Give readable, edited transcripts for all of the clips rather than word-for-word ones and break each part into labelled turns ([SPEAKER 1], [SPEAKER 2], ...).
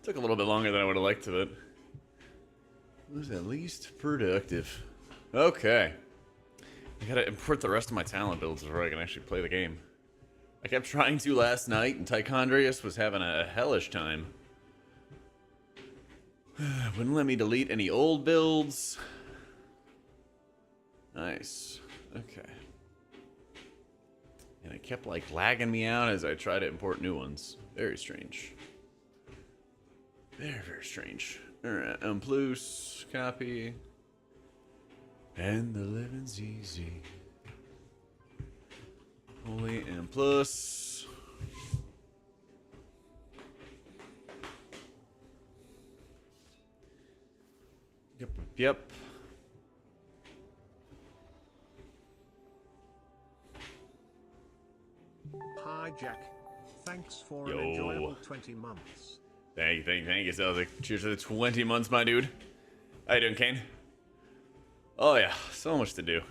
[SPEAKER 1] Took a little bit longer than I would have liked to, but it was at least productive. Okay. I gotta import the rest of my talent builds before I can actually play the game. I kept trying to last night, and Tychondrius was having a hellish time. Wouldn't let me delete any old builds. Nice. Okay. And it kept, like, lagging me out as I tried to import new ones. Very strange. Very, very strange. Alright, plus, copy. And the living's easy. Holy and plus. Yep, yep.
[SPEAKER 2] Hi, Jack. Thanks for an enjoyable 20 months.
[SPEAKER 1] Thank you. So, like, cheers to the 20 months, my dude. How you doing, Kane? Oh, yeah. So much to do.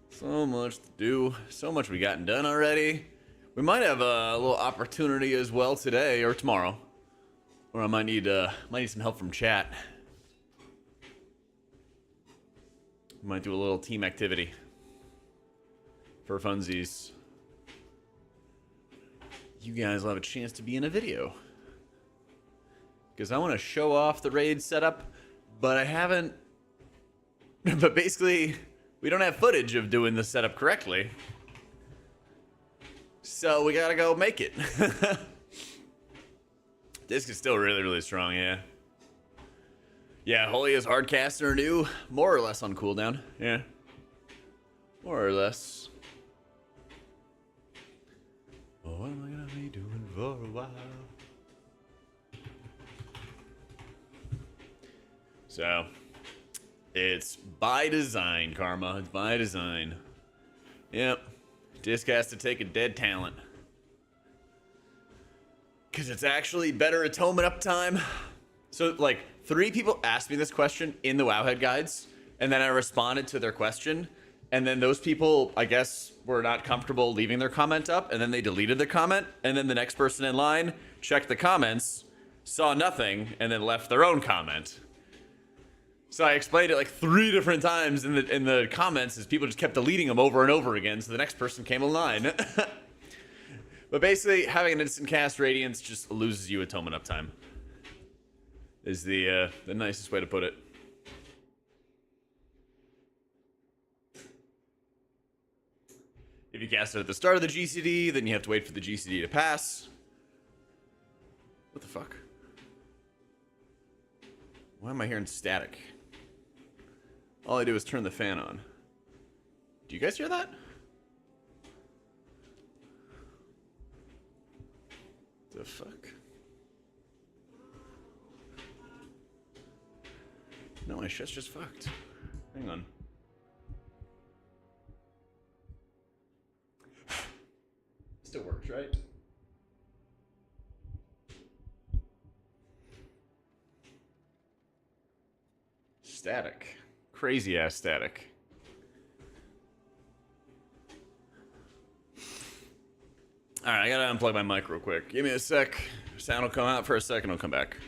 [SPEAKER 1] So much to do. So much we gotten done already. We might have a little opportunity as well today or tomorrow. Or I might need some help from chat. We might do a little team activity. For funsies. You guys will have a chance to be in a video. Because I want to show off the raid setup, but I haven't... But basically, we don't have footage of doing the setup correctly. So we gotta go make it. Disc is still really, really strong, yeah. Yeah, Holy is hardcast or new, more or less on cooldown, yeah. More or less. Oh, what am I gonna be doing for a while? So, it's by design, Karma. It's by design. Yep. Disc has to take a dead talent. Because it's actually better atonement uptime. So, like, 3 people asked me this question in the Wowhead guides, and then I responded to their question, and then those people, I guess, were not comfortable leaving their comment up, and then they deleted the comment, and then the next person in line checked the comments, saw nothing, and then left their own comment. So I explained it like 3 different times in the comments as people just kept deleting them over and over again, so the next person came in line. But basically, having an instant cast Radiance just loses you atonement uptime. Is the nicest way to put it. If you cast it at the start of the GCD, then you have to wait for the GCD to pass. What the fuck? Why am I hearing static? All I do is turn the fan on. Do you guys hear that? The fuck? No, my shit's just fucked. Hang on. Still works, right? Static. Crazy ass static. Alright, I gotta unplug my mic real quick. Give me a sec. Sound will come out for a second, I'll come back.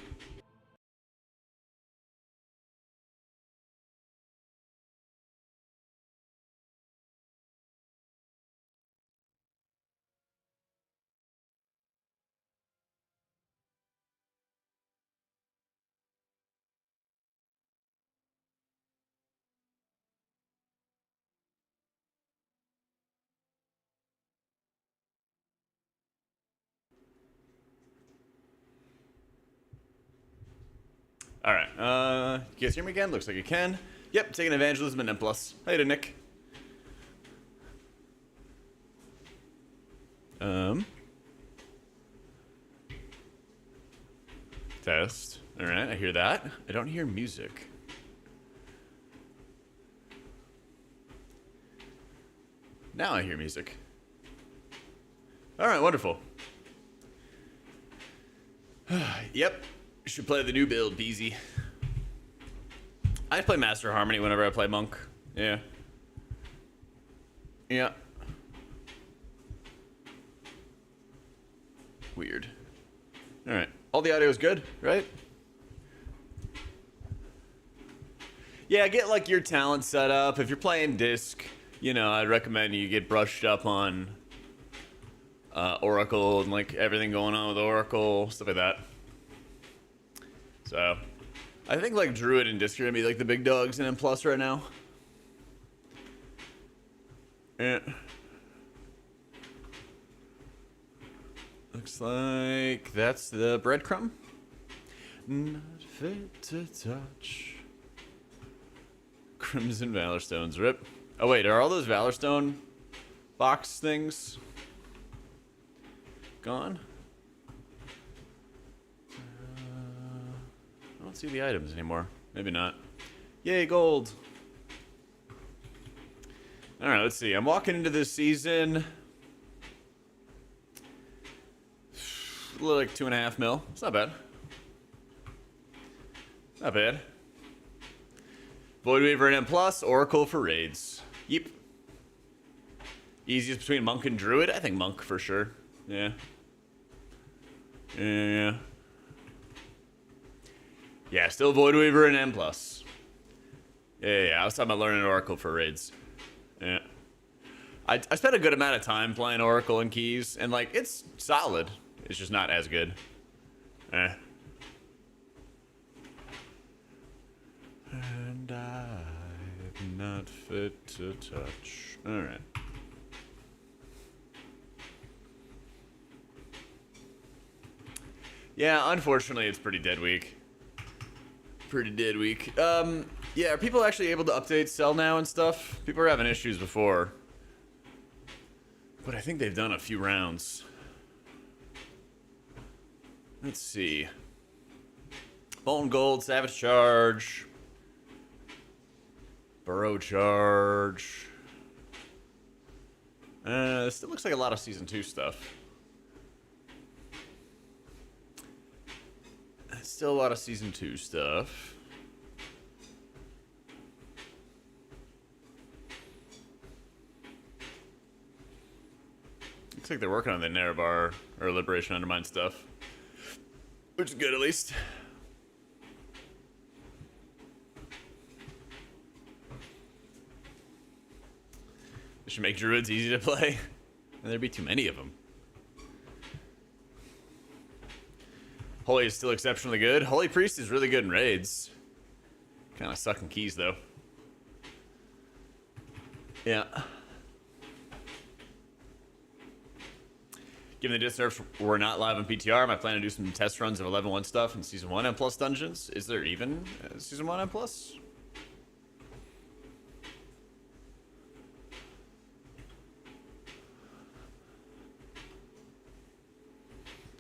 [SPEAKER 1] Alright, you guys hear me again? Looks like you can. Yep, taking evangelism and M+. How you doing, Nick? Test. Alright, I hear that. I don't hear music. Now I hear music. Alright, wonderful. Yep. Should play the new build, Beezy. I play Master Harmony whenever I play Monk. Yeah. Yeah. Weird. Alright. All the audio is good, right? Yeah, get like your talent set up. If you're playing disc, you know, I'd recommend you get brushed up on Oracle and like everything going on with Oracle, stuff like that. So, I think like Druid and disc are gonna be like the big dogs in M+ right now. Yeah. Looks like that's the breadcrumb. Not fit to touch. Crimson Valorstones, rip. Oh wait, are all those Valorstone box things gone? I don't see the items anymore. Maybe not. Yay, gold. Alright, let's see. I'm walking into this season. Like 2.5 mil. It's not bad. Not bad. Voidweaver and M+, Oracle for raids. Yep. Easiest between Monk and Druid? I think Monk for sure. Yeah. Yeah. Yeah, still Voidweaver and M+. Yeah. I was talking about learning Oracle for raids. Yeah. I spent a good amount of time playing Oracle and Keys, and like, it's solid. It's just not as good. And I'm not fit to touch. Alright. Yeah, unfortunately, it's pretty dead week. Pretty dead week. Yeah, are people actually able to update Cell now and stuff? People were having issues before. But I think they've done a few rounds. Let's see. Molten Gold, Savage Charge. Burrow Charge. This still looks like a lot of Season 2 stuff. Still a lot of Season 2 stuff. Looks like they're working on the Nerebar or Liberation Undermine stuff. Which is good, at least. This should make Druids easy to play. And there'd be too many of them. Holy is still exceptionally good. Holy Priest is really good in raids. Kind of sucking Keys, though. Yeah. Given the disc nerfs were not live on PTR, I plan to do some test runs of 11.1 stuff in Season 1 M+ dungeons. Is there even Season 1 M+?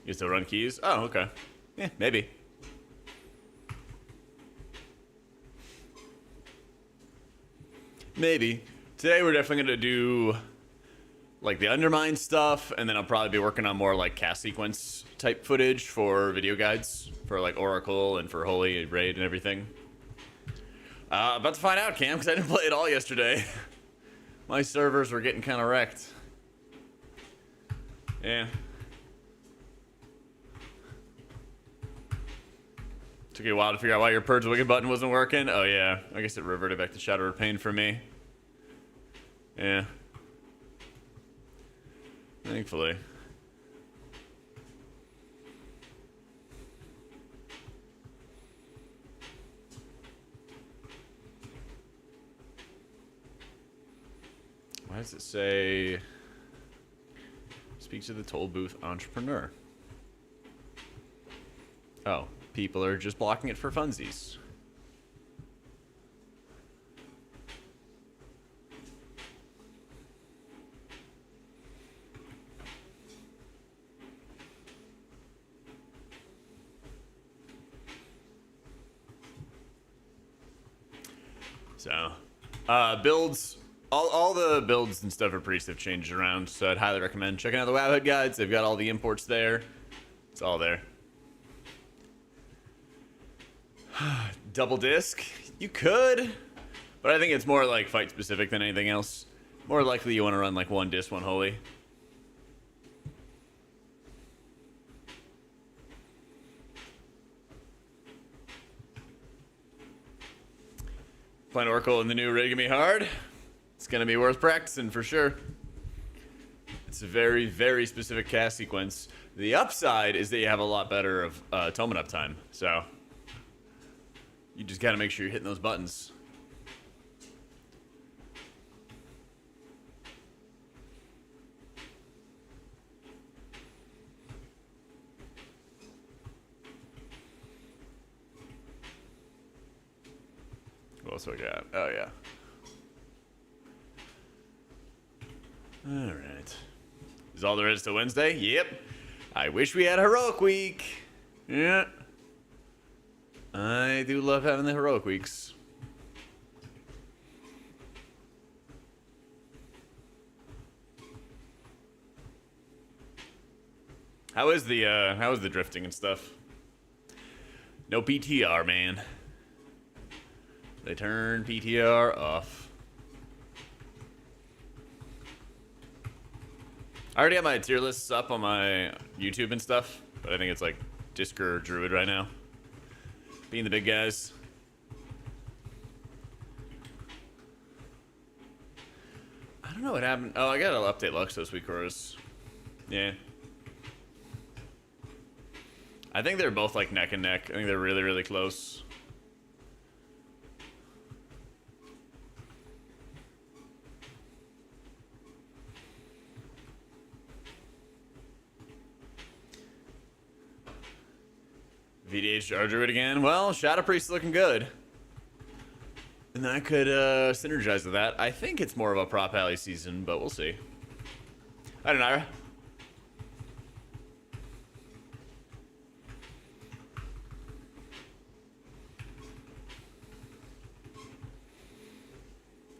[SPEAKER 1] You still run Keys? Oh, okay. Yeah, maybe. Maybe. Today we're definitely going to do like the Undermine stuff, and then I'll probably be working on more like cast sequence type footage for video guides for like Oracle and for Holy Raid and everything. About to find out, Cam, because I didn't play it all yesterday. My servers were getting kind of wrecked. Yeah. Took you a while to figure out why your Purge Wicked button wasn't working. Oh yeah, I guess it reverted back to Shadow of Pain for me. Yeah. Thankfully. Why does it say speak to the toll booth entrepreneur? Oh, people are just blocking it for funsies. So, builds, all the builds and stuff for Priest have changed around, so I'd highly recommend checking out the Wowhead guides. They've got all the imports there. It's all there. Double disc? You could, but I think it's more like fight specific than anything else. More likely you want to run like one disc, one holy. Playing Oracle in the new rig gonna be hard. It's gonna be worth practicing for sure. It's a very, very specific cast sequence. The upside is that you have a lot better of atonement uptime. So you just gotta make sure you're hitting those buttons. What else do I got? Oh, yeah. All right. Is all there is to Wednesday? Yep. I wish we had a heroic week. Yeah. I do love having the heroic weeks. How is the drifting and stuff? No PTR, man. They turned PTR off. I already have my tier lists up on my YouTube and stuff, but I think it's like Disc or Druid right now. Being the big guys. I don't know what happened. Oh, I gotta update Lux this week, or yeah. I think they're both like neck and neck. I think they're really, really close. VDH Druid again. Well, Shadow Priest looking good. And that could synergize with that. I think it's more of a prop alley season, but we'll see. I don't know.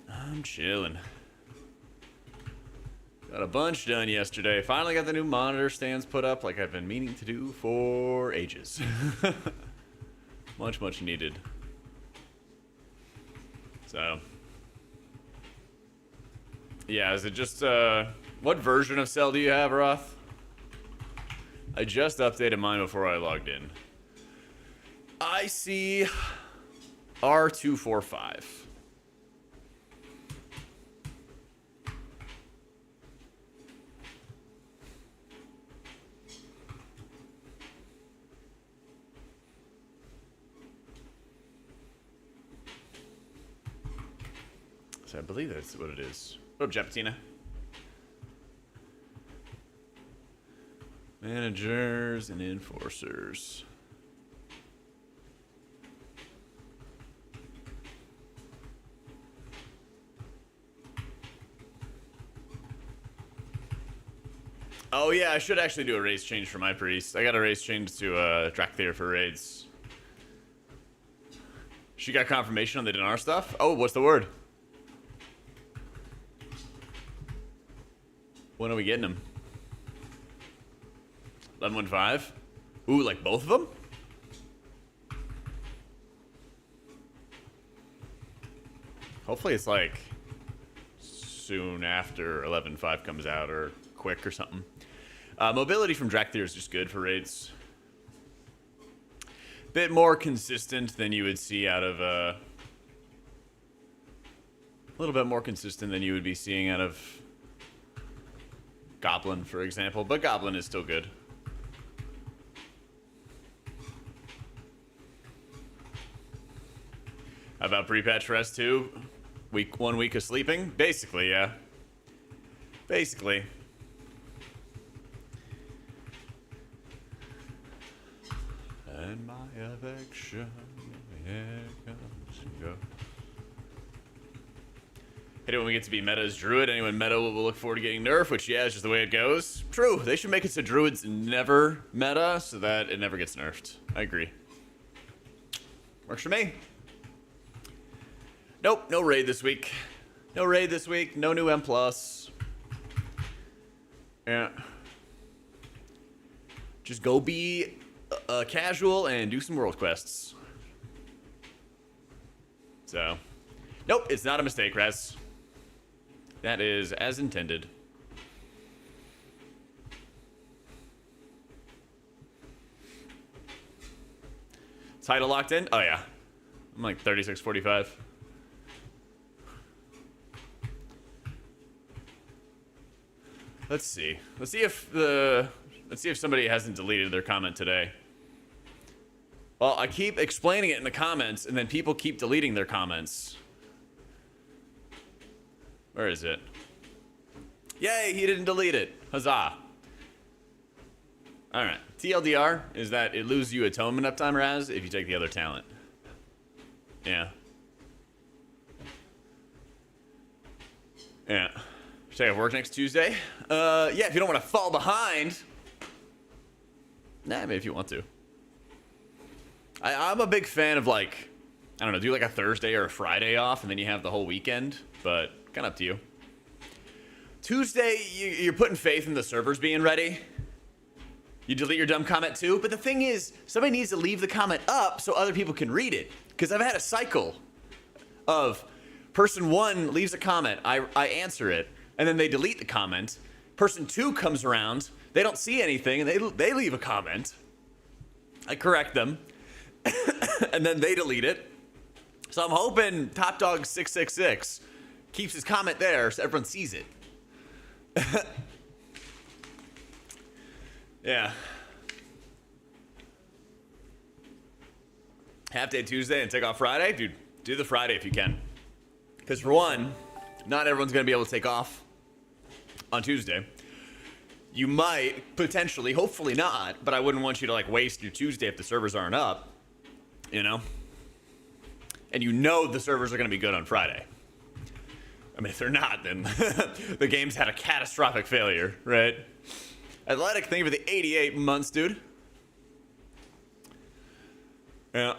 [SPEAKER 1] I'm chilling. Got a bunch done yesterday. Finally got the new monitor stands put up like I've been meaning to do for ages. Much, much needed. So. Yeah, is it just, what version of Cell do you have, Roth? I just updated mine before I logged in. I see R245. So I believe that's what it is. What up, Japatina? Managers and enforcers. Oh yeah, I should actually do a race change for my priest. I got a race change to Drakthir for raids. She got confirmation on the Dinar stuff? Oh, what's the word? When are we getting them? 1115? Ooh, like both of them? Hopefully it's like soon after 11.5 comes out or quick or something. Mobility from Drakthir is just good for raids. Bit more consistent than you would see out of a little bit more consistent than you would be seeing out of Goblin, for example, but Goblin is still good. How about pre-patch rest too? 1 week of sleeping? Basically, yeah. Basically. And my affection, here comes and goes. Hate it when we get to be meta as Druid. Anyone meta will look forward to getting nerfed, which, yeah, is just the way it goes. True. They should make it so Druid's never meta so that it never gets nerfed. I agree. Works for me. Nope, no raid this week. No raid this week. No new M+. Yeah. Just go be casual and do some world quests. So. Nope, it's not a mistake, Raz. That is as intended. Title locked in? Oh, yeah. I'm like 36-45. Let's see. Let's see if somebody hasn't deleted their comment today. Well, I keep explaining it in the comments, and then people keep deleting their comments. Where is it? Yay, he didn't delete it. Huzzah. Alright. TLDR is that it loses you atonement uptime, Raz, if you take the other talent. Yeah. Yeah. Should I have work next Tuesday? Yeah, if you don't want to fall behind. Nah, maybe if you want to. I'm a big fan of, like, I don't know, do like a Thursday or a Friday off, and then you have the whole weekend, but kind of up to you. Tuesday, you're putting faith in the servers being ready. You delete your dumb comment too, but the thing is, somebody needs to leave the comment up so other people can read it. Because I've had a cycle of person 1 leaves a comment, I answer it, and then they delete the comment. Person 2 comes around, they don't see anything, and they leave a comment. I correct them, and then they delete it. So I'm hoping Top Dog 666 keeps his comment there so everyone sees it. Yeah. Half day Tuesday and take off Friday? Dude, do the Friday if you can. Because for one, not everyone's going to be able to take off on Tuesday. You might, potentially, hopefully not, but I wouldn't want you to like waste your Tuesday if the servers aren't up, you know? And you know the servers are going to be good on Friday. I mean, if they're not, then the game's had a catastrophic failure, right? Athletic, thank you for the 88 months, dude. Yeah.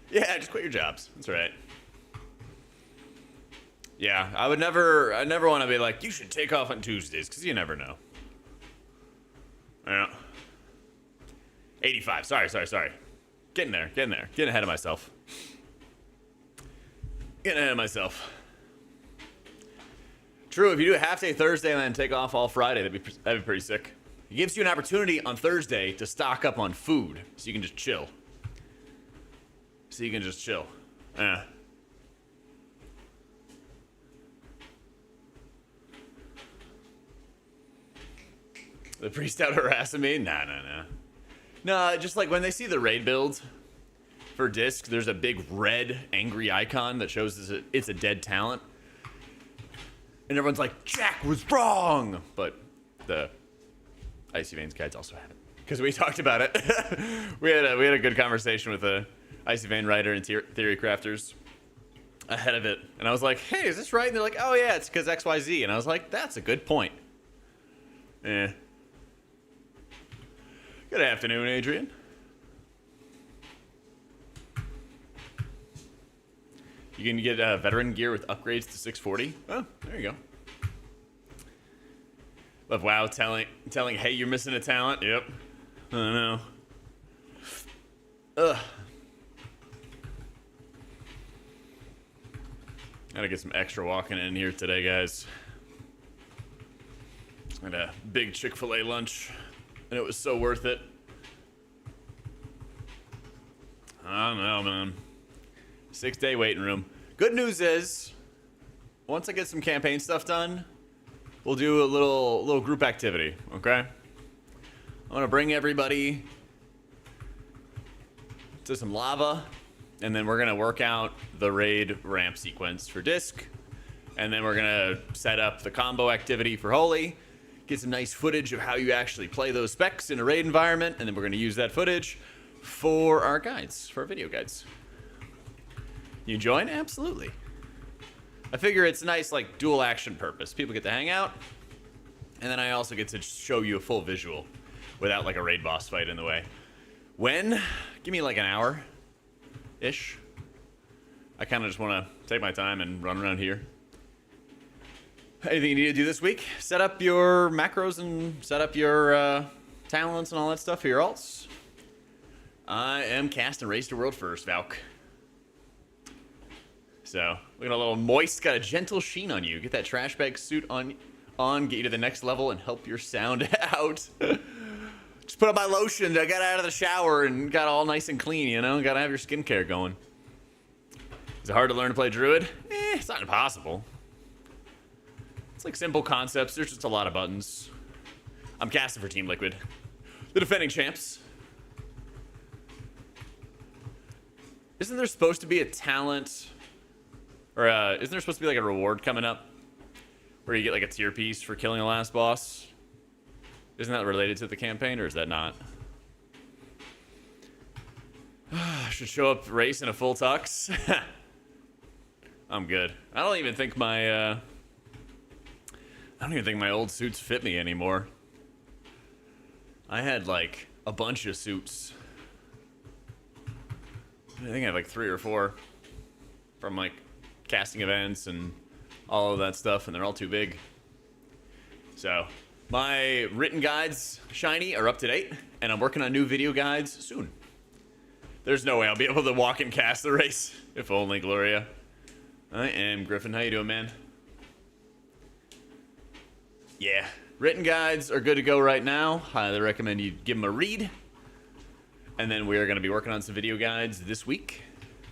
[SPEAKER 1] Yeah, just quit your jobs. That's right. Yeah, I never want to be like, you should take off on Tuesdays, because you never know. Yeah. 85, sorry. Getting there. Getting ahead of myself. True, if you do a half-day Thursday and then take off all Friday, that'd be pretty sick. It gives you an opportunity on Thursday to stock up on food, so you can just chill. Yeah. The priest out harassing me? Nah. No, just like when they see the raid build for disc, there's a big red angry icon that shows it's a dead talent. And everyone's like, Jack was wrong! But the Icy Veins guides also have it. Because we talked about it. we had a good conversation with the Icy Vein writer and Theory Crafters ahead of it. And I was like, hey, is this right? And they're like, oh yeah, it's because XYZ. And I was like, that's a good point. Eh. Good afternoon, Adrian. You can get veteran gear with upgrades to 640. Oh, there you go. Love WoW telling, hey, you're missing a talent. Yep. I don't know. Ugh. Gotta get some extra walking in here today, guys. I had a big Chick-fil-A lunch, and it was so worth it. I don't know, man. 6-day waiting room. Good news is, once I get some campaign stuff done, we'll do a little group activity, okay? I'm gonna bring everybody to some lava, and then we're gonna work out the raid ramp sequence for disc, and then we're gonna set up the combo activity for holy, get some nice footage of how you actually play those specs in a raid environment, and then we're gonna use that footage for our guides, for our video guides. You join? Absolutely. I figure it's a nice, like, dual action purpose. People get to hang out, and then I also get to show you a full visual without, like, a raid boss fight in the way. When? Give me, like, an hour-ish. I kind of just want to take my time and run around here. Anything you need to do this week? Set up your macros and set up your talents and all that stuff for your alts. I am casting Race to World first, Valk. So, look at a little moist, got a gentle sheen on you. Get that trash bag suit on, get you to the next level and help your sound out. Just put on my lotion. I got out of the shower and got all nice and clean, you know? Gotta have your skincare going. Is it hard to learn to play Druid? It's not impossible. It's like simple concepts. There's just a lot of buttons. I'm casting for Team Liquid, the defending champs. Isn't there supposed to be a talent, or isn't there supposed to be like a reward coming up where you get like a tier piece for killing the last boss? Isn't that related to the campaign, or is that not? I should show up race in a full tux. I'm good. I don't even think my old suits fit me anymore. I had like a bunch of suits. I think I have like 3 or 4 from like casting events and all of that stuff, and they're all too big. So my written guides, Shiny, are up to date, and I'm working on new video guides soon. There's no way I'll be able to walk and cast the race. If only, Gloria. I am Griffin. How you doing, man? Yeah, written guides are good to go right now. Highly recommend you give them a read. And then we're going to be working on some video guides this week,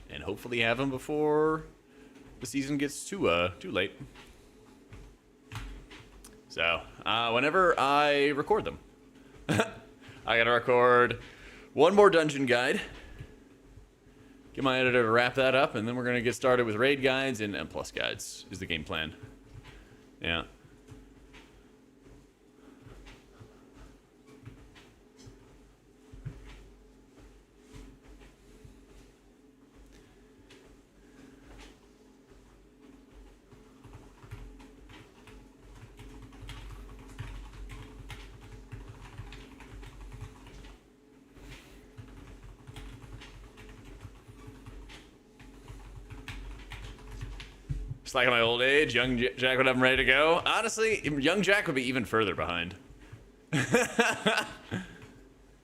[SPEAKER 1] and hopefully have them before the season gets too late. So, whenever I record them. I got to record one more dungeon guide. Get my editor to wrap that up, and then we're going to get started with raid guides and M+ guides is the game plan. Yeah. Just like in my old age, young Jack would have him ready to go. Honestly, young Jack would be even further behind.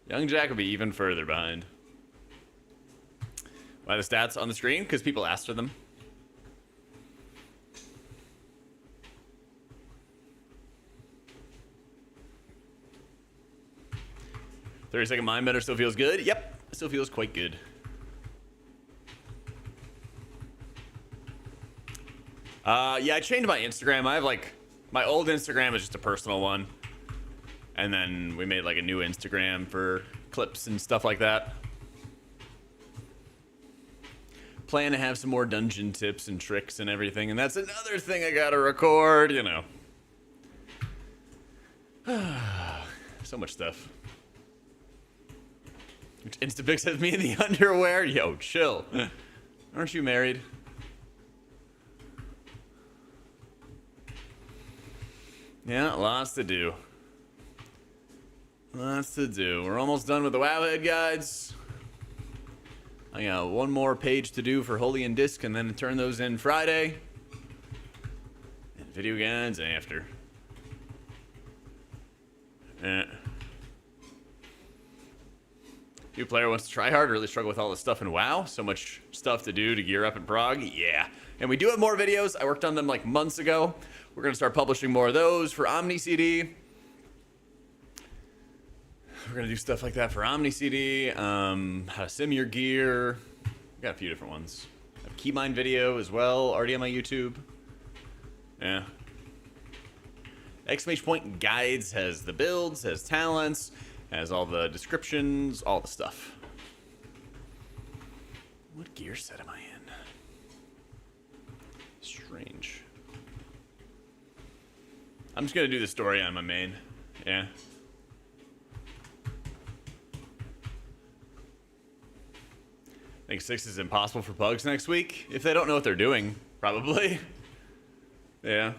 [SPEAKER 1] Young Jack would be even further behind. Why the stats on the screen? Because people asked for them. "30-second mind bender still feels good." Yep, still feels quite good. Yeah, I changed my Instagram. I have like, my old Instagram is just a personal one. And then we made like a new Instagram for clips and stuff like that. Plan to have some more dungeon tips and tricks and everything. And that's another thing I gotta record, you know. So much stuff. Instapics has me in the underwear? Yo, chill. Aren't you married? Yeah, lots to do. Lots to do. We're almost done with the Wowhead guides. I got one more page to do for Holy and Disc, and then turn those in Friday. And video guides after. New player wants to try hard, really struggle with all this stuff in WoW. So much stuff to do to gear up in Prague. Yeah. And we do have more videos. I worked on them like months ago. We're going to start publishing more of those for Omni CD. We're going to do stuff like that for Omni CD. How to sim your gear. We got a few different ones. I have Keymine video as well, already on my YouTube. Yeah. Exclamation point guides has the builds, has talents, has all the descriptions, all the stuff. What gear set am I in? Strange. I'm just gonna do the story on my main. Yeah. I think 6 is impossible for pugs next week. If they don't know what they're doing, probably. Yeah.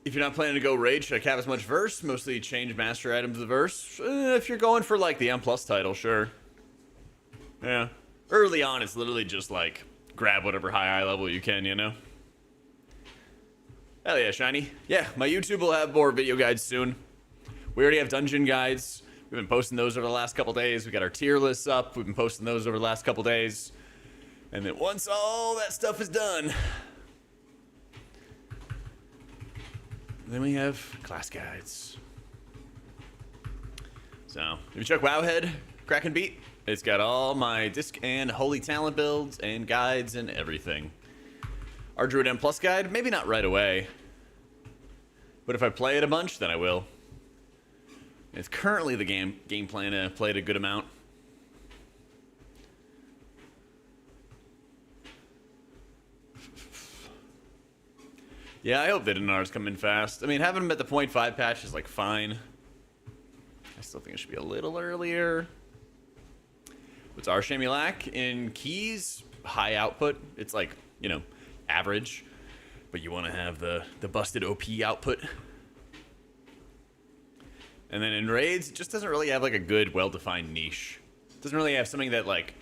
[SPEAKER 1] If you're not planning to go raid, should I cap as much verse? Mostly change master items to the verse. If you're going for like the M+ title, sure. Yeah. Early on, it's literally just like grab whatever high level you can, you know? Hell yeah, Shiny. Yeah, my YouTube will have more video guides soon. We already have dungeon guides. We've been posting those over the last couple days. We got our tier lists up. We've been posting those over the last couple days. And then once all that stuff is done, then we have class guides. So if you check Wowhead, Kraken Beat, it's got all my disc and Holy Talent builds and guides and everything. Our Druid M Plus guide, maybe not right away, but if I play it a bunch, then I will. It's currently the game plan to play it a good amount. Yeah, I hope the Dinars come in fast. I mean, having them at the 0.5 patch is like fine. I still think it should be a little earlier. What's our Shamulac in keys? High output. It's like, you know, average, but you want to have the busted OP output. And then in raids, it just doesn't really have like a good, well-defined niche. It doesn't really have something that like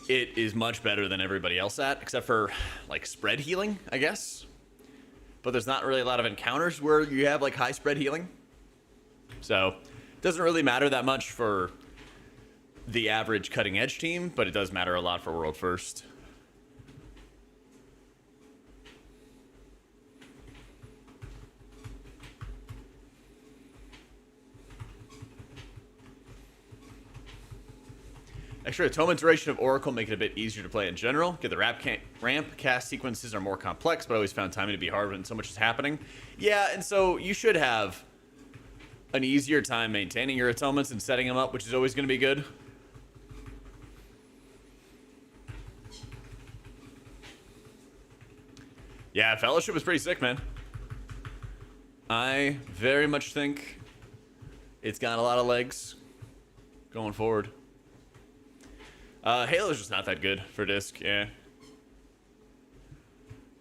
[SPEAKER 1] it is much better than everybody else at, except for like spread healing, I guess. But there's not really a lot of encounters where you have like high spread healing. So it doesn't really matter that much for the average cutting edge team, but it does matter a lot for World First. Extra atonement duration of Oracle make it a bit easier to play in general. Get the ramp cast sequences are more complex, but I always found timing to be hard when so much is happening. Yeah, and so you should have an easier time maintaining your atonements and setting them up, which is always going to be good. Yeah, Fellowship was pretty sick, man. I very much think it's got a lot of legs going forward. Halo's just not that good for disc, yeah.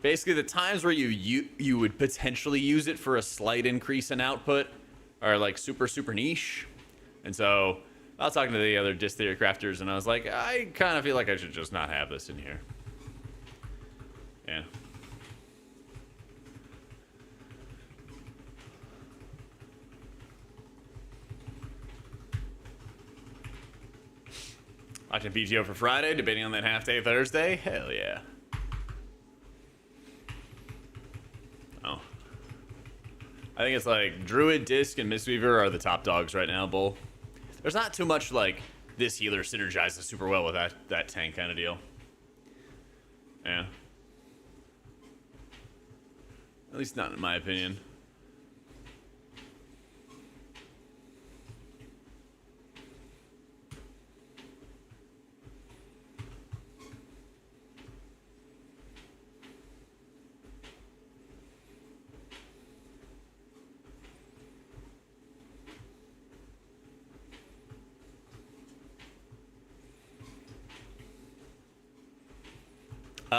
[SPEAKER 1] Basically, the times where you would potentially use it for a slight increase in output are like super niche. And so I was talking to the other disc theory crafters, and I was like, I kind of feel like I should just not have this in here. Yeah. Watching PTO for Friday, debating on that half day Thursday. Hell yeah. Oh. I think it's like Druid, Disc, and Mistweaver are the top dogs right now, Bull. There's not too much like this healer synergizes super well with that tank kind of deal. Yeah. At least not in my opinion.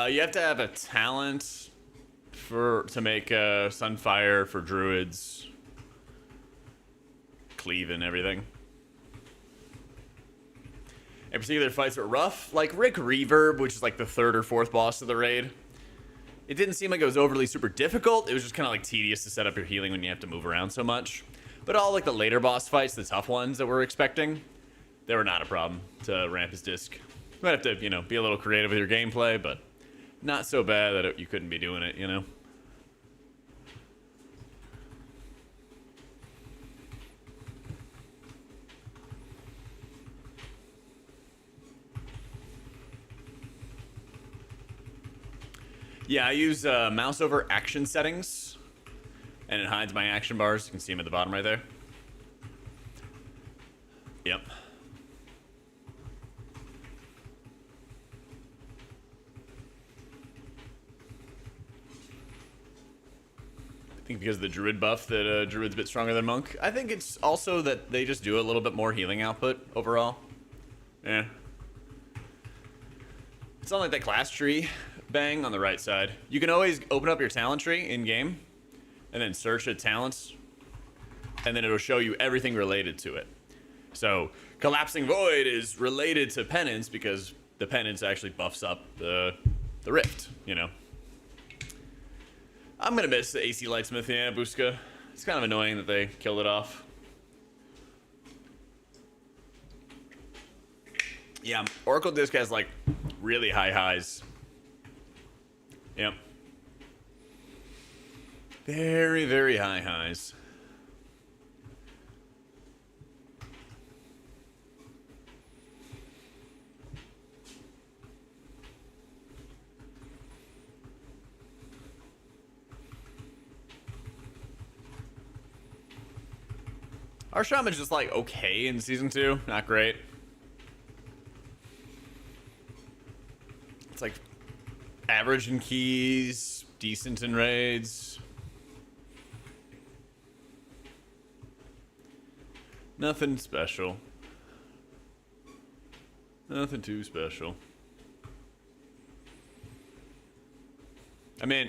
[SPEAKER 1] You have to have a talent to make Sunfire for Druids, Cleave, and everything. In particular, fights were rough. Like Rick Reverb, which is like the 3rd or 4th boss of the raid. It didn't seem like it was overly super difficult. It was just kind of like tedious to set up your healing when you have to move around so much. But all like the later boss fights, the tough ones that we're expecting, they were not a problem to ramp his disc. You might have to, you know, be a little creative with your gameplay, but not so bad that you couldn't be doing it, you know? Yeah, I use mouse over action settings, and it hides my action bars. You can see them at the bottom right there. Yep. I think because of the Druid buff that Druid's a bit stronger than Monk. I think it's also that they just do a little bit more healing output overall. Yeah. It's not like that class tree bang on the right side. You can always open up your talent tree in-game and then search at talents, and then it'll show you everything related to it. So Collapsing Void is related to Penance because the Penance actually buffs up the Rift, you know. I'm gonna miss the AC Lightsmith, yeah, Busca. It's kind of annoying that they killed it off. Yeah, Oracle Disc has like really high highs. Yep. Very high highs. Our shaman's just like okay in season 2, not great. It's like average in keys, decent in raids. Nothing special. Nothing too special. I mean,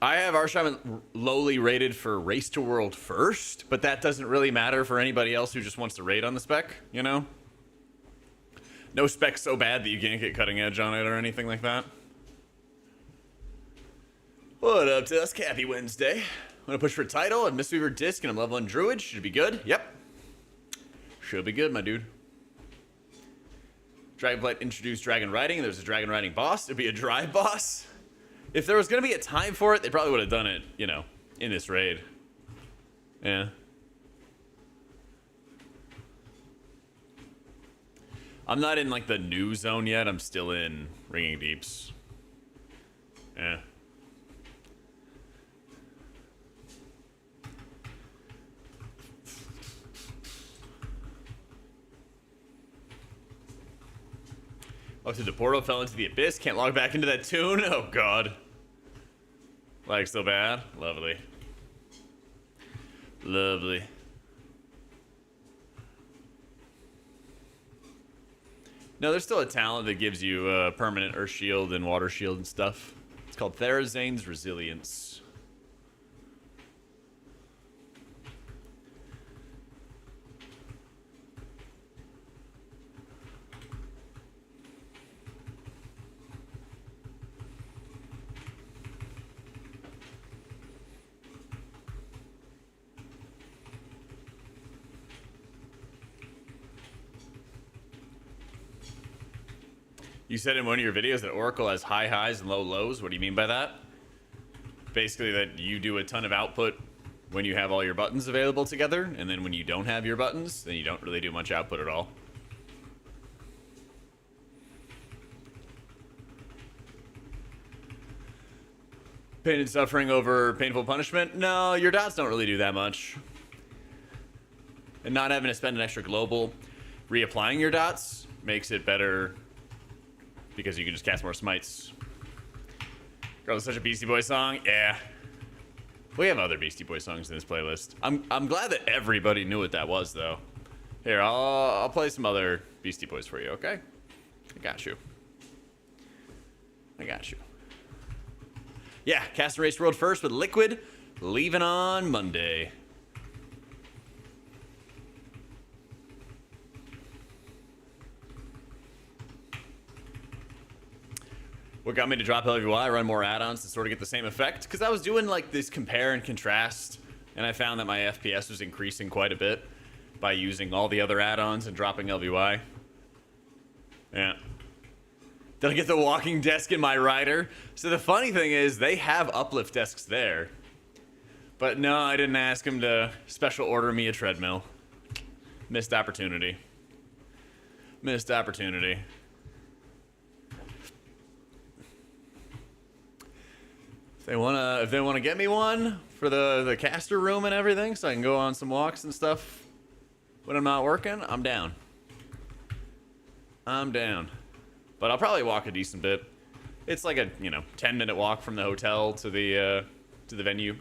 [SPEAKER 1] I have our shaman lowly rated for race to world first, but that doesn't really matter for anybody else who just wants to raid on the spec, you know? No spec so bad that you can't get cutting edge on it or anything like that. What up, Tusk? Happy Wednesday. I'm gonna push for title and Mistweaver disc and I'm leveling Druid. Should be good. Yep. Should be good, my dude. Dragonblight introduced dragon riding. There's a dragon riding boss. It'd be a dry boss. If there was gonna be a time for it, they probably would have done it, you know, in this raid. Yeah. I'm not in like the new zone yet. I'm still in Ringing Deeps. Yeah. Walked through the portal, fell into the abyss. Can't log back into that tune. Oh god. Like so bad. Lovely. Lovely. No, there's still a talent that gives you permanent Earth Shield and Water Shield and stuff. It's called Therazane's Resilience. You said in one of your videos that Oracle has high highs and low lows. What do you mean by that? Basically that you do a ton of output when you have all your buttons available together, and then when you don't have your buttons, then you don't really do much output at all. Pain and suffering over painful punishment? No, your dots don't really do that much. And not having to spend an extra global reapplying your dots makes it better because you can just cast more smites. Girl, it's such a Beastie Boy song. Yeah. We have other Beastie Boy songs in this playlist. I'm glad that everybody knew what that was, though. Here, I'll play some other Beastie Boys for you, okay? I got you. I got you. Yeah, cast and race world first with Liquid, leaving on Monday. What got me to drop LVY, run more add-ons to sort of get the same effect? Because I was doing like this compare and contrast, and I found that my FPS was increasing quite a bit by using all the other add-ons and dropping LVY. Yeah. Did I get the walking desk in my rider? So the funny thing is, they have uplift desks there. But no, I didn't ask him to special order me a treadmill. Missed opportunity. Missed opportunity. If they wanna get me one for the caster room and everything, so I can go on some walks and stuff when I'm not working, I'm down. I'm down. But I'll probably walk a decent bit. It's like a 10-minute walk from the hotel to the venue.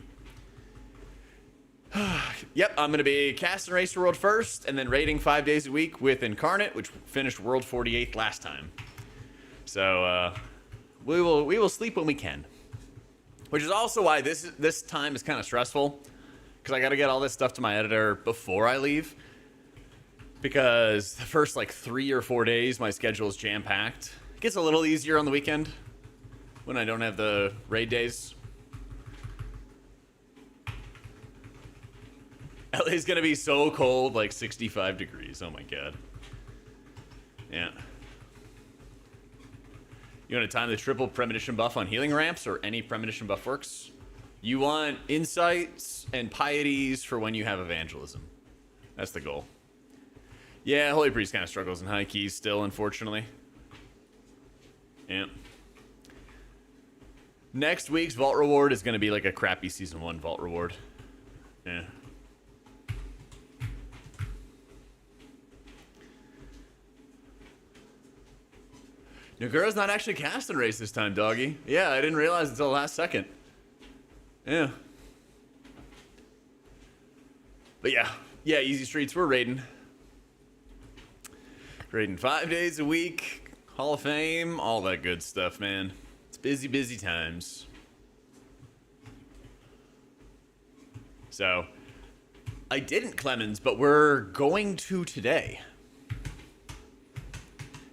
[SPEAKER 1] Yep, I'm gonna be casting Racer World first, and then raiding 5 days a week with Incarnate, which finished World 48th last time. So we will sleep when we can. Which is also why this time is kind of stressful, because I got to get all this stuff to my editor before I leave. Because the first like 3 or 4 days, my schedule is jam-packed. It gets a little easier on the weekend when I don't have the raid days. LA's gonna be so cold, like 65 degrees. Oh my god. Yeah. You want to time the triple premonition buff on healing ramps, or any premonition buff works? You want insights and pieties for when you have evangelism. That's the goal. Yeah, Holy Priest kind of struggles in high keys still, unfortunately. Yeah. Next week's vault reward is going to be like a crappy season 1 vault reward. Yeah. Nagura's not actually casting race this time, doggy. Yeah, I didn't realize until the last second. Yeah. But yeah, Easy Streets, we're raiding. Raiding 5 days a week, Hall of Fame, all that good stuff, man. It's busy, busy times. So, I didn't, Clemens, but we're going to today.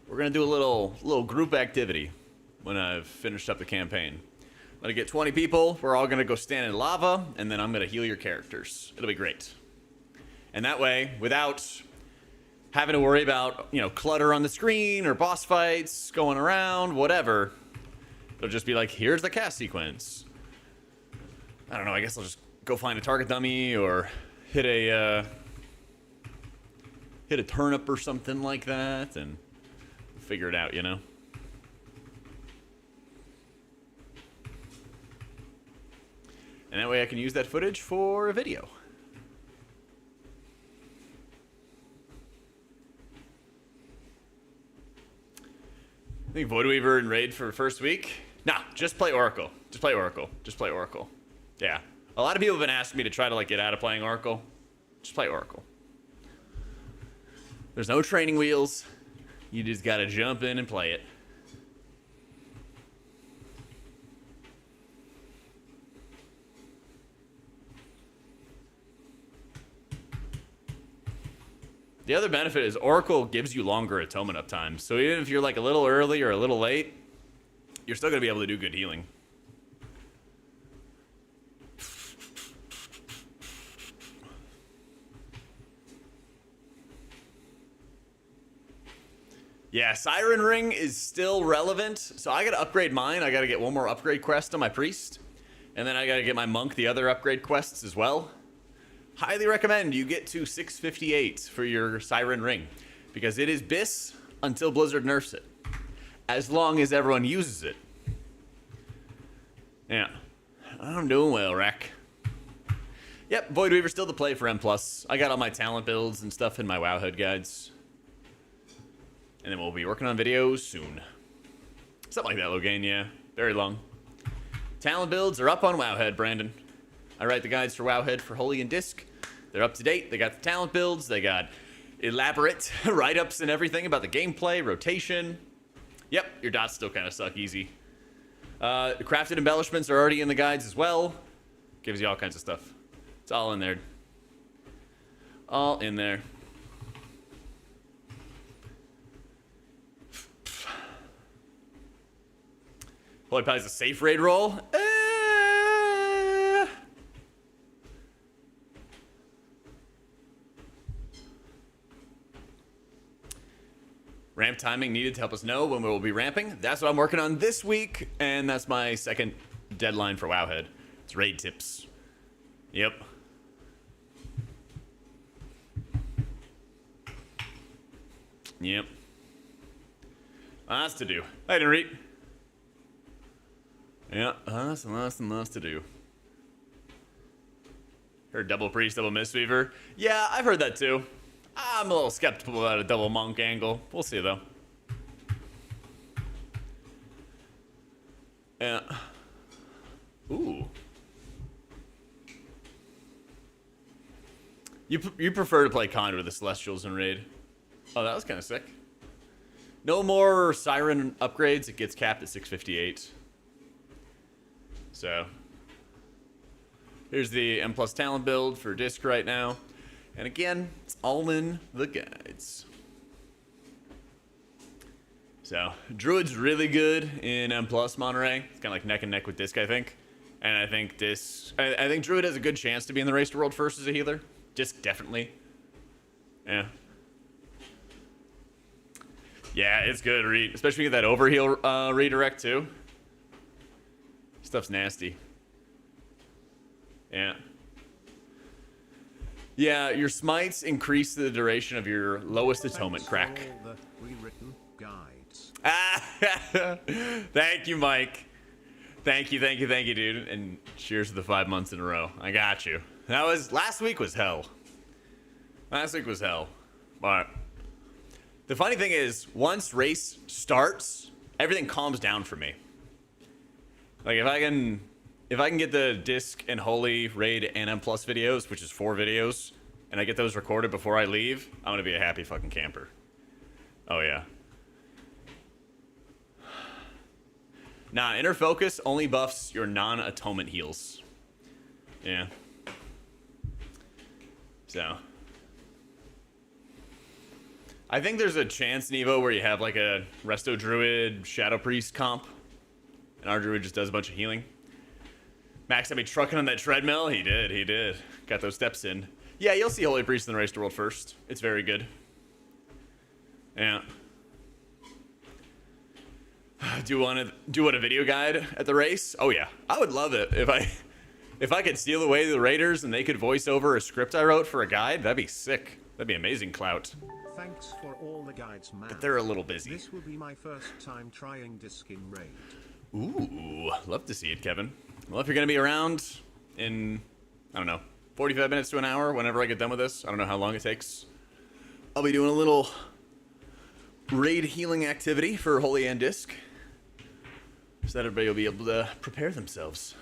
[SPEAKER 1] We're gonna do a little group activity when I've finished up the campaign. I'm gonna get 20 people. We're all gonna go stand in lava, and then I'm gonna heal your characters. It'll be great. And that way, without having to worry about, you know, clutter on the screen or boss fights going around, whatever, it'll just be like, here's the cast sequence. I don't know, I guess I'll just go find a target dummy or hit a turnip or something like that and figure it out, you know? And that way I can use that footage for a video. I think Void Weaver and Raid for first week. Nah, just play Oracle. Just play Oracle. Just play Oracle. Yeah. A lot of people have been asking me to try to like get out of playing Oracle. Just play Oracle. There's no training wheels. You just gotta jump in and play it. The other benefit is Oracle gives you longer atonement up times. So even if you're like a little early or a little late, you're still gonna be able to do good healing. Yeah, Siren Ring is still relevant. So I gotta upgrade mine. I gotta get one more upgrade quest on my priest. And then I gotta get my monk the other upgrade quests as well. Highly recommend you get to 658 for your Siren Ring, because it is BIS until Blizzard nerfs it, as long as everyone uses it. Yeah, I'm doing well, Rack. Yep, Void Weaver still to play for M+. I got all my talent builds and stuff in my Wowhead guides. And then we'll be working on videos soon. Something like that, Logain, yeah. Very long. Talent builds are up on Wowhead, Brandon. I write the guides for Wowhead for Holy and Disc. They're up to date. They got the talent builds. They got elaborate write-ups and everything about the gameplay, rotation. Yep, your dots still kind of suck easy. The crafted embellishments are already in the guides as well. Gives you all kinds of stuff. It's all in there. All in there. Holy Pie's a safe raid roll? Ramp timing needed to help us know when we will be ramping. That's what I'm working on this week, and that's my second deadline for Wowhead. It's raid tips. Yep. Yep. Lots to do. I didn't read. Yeah, lots and lots to do. Heard double priest, double mistweaver. Yeah, I've heard that too. I'm a little skeptical about a double monk angle. We'll see though. Yeah. Ooh. You prefer to play Conjure with the Celestials in Raid? Oh, that was kind of sick. No more Siren upgrades. It gets capped at 658. So, here's the M+ talent build for Disc right now. And again, it's all in the guides. So, Druid's really good in M+ Monterey. It's kind of like neck and neck with Disc, I think. And I think I think Druid has a good chance to be in the race to world first as a healer. Disc, definitely. Yeah. Yeah, it's good, read. Especially with that overheal redirect, too. Stuff's nasty. Yeah. Yeah, your smites increase the duration of your lowest atonement crack.
[SPEAKER 2] All the rewritten guides.
[SPEAKER 1] Thank you, Mike. Thank you, dude. And cheers to the 5 months in a row. I got you. Last week was hell. Last week was hell. But the funny thing is, once race starts everything calms down for me. Like if I can get the disc and holy raid and M plus videos, which is 4 videos, and I get those recorded before I leave, I'm gonna be a happy fucking camper. Oh yeah. Nah, inner focus only buffs your non-atonement heals. Yeah. So. I think there's a chance, Nevo, where you have like a Resto Druid Shadow Priest comp, and our Druid just does a bunch of healing. Max had me trucking on that treadmill. He did. Got those steps in. Yeah, you'll see Holy Priest in the Race to World first. It's very good. Yeah. Do you want a video guide at the race? Oh yeah, I would love it if I could steal away the raiders and they could voice over a script I wrote for a guide. That'd be sick. That'd be amazing clout.
[SPEAKER 2] Thanks for all the guides, man.
[SPEAKER 1] But they're a little busy.
[SPEAKER 2] This will be my first time trying disc in raid.
[SPEAKER 1] Ooh, love to see it, Kevin. Well, if you're gonna be around in, I don't know, 45 minutes to an hour, whenever I get done with this, I don't know how long it takes, I'll be doing a little raid healing activity for Holy and Disc, so that everybody will be able to prepare themselves.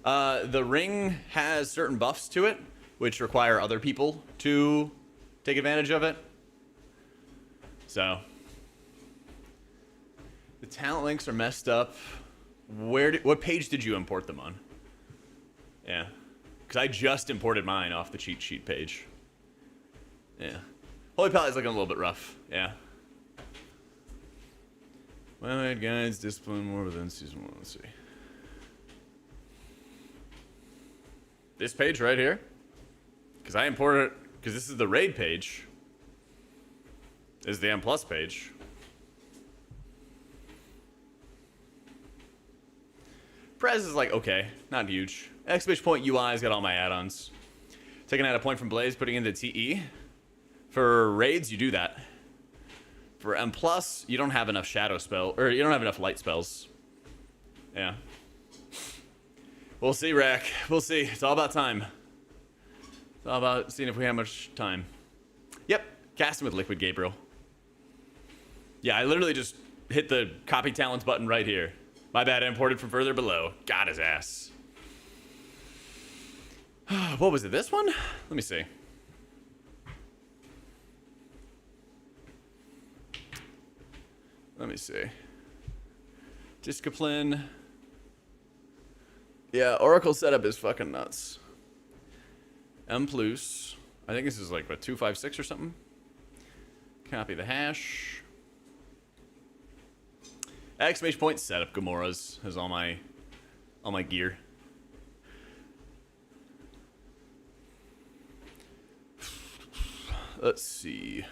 [SPEAKER 1] The ring has certain buffs to it, which require other people to take advantage of it. So the talent links are messed up. What page did you import them on? Yeah, because I just imported mine off the cheat sheet page. Yeah, Holy Palad's looking a little bit rough. Yeah. Wide guides, discipline more within season 1. Let's see. This page right here, because I imported it because this is the raid page. This is the M plus page. Prez is like, okay, not huge. Exclamation point UI's got all my add-ons. Taking out a point from Blaze, putting into TE. For raids, you do that. For M plus, you don't have enough shadow spell, or you don't have enough light spells. Yeah. We'll see, Rack. We'll see. It's all about time. It's all about seeing if we have much time. Yep, casting with Liquid Gabriel. Yeah, I literally just hit the copy talents button right here. My bad, I imported from further below. Got his ass. What was it, this one? Let me see. Let me see. Discipline. Yeah, Oracle setup is fucking nuts. M plus. I think this is like, what, 256 or something? Copy the hash. Exclamation point setup Gamora's has all my gear. Let's see.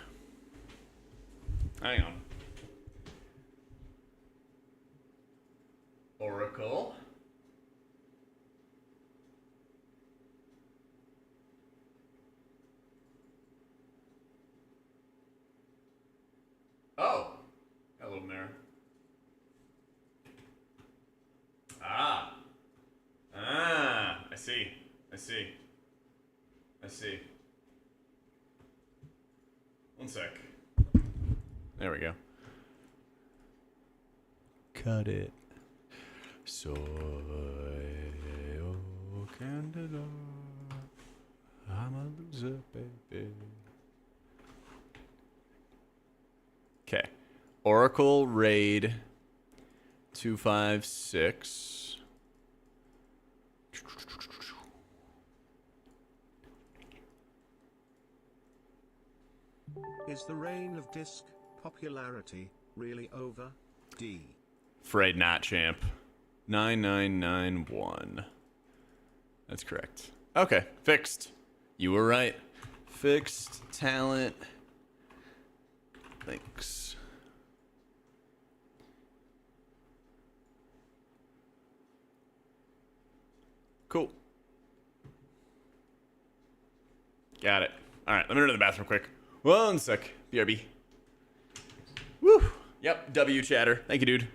[SPEAKER 1] Hang on. Oracle. Oh, got a little mirror. I see. One sec. There we go. Cut it. Soy oh Candida. I'm a loser, baby. Okay. Oracle Raid 256.
[SPEAKER 2] Is the reign of disc popularity really over? D.
[SPEAKER 1] Afraid not, champ. 9991. That's correct. Okay, fixed. You were right. Fixed talent. Thanks. Cool. Got it. All right, let me run to the bathroom quick. One sec. BRB. Woo. Yep, W chatter. Thank you, dude.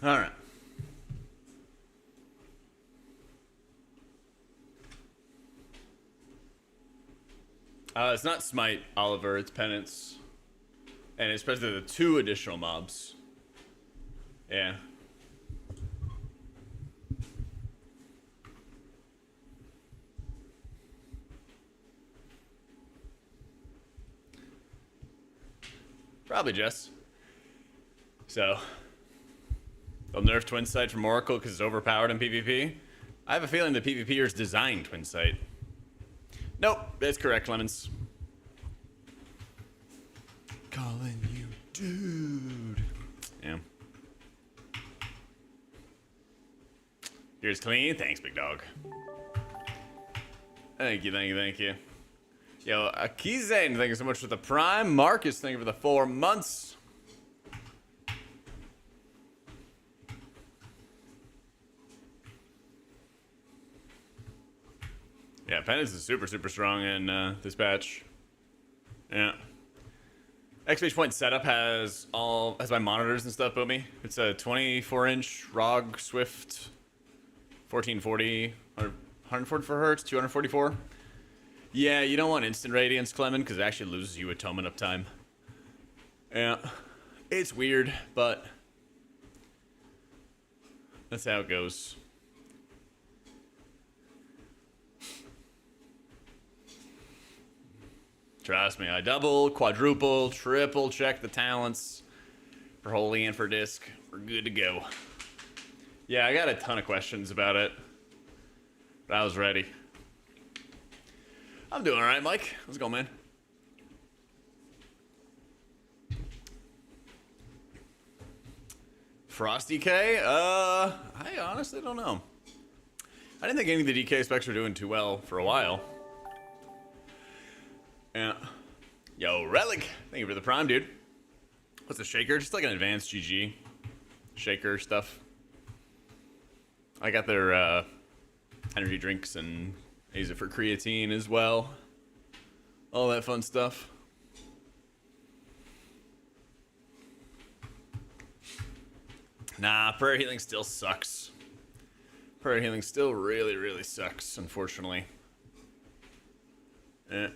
[SPEAKER 1] All right. It's not Smite, Oliver. It's Penance. And it's especially the 2 additional mobs. Yeah. Probably Jess. So, they'll nerf Twin Sight from Oracle because it's overpowered in PvP. I have a feeling the PvPers designed Twin Sight. Nope, that's correct, Lemons. Calling you dude. Yeah. Here's clean. Thanks, big dog. Thank you, thank you, thank you. Yo, Akizen, thank you so much for the Prime. Marcus, thank you for the 4 months. Yeah, Penance is super, super strong in this patch. Yeah. XP point setup has my monitors and stuff, Boomy. It's a 24-inch ROG Swift 1440, 144 hertz, 244. Yeah, you don't want instant radiance, Clement, because it actually loses you atonement uptime. Yeah, it's weird, but that's how it goes. Trust me, I double, quadruple, triple check the talents for Holy and for Disc. We're good to go. Yeah, I got a ton of questions about it, but I was ready. I'm doing all right, Mike. How's it going, man? Frost DK? I honestly don't know. I didn't think any of the DK specs were doing too well for a while. Yeah. Yo, Relic. Thank you for the Prime, dude. What's the shaker? Just like an advanced GG shaker stuff. I got their energy drinks and I use it for creatine as well. All that fun stuff. Nah, prayer healing still sucks. Prayer healing still really, really sucks, unfortunately. Eh.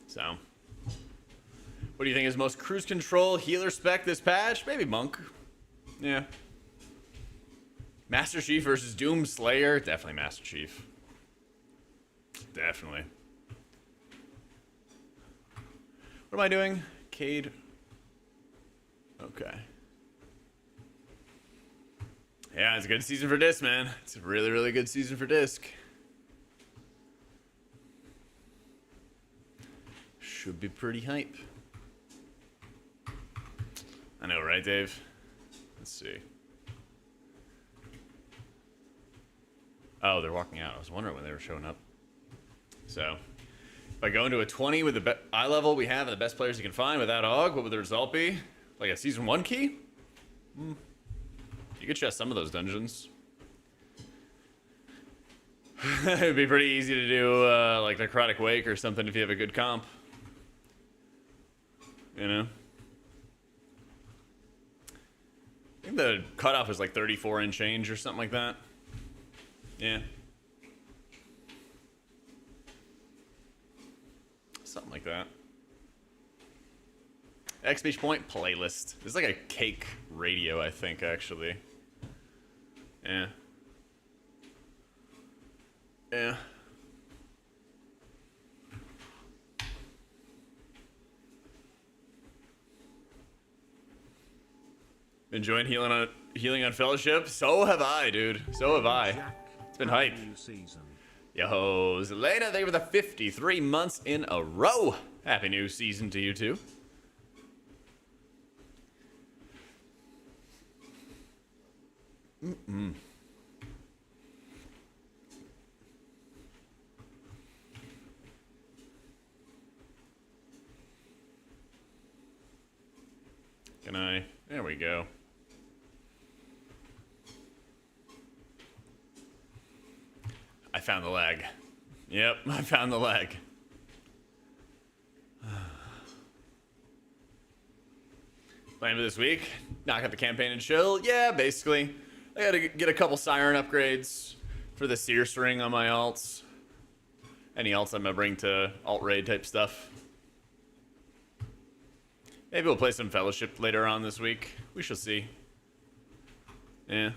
[SPEAKER 1] So, what do you think is most cruise control healer spec this patch? Maybe Monk. Yeah. Master Chief versus Doom Slayer? Definitely Master Chief. Definitely. What am I doing? Cade. Okay. Yeah, it's a good season for Disc, man. It's a really, really good season for Disc. Should be pretty hype. I know, right, Dave? Let's see. Oh, they're walking out. I was wondering when they were showing up. So, if I go into a 20 with the eye level we have and the best players you can find without AUG, what would the result be? Like a Season 1 key? You could chest some of those dungeons. It'd be pretty easy to do like Necrotic Wake or something if you have a good comp. You know? I think the cutoff is like 34 and change or something like that. Yeah. Something like that. Exclamation point playlist. It's like a cake radio, I think, actually. Yeah. Yeah. Enjoying healing on Fellowship? So have I, dude. So have I. It's been hype. Yo, Zelena, thank you for the 53 months in a row. Happy new season to you too. Can I? There we go. found the lag. Yep, I found the lag. Plan for this week? Knock out the campaign and chill? Yeah, basically. I gotta get a couple siren upgrades for the Sears ring on my alts. Any alts I'm gonna bring to alt raid type stuff. Maybe we'll play some Fellowship later on this week. We shall see. Yeah.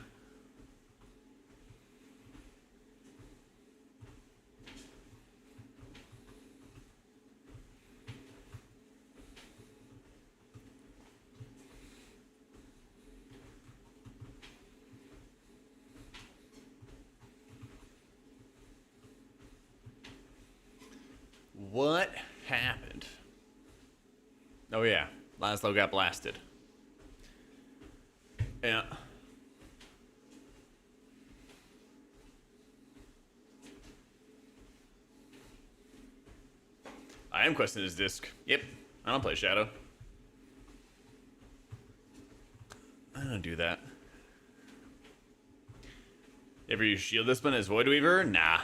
[SPEAKER 1] What happened? Oh yeah, Laszlo got blasted. Yeah. I am questing his disc. Yep, I don't play Shadow. I don't do that. Ever use Shield Discipline as Void Weaver? Nah.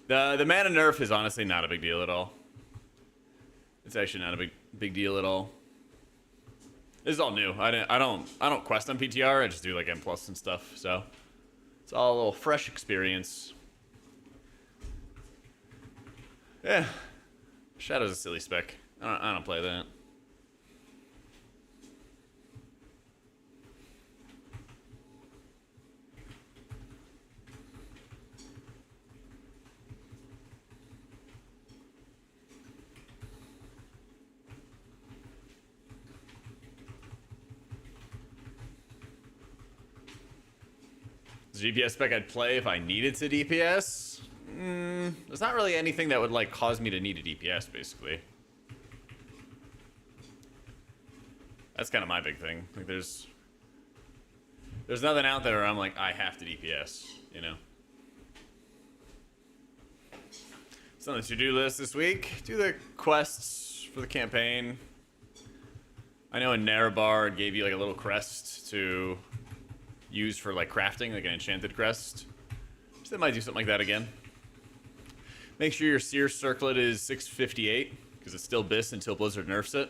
[SPEAKER 1] The mana nerf is honestly not a big deal at all. It's actually not a big deal at all. This is all new. I don't quest on PTR. I just do like M+ and stuff. So it's all a little fresh experience. Yeah, Shadow's a silly spec. I don't play that. DPS spec I'd play if I needed to DPS? There's not really anything that would like cause me to need a DPS, basically. That's kind of my big thing. Like there's nothing out there where I'm like, I have to DPS, you know? So on the to-do list this week, do the quests for the campaign. I know in Nerebar it gave you like a little crest to use for like crafting, like an enchanted crest. So they might do something like that again. Make sure your Sears circlet is 658, because it's still BIS until Blizzard nerfs it.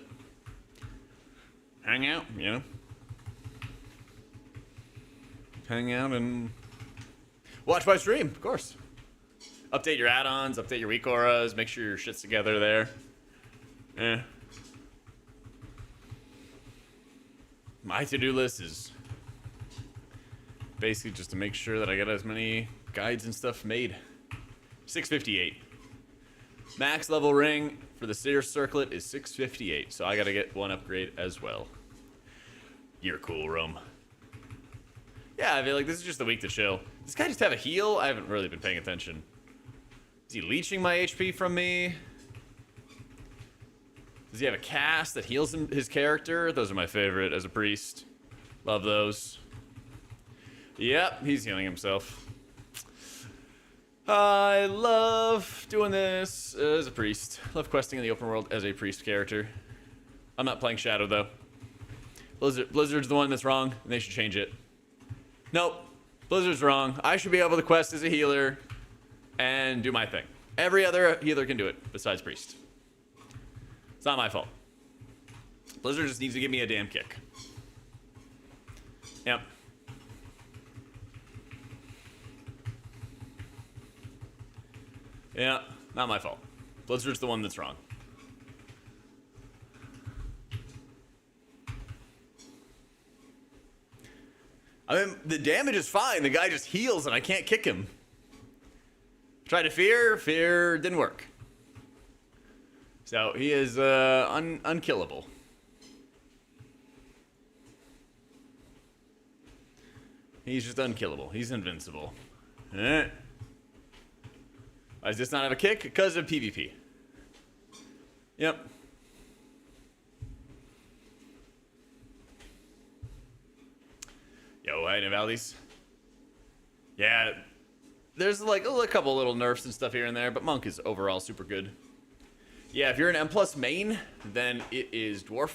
[SPEAKER 1] Hang out, you know? Hang out and watch my stream, of course. Update your add-ons, update your weak auras, make sure your shit's together there. Eh. My to-do list is basically just to make sure that I get as many guides and stuff made. 658. Max level ring for the Sears circlet is 658, so I gotta get one upgrade as well. You're cool, Rome. Yeah, I feel like this is just the week to chill. Does this guy just have a heal? I haven't really been paying attention. Is he leeching my HP from me? Does he have a cast that heals his character? Those are my favorite as a priest. Love those. Yep, he's healing himself. I love doing this as a priest. Love questing in the open world as a priest character. I'm not playing Shadow, though. Blizzard's the one that's wrong, and they should change it. Nope. Blizzard's wrong. I should be able to quest as a healer and do my thing. Every other healer can do it, besides priest. It's not my fault. Blizzard just needs to give me a damn kick. Yep. Yeah, not my fault. Blizzard's the one that's wrong. I mean, the damage is fine. The guy just heals and I can't kick him. Tried to fear didn't work. So he is unkillable. He's just unkillable. He's invincible. Why does this not have a kick? Because of PvP. Yep. Yo, hi, Navaldis. Yeah, there's like a couple little nerfs and stuff here and there, but Monk is overall super good. Yeah, if you're an M+ main, then it is Dwarf.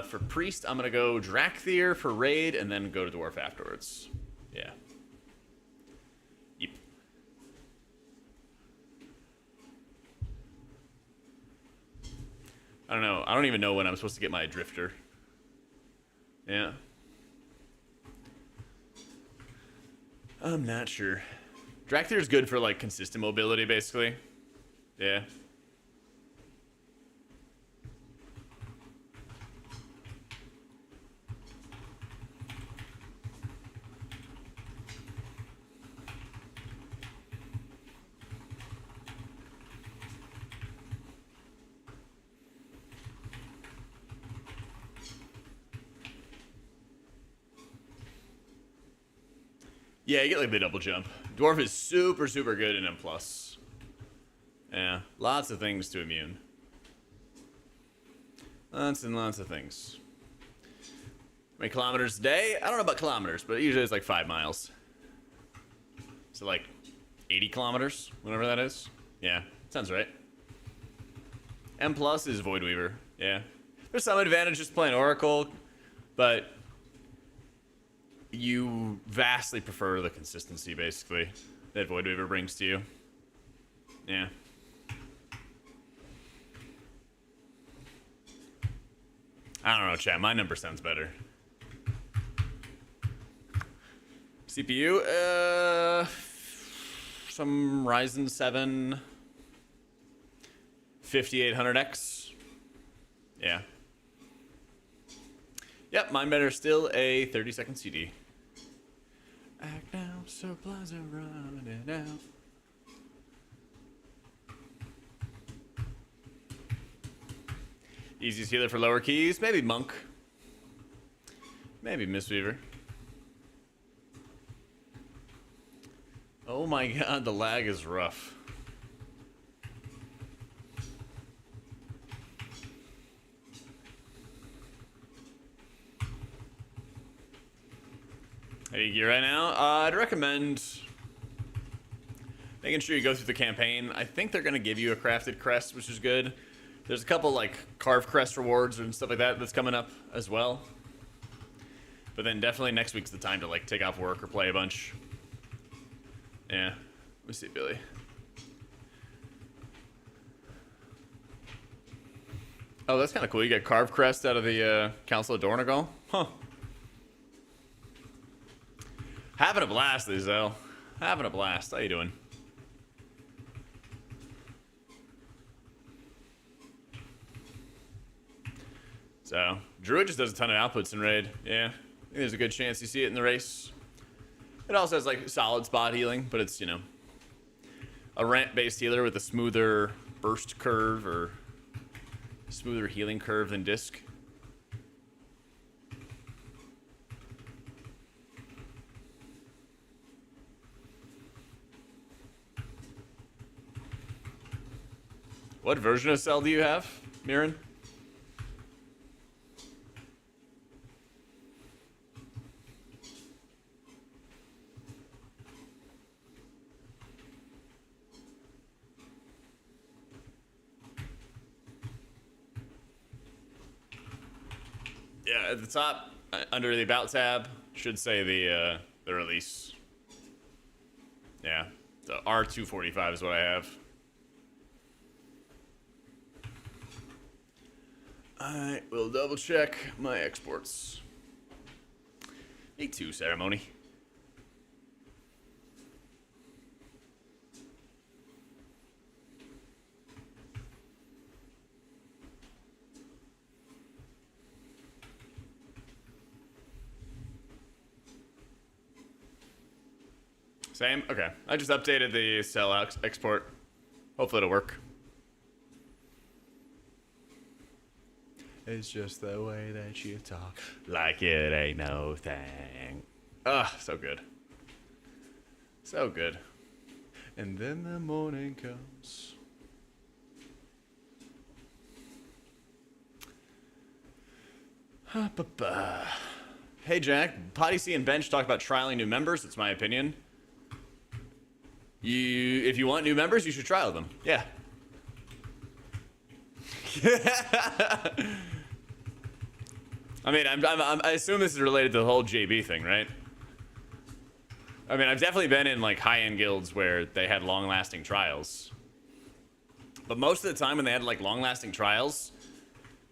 [SPEAKER 1] For Priest, I'm going to go Drakthir for Raid, and then go to Dwarf afterwards. Yeah. Yep. I don't know. I don't even know when I'm supposed to get my drifter. Yeah. I'm not sure. Drag theory is good for like consistent mobility, basically. Yeah. Yeah, you get like the double jump. Dwarf is super, super good in M+. Yeah, lots of things to immune. Lots and lots of things. How many kilometers a day? I don't know about kilometers, but usually it's like 5 miles. So like 80 kilometers, whatever that is. Yeah, sounds right. M+ is Void Weaver. Yeah. There's some advantages playing Oracle, but you vastly prefer the consistency, basically, that Void Weaver brings to you. Yeah. I don't know, chat. My number sounds better. CPU, some Ryzen 7 5800X. Yeah. Yep, mine better still a 30-second CD. Act now, supplies are running out. Easiest healer for lower keys, maybe Monk. Maybe Mistweaver. Oh my god, the lag is rough. How do you gear right now? I'd recommend making sure you go through the campaign. I think they're going to give you a crafted crest, which is good. There's a couple like carved crest rewards and stuff like that that's coming up as well. But then definitely next week's the time to like take off work or play a bunch. Yeah. Let me see, Billy. Oh, that's kind of cool. You get carved crest out of the Council of Dornagal. Huh. Having a blast, Lizelle. Having a blast. How you doing? So, Druid just does a ton of outputs in Raid. Yeah. I think there's a good chance you see it in the race. It also has, like, solid spot healing, but it's, you know, a ramp-based healer with a smoother burst curve or smoother healing curve than Disc. What version of Cell do you have, Mirren? Yeah, at the top, under the About tab, should say the release. Yeah, the R245 is what I have. I will double check my exports. Me too, Ceremony. Same? Okay. I just updated the cell export. Hopefully it'll work. It's just the way that you talk, like it ain't no thing. Ah, so good. So good. And then the morning comes. Hey Jack, Potty C and Bench talk about trialing new members. That's my opinion. If you want new members, you should trial them. Yeah. I mean, I assume this is related to the whole JB thing, right? I mean, I've definitely been in like high-end guilds where they had long-lasting trials. But most of the time when they had like long-lasting trials,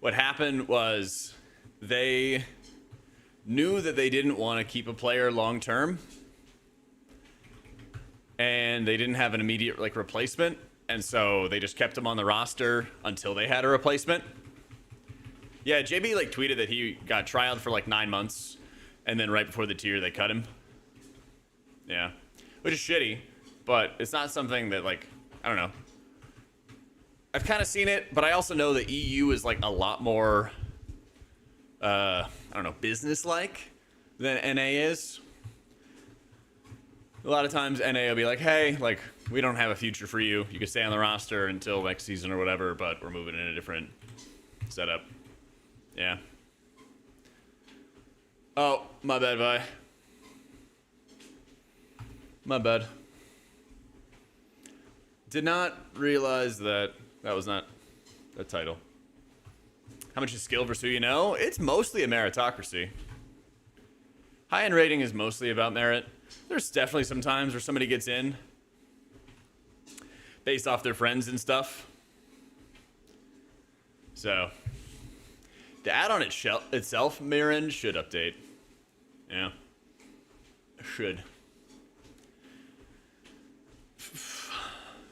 [SPEAKER 1] What happened was they knew that they didn't want to keep a player long term, and they didn't have an immediate like replacement, and so they just kept him on the roster until they had a replacement. Yeah, JB like tweeted that he got trialed for like 9 months, and then right before the tier they cut him. Yeah, which is shitty, but it's not something that like, I don't know. I've kind of seen it, but I also know that EU is like a lot more, I don't know, business-like than NA is. A lot of times NA will be like, hey, like, we don't have a future for you. You can stay on the roster until next season or whatever, but we're moving in a different setup. Yeah. Oh, my bad, Vi. My bad. Did not realize that that was not a title. How much is skill versus who you know? It's mostly a meritocracy. High-end rating is mostly about merit. There's definitely some times where somebody gets in based off their friends and stuff. So, the add-on itself, Mirren, should update. Yeah. Should.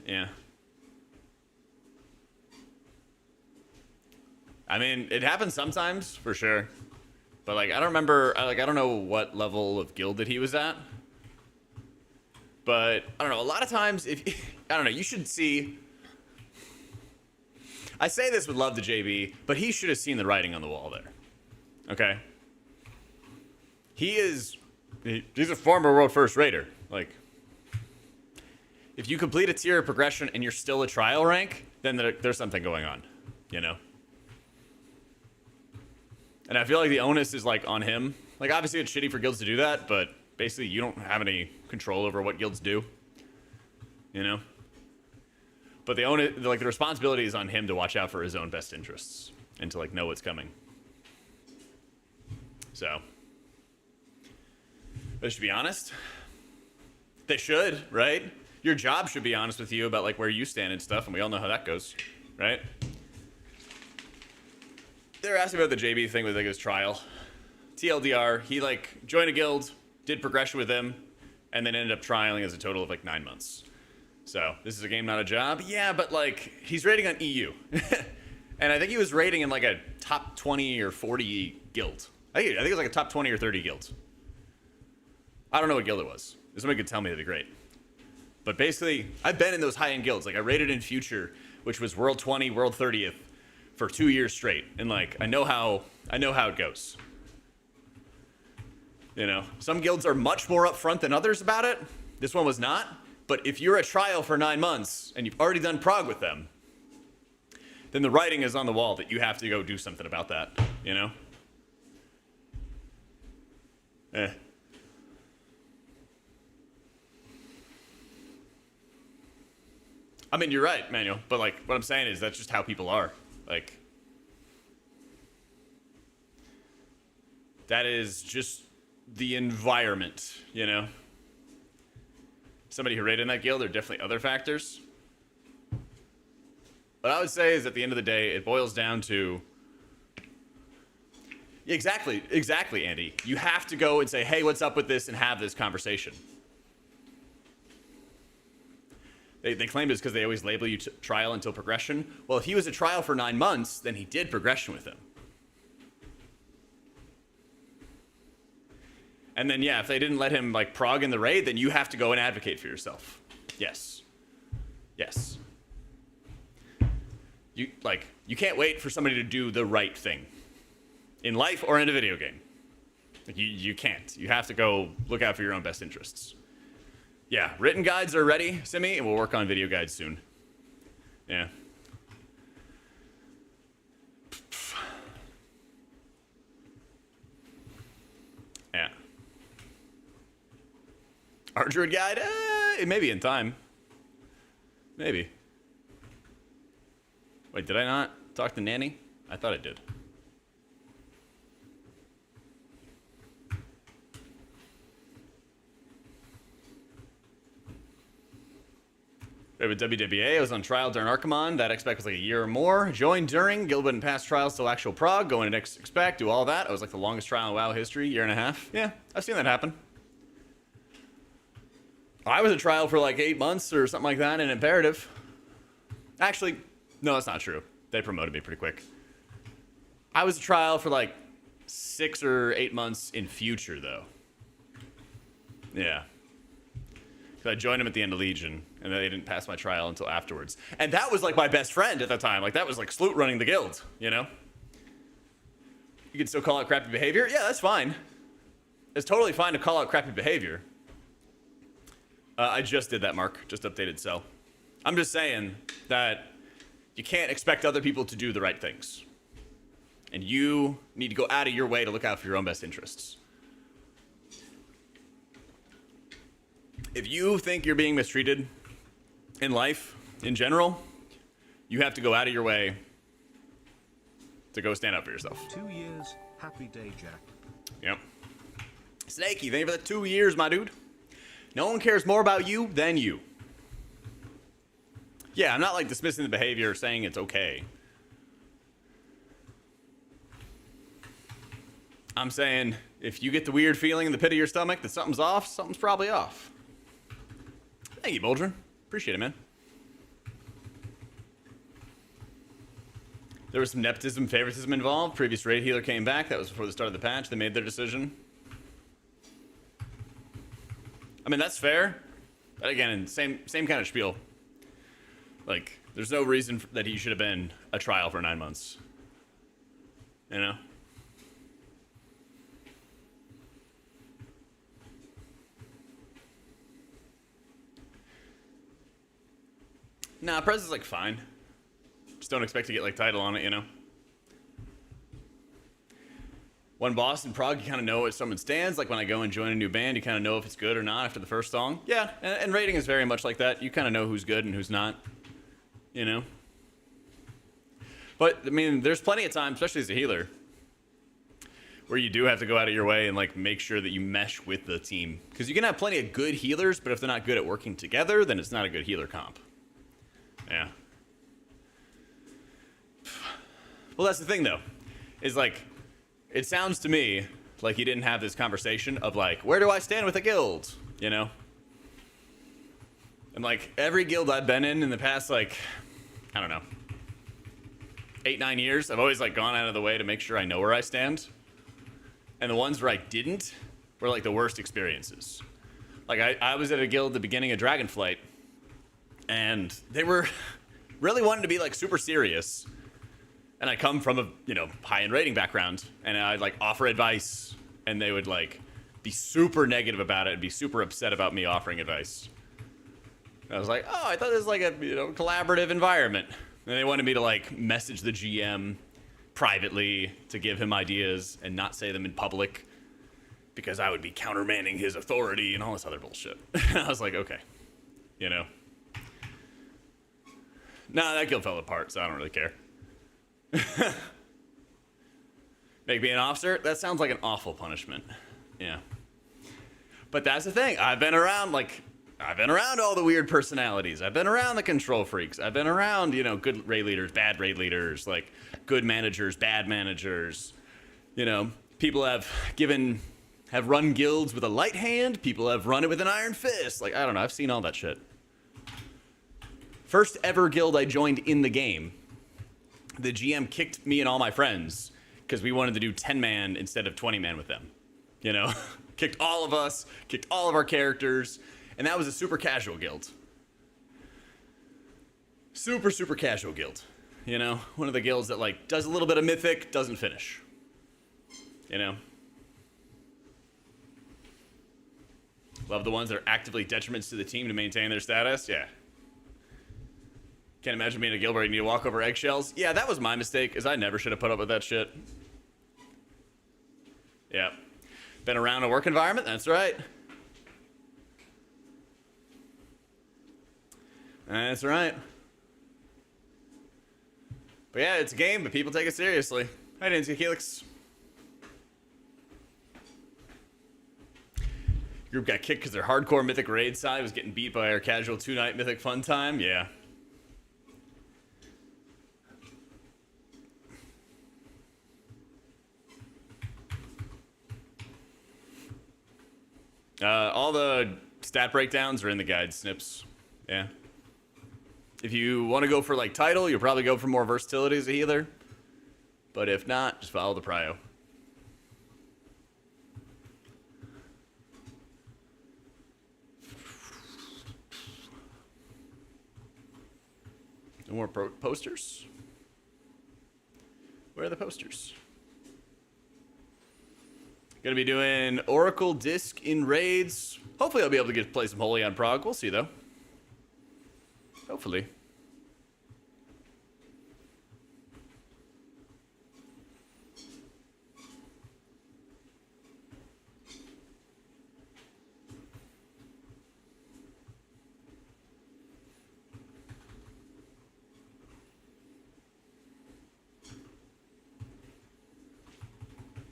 [SPEAKER 1] Yeah. I mean, it happens sometimes, for sure. But, like, I don't remember, I don't know what level of guild that he was at. But, I don't know, a lot of times, I don't know, you should see... I say this with love to JB, but he should have seen the writing on the wall there. Okay? He's a former world first raider. Like, if you complete a tier of progression and you're still a trial rank, then there's something going on, you know? And I feel like the onus is, like, on him. Like, obviously it's shitty for guilds to do that, but basically you don't have any control over what guilds do. You know? But the onus, like, the responsibility is on him to watch out for his own best interests. And to, like, know what's coming. So. They should be honest. They should, right? Your job should be honest with you about, like, where you stand and stuff, and we all know how that goes, right? They were asking about the JB thing with, like, his trial. TLDR, he, like, joined a guild, did progression with him, and then ended up trialing as a total of, like, 9 months. So, this is a game, not a job? Yeah, but, like, he's rating on EU. And I think he was rating in, like, a top 20 or 40 guild. I think it was, like, a top 20 or 30 guild. I don't know what guild it was. If somebody could tell me, that'd be great. But basically, I've been in those high-end guilds. Like, I rated in Future, which was World 20, World 30th, for 2 years straight. And, like, I know how it goes. You know, some guilds are much more upfront than others about it. This one was not. But if you're a trial for 9 months and you've already done prog with them, then the writing is on the wall that you have to go do something about that, you know? I mean, you're right, Manuel, but, like, what I'm saying is that's just how people are. Like, that is just the environment, you know? Somebody who rated in that guild, there are definitely other factors. What I would say is, at the end of the day, it boils down to... Exactly, Andy. You have to go and say, hey, what's up with this, and have this conversation. They claimed it's because they always label you trial until progression. Well, if he was a trial for 9 months, then he did progression with him. And then, yeah, if they didn't let him, like, prog in the raid, then you have to go and advocate for yourself. Yes. Yes. You can't wait for somebody to do the right thing. In life or in a video game. Like, you can't. You have to go look out for your own best interests. Yeah, written guides are ready, Simi, and we'll work on video guides soon. Yeah. Yeah. Our druid guide? It may be in time. Maybe. Wait, did I not talk to Nanny? I thought I did. With WWA, I was on trial during Archimon. That expect was like a year or more. Joined during, guild wouldn't pass trials till actual prog, going to next expect, do all that. I was like the longest trial in WoW history, year and a half. Yeah, I've seen that happen. I was a trial for like 8 months or something like that in Imperative. Actually, no, that's not true. They promoted me pretty quick. I was a trial for like 6 or 8 months in Future, though. Yeah. Because I joined them at the end of Legion, and they didn't pass my trial until afterwards. And that was like my best friend at the time. Like, that was like Sloot running the guild, you know? You can still call out crappy behavior? Yeah, that's fine. It's totally fine to call out crappy behavior. I just did that, Mark. Just updated cell. I'm just saying that you can't expect other people to do the right things. And you need to go out of your way to look out for your own best interests. If you think you're being mistreated in life, in general, you have to go out of your way to go stand up for yourself.
[SPEAKER 2] 2 years, happy day, Jack.
[SPEAKER 1] Yep. Snakey, thank you for the 2 years, my dude. No one cares more about you than you. Yeah, I'm not like dismissing the behavior or saying it's okay. I'm saying if you get the weird feeling in the pit of your stomach that something's off, something's probably off. Thank you, Boldrin. Appreciate it, man. There was some nepotism, favoritism involved. Previous raid healer came back. That was before the start of the patch. They made their decision. I mean, that's fair. But again, same kind of spiel. Like, there's no reason that he should have been a trial for 9 months. You know? Nah, Prez is like fine. Just don't expect to get like title on it, you know? One boss in prog, you kind of know where someone stands. Like when I go and join a new band, you kind of know if it's good or not after the first song. Yeah, and rating is very much like that. You kind of know who's good and who's not, you know? But, I mean, there's plenty of times, especially as a healer, where you do have to go out of your way and like make sure that you mesh with the team. Because you can have plenty of good healers, but if they're not good at working together, then it's not a good healer comp. Yeah. Well, that's the thing, though, is like, it sounds to me like you didn't have this conversation of like, where do I stand with a guild, you know? And like, every guild I've been in the past, like, I don't know, 8, 9 years, I've always like gone out of the way to make sure I know where I stand. And the ones where I didn't were like the worst experiences. Like, I was at a guild at the beginning of Dragonflight, and they were really wanting to be like super serious. And I come from a, you know, high-end rating background, and I'd like offer advice, and they would like be super negative about it and be super upset about me offering advice. And I was like, oh, I thought this was like a, you know, collaborative environment. And they wanted me to like message the GM privately to give him ideas and not say them in public because I would be countermanding his authority and all this other bullshit. I was like, okay, you know. Nah, that guild fell apart, so I don't really care. Make me an officer? That sounds like an awful punishment. Yeah. But that's the thing. I've been around all the weird personalities. I've been around the control freaks. I've been around, you know, good raid leaders, bad raid leaders, like good managers, bad managers. You know, people have run guilds with a light hand. People have run it with an iron fist. Like, I don't know. I've seen all that shit. First ever guild I joined in the game, the GM kicked me and all my friends because we wanted to do 10-man instead of 20-man with them. You know? Kicked all of us, kicked all of our characters, and that was a super casual guild. Super, super casual guild. You know? One of the guilds that, like, does a little bit of mythic, doesn't finish. You know? Love the ones that are actively detriments to the team to maintain their status? Yeah. Can't imagine being a guild where you need to walk over eggshells. Yeah, that was my mistake, is I never should have put up with that shit. Yeah. Been around a work environment? That's right. That's right. But yeah, it's a game, but people take it seriously. Hi, Nancy Helix. Group got kicked because their hardcore Mythic raid side was getting beat by our casual 2-night Mythic fun time. Yeah. All the stat breakdowns are in the guide snips. Yeah. If you want to go for like title, you'll probably go for more versatility as a healer. But if not, just follow the prio. No more posters? Where are the posters? Gonna be doing Oracle Disc in raids. Hopefully I'll be able to play some Holy on Prague. We'll see though. Hopefully.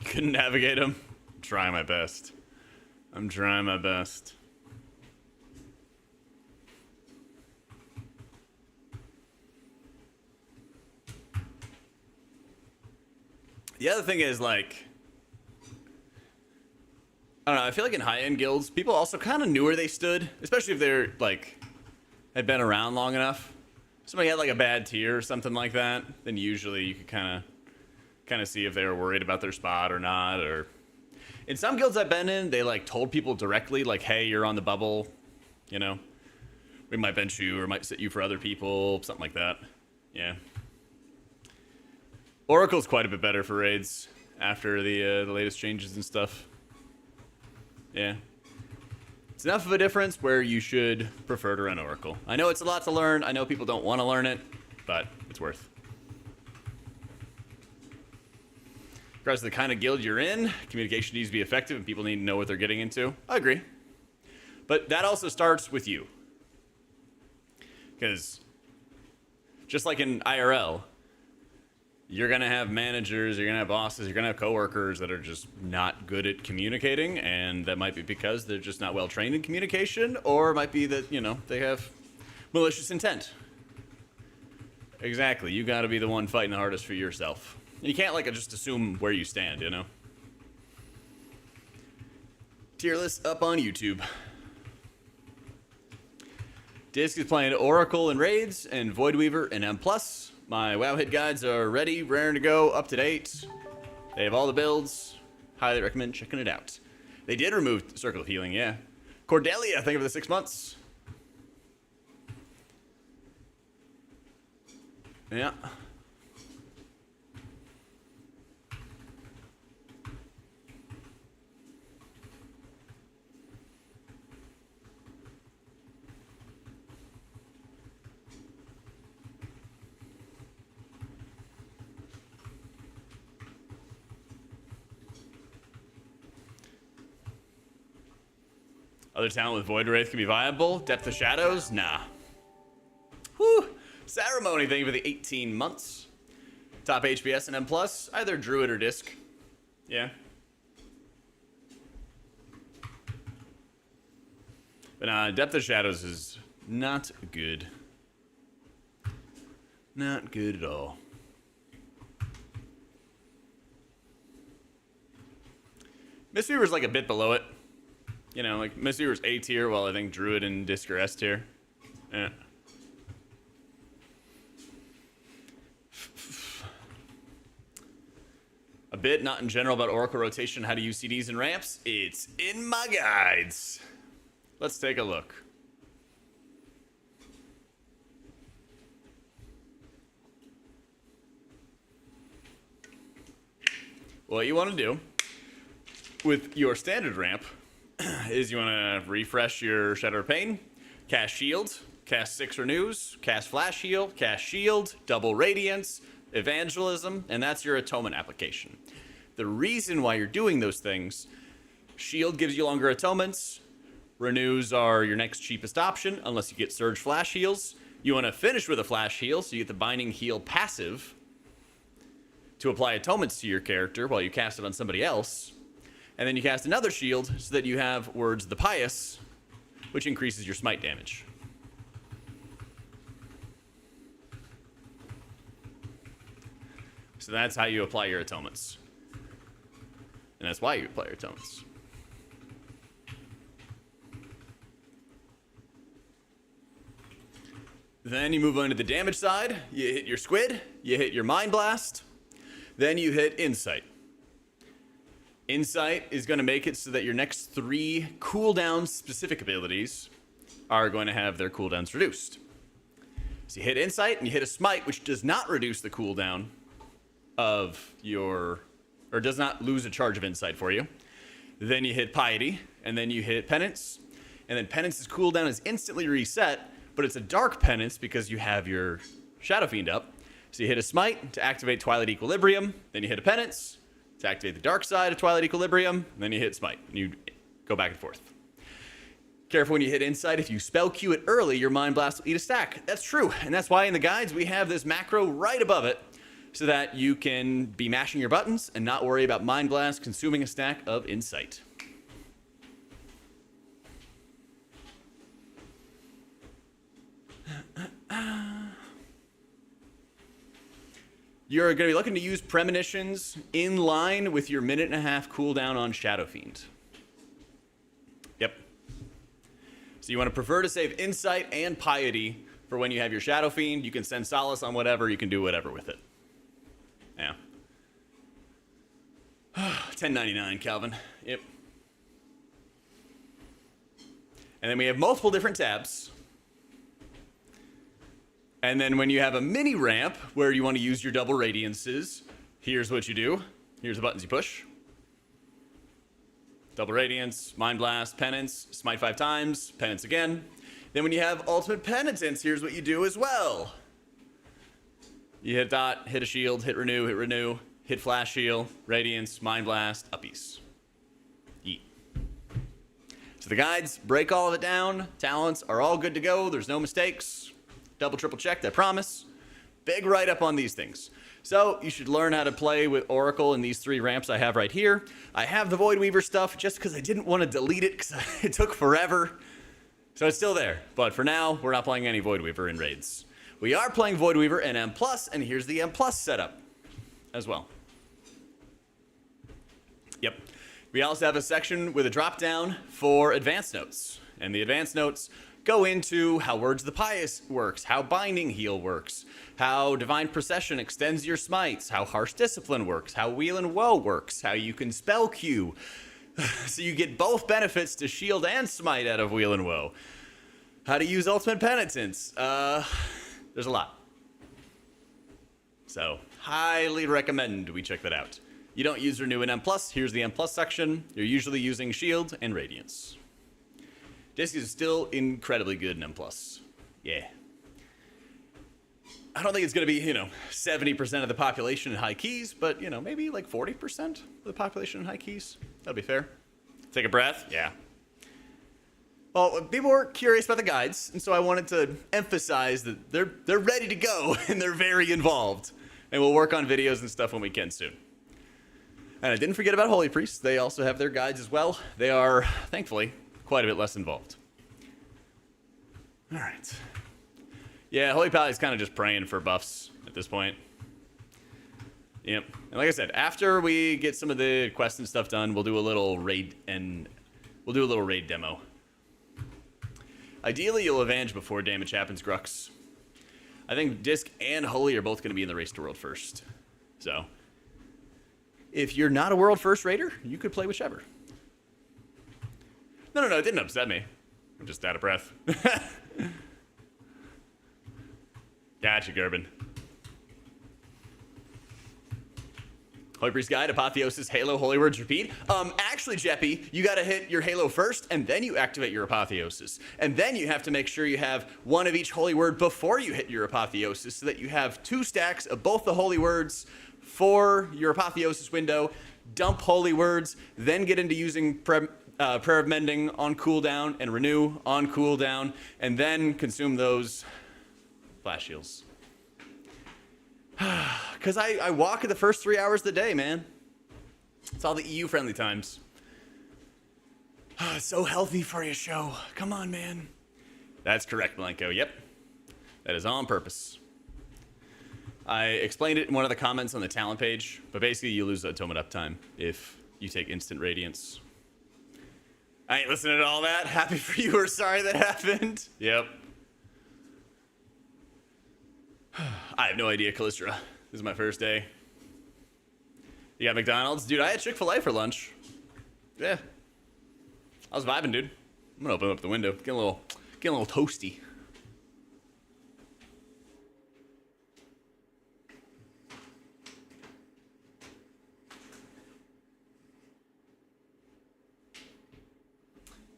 [SPEAKER 1] Couldn't navigate them. Trying my best. I'm trying my best. The other thing is, like, I don't know, I feel like in high-end guilds, people also kind of knew where they stood, especially if they're, like, had been around long enough. If somebody had, like, a bad tier or something like that, then usually you could kind of see if they were worried about their spot or not, or... In some guilds I've been in, they, like, told people directly, like, hey, you're on the bubble, you know? We might bench you or might sit you for other people, something like that. Yeah. Oracle's quite a bit better for raids after the latest changes and stuff. Yeah. It's enough of a difference where you should prefer to run Oracle. I know it's a lot to learn. I know people don't want to learn it, but it's worth. Regardless of the kind of guild you're in, communication needs to be effective and people need to know what they're getting into. I agree. But that also starts with you. Because just like in IRL, you're going to have managers, you're going to have bosses, you're going to have coworkers that are just not good at communicating, and that might be because they're just not well trained in communication, or it might be that, you know, they have malicious intent. Exactly. You got to be the one fighting the hardest for yourself. And you can't, like, just assume where you stand, you know? Tier list up on YouTube. Disc is playing Oracle and Raids, and Voidweaver and M+. My WoW hit guides are ready, raring to go, up to date. They have all the builds. Highly recommend checking it out. They did remove Circle of Healing, yeah. Cordelia, thank you for the 6 months. Yeah. Other talent with Void Wraith can be viable. Depth of Shadows? Nah. Whew. Ceremony, thank you for the 18 months. Top HPS and M+, either Druid or Disc. Yeah. But Depth of Shadows is not good. Not good at all. Mistweaver's like a bit below it. You know, like, Mistweaver's A tier, while I think Druid and Disc are S tier. Yeah. A bit, not in general, about Oracle rotation, how to use CDs and ramps. It's in my guides. Let's take a look. What you want to do with your standard ramp is you want to refresh your Shadow of Pain, cast Shield, cast 6 Renews, cast Flash Heal, cast Shield, double Radiance, Evangelism, and that's your Atonement application. The reason why you're doing those things, Shield gives you longer Atonements, Renews are your next cheapest option, unless you get Surge Flash Heals. You want to finish with a Flash Heal, so you get the Binding Heal passive to apply Atonements to your character while you cast it on somebody else. And then you cast another shield so that you have Words of the Pious, which increases your smite damage. So that's how you apply your atonements. And that's why you apply your atonements. Then you move on to the damage side. You hit your Squid, you hit your Mind Blast, then you hit Insight. Insight is going to make it so that your next 3 cooldown specific abilities are going to have their cooldowns reduced. So you hit Insight and you hit a Smite, which does not reduce the cooldown of your, or does not lose a charge of Insight for you. Then you hit Piety, and then you hit Penance, and then Penance's cooldown is instantly reset, but it's a dark Penance because you have your Shadow Fiend up. So you hit a Smite to activate Twilight Equilibrium, then you hit a Penance to activate the dark side of Twilight Equilibrium, and then you hit Smite, and you go back and forth. Careful when you hit Insight, if you spell Q it early, your Mind Blast will eat a stack. That's true, and that's why in the guides we have this macro right above it, so that you can be mashing your buttons and not worry about Mind Blast consuming a stack of Insight. You're going to be looking to use Premonitions in line with your 1.5-minute cooldown on Shadow Fiend. Yep. So you want to prefer to save Insight and Piety for when you have your Shadow Fiend. You can send Solace on whatever. You can do whatever with it. Yeah. 1099, Calvin. Yep. And then we have multiple different tabs. And then when you have a mini ramp where you want to use your double radiances, here's what you do. Here's the buttons you push. Double Radiance, Mind Blast, Penance, Smite 5 times, Penance again. Then when you have Ultimate Penitence, here's what you do as well. You hit dot, hit a shield, hit renew, hit flash shield, Radiance, Mind Blast, uppies. Yeet. So the guides break all of it down. Talents are all good to go. There's no mistakes. Double, triple checked, I promise. Big write-up on these things. So you should learn how to play with Oracle in these 3 ramps I have right here. I have the Void Weaver stuff just because I didn't want to delete it because it took forever. So it's still there. But for now, we're not playing any Void Weaver in raids. We are playing Void Weaver in M+, and here's the M+ setup as well. Yep. We also have a section with a drop-down for advanced notes. And the advanced notes go into how Words of the Pious works, how Binding Heal works, how Divine Procession extends your smites, how Harsh Discipline works, how Wheel and Woe works, how you can spell Q, so you get both benefits to shield and smite out of Wheel and Woe, how to use Ultimate Penitence. There's a lot. So, highly recommend we check that out. You don't use Renew in M+, here's the M+ section. You're usually using Shield and Radiance. Disc is still incredibly good in M+. Yeah. I don't think it's going to be, 70% of the population in high keys, but, maybe like 40% of the population in high keys. That'll be fair. Take a breath. Yeah. Well, people were curious about the guides, and so I wanted to emphasize that they're ready to go, and they're very involved. And we'll work on videos and stuff when we can soon. And I didn't forget about Holy Priests. They also have their guides as well. They are, thankfully, quite a bit less involved. All right. Yeah, Holy Pally's kind of just praying for buffs at this point. Yep. And like I said, after we get some of the quests and stuff done, we'll do a little raid demo. Ideally, you'll Avenge before damage happens, Grux. I think Disc and Holy are both going to be in the Race to World first. So, if you're not a World First Raider, you could play whichever. No, it didn't upset me. I'm just out of breath. Gotcha, Gerben. Holy Priest Guide, Apotheosis, Halo, Holy Words, Repeat. Actually, Jeppy, you gotta hit your Halo first, and then you activate your Apotheosis. And then you have to make sure you have one of each Holy Word before you hit your Apotheosis, so that you have 2 stacks of both the Holy Words for your Apotheosis window, dump Holy Words, then get into using Prayer of Mending on cooldown and Renew on cooldown, and then consume those flash shields. Because I walk in the first 3 hours of the day, man. It's all the EU-friendly times. So healthy for your show. Come on, man. That's correct, Blanco. Yep. That is on purpose. I explained it in one of the comments on the talent page, but basically you lose atonement uptime if you take instant radiance. I ain't listening to all that. Happy for you or sorry that happened. Yep. I have no idea, Callistra. This is my first day. You got McDonald's? Dude, I had Chick-fil-A for lunch. Yeah. I was vibing, dude. I'm gonna open up the window. Get a little toasty.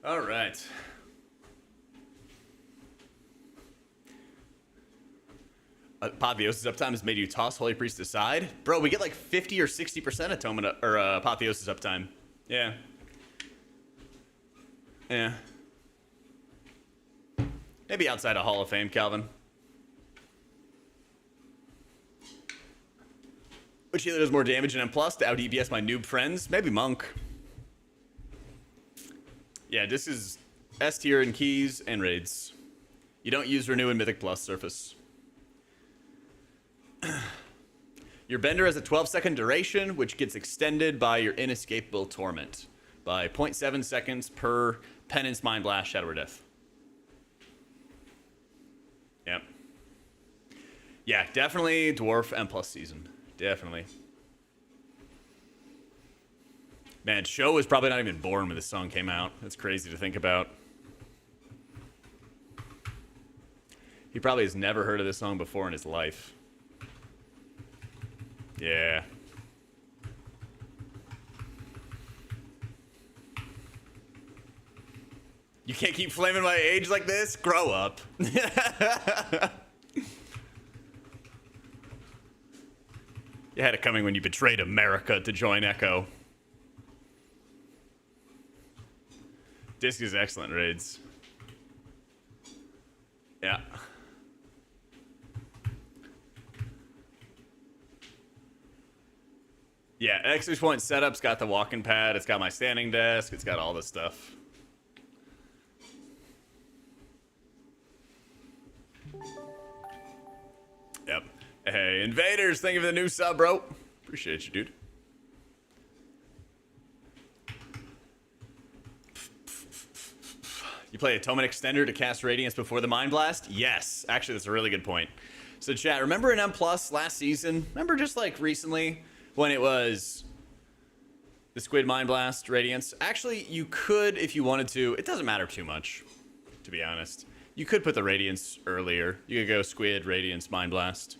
[SPEAKER 1] All right. Apotheosis uptime has made you toss Holy Priest aside. Bro, we get like 50 or 60% atonement or apotheosis uptime. Yeah. Yeah. Maybe outside of Hall of Fame, Calvin. Which healer does more damage in M+ to out EBS my noob friends? Maybe Monk. Yeah, this is S tier in keys and raids. You don't use Renew in Mythic Plus surface. Your Bender has a 12-second duration, which gets extended by your Inescapable Torment by 0.7 seconds per Penance, Mind Blast, Shadow or Death. Yep. Yeah, definitely Dwarf M+ season. Definitely. Man, Show was probably not even born when this song came out. That's crazy to think about. He probably has never heard of this song before in his life. Yeah. You can't keep flaming my age like this? Grow up. You had it coming when you betrayed America to join Echo. Disc is excellent raids. Yeah. Yeah, X6 point setup's got the walking pad, it's got my standing desk, it's got all this stuff. Yep. Hey, Invaders, thank you for the new sub, bro. Appreciate you, dude. You play Atonement Extender to cast Radiance before the Mind Blast? Yes. Actually, that's a really good point. So, chat, remember in M+ last season? Remember just like recently when it was the Squid Mind Blast Radiance? Actually, you could, if you wanted to. It doesn't matter too much, to be honest. You could put the Radiance earlier. You could go Squid, Radiance, Mind Blast.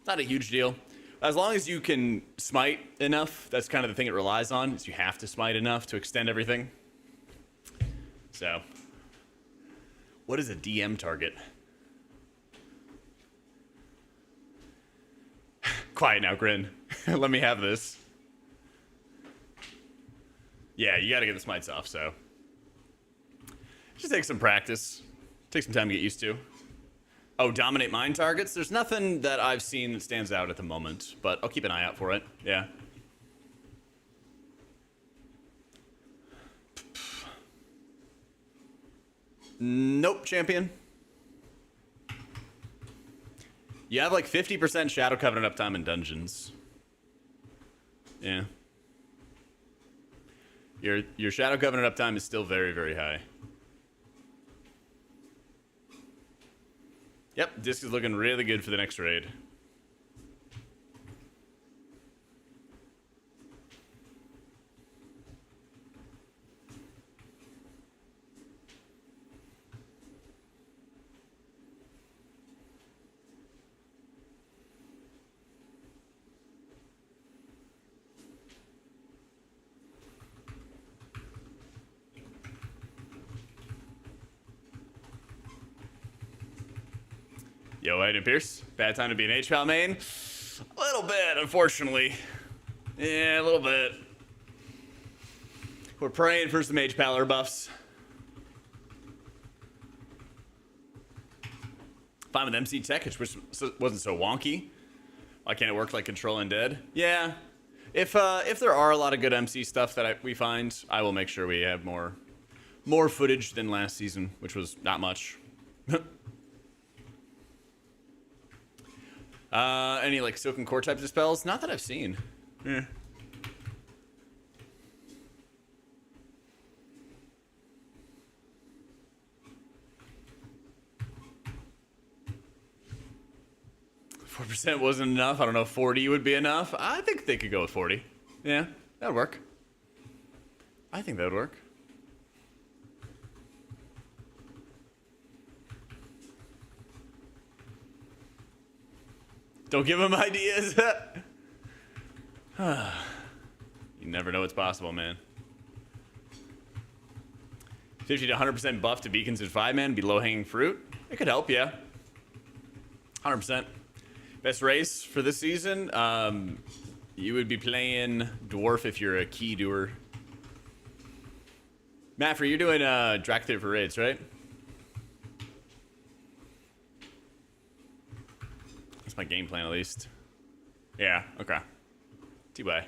[SPEAKER 1] Not a huge deal. As long as you can smite enough, that's kind of the thing it relies on, is you have to smite enough to extend everything. So, what is a DM target? Quiet now, Grin. Let me have this. Yeah, you gotta get the smites off, so. Just take some practice. Take some time to get used to. Oh, dominate mine targets? There's nothing that I've seen that stands out at the moment, but I'll keep an eye out for it. Yeah. Nope, champion. You have like 50% Shadow Covenant uptime in dungeons. Yeah. Your Shadow Covenant uptime is still very, very high. Yep, Disc is looking really good for the next raid. Yo, Aiden Pierce. Bad time to be an HPAL main? A little bit, unfortunately. Yeah, a little bit. We're praying for some HPALer buffs. Fine with MC Tech, which wasn't so wonky. Why can't it work like Control Undead? Yeah. If there are a lot of good MC stuff that we find, I will make sure we have more more footage than last season, which was not much. Any like Silk and Core types of spells? Not that I've seen. Yeah. %4 wasn't enough. I don't know if 40 would be enough. I think they could go with 40. Yeah, that would work. I think that would work. Don't give them ideas. You never know what's possible, man. 50 to 100% buff to beacons in 5-man, be low-hanging fruit. It could help, yeah. 100%. Best race for this season? You would be playing Dwarf if you're a key doer. Maffrey, you're doing Drak Theater for raids, right? That's my game plan, at least. Yeah, okay. T-Way.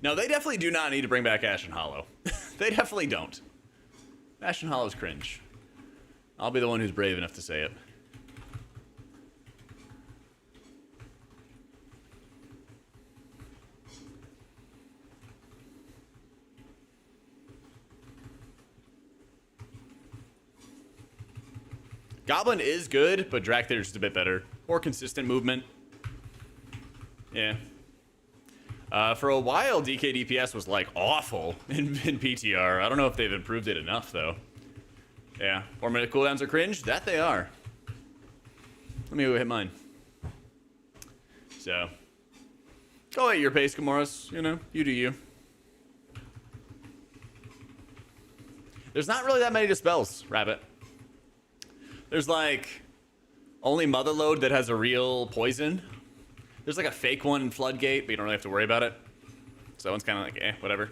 [SPEAKER 1] No, they definitely do not need to bring back Ashen Hollow. They definitely don't. Ashen Hollow's cringe. I'll be the one who's brave enough to say it. Goblin is good, but Drak Theater's just a bit better. More consistent movement. Yeah. For a while, DK DPS was like awful in PTR. I don't know if they've improved it enough though. Yeah. 4-minute cooldowns are cringe? That they are. Let me go hit mine. So. Go at your pace, Gamoras. You know, you do you. There's not really that many dispels, Rabbit. There's like only Motherload that has a real poison. There's like a fake one in Floodgate, but you don't really have to worry about it. So that one's kind of like, eh, whatever.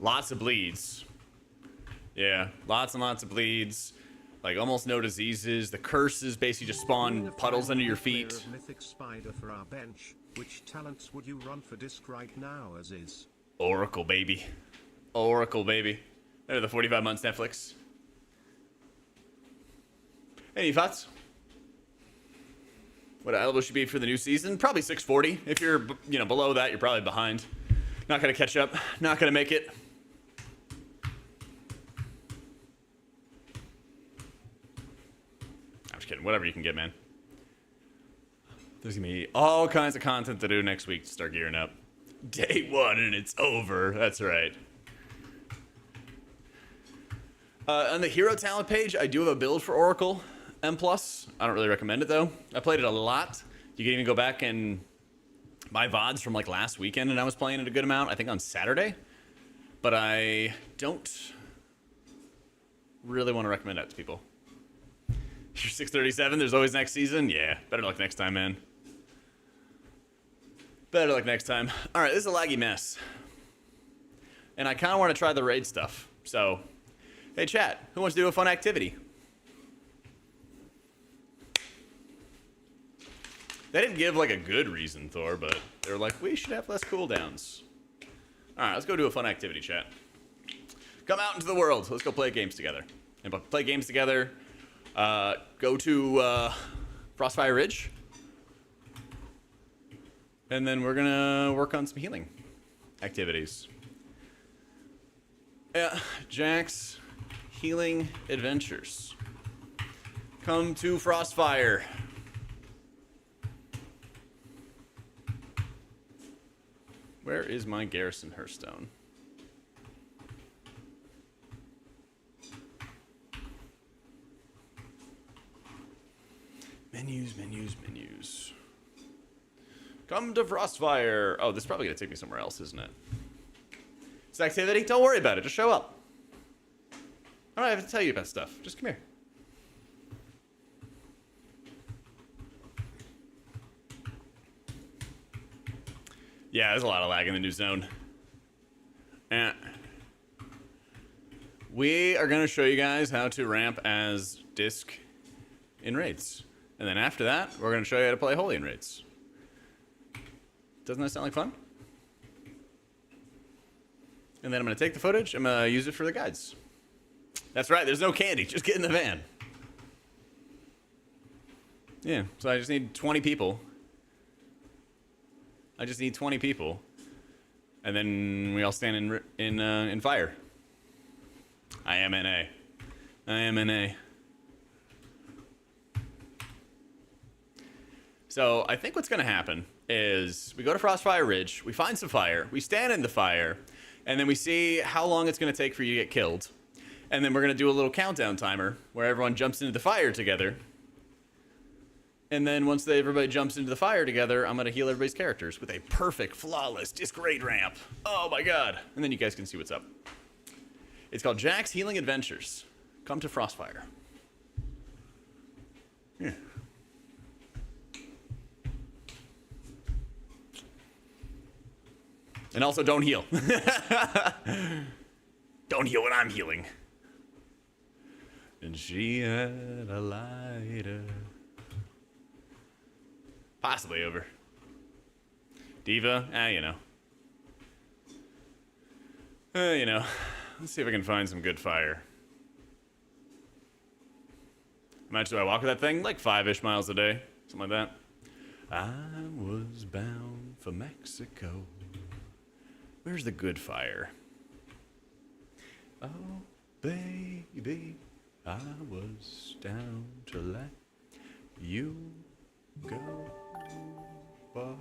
[SPEAKER 1] Lots of bleeds. Yeah, lots and lots of bleeds. Like almost no diseases. The curses basically just spawn puddles under your feet.
[SPEAKER 2] Mythic Spider for our bench. Which talents would you run for disc right now as is?
[SPEAKER 1] Oracle, baby. Oracle, baby. They're the 45 months Netflix. Any thoughts? What elbow should be for the new season? Probably 640. If you're, you know, below that, you're probably behind. Not gonna catch up. Not gonna make it. I'm just kidding. Whatever you can get, man. There's gonna be all kinds of content to do next week to start gearing up. Day 1 and it's over. That's right. On the hero talent page, I do have a build for Oracle M+. I don't really recommend it though. I played it a lot. You can even go back and buy VODs from like last weekend, and I was playing it a good amount, I think on Saturday. But I don't really want to recommend that to people. You're 637, there's always next season? Yeah, better luck next time, man. Better luck next time. All right, this is a laggy mess. And I kind of want to try the raid stuff. So, hey chat, who wants to do a fun activity? They didn't give like a good reason, Thor, but they were like, we should have less cooldowns. All right, let's go do a fun activity, chat. Come out into the world. Let's go play games together. And play games together, go to Frostfire Ridge. And then we're gonna work on some healing activities. Yeah, Jak's healing adventures. Come to Frostfire. Where is my Garrison Hearthstone? Menus, menus, menus. Come to Frostfire. Oh, this is probably going to take me somewhere else, isn't it? This activity? Don't worry about it. Just show up. I don't have to tell you about stuff. Just come here. Yeah, there's a lot of lag in the new zone. We are going to show you guys how to ramp as disc in raids. And then after that, we're going to show you how to play Holian raids. Doesn't that sound like fun? And then I'm going to take the footage. I'm going to use it for the guides. That's right. There's no candy. Just get in the van. Yeah. So I just need 20 people. I just need 20 people. And then we all stand in fire. I am NA. I am NA. So I think what's going to happen is we go to Frostfire Ridge, we find some fire, we stand in the fire, and then we see how long it's going to take for you to get killed. And then we're going to do a little countdown timer where everyone jumps into the fire together. And then once everybody jumps into the fire together, I'm going to heal everybody's characters with a perfect, flawless disc raid ramp. Oh my god. And then you guys can see what's up. It's called Jak's Healing Adventures. Come to Frostfire. Yeah. And also, don't heal. Don't heal when I'm healing. And she had a lighter. Possibly over. Diva? You know. You know. Let's see if I can find some good fire. How much do I walk with that thing? Like 5-ish miles a day. Something like that. I was bound for Mexico. Where's the good fire? Oh, baby, I was down to let you go. Whoa,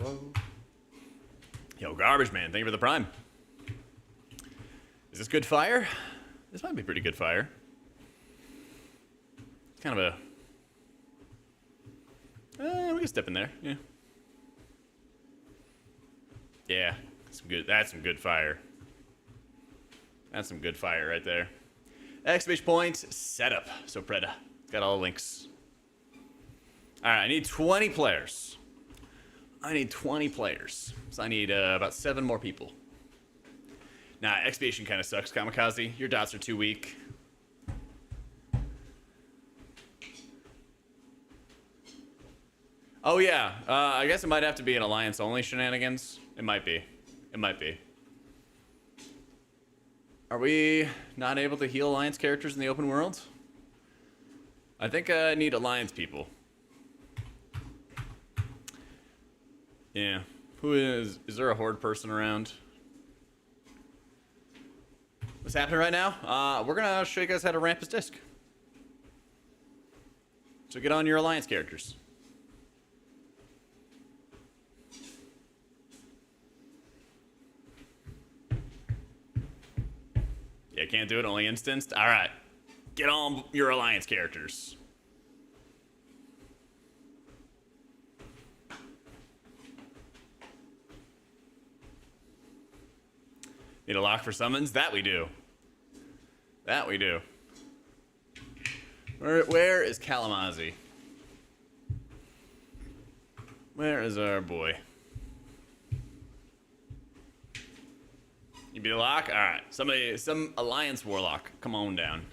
[SPEAKER 1] whoa. Yo, Garbage Man, thank you for the prime. Is this good fire? This might be pretty good fire. It's kind of a... we can step in there, yeah. Yeah. That's some good fire. That's some good fire right there. Exclamation point, setup. So Preda. It's got all the links. Alright, I need 20 players. I need 20 players. So I need about 7 more people. Nah, expiation kind of sucks, Kamikaze. Your dots are too weak. Oh yeah, I guess it might have to be an alliance-only shenanigans. It might be. It might be. Are we not able to heal alliance characters in the open world? I think I need alliance people. Yeah. Who is there a horde person around? What's happening right now? We're gonna show you guys how to ramp his disc. So get on your alliance characters. Yeah, can't do it, only instanced? Alright. Get on your alliance characters. Need a lock for summons? That we do. That we do. Where is Kalamazi? Where is our boy? You be the lock? Alright. Some alliance warlock. Come on down.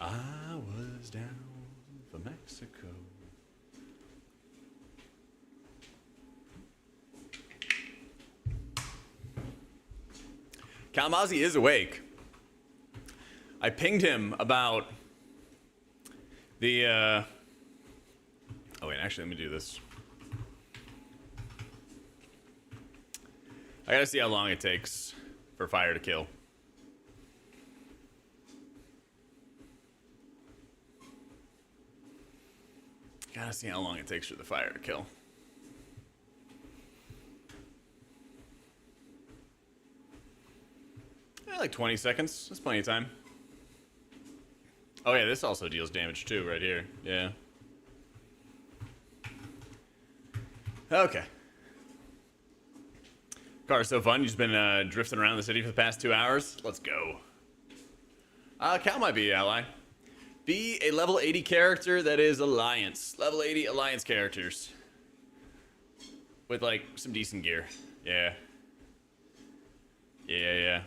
[SPEAKER 1] I was down for Mexico. Kalamazi is awake. I pinged him about the, oh wait, actually let me do this. I gotta see how long it takes for fire to kill. Gotta see how long it takes for the fire to kill. Like 20 seconds. That's plenty of time. Oh yeah, this also deals damage too, right here. Yeah. Okay. Car's so fun. You've just been drifting around the city for the past 2 hours. Let's go. Cal might be ally. Be a level 80 character that is alliance. Level 80 alliance characters. With like some decent gear. Yeah. Yeah.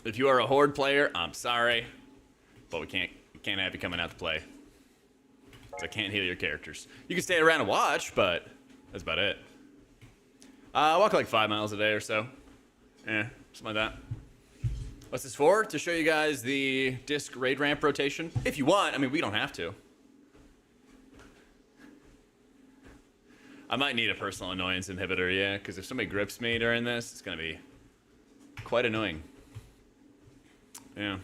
[SPEAKER 1] If you are a horde player, I'm sorry. but we can't have you coming out to play. So I can't heal your characters. You can stay around and watch, but that's about it. I walk like 5 miles a day or so. Yeah, something like that. What's this for? To show you guys the disc raid ramp rotation. If you want, I mean, we don't have to. I might need a personal annoyance inhibitor, yeah, because if somebody grips me during this, it's gonna be quite annoying. Yeah.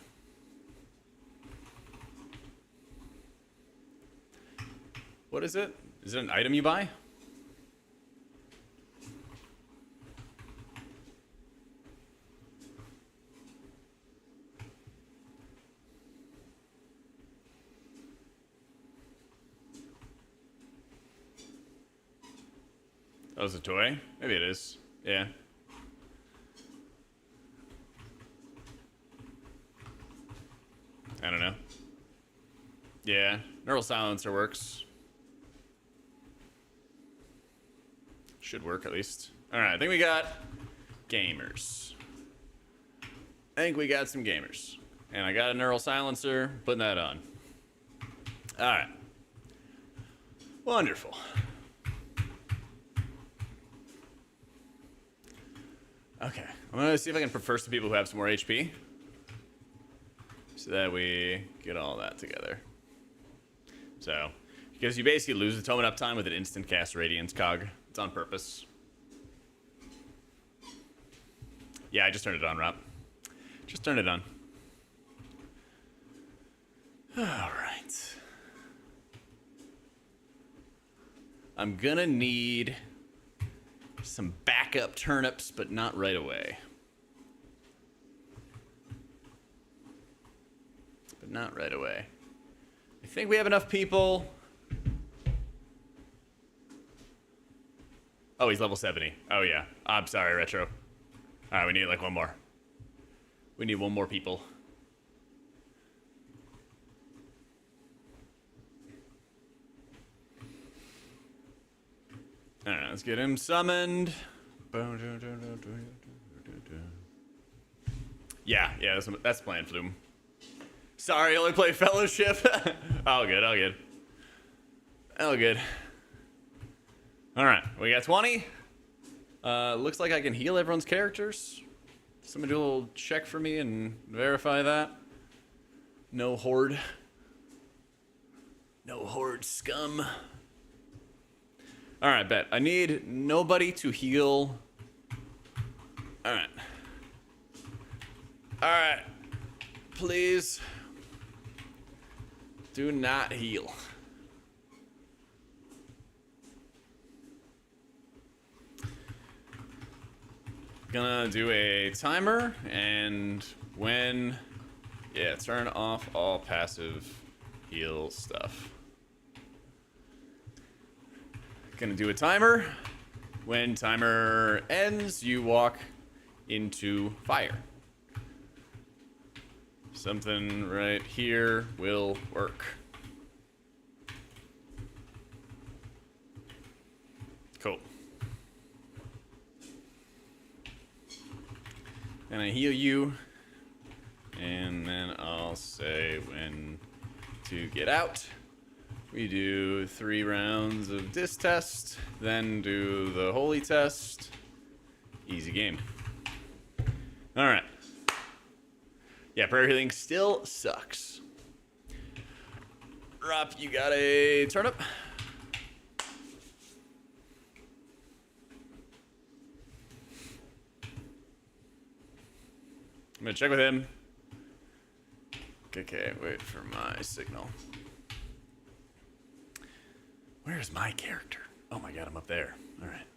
[SPEAKER 1] What is it? Is it an item you buy? That was a toy? Maybe it is. Yeah. I don't know. Yeah, neural silencer works. Should work at least. Alright, I think we got gamers. I think we got some gamers. And I got a neural silencer, putting that on. Alright. Wonderful. Okay, I'm gonna see if I can prefer some people who have some more HP. So that we get all that together. So, because you basically lose the Atonement uptime with an instant cast Radiance cog. It's on purpose. Yeah, I just turned it on, Rob. Just turned it on. Alright. I'm gonna need some backup turnips, but not right away. But not right away. I think we have enough people. Oh, he's level 70. Oh, yeah. I'm sorry, Retro. All right, we need like one more. We need one more people. All right, let's get him summoned. Yeah, that's plan Flume. Sorry, only play Fellowship. All good, all good. All good. All right, we got 20. Looks like I can heal everyone's characters. Somebody do a little check for me and verify that. No horde. No horde scum. All right, bet. I need nobody to heal. All right. All right. Please do not heal. Gonna do a timer, and when, yeah, turn off all passive heal stuff. Gonna do a timer. When timer ends, you walk into fire. Something right here will work. Cool. And I heal you, and then I'll say when to get out. We do 3 rounds of disc test, then do the holy test. Easy game. All right. Yeah, prayer healing still sucks. Rob, you got a turnip? I'm gonna check with him. Okay, wait for my signal. Where's my character? Oh my god, I'm up there. All right.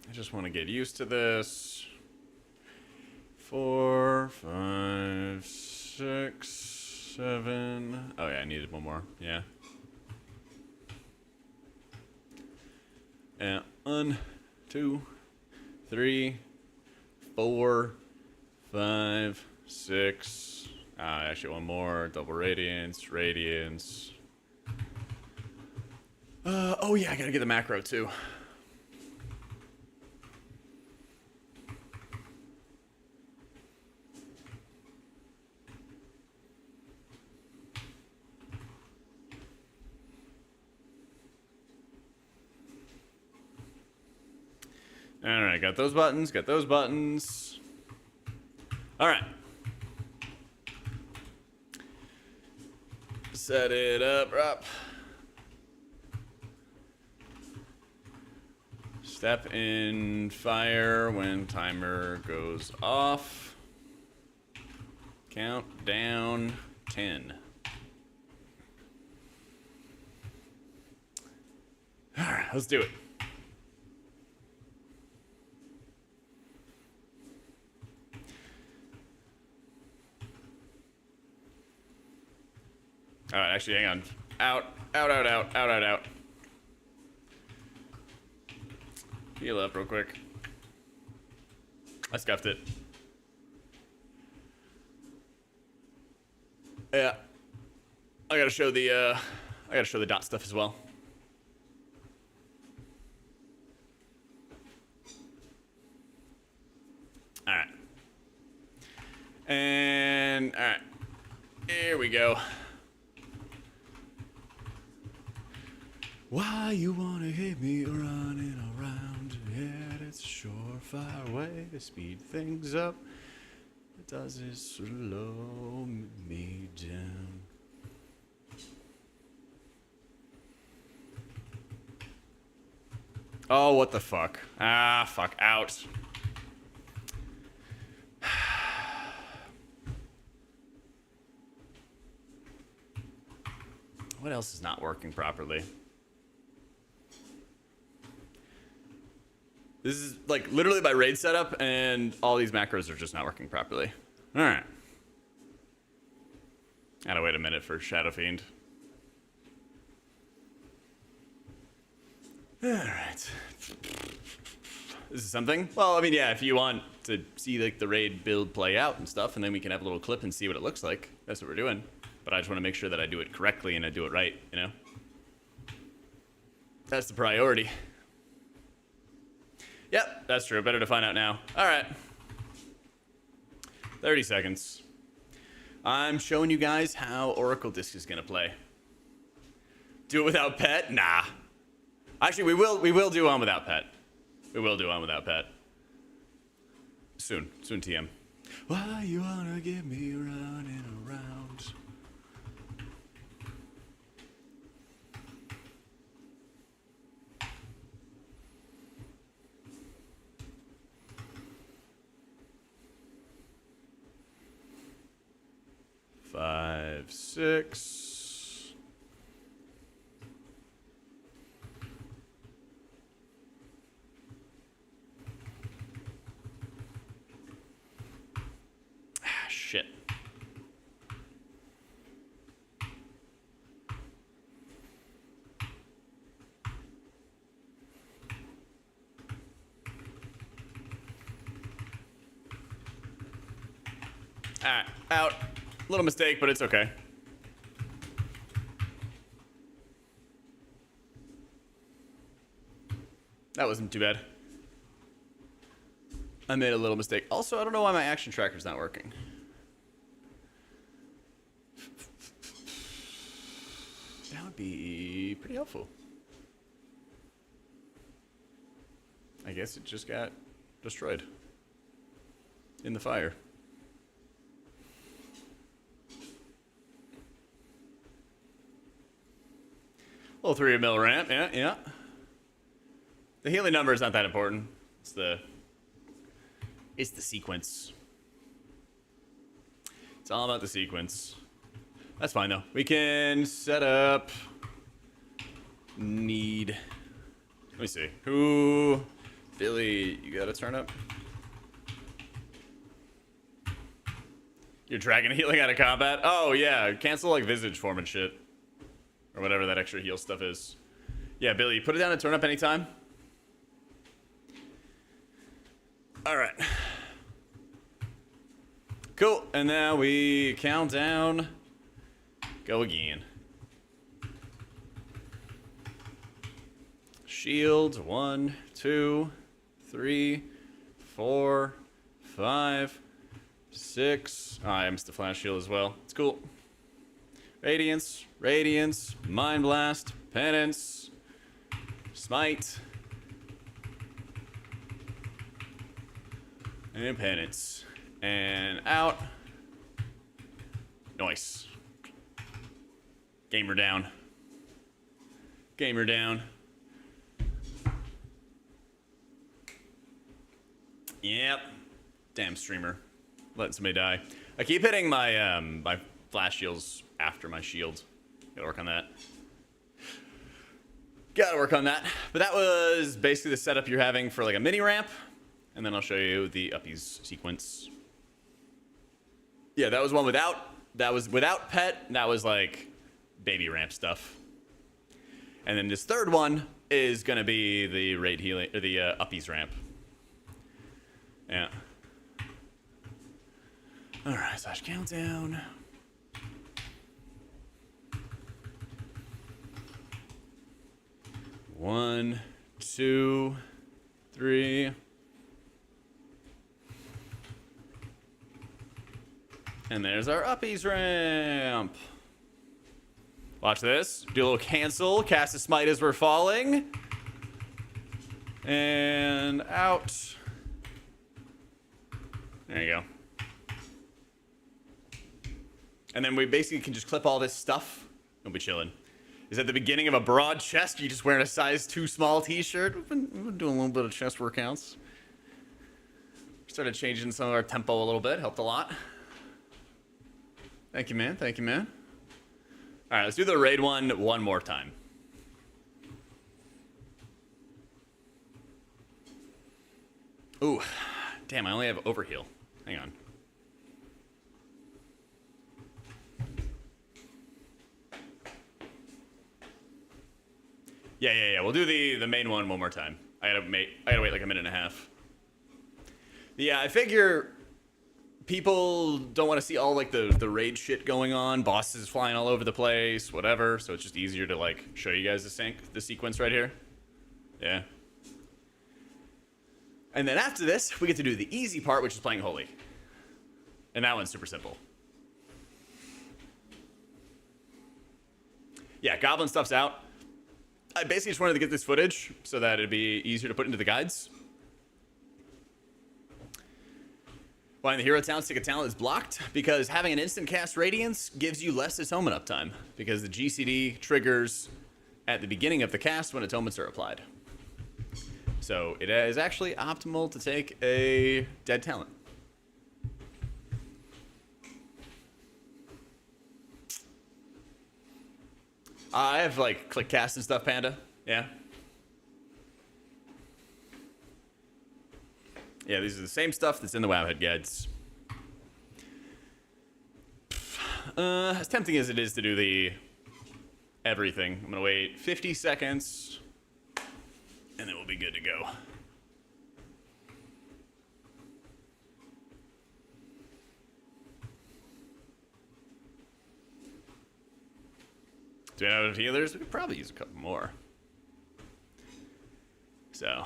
[SPEAKER 1] I just want to get used to this. 4, 5, 6, 7. Oh yeah, I needed one more. Yeah. And 1, 2, 3, 4, 5, 6. Actually, one more. Double radiance, radiance. Oh yeah, I gotta get the macro too. All right, got those buttons, got those buttons. All right. Set it up. Step in fire when timer goes off. Count down 10. All right, let's do it. All right, actually, hang on. Out. Heal up real quick. I scuffed it. Yeah. I gotta show the dot stuff as well. All right. And all right. Here we go. Why you wanna hit me running around? Yeah, it's a surefire way to speed things up. It does is slow me down. Oh, what the fuck? Ah, fuck, out. What else is not working properly? This is like literally my raid setup, and all these macros are just not working properly. All right. Gotta wait a minute for Shadow Fiend. All right. This is something. Well, I mean, yeah, if you want to see like the raid build play out and stuff, and then we can have a little clip and see what it looks like. That's what we're doing. But I just want to make sure that I do it correctly and I do it right, you know? That's the priority. Yep, that's true. Better to find out now. All right. 30 seconds. I'm showing you guys how Oracle Disc is going to play. Do it without pet? Nah. Actually, we will do on without pet. We will do on without pet. Soon TM. Why you wanna get me running around? Five, 6. Ah, shit. Alright, out. Little mistake, but it's okay. That wasn't too bad. I made a little mistake. Also, I don't know why my action tracker's not working. That would be pretty helpful. I guess it just got destroyed in the fire. Little 3 mil ramp, yeah. The healing number is not that important. It's the sequence. It's all about the sequence. That's fine though. We can set up need. Let me see. Who? Billy, you gotta turn up. You're dragging healing out of combat? Oh yeah, cancel like visage form and shit. Or whatever that extra heal stuff is. Yeah, Billy, put it down and turn up anytime. Alright. Cool, and now we count down. Go again. Shield, 1, 2, 3, 4, 5, 6. Oh, I missed the flash shield as well. It's cool. Radiance, Mind Blast, Penance, Smite. And penance. And out. Nice. Gamer down. Gamer down. Yep. Damn streamer. Letting somebody die. I keep hitting my my flash shields after my shield. Gotta work on that. Gotta work on that. But that was basically the setup you're having for like a mini ramp. And then I'll show you the uppies sequence. Yeah, that was one without. That was without pet. That was like baby ramp stuff. And then this third one is gonna be the raid healing or the uppies ramp. Yeah. All right, slash countdown. One, two, three. And there's our uppies ramp. Watch this. Do a little cancel. Cast a smite as we're falling. And out. There you go. And then we basically can just clip all this stuff. We'll be chilling. Is at the beginning of a broad chest, you just wearing a size too small t-shirt. We've been doing a little bit of chest workouts. Started changing some of our tempo a little bit. Helped a lot. Thank you, man. Thank you, man. All right, let's do the raid one more time. Ooh, damn, I only have overheal. Hang on. Yeah. We'll do the main one more time. I gotta wait like a minute and a half. Yeah, I figure people don't want to see all like the raid shit going on, bosses flying all over the place, whatever. So it's just easier to like show you guys the sequence right here. Yeah. And then after this, we get to do the easy part, which is playing Holy. And that one's super simple. Yeah, Goblin stuff's out. I basically just wanted to get this footage so that it'd be easier to put into the guides. Why in the hero talent, stick of talent is blocked? Because having an instant cast Radiance gives you less atonement uptime. Because the GCD triggers at the beginning of the cast when atonements are applied. So it is actually optimal to take a dead talent. I have like click cast and stuff, Panda. Yeah. Yeah, these are the same stuff that's in the Wowhead guides. As tempting as it is to do the everything, I'm gonna wait 50 seconds, and then we'll be good to go. Do we have healers? We could probably use a couple more. So,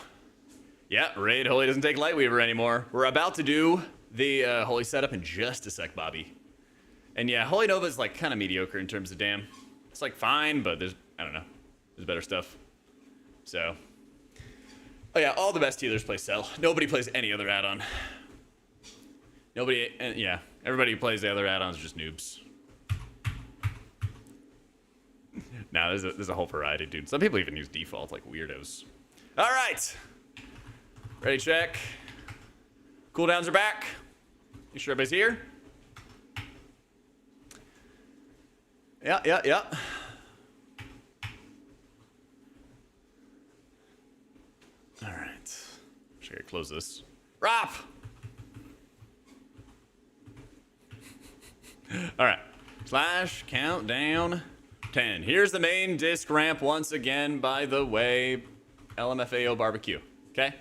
[SPEAKER 1] yeah, Raid Holy doesn't take Lightweaver anymore. We're about to do the Holy setup in just a sec, Bobby. And yeah, Holy Nova is like kind of mediocre in terms of dam. It's like fine, but there's, I don't know, there's better stuff. So, oh yeah, all the best healers play Cell. Nobody plays any other add-on. Nobody, yeah, everybody who plays the other add-ons are just noobs. No, there's a whole variety, dude. Some people even use default, like weirdos. All right. Ready, check. Cooldowns are back. You sure everybody's here? Yeah. All right. Should I close this? Rop! All right. Slash countdown 10. Here's the main disc ramp once again, by the way. LMFAO barbecue. Okay?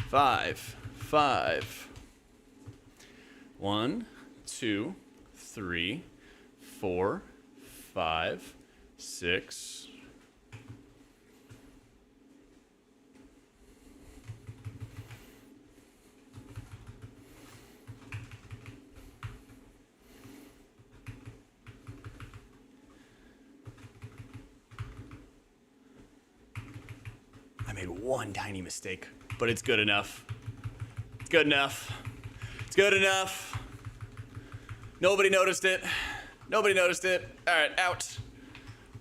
[SPEAKER 1] Five. 1, 2, 3, 4, 5, 6. made one tiny mistake, but it's good enough. It's good enough. It's good enough. Nobody noticed it. Nobody noticed it. All right, out.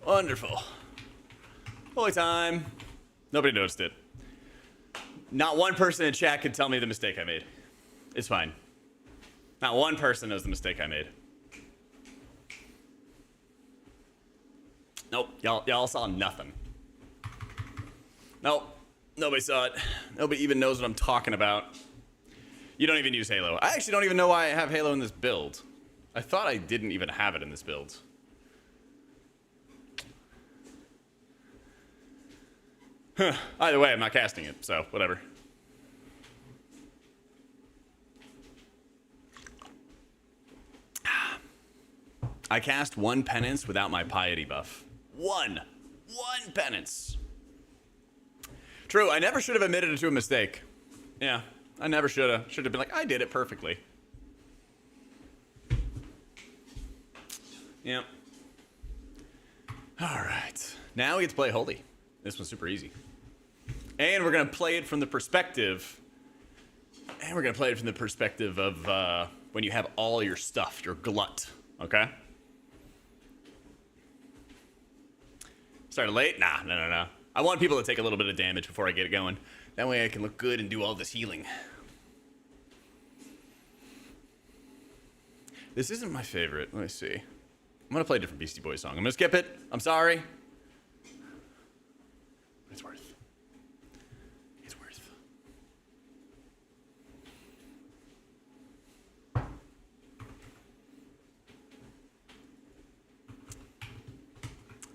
[SPEAKER 1] Wonderful. Holy time. Nobody noticed it. Not one person in chat could tell me the mistake I made. It's fine. Not one person knows the mistake I made. Nope, y'all saw nothing. Nope, nobody saw it. Nobody even knows what I'm talking about. You don't even use Halo. I actually don't even know why I have Halo in this build. I thought I didn't even have it in this build. Huh. Either way, I'm not casting it, so whatever. I cast one penance without my piety buff. One penance. True, I never should have admitted it to a mistake. Yeah, I never should have. Should have been like, I did it perfectly. Yep. All right. Now we get to play Holy. This one's super easy. And we're going to play it from the perspective... of when you have all your stuff, your glut. Okay? Started late? Nah, no. I want people to take a little bit of damage before I get it going. That way I can look good and do all this healing. This isn't my favorite. Let me see. I'm going to play a different Beastie Boys song. I'm going to skip it. I'm sorry. It's worth. It's worth.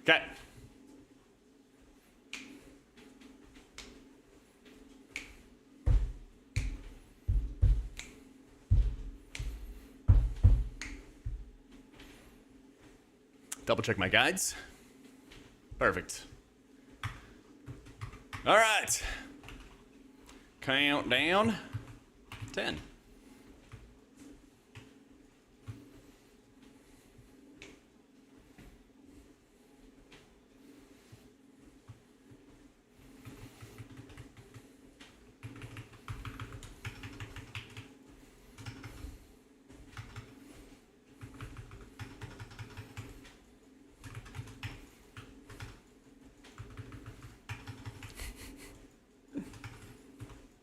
[SPEAKER 1] Okay. Double check my guides. Perfect. All right. Countdown. 10.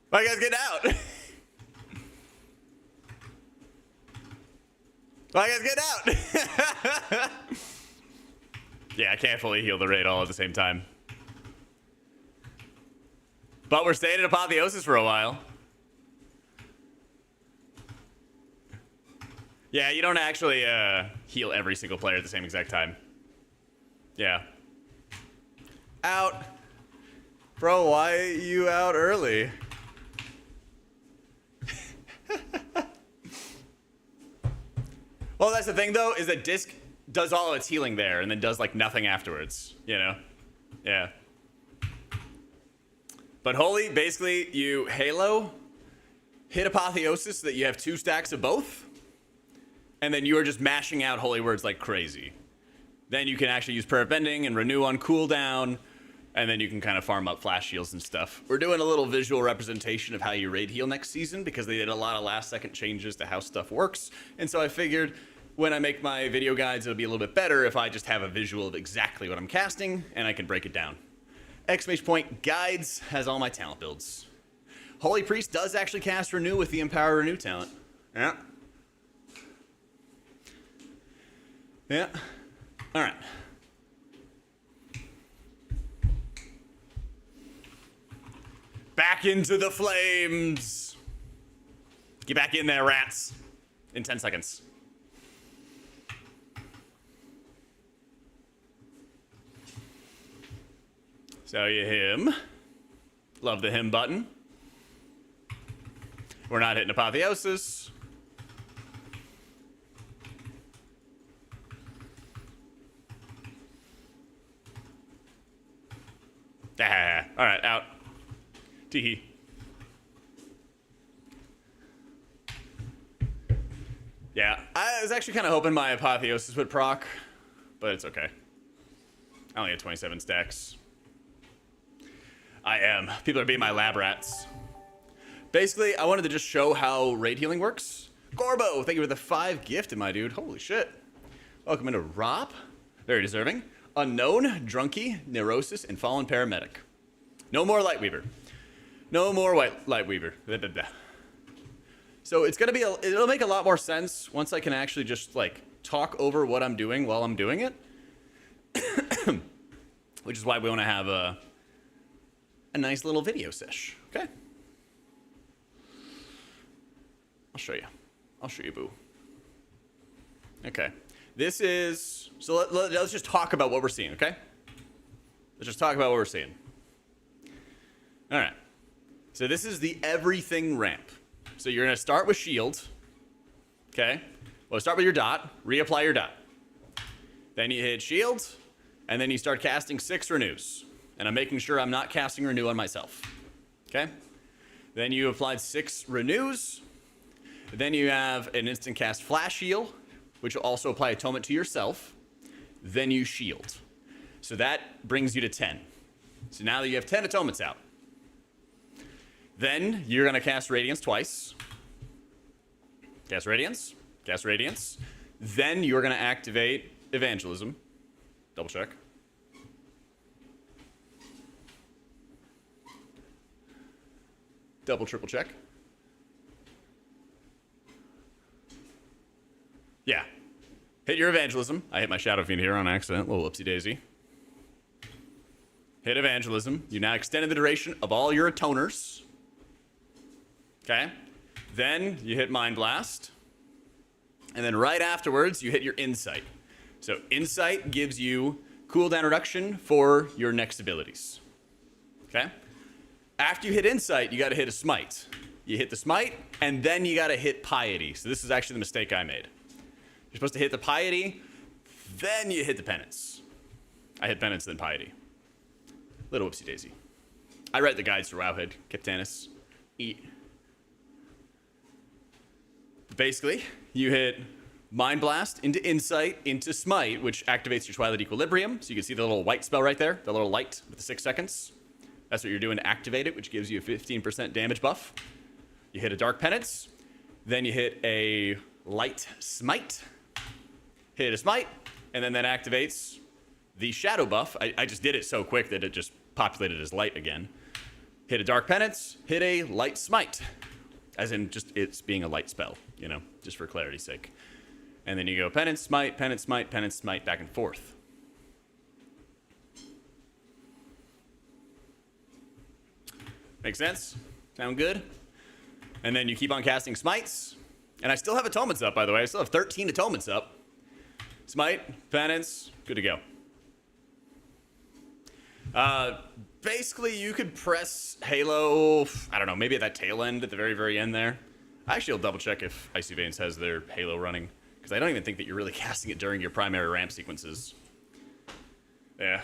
[SPEAKER 1] Why you guys getting out? Why you guys getting out? Yeah, I can't fully heal the raid all at the same time. But we're staying at Apotheosis for a while. Yeah, you don't actually heal every single player at the same exact time. Yeah. Out. Bro, why are you out early? Well, that's the thing, though, is that Disc does all its healing there and then does, like, nothing afterwards, you know? Yeah. But Holy, basically, you Halo, hit Apotheosis so that you have 2 stacks of both, and then you are just mashing out Holy Words like crazy. Then you can actually use Prayer of Bending and Renew on cooldown, and then you can kind of farm up flash heals and stuff. We're doing a little visual representation of how you raid heal next season because they did a lot of last-second changes to how stuff works. And so I figured when I make my video guides, it'll be a little bit better if I just have a visual of exactly what I'm casting, and I can break it down. Exclamation point Guides has all my talent builds. Holy Priest does actually cast Renew with the Empower Renew talent. Yeah. Yeah. All right. Back into the flames. Get back in there, rats. In 10 seconds. So you him. Love the him button. We're not hitting Apotheosis. Ah, all right, out. Teehee. Yeah, I was actually kind of hoping my Apotheosis would proc, but it's okay. I only had 27 stacks. I am. People are being my lab rats. Basically, I wanted to just show how raid healing works. Gorbo, thank you for the 5 gifted, my dude. Holy shit. Welcome into Rob. Very deserving. Unknown, Drunky, Neurosis, and Fallen Paramedic. No more Lightweaver. No more Lightweaver. Blah, blah, blah. So it's gonna be, it'll make a lot more sense once I can actually just like talk over what I'm doing while I'm doing it. Which is why we want to have a nice little video sesh. Okay. I'll show you, boo. Okay. This is, so let's just talk about what we're seeing, okay? Let's just talk about what we're seeing. All right. So this is the everything ramp. So you're gonna start with shield, okay? Well, start with your dot, reapply your dot. Then you hit shield, and then you start casting 6 renews. And I'm making sure I'm not casting renew on myself, okay? Then you applied 6 renews. Then you have an instant cast flash heal, which will also apply atonement to yourself. Then you shield. So that brings you to 10. So now that you have 10 atonements out. Then you're gonna cast Radiance twice. Cast Radiance, cast Radiance. Then you're gonna activate Evangelism. Double check. Double, triple check. Yeah. Hit your Evangelism. I hit my Shadow Fiend here on accident. Little whoopsie daisy. Hit Evangelism. You now extended the duration of all your atoners. Okay. Then you hit Mind Blast. And then right afterwards, you hit your Insight. So Insight gives you cooldown reduction for your next abilities. Okay? After you hit Insight, you gotta hit a Smite. You hit the Smite, and then you gotta hit Piety. So this is actually the mistake I made. You're supposed to hit the Piety, then you hit the Penance. I hit Penance, then Piety. Little whoopsie daisy. I write the guides for Wowhead, Captanus. Eat. Basically, you hit Mind Blast into Insight into Smite, which activates your Twilight Equilibrium. So you can see the little white spell right there, the little light with the 6 seconds. That's what you're doing to activate it, which gives you a 15% damage buff. You hit a Dark Penance, then you hit a Light Smite, hit a Smite, and then that activates the Shadow buff. I just did it so quick that it just populated as Light again. Hit a Dark Penance, hit a Light Smite. As in just it's being a light spell, you know, just for clarity's sake. And then you go Penance, Smite, Penance, Smite, Penance, Smite, back and forth. Make sense? Sound good? And then you keep on casting Smites. And I still have atonements up, by the way. I still have 13 atonements up. Smite, Penance, good to go. Basically, you could press Halo, I don't know, maybe at that tail end at the very, very end there. Actually, I'll double check if Icy Veins has their Halo running, because I don't even think that you're really casting it during your primary ramp sequences. Yeah.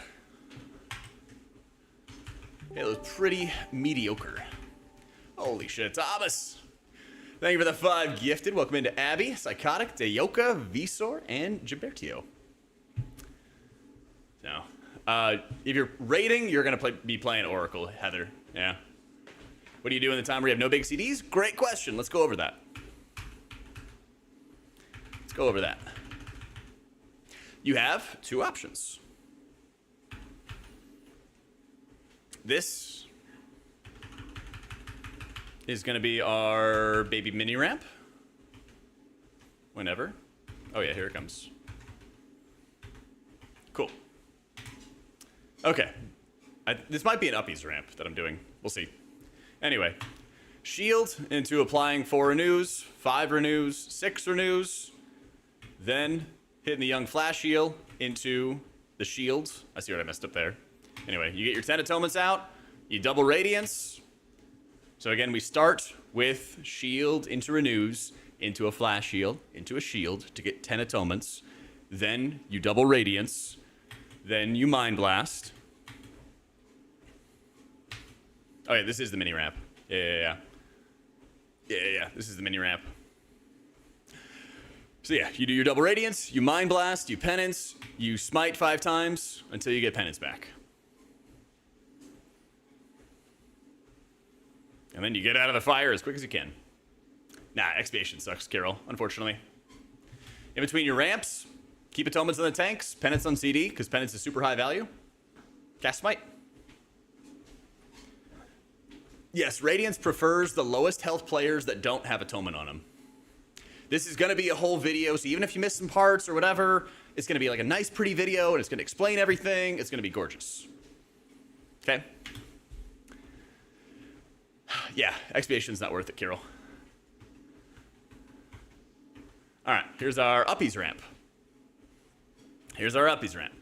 [SPEAKER 1] Halo's pretty mediocre. Holy shit, Thomas! Thank you for the 5 gifted. Welcome into Abby, Psychotic, Dayoka, Visor, and Gilbertio. No. If you're raiding, you're going to be playing Oracle, Heather. Yeah. What do you do in the time where you have no big CDs? Great question. Let's go over that. Let's go over that. You have 2 options. This is going to be our baby mini ramp. Whenever. Oh yeah, here it comes. Cool. Okay. This might be an uppies ramp that I'm doing. We'll see. Anyway. Shield into applying 4 renews, 5 renews, 6 renews. Then hitting the young flash heal into the shield. I see what I messed up there. Anyway, you get your 10 atonements out. You double radiance. So again, we start with shield into renews, into a flash heal, into a shield to get 10 atonements. Then you double radiance. Then you mind blast. Oh yeah, this is the mini ramp. Yeah. This is the mini ramp. So yeah, you do your double radiance, you mind blast, you penance, you smite 5 times until you get penance back. And then you get out of the fire as quick as you can. Nah, expiation sucks, Carol, unfortunately. In between your ramps, keep atonements on the tanks, penance on CD, because penance is super high value. Cast Smite. Yes, Radiance prefers the lowest health players that don't have atonement on them. This is going to be a whole video, so even if you miss some parts or whatever, it's going to be like a nice, pretty video, and it's going to explain everything. It's going to be gorgeous. Okay? Yeah, expiation's not worth it, Kirill. All right, here's our uppies ramp. Here's our uppies ramp.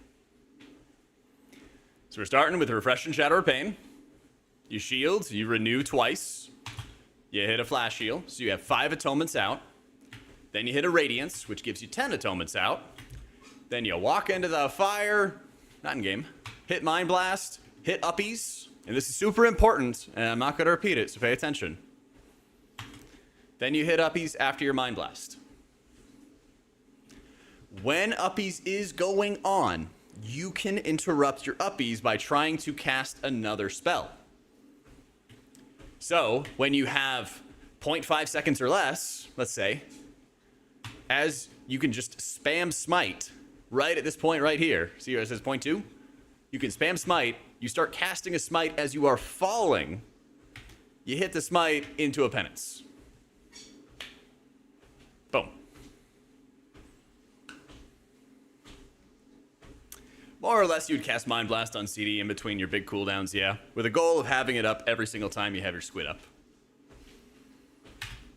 [SPEAKER 1] So we're starting with a Refresh and Shadow of Pain. You shield, you renew twice. You hit a flash heal, so you have 5 atonements out. Then you hit a Radiance, which gives you 10 atonements out. Then you walk into the fire, not in game, hit Mind Blast, hit uppies, and this is super important, and I'm not going to repeat it, so pay attention. Then you hit uppies after your Mind Blast. When uppies is going on, you can interrupt your uppies by trying to cast another spell. So, when you have 0.5 seconds or less, let's say, as you can just spam Smite right at this point right here. See where it says 0.2? You can spam Smite. You start casting a Smite as you are falling. You hit the Smite into a penance. Boom. More or less, you'd cast Mind Blast on CD in between your big cooldowns, yeah. With a goal of having it up every single time you have your squid up.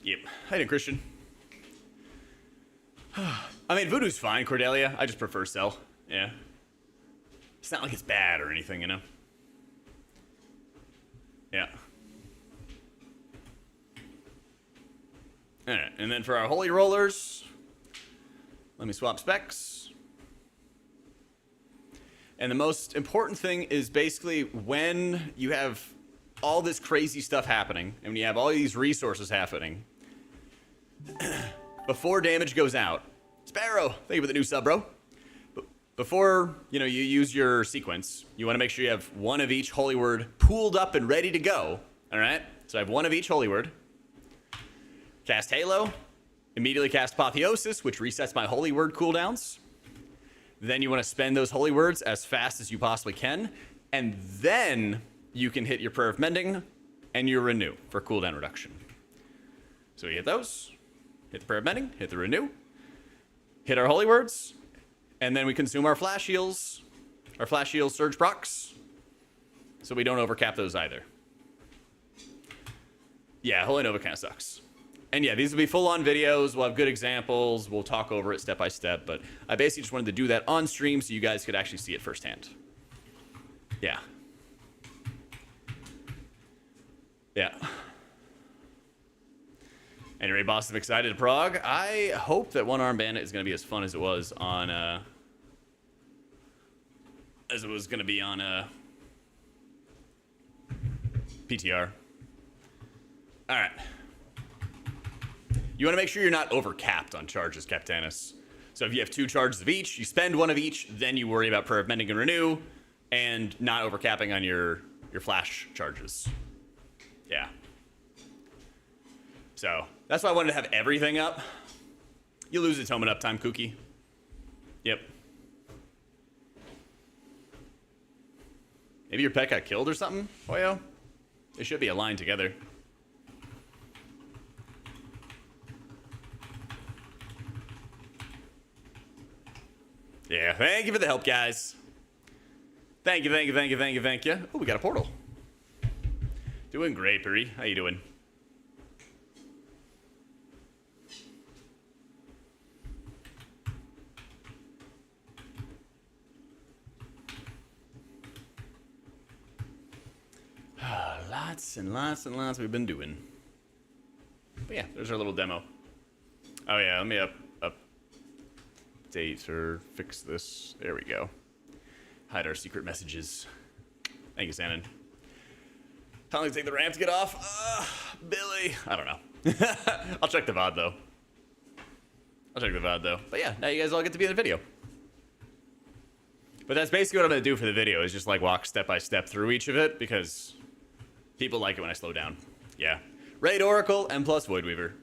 [SPEAKER 1] Yep. Hi there, Christian. I mean, Voodoo's fine, Cordelia. I just prefer Cell. Yeah. It's not like it's bad or anything, you know? Yeah. Alright, and then for our Holy Rollers, let me swap specs. And the most important thing is basically when you have all this crazy stuff happening, and when you have all these resources happening, before damage goes out, Sparrow, thank you for the new sub, bro. Before, you use your sequence, you want to make sure you have one of each Holy Word pooled up and ready to go, all right? So I have one of each Holy Word. Cast Halo, immediately cast Apotheosis, which resets my Holy Word cooldowns. Then you want to spend those Holy Words as fast as you possibly can, and then you can hit your Prayer of Mending and your Renew for cooldown reduction. So we hit those, hit the Prayer of Mending, hit the Renew, hit our Holy Words, and then we consume our Flash Heals, Surge procs, so we don't overcap those either. Yeah, Holy Nova kind of sucks. And yeah, these will be full-on videos. We'll have good examples. We'll talk over it step by step. But I basically just wanted to do that on stream so you guys could actually see it firsthand. Yeah. Yeah. Anyway, boss, I'm excited to Prague. I hope that One Arm Bandit is going to be as fun as it was on... PTR. All right. You want to make sure you're not overcapped on charges, Captanus. So if you have 2 charges of each, you spend 1 of each, then you worry about Prayer of Mending and Renew, and not overcapping on your flash charges. Yeah. So that's why I wanted to have everything up. You lose atonement uptime, Kooky. Yep. Maybe your pet got killed or something, Hoyo? They should be aligned together. Yeah, thank you for the help, guys. Thank you, thank you, thank you, thank you, thank you. Oh, we got a portal. Doing great, Puri. How you doing? Lots and lots and lots we've been doing. But yeah, there's our little demo. Oh yeah, let me update or fix this. There we go. Hide our secret messages. Thank you, Shannon. How long does it take the ramp to get off? Billy. I don't know. I'll check the VOD though. But yeah, now you guys all get to be in the video. But that's basically what I'm going to do for the video, is just like walk step by step through each of it, because people like it when I slow down. Yeah. Raid Oracle and plus Void Weaver.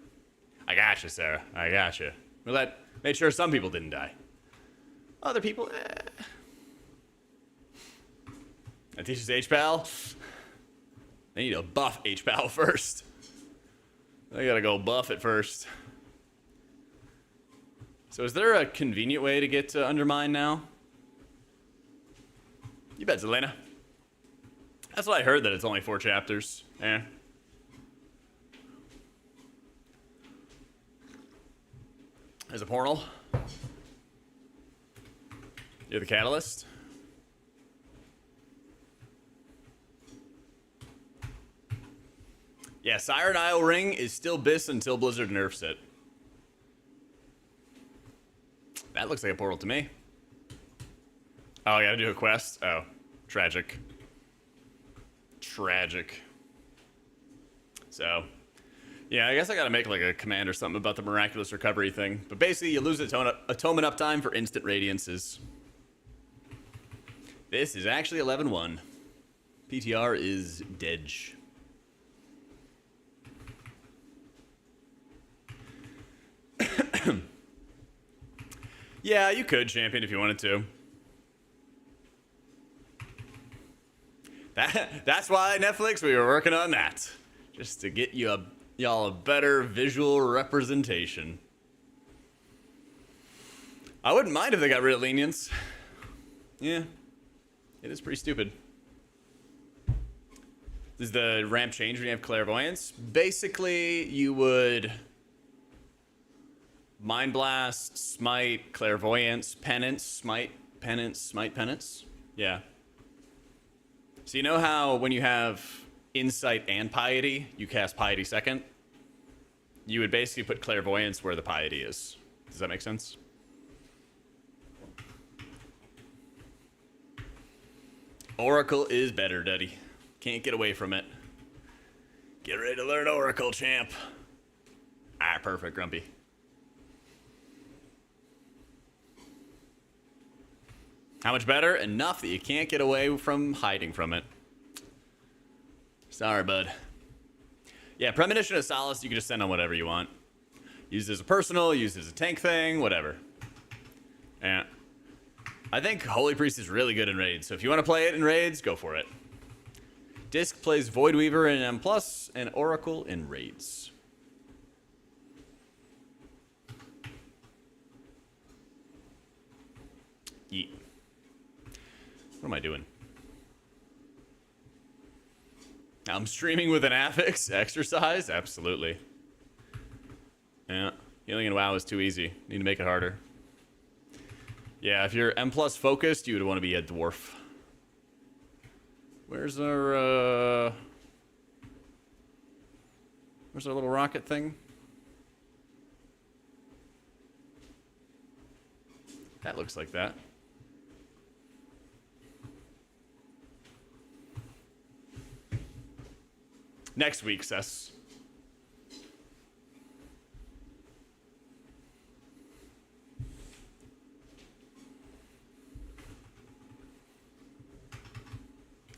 [SPEAKER 1] I gotcha, Sarah. I gotcha. Made sure some people didn't die. Other people, That teaches HPAL. I need to buff HPAL first. I gotta go buff it first. So is there a convenient way to get to Undermine now? You bet, Zelena. That's what I heard, that it's only 4 chapters. Eh. There's a portal. You're the catalyst. Yeah, Siren Isle Ring is still BIS until Blizzard nerfs it. That looks like a portal to me. Oh, I gotta do a quest? Oh, tragic. Tragic. So, yeah, I guess I gotta make like a command or something about the miraculous recovery thing. But basically, you lose atonement uptime for instant radiances. This is actually 11-1. PTR is dead. Yeah, you could champion if you wanted to. That's why Netflix, we were working on that. Just to get y'all a better visual representation. I wouldn't mind if they got rid of lenience. Yeah, it is pretty stupid. This is the ramp change when you have clairvoyance. Basically, you would Mind Blast, Smite, Clairvoyance, Penance, Smite, Penance, Smite, Penance. Yeah. So you know how when you have Insight and Piety, you cast Piety second? You would basically put Clairvoyance where the Piety is. Does that make sense? Oracle is better, Duddy. Can't get away from it. Get ready to learn Oracle, champ. Ah, perfect, Grumpy. How much better? Enough that you can't get away from hiding from it. Sorry, bud. Yeah, Premonition of Solace, you can just send on whatever you want. Use it as a personal, use it as a tank thing, whatever. Yeah. I think Holy Priest is really good in raids, so if you want to play it in raids, go for it. Disc plays Void Weaver in M+, and Oracle in raids. Yeet. What am I doing? I'm streaming with an affix exercise? Absolutely. Yeah, healing in WoW is too easy. Need to make it harder. Yeah, if you're M+ focused, you would want to be a dwarf. Where's our little rocket thing? That looks like that. Next week, Sess.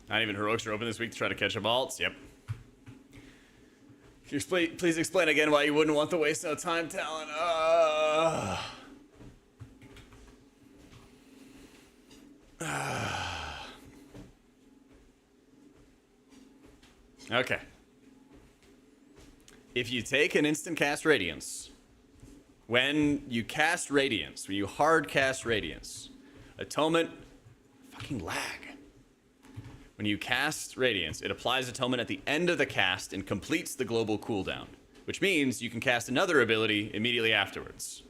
[SPEAKER 1] Not even heroics are open this week to try to catch up alts. Yep. Can you please explain again why you wouldn't want to waste no time, Talon? Okay. If you take an instant cast Radiance, when you cast Radiance, when you hard cast Radiance, Atonement, fucking lag. When you cast Radiance, it applies Atonement at the end of the cast and completes the global cooldown, which means you can cast another ability immediately afterwards.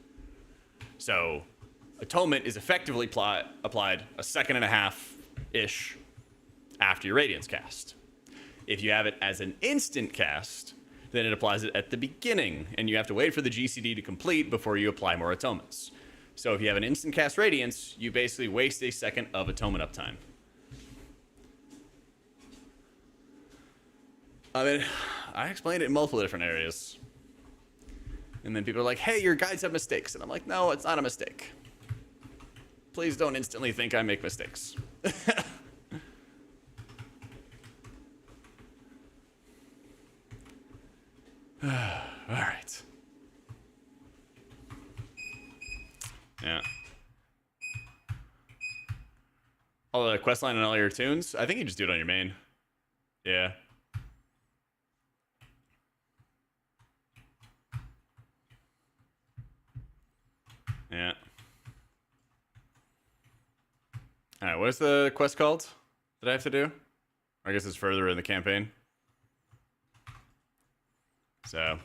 [SPEAKER 1] So, Atonement is effectively applied a second and a half-ish after your Radiance cast. If you have it as an instant cast, then it applies it at the beginning, and you have to wait for the GCD to complete before you apply more Atonements. So if you have an instant cast Radiance, you basically waste a second of Atonement uptime. I mean, I explained it in multiple different areas. And then people are like, hey, your guides have mistakes. And I'm like, no, it's not a mistake. Please don't instantly think I make mistakes. Alright. Yeah. All the quest line and all your tunes? I think you just do it on your main. Yeah. Yeah. Alright, what is the quest called that I have to do? I guess it's further in the campaign. So.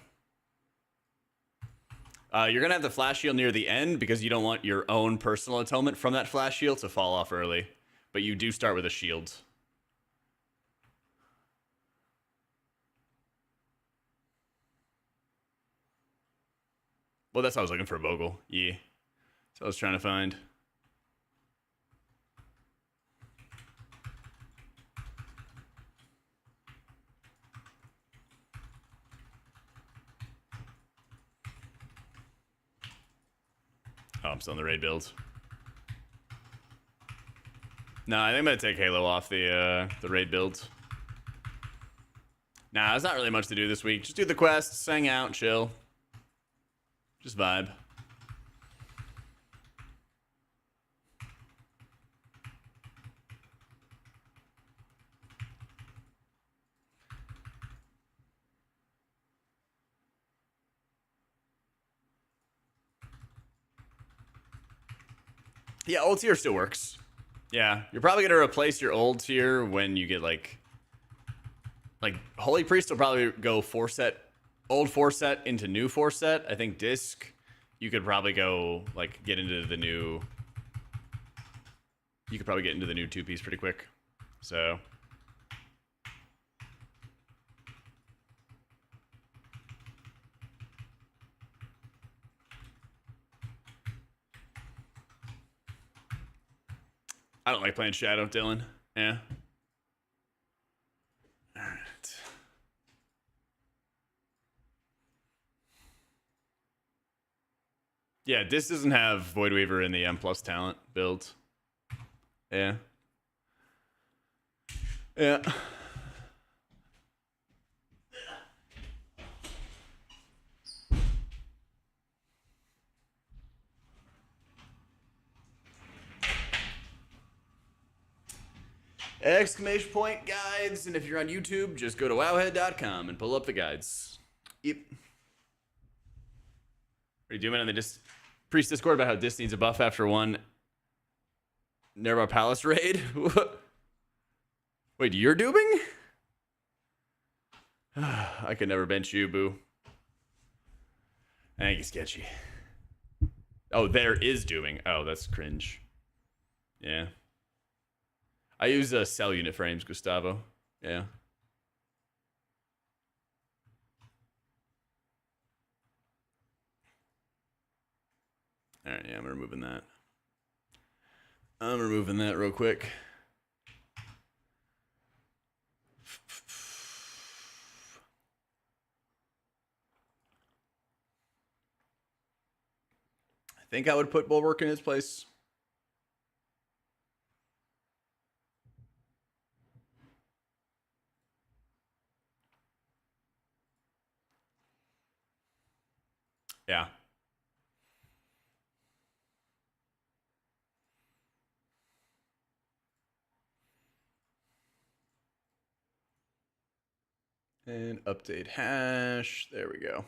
[SPEAKER 1] You're going to have the flash shield near the end because you don't want your own personal atonement from that flash shield to fall off early. But you do start with a shield. Well, that's what I was looking for, Bogle. Yeah. So I was trying to find. Oh, I'm still in the raid build. No, I think I'm gonna take Halo off the raid build. Nah, there's not really much to do this week. Just do the quests, hang out, chill. Just vibe. Yeah, old tier still works. Yeah, you're probably gonna replace your old tier when you get like Holy Priest will probably go 4-set, old 4-set into new 4-set. I think Disc, you could probably go like get into the new. You could probably get into the new 2-piece pretty quick. So. I don't like playing Shadow, Dylan. Yeah. Alright. Yeah, this doesn't have Void Weaver in the M plus talent build. Yeah. Yeah. Exclamation point guides, and if you're on YouTube, just go to wowhead.com and pull up the guides. Yep. Are you doing on the Priest Discord about how Dis needs a buff after one Nervar Palace raid? Wait, you're dubing? I could never bench you, boo. I think it's sketchy. Oh, there is dubing. Oh, that's cringe. Yeah. I use cell unit frames, Gustavo. Yeah. All right, yeah, I'm removing that. I'm removing that real quick. I think I would put Bulwark in his place. Yeah. And update hash. There we go.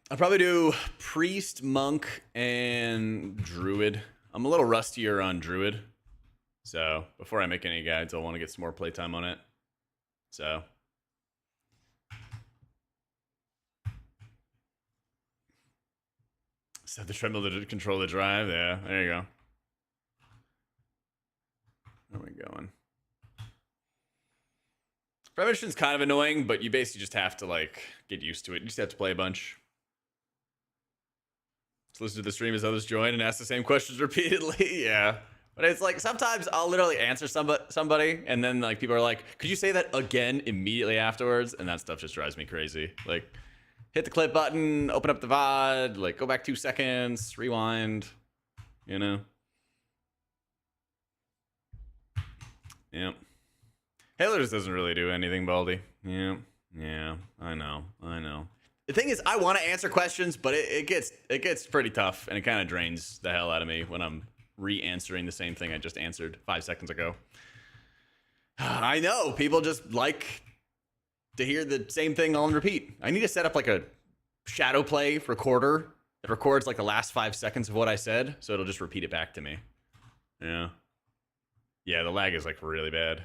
[SPEAKER 1] I'll probably do Priest, Monk, and Druid. I'm a little rustier on Druid. So before I make any guides, I'll want to get some more playtime on it. So. Set the treadmill to control the drive. Yeah, there you go. Where are we going? Prevention's kind of annoying, but you basically just have to like get used to it. You just have to play a bunch. Just listen to the stream as others join and ask the same questions repeatedly. Yeah. But it's like sometimes I'll literally answer somebody and then like people are like, could you say that again immediately afterwards? And that stuff just drives me crazy. Like hit the clip button, open up the VOD, like go back 2 seconds, rewind, you know? Yep. Halo just doesn't really do anything, Baldy. Yeah. Yeah, I know. The thing is, I want to answer questions, but it gets pretty tough, and it kind of drains the hell out of me when I'm re-answering the same thing I just answered 5 seconds ago. I know people just like to hear the same thing on repeat. I need to set up like a shadow play recorder that records like the last 5 seconds of what I said, so it'll just repeat it back to me. Yeah, the lag is like really bad.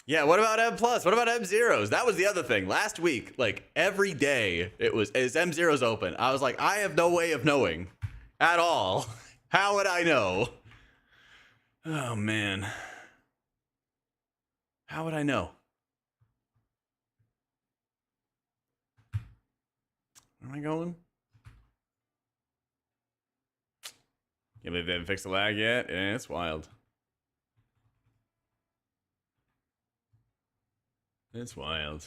[SPEAKER 1] Yeah, what about M Plus? What about M Zeros? That was the other thing. Last week, like every day, is M Zeros open? I was like, I have no way of knowing at all. How would I know? Oh man, how would I know? Where am I going? Can't believe they haven't fixed the lag yet. Yeah, it's wild. It's wild.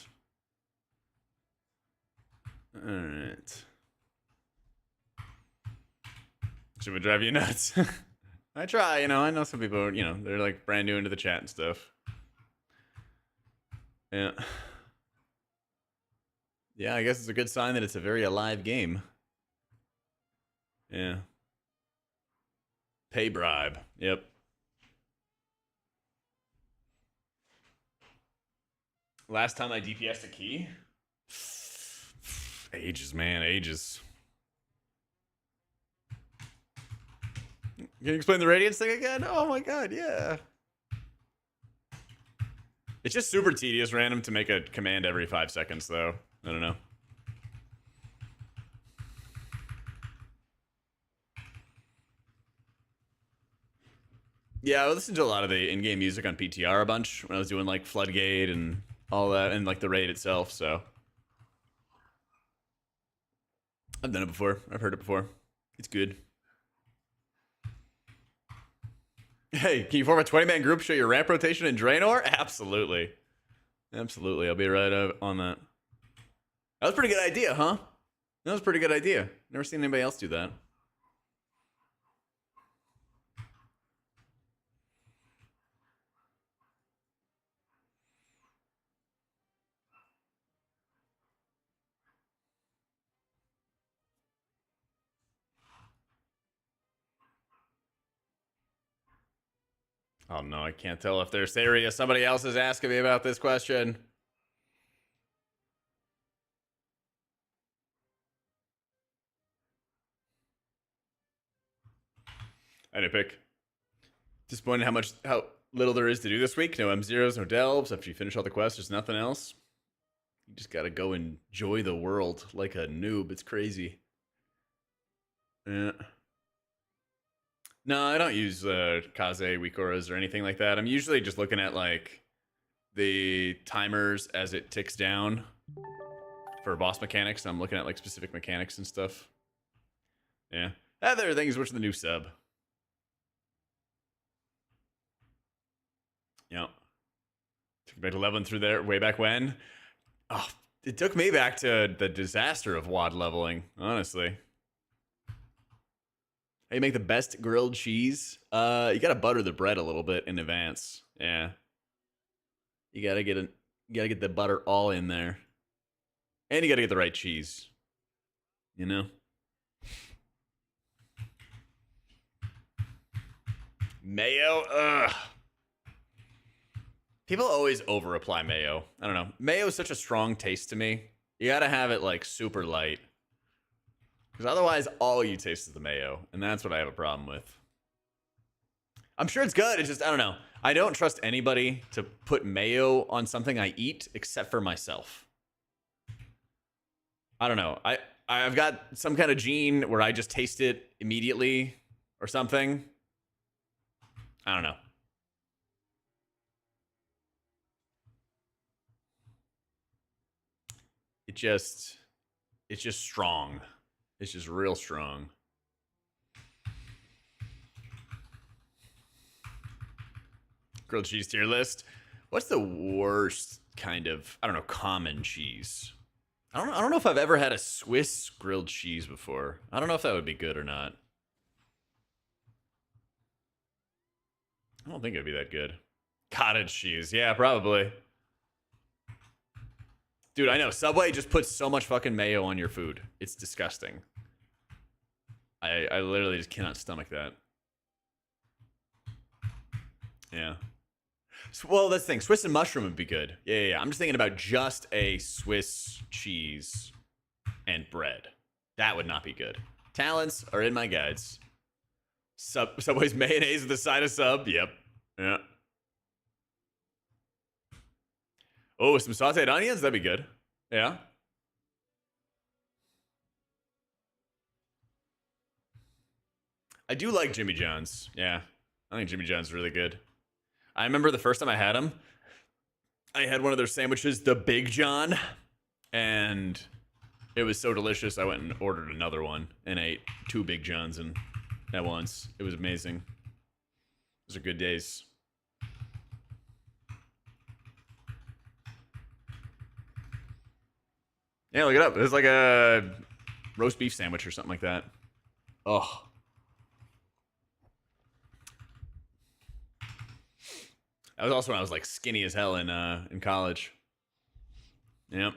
[SPEAKER 1] All right. Should we drive you nuts? I try, I know some people, they're like brand new into the chat and stuff. Yeah. Yeah, I guess it's a good sign that it's a very alive game. Yeah. Pay bribe. Yep. Last time I DPS'd a key? Ages, man, ages. Can you explain the radiance thing again? Oh my god, yeah. It's just super tedious random to make a command every 5 seconds, though. I don't know. Yeah, I listened to a lot of the in-game music on PTR a bunch when I was doing like Floodgate and all that, and like the raid itself, so. I've done it before. I've heard it before. It's good. Hey, can you form a 20-man group, show your ramp rotation in Draenor? Absolutely. Absolutely. I'll be right on that. That was a pretty good idea, huh? That was a pretty good idea. Never seen anybody else do that. Oh no, I can't tell if they're serious. Somebody else is asking me about this question. I didn't pick. Disappointed how little there is to do this week. No M0s, no delves. After you finish all the quests, there's nothing else. You just gotta go enjoy the world like a noob. It's crazy. Yeah. No, I don't use Kaze, Wikoras, or anything like that. I'm usually just looking at like the timers as it ticks down for boss mechanics. I'm looking at like specific mechanics and stuff. Yeah. Other things, which are the new sub. Yeah. Took me back to leveling through there way back when. Oh, it took me back to the disaster of WAD leveling, honestly. How you make the best grilled cheese? You gotta butter the bread a little bit in advance. Yeah. You gotta get the butter all in there. And you gotta get the right cheese. You know? Mayo? Ugh. People always over-apply mayo. I don't know. Mayo is such a strong taste to me. You gotta have it like super light. Because otherwise, all you taste is the mayo. And that's what I have a problem with. I'm sure it's good. It's just, I don't know. I don't trust anybody to put mayo on something I eat except for myself. I don't know. I've got some kind of gene where I just taste it immediately or something. I don't know. It's just strong. It's just real strong. Grilled cheese tier list. What's the worst kind of, I don't know, common cheese? I don't know if I've ever had a Swiss grilled cheese before. I don't know if that would be good or not. I don't think it'd be that good. Cottage cheese. Yeah, probably. Dude, I know. Subway just puts so much fucking mayo on your food. It's disgusting. I literally just cannot stomach that. Yeah. Well, that's the thing. Swiss and mushroom would be good. Yeah. I'm just thinking about just a Swiss cheese and bread. That would not be good. Talents are in my guides. Subway's mayonnaise at the side of sub. Yep. Yeah. Oh, some sauteed onions? That'd be good. Yeah. I do like Jimmy John's. Yeah. I think Jimmy John's is really good. I remember the first time I had them, I had one of their sandwiches, the Big John, and it was so delicious. I went and ordered another one and ate 2 Big Johns at once. It was amazing. Those are good days. Yeah, look it up. It's like a roast beef sandwich or something like that. Oh. That was also when I was like skinny as hell in college. Yep.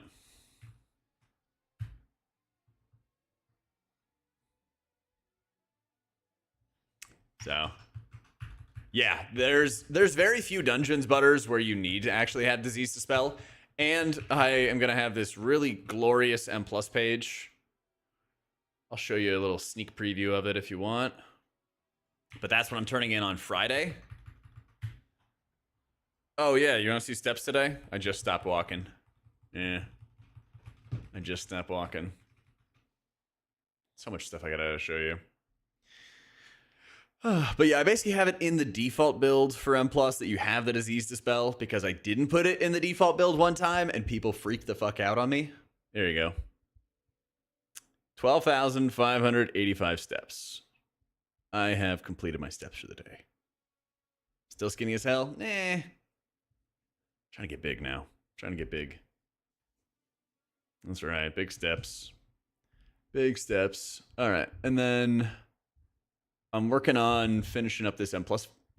[SPEAKER 1] So, yeah, there's very few dungeons, Butters, where you need to actually have disease to spell. And I am gonna have this really glorious M+ page. I'll show you a little sneak preview of it if you want. But that's what I'm turning in on Friday. Oh yeah, you want to see steps today? I just stopped walking. Yeah. I just stopped walking. So much stuff I gotta show you. But yeah, I basically have it in the default build for M+ that you have the disease dispel because I didn't put it in the default build one time and people freaked the fuck out on me. There you go. 12,585 steps. I have completed my steps for the day. Still skinny as hell? Nah. Trying to get big now. Trying to get big. That's right. Big steps. Big steps. All right. And then I'm working on finishing up this M+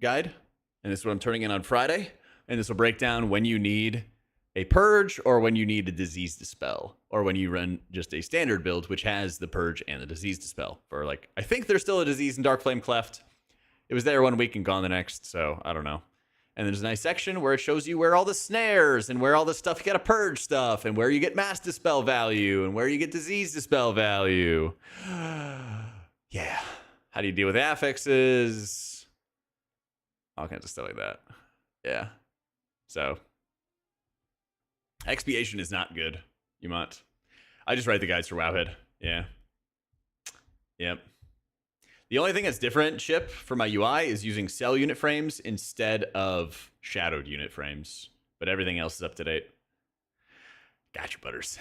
[SPEAKER 1] guide. And this is what I'm turning in on Friday. And this will break down when you need a purge or when you need a disease dispel. Or when you run just a standard build, which has the purge and the disease dispel. For like, I think there's still a disease in Dark Flame Cleft. It was there one week and gone the next. So I don't know. And there's a nice section where it shows you where all the snares and where all the stuff you gotta purge stuff and where you get mass dispel value and where you get disease dispel value. Yeah. How do you deal with affixes? All kinds of stuff like that. Yeah. So. Expiation is not good. You might. I just write the guides for Wowhead. Yeah. Yep. The only thing that's different, Chip, for my UI is using cell unit frames instead of shadowed unit frames. But everything else is up to date. Gotcha, Butters.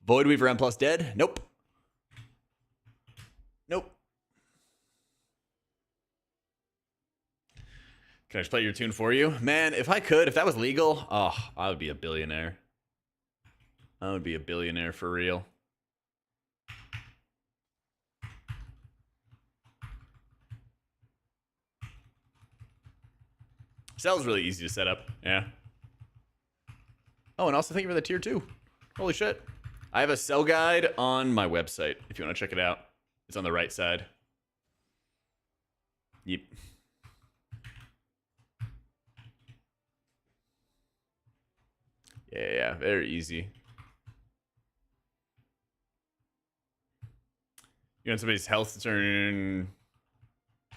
[SPEAKER 1] Voidweaver M+ dead? Nope. Nope. Can I just play your tune for you? Man, if I could, if that was legal, oh, I would be a billionaire. I would be a billionaire for real. Cell's really easy to set up. Yeah. Oh, and also thank you for the tier 2. Holy shit. I have a cell guide on my website if you want to check it out. It's on the right side. Yep. Yeah, very easy. You want somebody's health to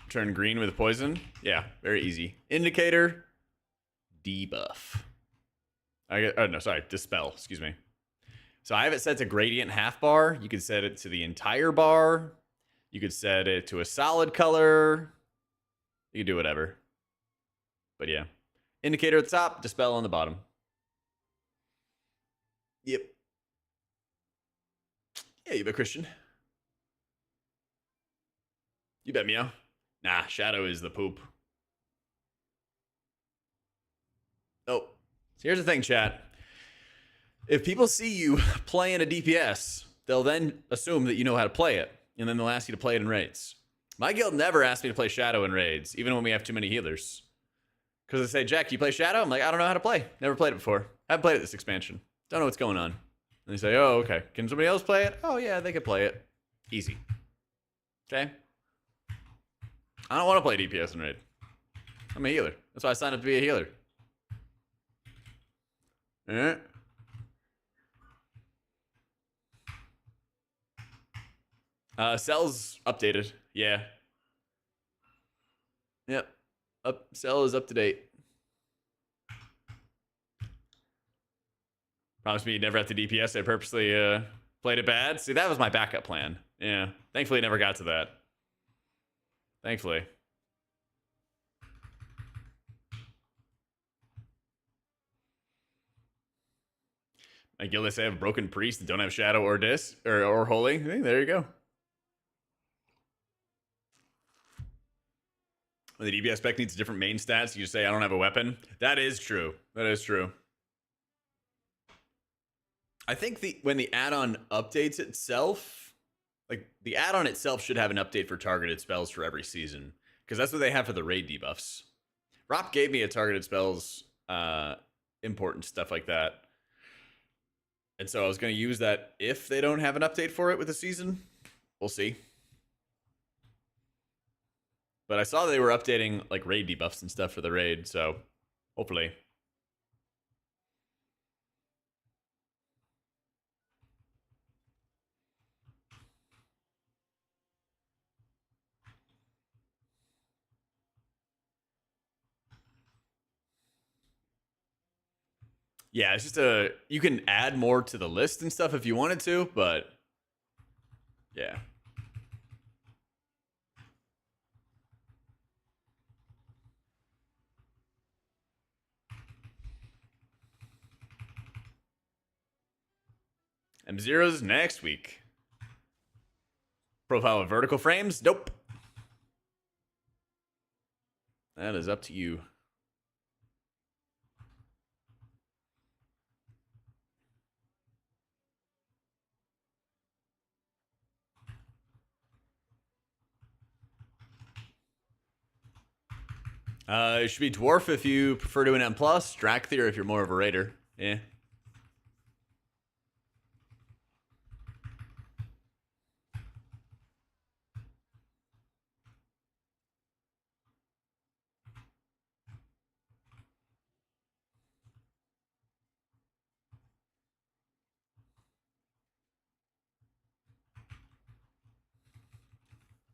[SPEAKER 1] turn green with poison? Yeah, very easy. Indicator, debuff. Dispel, excuse me. So I have it set to gradient half bar. You could set it to the entire bar. You could set it to a solid color. You could do whatever. But yeah. Indicator at the top, dispel on the bottom. Yep. Yeah, you bet, Christian. You bet, Meow. Nah, Shadow is the poop. Oh, so here's the thing, chat. If people see you playing a DPS, they'll then assume that you know how to play it, and then they'll ask you to play it in raids. My guild never asked me to play Shadow in raids, even when we have too many healers. Because they say, Jack, you play Shadow? I'm like, I don't know how to play. Never played it before. Haven't played it this expansion. Don't know what's going on. And they say, oh, okay. Can somebody else play it? Oh, yeah, they could play it. Easy. Okay? I don't want to play DPS in raid. I'm a healer. That's why I signed up to be a healer. Alright. Cell's updated. Yeah. Yep. Cell is up to date. Promised me you'd never have to DPS. I purposely played it bad. See, that was my backup plan. Yeah. Thankfully, it never got to that. Thankfully. My guild, they say I have broken priests that don't have shadow or dis or holy. Hey, there you go. When the DPS spec needs different main stats, you just say I don't have a weapon. That is true. That is true. I think when the add-on updates itself, like the add-on itself should have an update for targeted spells for every season, because that's what they have for the raid debuffs. Rop gave me a targeted spells import and stuff like that. And so I was going to use that if they don't have an update for it with the season. We'll see. But I saw they were updating like raid debuffs and stuff for the raid, so hopefully. Yeah, it's just you can add more to the list and stuff if you wanted to, but yeah. M0's next week. Profile of vertical frames? Nope. That is up to you. It should be Dwarf if you prefer to an M+, Dracthyr if you're more of a Raider. Yeah.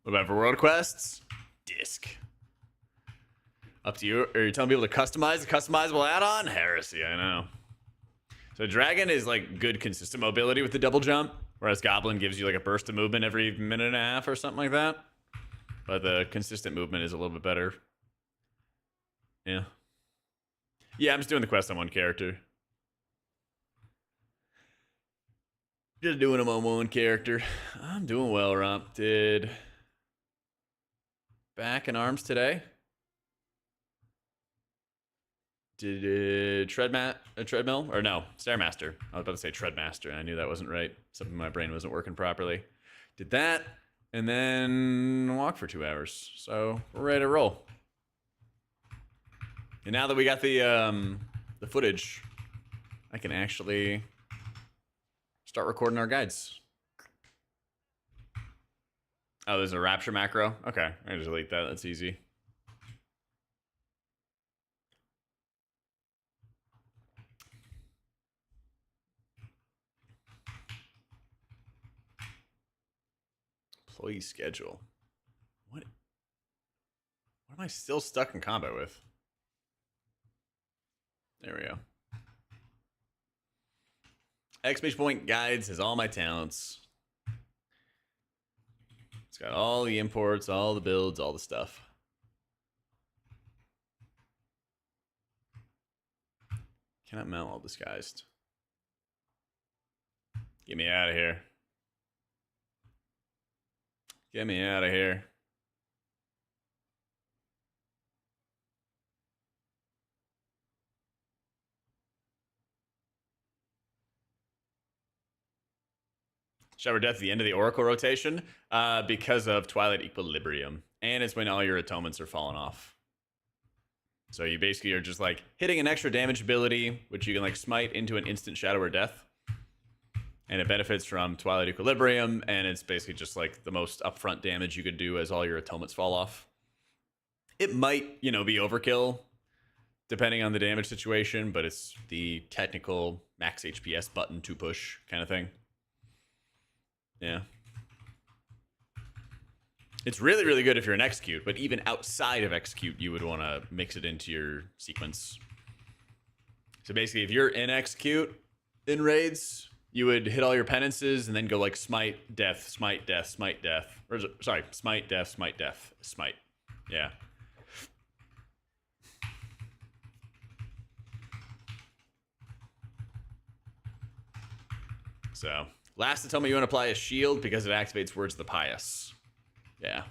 [SPEAKER 1] What about for world quests? Disc. Up to you. Are you telling people to customize the customizable add-on? Heresy, I know. So Dragon is like good consistent mobility with the double jump, whereas Goblin gives you like a burst of movement every minute and a half or something like that. But the consistent movement is a little bit better. Yeah. Yeah, I'm just doing the quest on one character. Just doing them on one character. I'm doing well, Romp. Did back and arms today. Did treadmill? Or no, Stairmaster. I was about to say Treadmaster. I knew that wasn't right. Something in my brain wasn't working properly. Did that, and then walk for 2 hours. So we're ready to roll. And now that we got the footage, I can actually start recording our guides. Oh, there's a Rapture macro? Okay, I can just delete that. That's easy. Employee schedule. What am I still stuck in combat with? There we go. Exclamation point guides has all my talents. It's got all the imports, all the builds, all the stuff. Cannot mount all disguised. Get me out of here. Get me out of here. Shower Death at the end of the Oracle rotation because of Twilight Equilibrium. And it's when all your atonements are falling off. So you basically are just like hitting an extra damage ability, which you can like smite into an instant Shadow or Death. And it benefits from Twilight Equilibrium, and it's basically just like the most upfront damage you could do as all your atonements fall off. It might, you know, be overkill depending on the damage situation, but it's the technical max HPS button to push kind of thing. Yeah. It's really, really good if you're an execute, but even outside of execute, you would want to mix it into your sequence. So basically, if you're in execute in raids, you would hit all your penances and then go like smite, death, smite, death, smite, death. Or is it, sorry, smite, death, smite, death, smite. Yeah. So, last to tell me you want to apply a shield because it activates Words of the Pious. Yeah.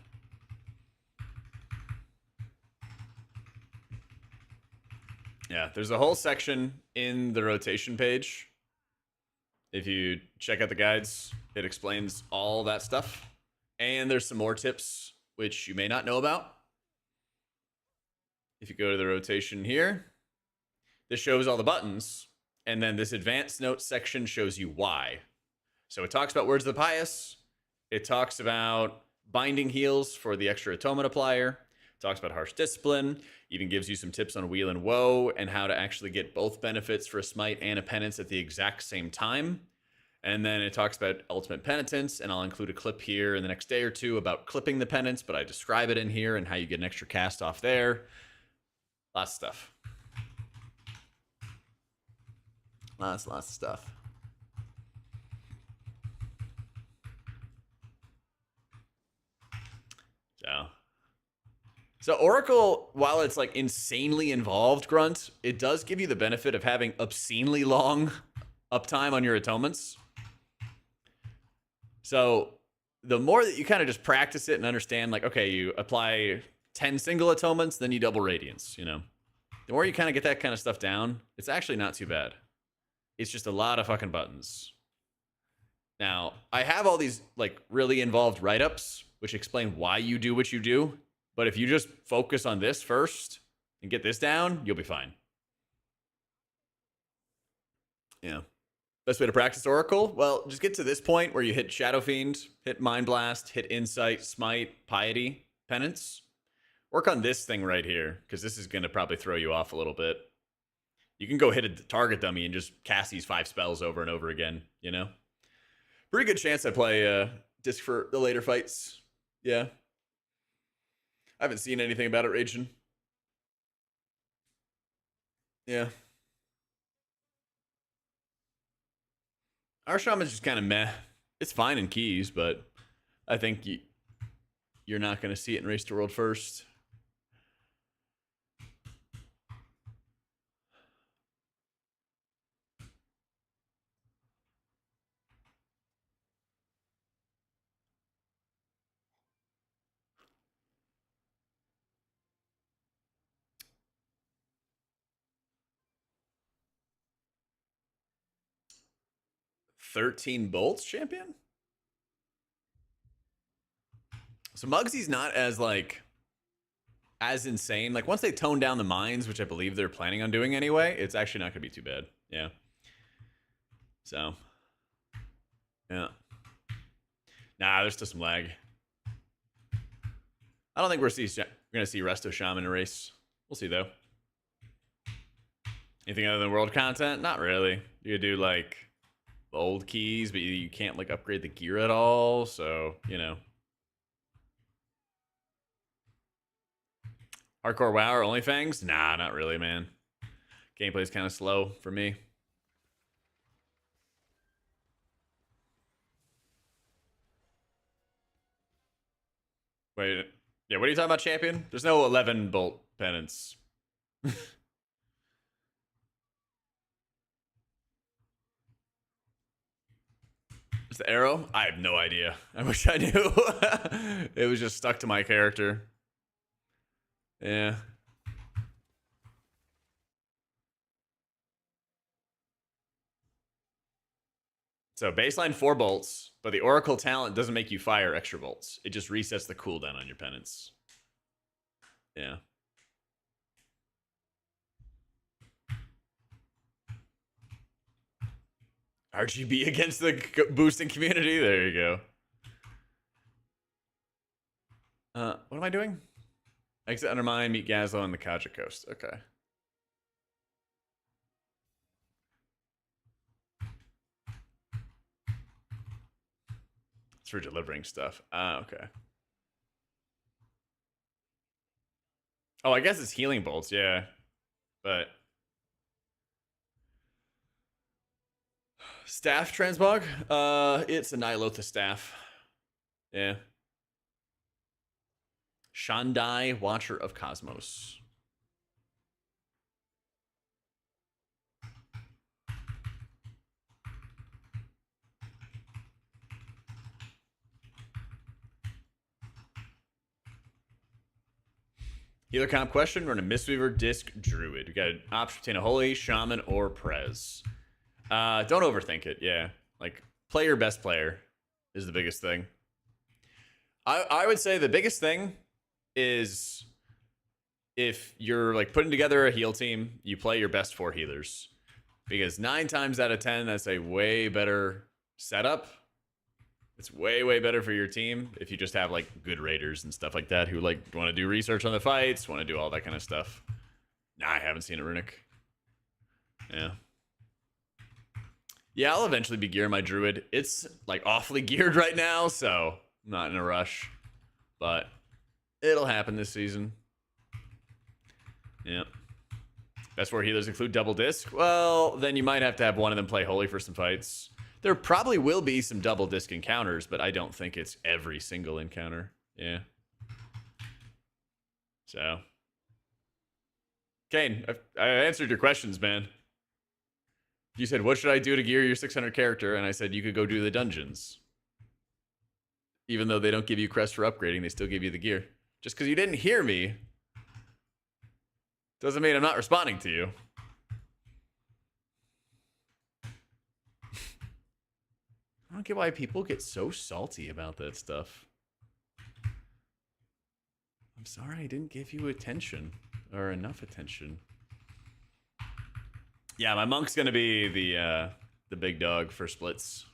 [SPEAKER 1] Yeah, there's a whole section in the rotation page. If you check out the guides, it explains all that stuff. And there's some more tips which you may not know about. If you go to the rotation here, this shows all the buttons. And then this advanced notes section shows you why. So it talks about Words of the Pious. It talks about binding heals for the extra atonement applier. It talks about harsh discipline. Even gives you some tips on Wheel and Woe and how to actually get both benefits for a smite and a penance at the exact same time. And then it talks about ultimate penitence, and I'll include a clip here in the next day or two about clipping the penance, but I describe it in here and how you get an extra cast off there. Lots of stuff. Lots of stuff. So Oracle, while it's like insanely involved, Grunt, it does give you the benefit of having obscenely long uptime on your atonements. So the more that you kind of just practice it and understand, like, okay, you apply 10 single atonements, then you double radiance, you know. The more you kind of get that kind of stuff down, it's actually not too bad. It's just a lot of fucking buttons. Now, I have all these like really involved write-ups which explain why you do what you do. But if you just focus on this first and get this down, you'll be fine. Yeah. Best way to practice Oracle? Well, just get to this point where you hit Shadow Fiend, hit Mind Blast, hit Insight, Smite, Piety, Penance. Work on this thing right here, because this is going to probably throw you off a little bit. You can go hit a target dummy and just cast these 5 spells over and over again, you know? Pretty good chance I play Disc for the later fights. Yeah. I haven't seen anything about it, Raging. Yeah. Our Shaman's just kind of meh. It's fine in keys, but I think you're not going to see it in Race to World first. $13 bolts, champion? So Muggsy's not as, like, as insane. Like, once they tone down the mines, which I believe they're planning on doing anyway, it's actually not going to be too bad. Yeah. So. Yeah. Nah, there's still some lag. I don't think we're going to see Resto Shaman in a race. We'll see, though. Anything other than world content? Not really. You could do, like, the old keys, but you can't, like, upgrade the gear at all. So, you know. Hardcore WoW or OnlyFangs? Nah, not really, man. Gameplay's kind of slow for me. Wait, yeah, what are you talking about, champion? There's no 11 bolt penance. It's the arrow? I have no idea. I wish I knew. It was just stuck to my character. Yeah. So baseline 4 bolts, but the Oracle talent doesn't make you fire extra bolts. It just resets the cooldown on your penance. Yeah. RGB against the boosting community. There you go. What am I doing? Exit Undermine, meet Gazlo on the Kaja Coast. Okay. It's for delivering stuff. Okay. Oh, I guess it's healing bolts, yeah. But staff transmog? It's a Nihilotha staff. Yeah. Shandai, Watcher of Cosmos. Healer comp question, run a Mistweaver Disc Druid. We got an option between a Holy, Shaman, or Prez. Don't overthink it, yeah. Like, play your best player is the biggest thing. I would say the biggest thing is if you're like putting together a heal team, you play your best 4 healers. Because 9 times out of 10, that's a way better setup. It's way, way better for your team if you just have like good raiders and stuff like that who like want to do research on the fights, want to do all that kind of stuff. Nah, I haven't seen a runic. Yeah. Yeah, I'll eventually be gearing my druid. It's like awfully geared right now, so I'm not in a rush. But it'll happen this season. Yeah. Best 4 healers include double disc. Well, then you might have to have one of them play holy for some fights. There probably will be some double disc encounters, but I don't think it's every single encounter. Yeah. So. Kane, I answered your questions, man. You said, what should I do to gear your 600 character? And I said, you could go do the dungeons. Even though they don't give you crests for upgrading, they still give you the gear. Just because you didn't hear me doesn't mean I'm not responding to you. I don't get why people get so salty about that stuff. I'm sorry I didn't give you attention. Or enough attention. Yeah, my monk's gonna be the big dog for splits.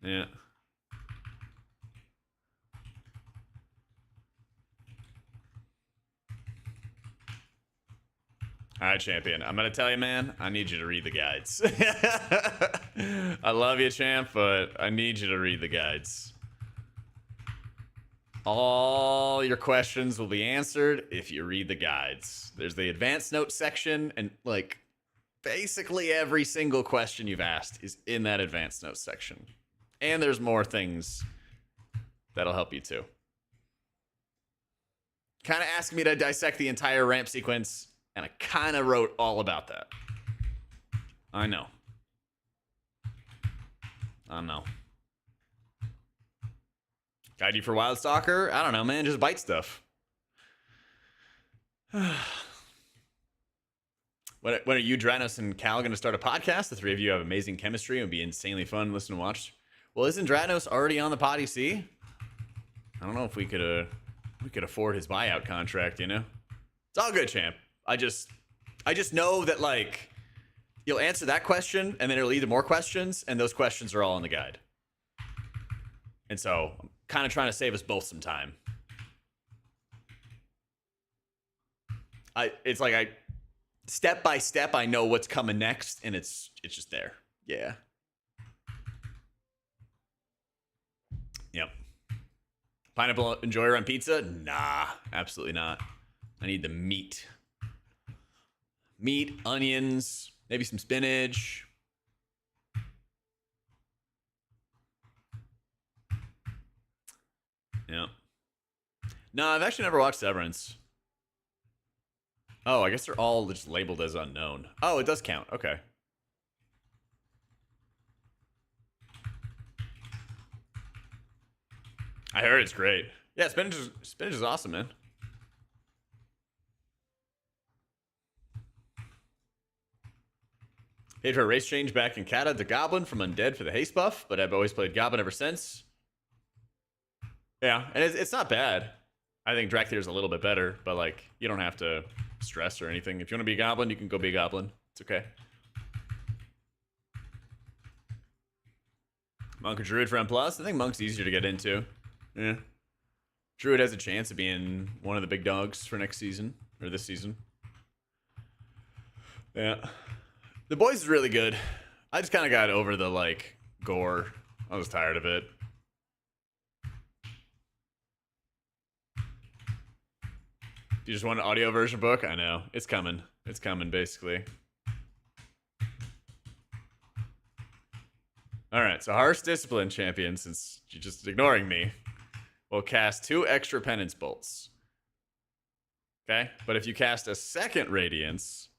[SPEAKER 1] Yeah. All right, champion. I'm gonna tell you, man. I need you to read the guides. I love you, champ, but I need you to read the guides. All your questions will be answered if you read the guides. There's the advanced notes section, and like basically every single question you've asked is in that advanced notes section. And there's more things that'll help you too. Kind of asked me to dissect the entire ramp sequence, and I kind of wrote all about that. I know. I know. Guide you for Wildstalker? I don't know, man. Just bite stuff. When are you, Dranos, and Cal going to start a podcast? The 3 of you have amazing chemistry. It would be insanely fun to listen and watch. Well, isn't Dranos already on the Potty C? I don't know if we could afford his buyout contract, you know? It's all good, champ. I just know that, like, you'll answer that question, and then it'll lead to more questions, and those questions are all in the guide. And so I'm kind of trying to save us both some time. It's like I step by step I know what's coming next, and it's just there. Yeah. Yep. Pineapple enjoyer on pizza? Nah, absolutely not. I need the meat. Meat, onions, maybe some spinach. Yeah. No, I've actually never watched Severance. Oh, I guess they're all just labeled as unknown. Oh, it does count. Okay. I heard it's great. Yeah, spinach is awesome, man. Paid for a race change back in Kata to Goblin from Undead for the haste buff, but I've always played Goblin ever since. Yeah, and it's not bad. I think Drakthir's a little bit better, but like you don't have to stress or anything. If you want to be a Goblin, you can go be a Goblin. It's okay. Monk or Druid for M+. I think Monk's easier to get into. Yeah. Druid has a chance of being one of the big dogs for next season, or this season. Yeah. The boys is really good. I just kind of got over the, like, gore. I was tired of it. You just want an audio version book? I know. It's coming. It's coming, basically. Alright, so Harsh Discipline Champion, since you're just ignoring me, will cast 2 extra Penance Bolts. Okay? But if you cast a second Radiance,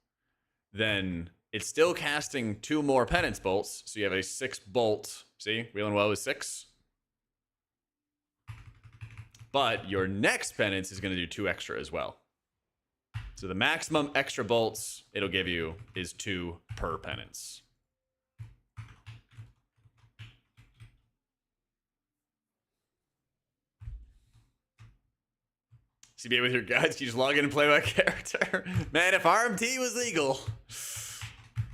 [SPEAKER 1] then it's still casting 2 more Penance Bolts, so you have a 6 bolt. See? Wheel and Woe is 6. But your next Penance is going to do 2 extra as well. So the maximum extra bolts it'll give you is 2 per Penance. CBA with your guides, can you just log in and play my character? Man, if RMT was legal,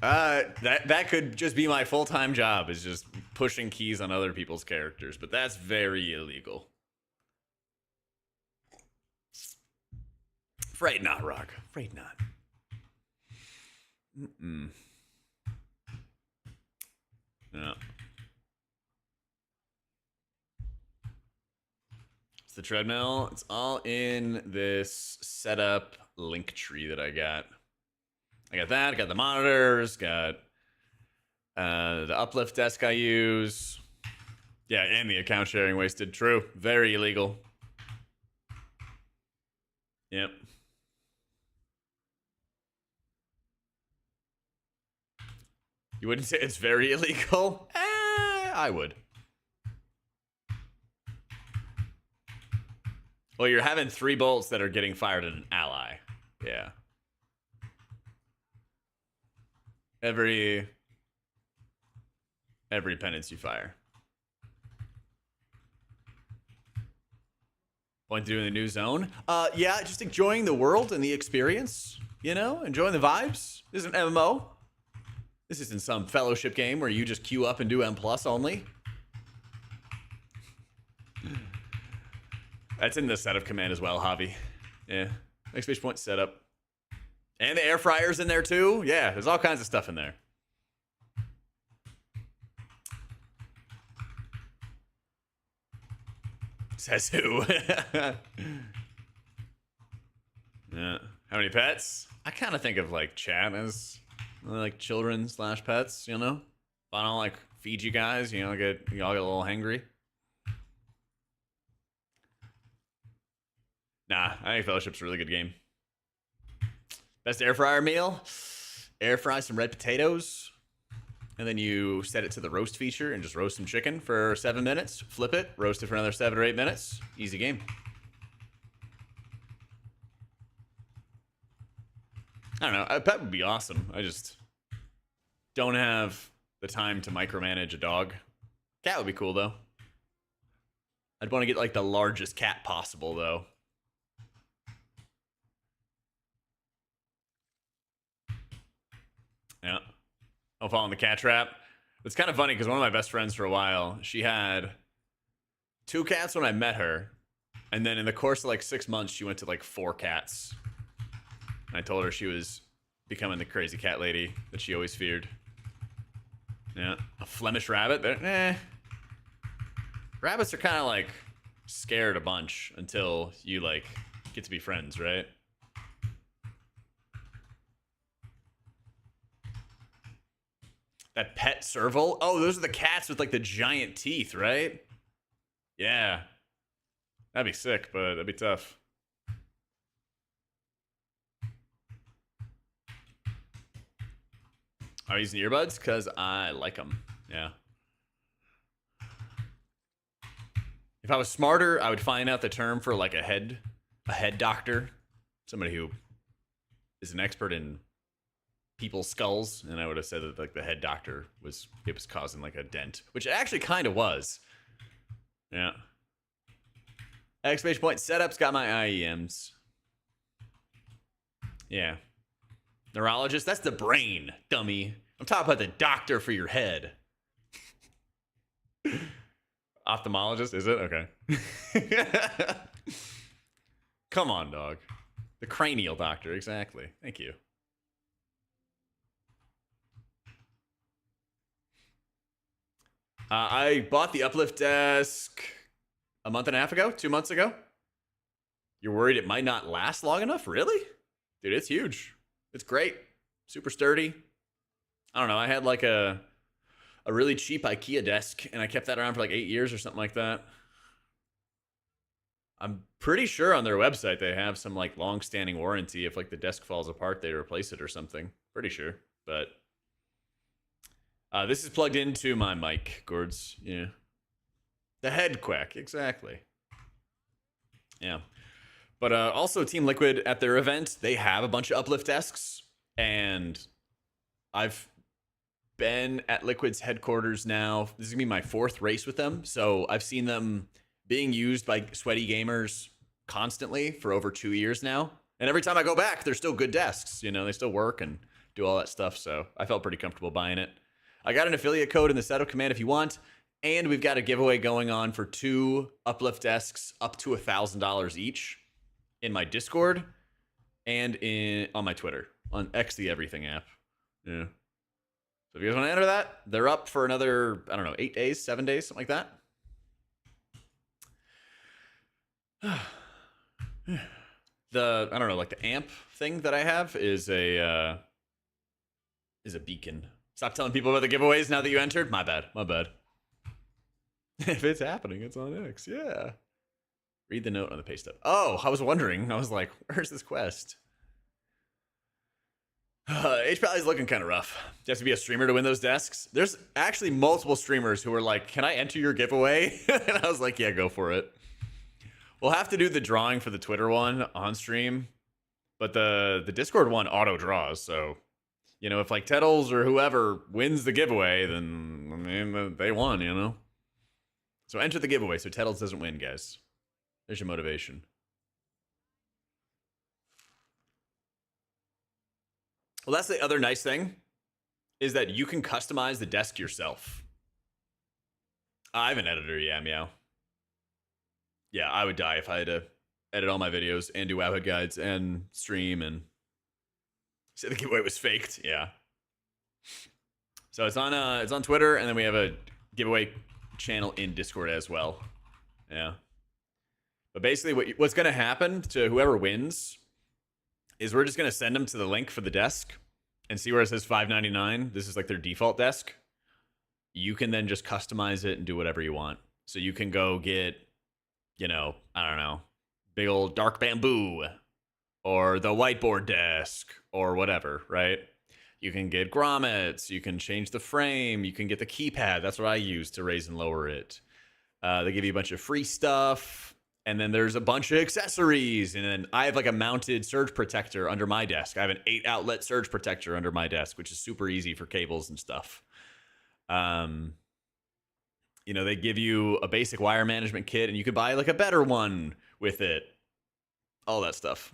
[SPEAKER 1] that could just be my full-time job, is just pushing keys on other people's characters, but that's very illegal. Afraid not, Rock. Afraid not. Yeah. It's the treadmill. It's all in this setup link tree that I got. I got that. I got the monitors. Got the uplift desk I use. Yeah, and the account sharing wasted. True. Very illegal. Yep. You wouldn't say it's very illegal? I would. Well, you're having 3 bolts that are getting fired at an ally. Yeah. Every penance you fire. Point to do in the new zone? Yeah, just enjoying the world and the experience. You know, enjoying the vibes. This is an MMO. This isn't some fellowship game where you just queue up and do M+ only. That's in the setup command as well, Javi. Yeah. Exclamation point setup. And the air fryer's in there too. Yeah, there's all kinds of stuff in there. Says who? Yeah. How many pets? I kind of think of like chat as like children / pets, you know? If I don't like feed you guys, you all get a little hangry. Nah, I think Fellowship's a really good game. Best air fryer meal? Air fry some red potatoes. And then you set it to the roast feature and just roast some chicken for 7 minutes. Flip it, roast it for another 7 or 8 minutes. Easy game. I don't know. A pet would be awesome. I just don't have the time to micromanage a dog. Cat would be cool, though. I'd want to get, like, the largest cat possible, though. Yeah. I'll fall in the cat trap. It's kind of funny because one of my best friends for a while, she had 2 cats when I met her. And then in the course of like 6 months, she went to like 4 cats. And I told her she was becoming the crazy cat lady that she always feared. Yeah. A Flemish rabbit. Rabbits are kind of like scared a bunch until you like get to be friends, right? That pet serval? Oh, those are the cats with like the giant teeth, right? Yeah. That'd be sick, but that'd be tough. I'm using earbuds because I like them. Yeah. If I was smarter, I would find out the term for like a head doctor. Somebody who is an expert in people's skulls, and I would have said that like the head doctor was causing like a dent, which it actually kind of was. Yeah. Exclamation point setups got my IEMs. Yeah. Neurologist, that's the brain, dummy. I'm talking about the doctor for your head. Ophthalmologist, is it? Okay. Come on, dog. The cranial doctor, exactly. Thank you. I bought the uplift desk a month and a half ago, 2 months ago. You're worried it might not last long enough? Really? Dude, it's huge. It's great. Super sturdy. I don't know. I had like a really cheap IKEA desk, and I kept that around for like 8 years or something like that. I'm pretty sure on their website they have some like long-standing warranty. If like the desk falls apart, they replace it or something. Pretty sure. But this is plugged into my mic, Gourds. Yeah. The head quack, exactly. Yeah. But also Team Liquid at their event, they have a bunch of uplift desks, and I've been at Liquid's headquarters now. This is gonna be my 4th race with them, so I've seen them being used by sweaty gamers constantly for over 2 years now. And every time I go back, they're still good desks. You know, they still work and do all that stuff, so I felt pretty comfortable buying it. I got an affiliate code in the setup command if you want, and we've got a giveaway going on for 2 uplift desks up to $1,000 each in my Discord and on my Twitter, on X the Everything app. Yeah. So if you guys want to enter that, they're up for another, I don't know, 8 days, 7 days, something like that. I don't know, like the amp thing that I have is a beacon. Stop telling people about the giveaways now that you entered. My bad. If it's happening, it's on X. Yeah. Read the note on the pay stub. Oh, I was wondering. I was like, where's this quest? HPL is looking kind of rough. You have to be a streamer to win those desks. There's actually multiple streamers who were like, can I enter your giveaway? And I was like, yeah, go for it. We'll have to do the drawing for the Twitter one on stream, but the Discord one auto draws. So, you know, if like Tettles or whoever wins the giveaway, then I mean, they won, you know? So enter the giveaway so Tettles doesn't win, guys. There's your motivation. Well, that's the other nice thing, is that you can customize the desk yourself. I have an editor, yeah, meow. Yeah, I would die if I had to edit all my videos and do Wowhead guides and stream and say the giveaway was faked. Yeah. So it's on Twitter, and then we have a giveaway channel in Discord as well. Yeah. But basically, what's going to happen to whoever wins is we're just going to send them to the link for the desk and see where it says $5.99. This is like their default desk. You can then just customize it and do whatever you want. So you can go get, you know, I don't know, big old dark bamboo or the whiteboard desk or whatever, right? You can get grommets. You can change the frame. You can get the keypad. That's what I use to raise and lower it. They give you a bunch of free stuff. And then there's a bunch of accessories. And then I have like a mounted surge protector under my desk. I have an 8-outlet surge protector under my desk, which is super easy for cables and stuff. You know, they give you a basic wire management kit, and you could buy like a better one with it. All that stuff.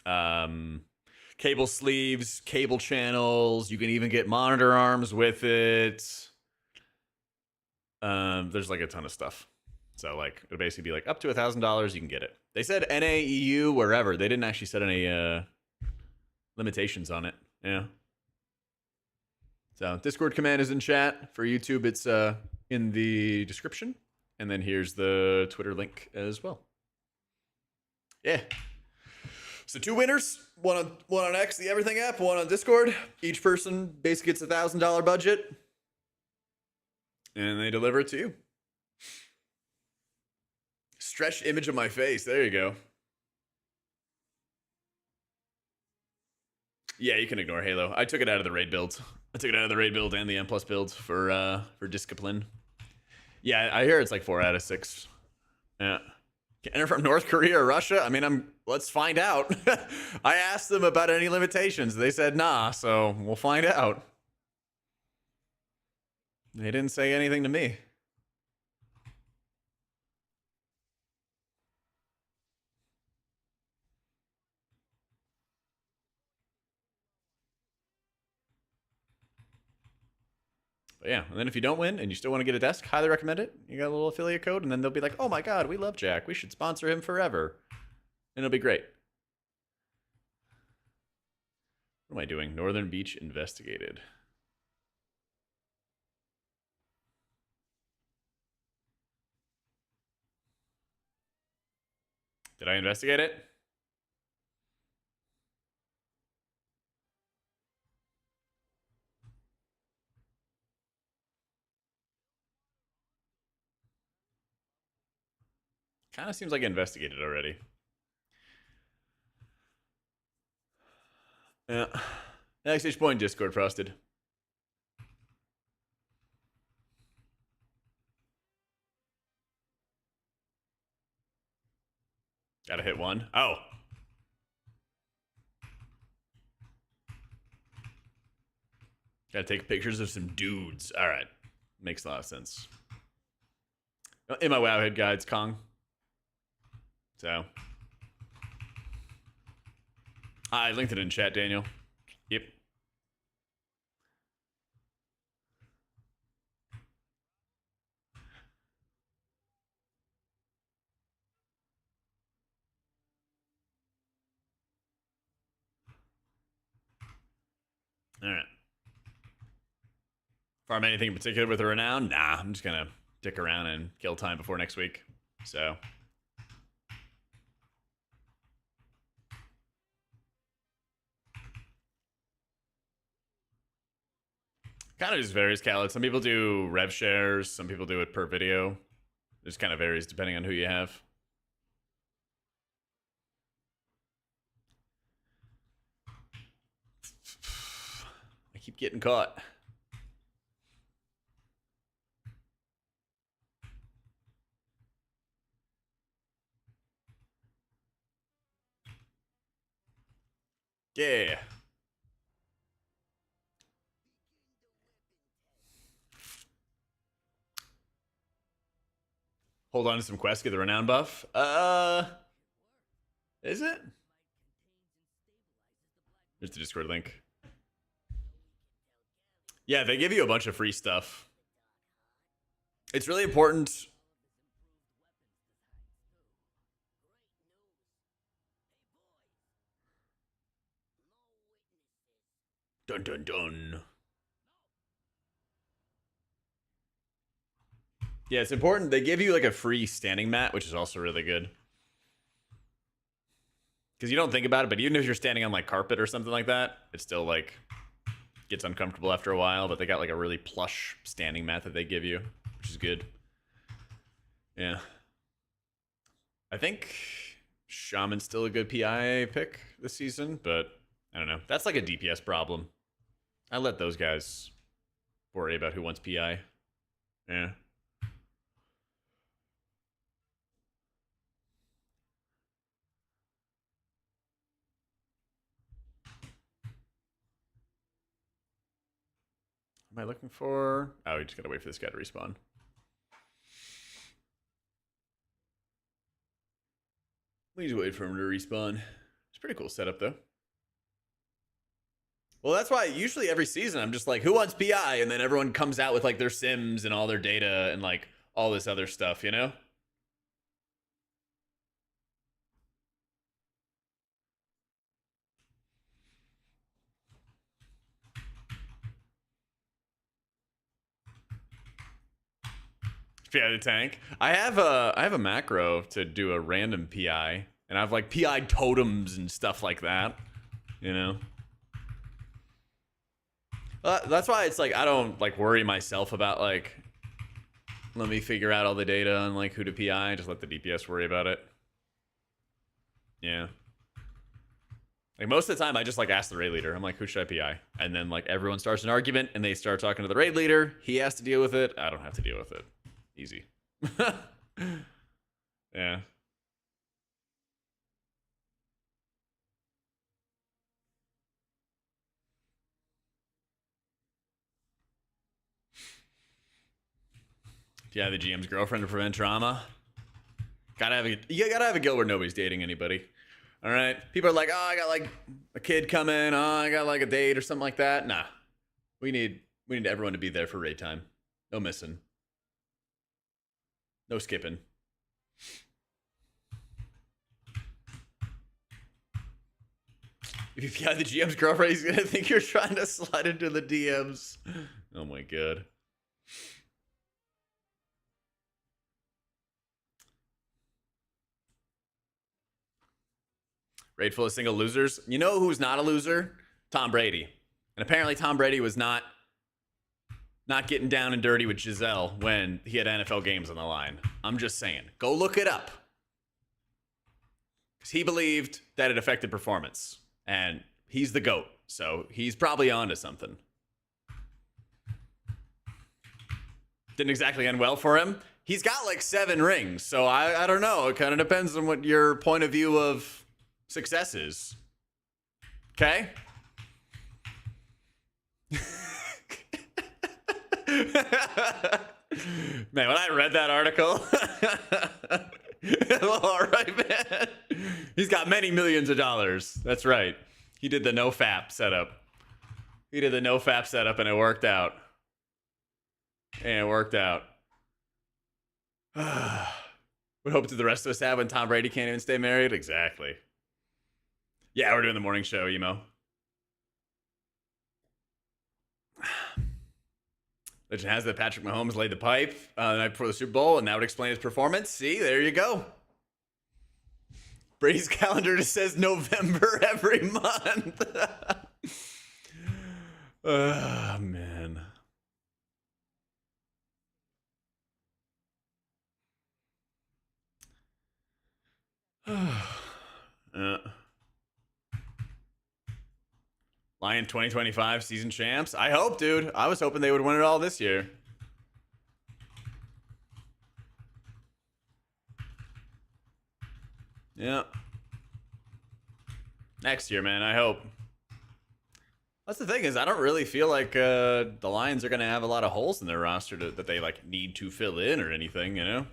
[SPEAKER 1] Cable sleeves, cable channels. You can even get monitor arms with it. There's like a ton of stuff. So like it'll basically be like up to $1,000, you can get it. They said NAEU wherever. They didn't actually set any limitations on it. Yeah. So Discord command is in chat. For YouTube, it's in the description. And then here's the Twitter link as well. Yeah. So 2 winners. One on X, the Everything app. One on Discord. Each person basically gets $1,000 budget. And they deliver it to you. Stretched image of my face. There you go. Yeah, you can ignore Halo. I took it out of the raid build. I took it out of the raid build and the M+ build for discipline. Yeah, I hear it's like 4 out of 6. Yeah. Can enter from North Korea or Russia? I mean, let's find out. I asked them about any limitations. They said nah, so we'll find out. They didn't say anything to me. But yeah, and then if you don't win and you still want to get a desk, highly recommend it. You got a little affiliate code, and then they'll be like, oh my god, we love Jack. We should sponsor him forever. And it'll be great. What am I doing? Northern Beach investigated. Did I investigate it? Kind of seems like I investigated already. Yeah. Next point, Discord frosted. Gotta hit one. Oh. Gotta take pictures of some dudes. All right. Makes a lot of sense. In my Wowhead guides, Kong. So. I linked it in chat, Daniel. Yep. All right. Farm anything in particular with a renown? Nah, I'm just gonna dick around and kill time before next week. So. Kind of just varies, Khaled. Some people do rev shares, some people do it per video. It just kind of varies depending on who you have. I keep getting caught. Yeah. Hold on to some quests, get the renown buff. Is it? Here's the Discord link. Yeah, they give you a bunch of free stuff. It's really important. Dun dun dun. Yeah, it's important. They give you like a free standing mat, which is also really good. Because you don't think about it, but even if you're standing on like carpet or something like that, it still like gets uncomfortable after a while. But they got like a really plush standing mat that they give you, which is good. Yeah. I think Shaman's still a good PI pick this season, but I don't know. That's like a DPS problem. I let those guys worry about who wants PI. Yeah. Am I looking for? Oh, you just gotta wait for this guy to respawn. Please wait for him to respawn. It's a pretty cool setup, though. Well, that's why usually every season I'm just like, who wants PI? And then everyone comes out with like their sims and all their data and like all this other stuff, you know? PI the tank. I have a macro to do a random PI, and I have like PI totems and stuff like that, you know? That's why it's like I don't like worry myself about like let me figure out all the data on like who to PI. Just let the DPS worry about it. Yeah. Like most of the time, I just like ask the raid leader. I'm like, who should I PI? And then like everyone starts an argument, and they start talking to the raid leader. He has to deal with it. I don't have to deal with it. Easy. Yeah. Yeah, the GM's girlfriend to prevent trauma. You gotta have a guild where nobody's dating anybody. All right, people are like, oh, I got like a kid coming. Oh, I got like a date or something like that. Nah, we need everyone to be there for raid time. No missing. No skipping. If you got the GM's girlfriend, he's gonna think you're trying to slide into the DMs. Oh my god. Raid full of single losers. You know who's not a loser? Tom Brady. And apparently Tom Brady was not getting down and dirty with Giselle when he had NFL games on the line. I'm just saying. Go look it up. Because he believed that it affected performance. And he's the GOAT. So he's probably onto something. Didn't exactly end well for him. He's got like 7 rings. So I don't know. It kind of depends on what your point of view of success is. Okay? Man, when I read that article, all right, man. He's got many millions of dollars. That's right. He did the no fap setup. And it worked out. What hope do the rest of us have when Tom Brady can't even stay married? Exactly. Yeah, we're doing the morning show, emo. Legend has that Patrick Mahomes laid the pipe the night before the Super Bowl, and that would explain his performance. See, there you go. Brady's calendar just says November every month. Oh, man. Lion 2025 season champs. I hope, dude. I was hoping they would win it all this year. Yeah. Next year, man. I hope. That's the thing is, I don't really feel like the Lions are going to have a lot of holes in their roster that they like need to fill in or anything, you know?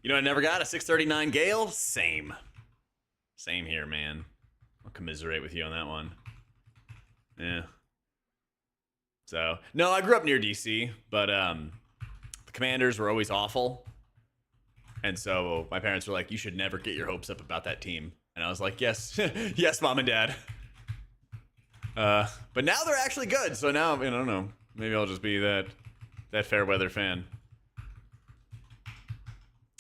[SPEAKER 1] You know, I never got a 639 Gale. Same here, man. I'll commiserate with you on that one. Yeah. So, no, I grew up near DC, but the Commanders were always awful. And so my parents were like, you should never get your hopes up about that team. And I was like, yes, yes, mom and dad. But now they're actually good. So now, I don't know. Maybe I'll just be that fair weather fan.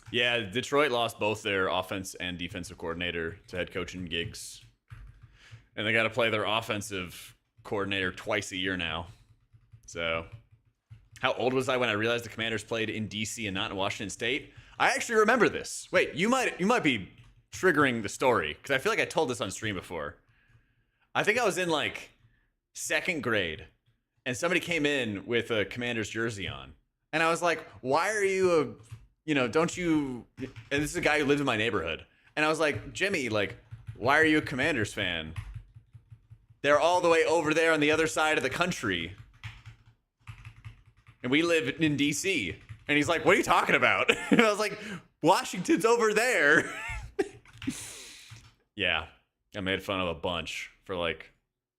[SPEAKER 1] Yeah, Detroit lost both their offense and defensive coordinator to head coaching gigs. And they got to play their offensive coordinator twice a year now. So, how old was I when I realized the Commanders played in DC and not in Washington State? I actually remember this. Wait, you might be triggering the story, because I feel like I told this on stream before. I think I was in like 2nd grade, and somebody came in with a Commanders jersey on. And I was like, why are you don't you... And this is a guy who lives in my neighborhood. And I was like, Jimmy, like, why are you a Commanders fan? They're all the way over there on the other side of the country. And we live in DC. And he's like, what are you talking about? And I was like, Washington's over there. Yeah. I made fun of a bunch for like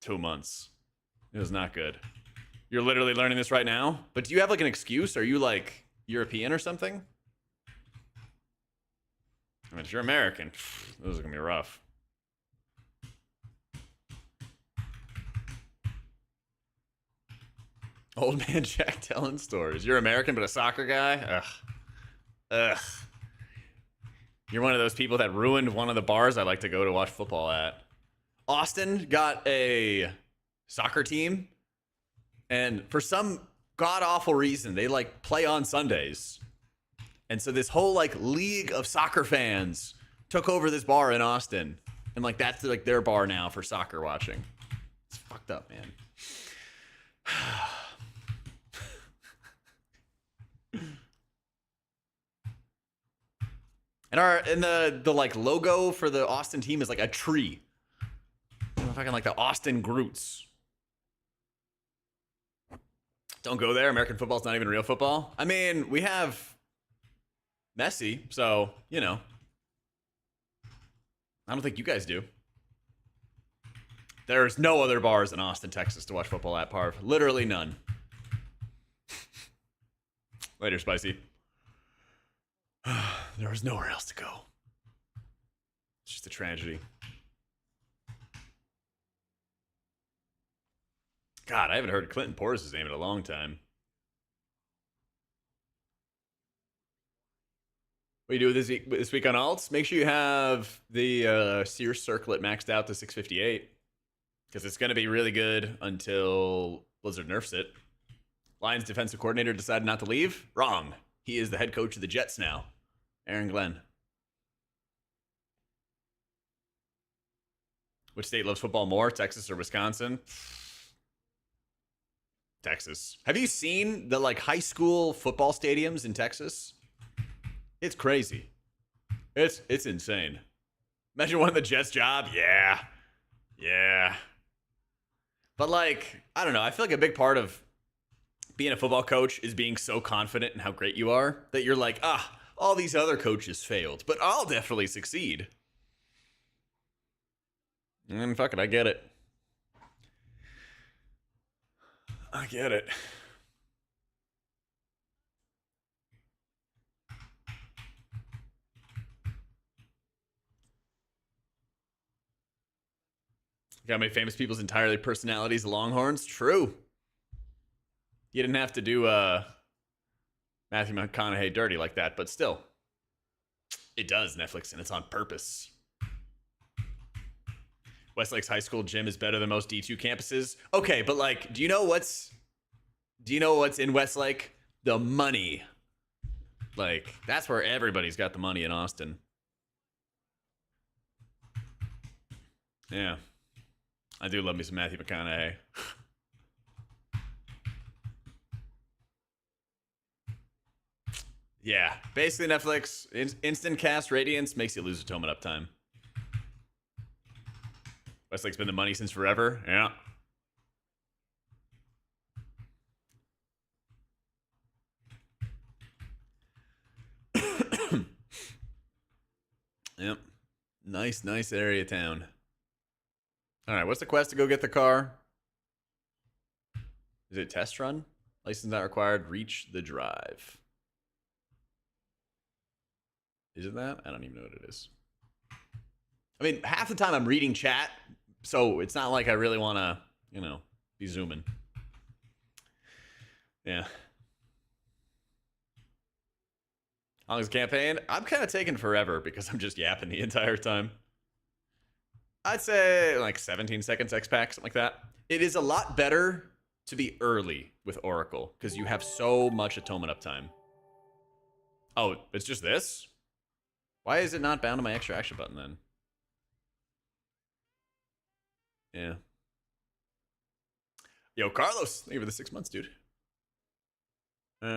[SPEAKER 1] 2 months. It was not good. You're literally learning this right now? But do you have like an excuse? Are you like European or something? I mean, if you're American, this is going to be rough. Old man Jack telling stories. You're American, but a soccer guy? Ugh. You're one of those people that ruined one of the bars I like to go to watch football at. Austin got a soccer team, and for some god-awful reason, they like play on Sundays. And so this whole like league of soccer fans took over this bar in Austin. And like that's like their bar now for soccer watching. It's fucked up, man. And the like logo for the Austin team is like a tree. Fucking like the Austin Groots. Don't go there. American football's not even real football. I mean, we have Messi, so, you know. I don't think you guys do. There's no other bars in Austin, Texas to watch football at, Parv. Literally none. Later, Spicy. There was nowhere else to go. It's just a tragedy. God, I haven't heard Clinton Portis' name in a long time. What do you do this week on alts? Make sure you have the Sears Circlet maxed out to 658. Because it's going to be really good until Blizzard nerfs it. Lions defensive coordinator decided not to leave? Wrong. He is the head coach of the Jets now. Aaron Glenn. Which state loves football more, Texas or Wisconsin? Texas. Have you seen the like high school football stadiums in Texas? It's crazy. It's insane. Imagine one of the Jets' job. Yeah. Yeah. But like, I don't know. I feel like a big part of being a football coach is being so confident in how great you are that you're like, all these other coaches failed, but I'll definitely succeed. And fuck it, I get it. I get it. Got many famous people's entirely personalities, the Longhorns? True. You didn't have to do Matthew McConaughey dirty like that, but still. It does, Netflix, and it's on purpose. Westlake's high school gym is better than most D2 campuses. Okay, but like, do you know what's in Westlake? The money. Like, that's where everybody's got the money in Austin. Yeah. I do love me some Matthew McConaughey. Yeah, basically Netflix, instant cast radiance makes you lose atonement uptime. Westlake's been the money since forever. Yeah. Yep. Nice area town. All right, what's the quest to go get the car? Is it test run? License not required. Reach the drive. Is it that? I don't even know what it is. I mean, half the time I'm reading chat, so it's not like I really want to, you know, be zooming. Yeah. How long is the campaign? I'm kind of taking forever because I'm just yapping the entire time. I'd say like 17 seconds X-Pack, something like that. It is a lot better to be early with Oracle because you have so much atonement uptime. Oh, it's just this? Why is it not bound to my extra action button then? Yeah. Yo, Carlos, thank you for the 6 months, dude. What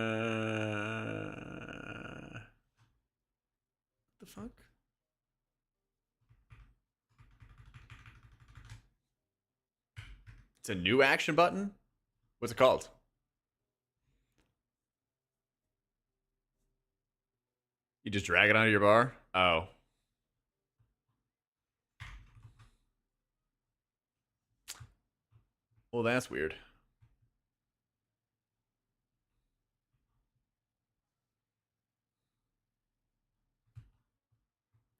[SPEAKER 1] the fuck? It's a new action button? What's it called? You just drag it onto your bar? Oh. Well, that's weird.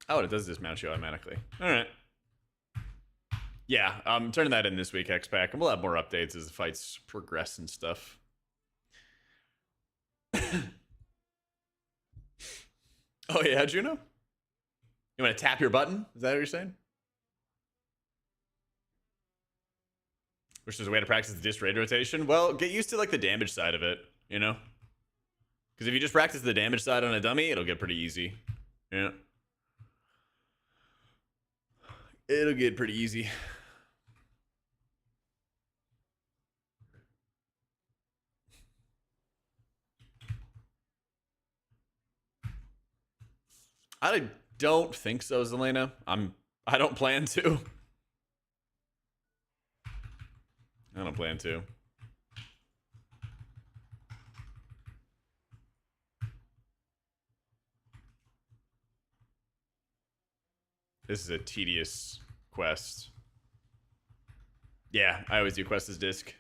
[SPEAKER 1] Oh, it does dismount you automatically. All right. Yeah, I'm turning that in this week, X-Pack, and we'll have more updates as the fights progress and stuff. Oh, yeah, Juno? You want to tap your button? Is that what you're saying? Wish there's a way to practice the disc raid rotation. Well, get used to, like, the damage side of it, you know? Because if you just practice the damage side on a dummy, it'll get pretty easy. Yeah. It'll get pretty easy. I don't think so, Zelena. I don't plan to. I don't plan to. This is a tedious quest. Yeah, I always do quest as disc.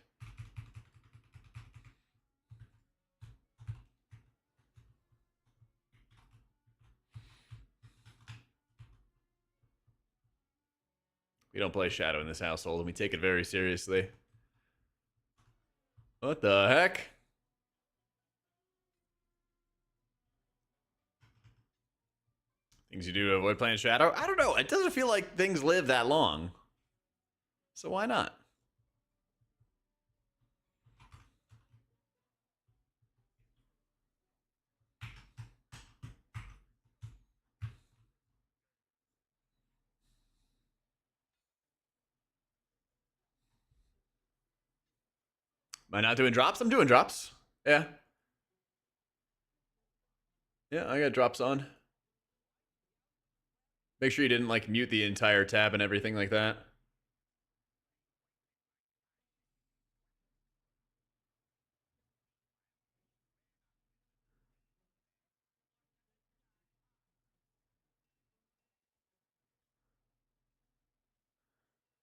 [SPEAKER 1] We don't play Shadow in this household, and we take it very seriously. What the heck? Things you do to avoid playing Shadow? I don't know. It doesn't feel like things live that long. So why not? Am I not doing drops? I'm doing drops. Yeah. Yeah, I got drops on. Make sure you didn't like mute the entire tab and everything like that.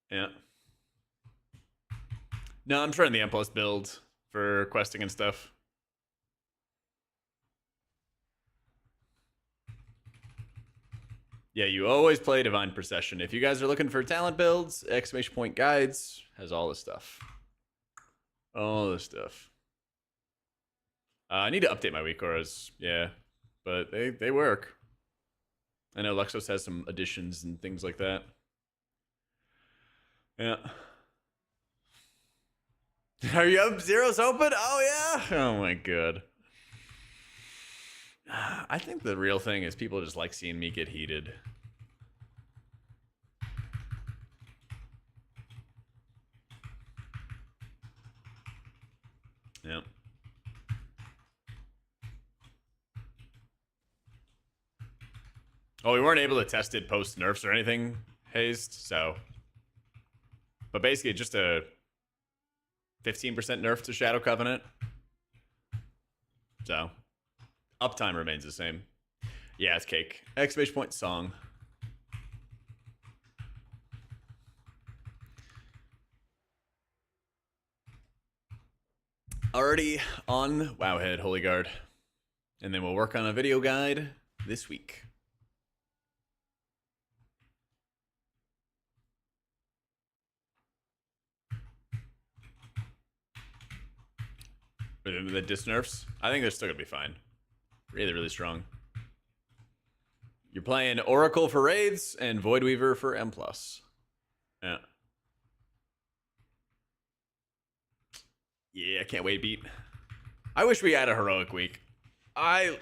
[SPEAKER 1] Yeah. No, I'm trying the M plus build for questing and stuff. Yeah, you always play Divine Procession. If you guys are looking for talent builds, exclamation point guides has all the stuff. All the stuff. I need to update my weak auras, yeah, but they work. I know Luxos has some additions and things like that. Yeah. Are you up? Zero's open? Oh, yeah? Oh, my God. I think the real thing is people just like seeing me get heated. Yeah. Oh, we weren't able to test it post nerfs or anything, Hazed, so. But basically, just a 15% nerf to Shadow Covenant. So, uptime remains the same. Yeah, it's cake. Exclamation point song. Already on Wowhead, Holy Guard. And then we'll work on a video guide this week. The dis nerfs, I think they're still gonna be fine. Really, really strong. You're playing Oracle for raids and Voidweaver for M+. Yeah. Yeah, I can't wait, beat. I wish we had a heroic week. I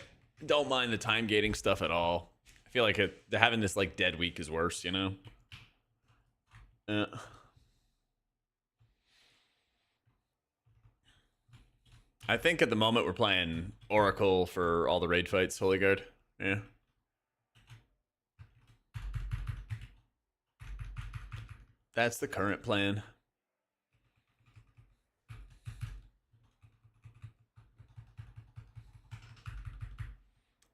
[SPEAKER 1] don't mind the time gating stuff at all. I feel like having this like dead week is worse, you know? I think at the moment we're playing Oracle for all the raid fights, Holy Guard. Yeah. That's the current plan.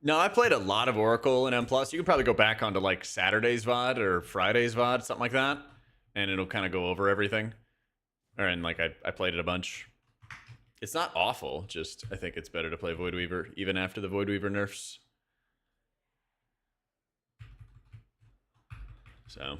[SPEAKER 1] No, I played a lot of Oracle in M+. You can probably go back onto like Saturday's VOD or Friday's VOD, something like that. And it'll kind of go over everything. And like I played it a bunch. It's not awful, just I think it's better to play Voidweaver even after the Voidweaver nerfs. So.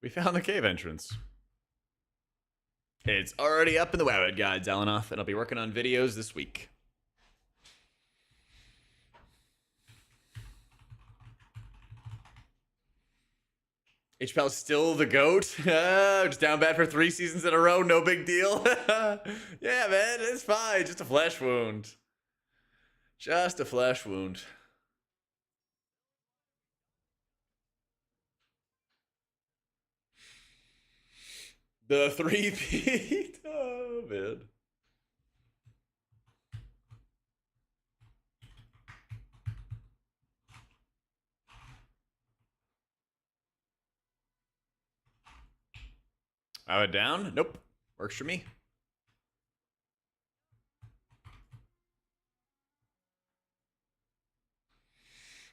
[SPEAKER 1] We found the cave entrance. It's already up in the Wowhead guides, Alanoth, and I'll be working on videos this week. HPAL's still the GOAT. Just down bad for 3 seasons in a row, no big deal. Yeah, man, it's fine. Just a flesh wound. Just a flesh wound. The 3-peat. Oh, man. I went down. Nope. Works for me.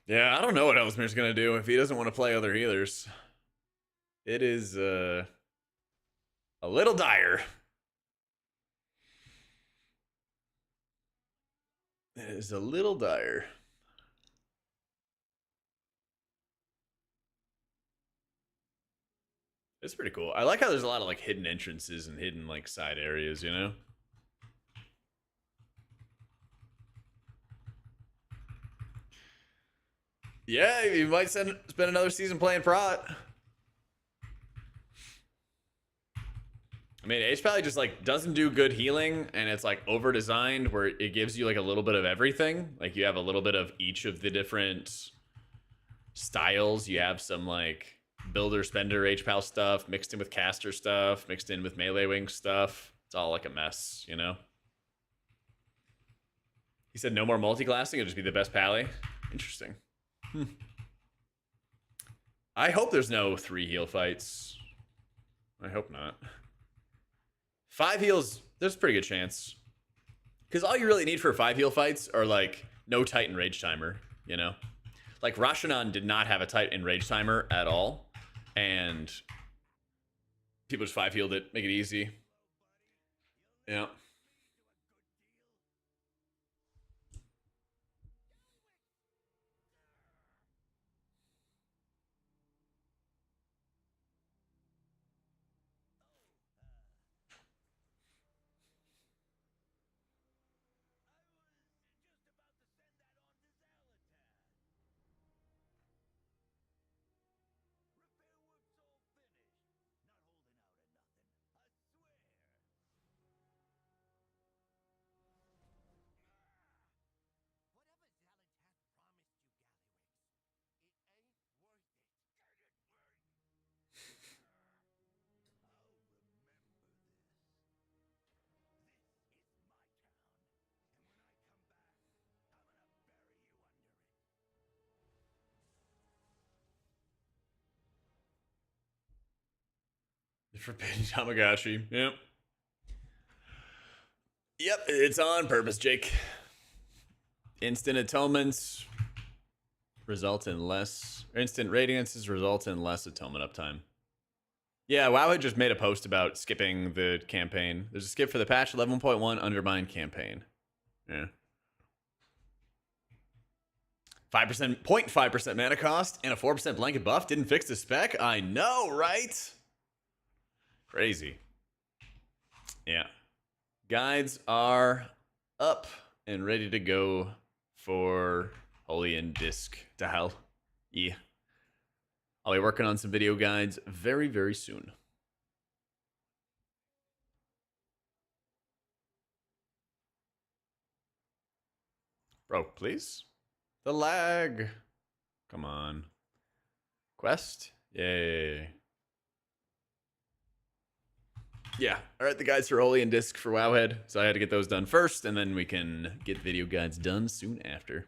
[SPEAKER 1] Yeah, I don't know what Ellesmere's going to do if he doesn't want to play other healers. It is a little dire. It is a little dire. It's pretty cool. I like how there's a lot of like hidden entrances and hidden like side areas, you know? Yeah, you might spend another season playing Prot. I mean, H Pally just like doesn't do good healing, and it's like over designed where it gives you like a little bit of everything. Like you have a little bit of each of the different styles. You have some like builder spender H-Pal stuff mixed in with caster stuff, mixed in with melee wing stuff. It's all like a mess, you know? He said no more multi-classing, it'll just be the best Pally. Interesting. I hope there's no 3 heal fights. I hope not. 5 heals, there's a pretty good chance. Because all you really need for 5 heal fights are like no Titan Rage Timer, you know? Like Rashanan did not have a Titan Rage Timer at all. And people just 5 healed it, make it easy. Yeah. The Forbidden Tamagotchi. Yep. Yep, it's on purpose, Jake. Instant atonements result in less... Instant radiances result in less atonement uptime. Yeah, WoW had just made a post about skipping the campaign. There's a skip for the patch 11.1 Undermine campaign. Yeah. 5%, 0.5% mana cost and a 4% blanket buff didn't fix the spec? I know, right? Crazy. Yeah. Guides are up and ready to go for Holy and Disc to hell. Yeah. I'll be working on some video guides very, very soon. Bro, please? The lag. Come on. Quest? Yay. Yeah. All right, the guides for Holy and Disc for Wowhead. So I had to get those done first, and then we can get video guides done soon after.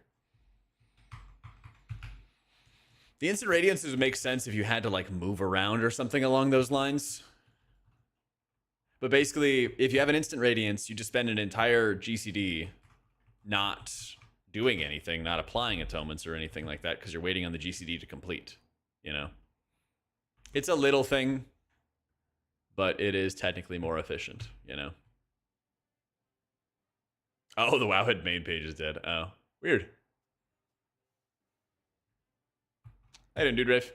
[SPEAKER 1] The instant radiances would make sense if you had to like move around or something along those lines. But basically, if you have an instant radiance, you just spend an entire GCD not doing anything, not applying atonements or anything like that, because you're waiting on the GCD to complete, you know? It's a little thing, but it is technically more efficient, you know? Oh, the Wowhead main page is dead. Oh, weird. How you doing, dude, Rafe?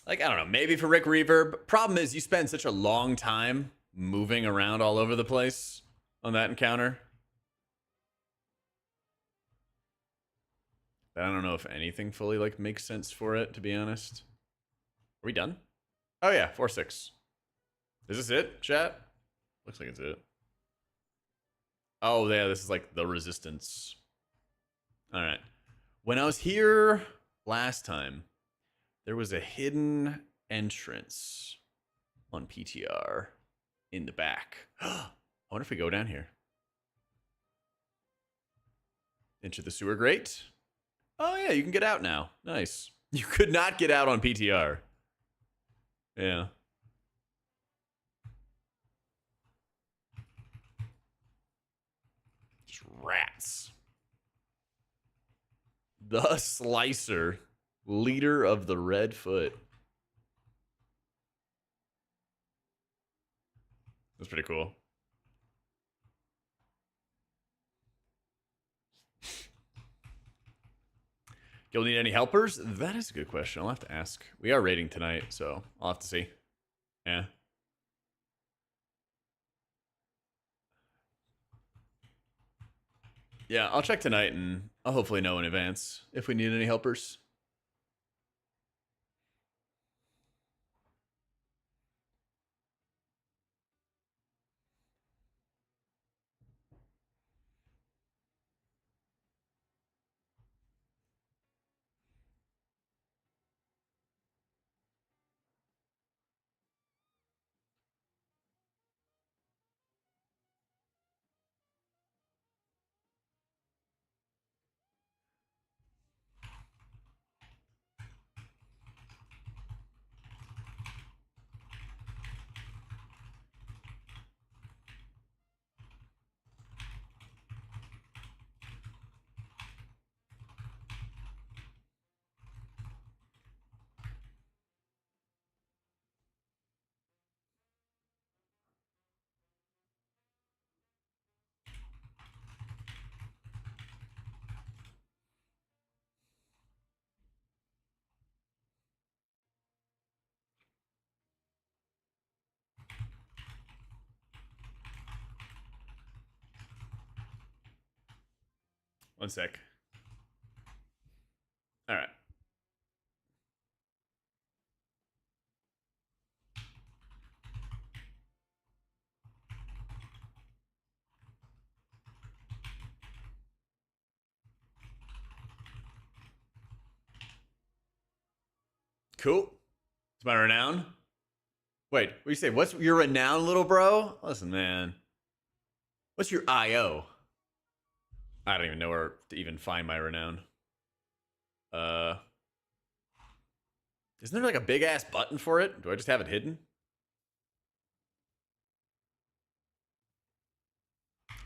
[SPEAKER 1] Like, I don't know, maybe for Rick Reverb. Problem is, you spend such a long time moving around all over the place on that encounter that I don't know if anything fully, like, makes sense for it, to be honest. Are we done? Oh, yeah, 4-6. Is this it, chat? Looks like it's it. Oh, yeah, this is, like, the resistance. All right. When I was here last time, there was a hidden entrance on PTR in the back. I wonder if we go down here. Into the sewer grate. Oh, yeah, you can get out now. Nice. You could not get out on PTR. Yeah. Just rats. The Slicer, leader of the Red Foot. That's pretty cool. You'll need any helpers? That is a good question. I'll have to ask. We are raiding tonight, so I'll have to see. Yeah. Yeah, I'll check tonight and I'll hopefully know in advance if we need any helpers. One sec. All right. Cool. It's my renown. Wait, what do you say? What's your renown, little bro? Listen, man. What's your IO? I don't even know where to even find my renown. Isn't there like a big ass button for it? Do I just have it hidden?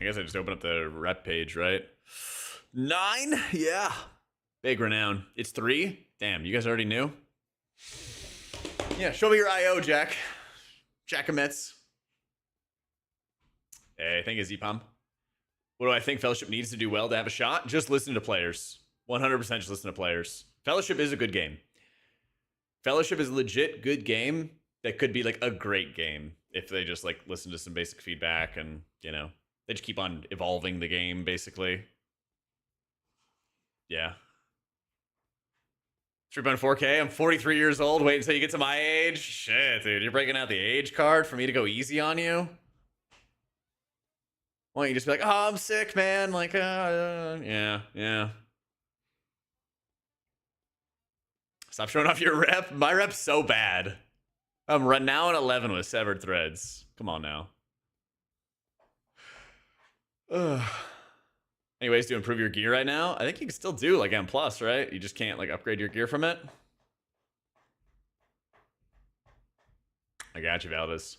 [SPEAKER 1] I guess I just open up the rep page, right? 9? Yeah. Big renown. It's 3? Damn, you guys already knew? Yeah, show me your IO, Jack. Jackamets. Hey, thank you, Z-Pom. What do I think Fellowship needs to do well to have a shot? Just listen to players. 100% just listen to players. Fellowship is a good game. Fellowship is a legit good game that could be like a great game if they just like listen to some basic feedback and, you know, they just keep on evolving the game, basically. Yeah. 3.4K, I'm 43 years old. Wait until you get to my age. Shit, dude. You're breaking out the age card for me to go easy on you? Why don't you just be like, oh, I'm sick, man. Like, yeah. Stop showing off your rep. My rep's so bad. I'm now at 11 with severed threads. Come on now. Anyways, to improve your gear right now, I think you can still do like M+, right? You just can't like upgrade your gear from it. I got you, Valdez.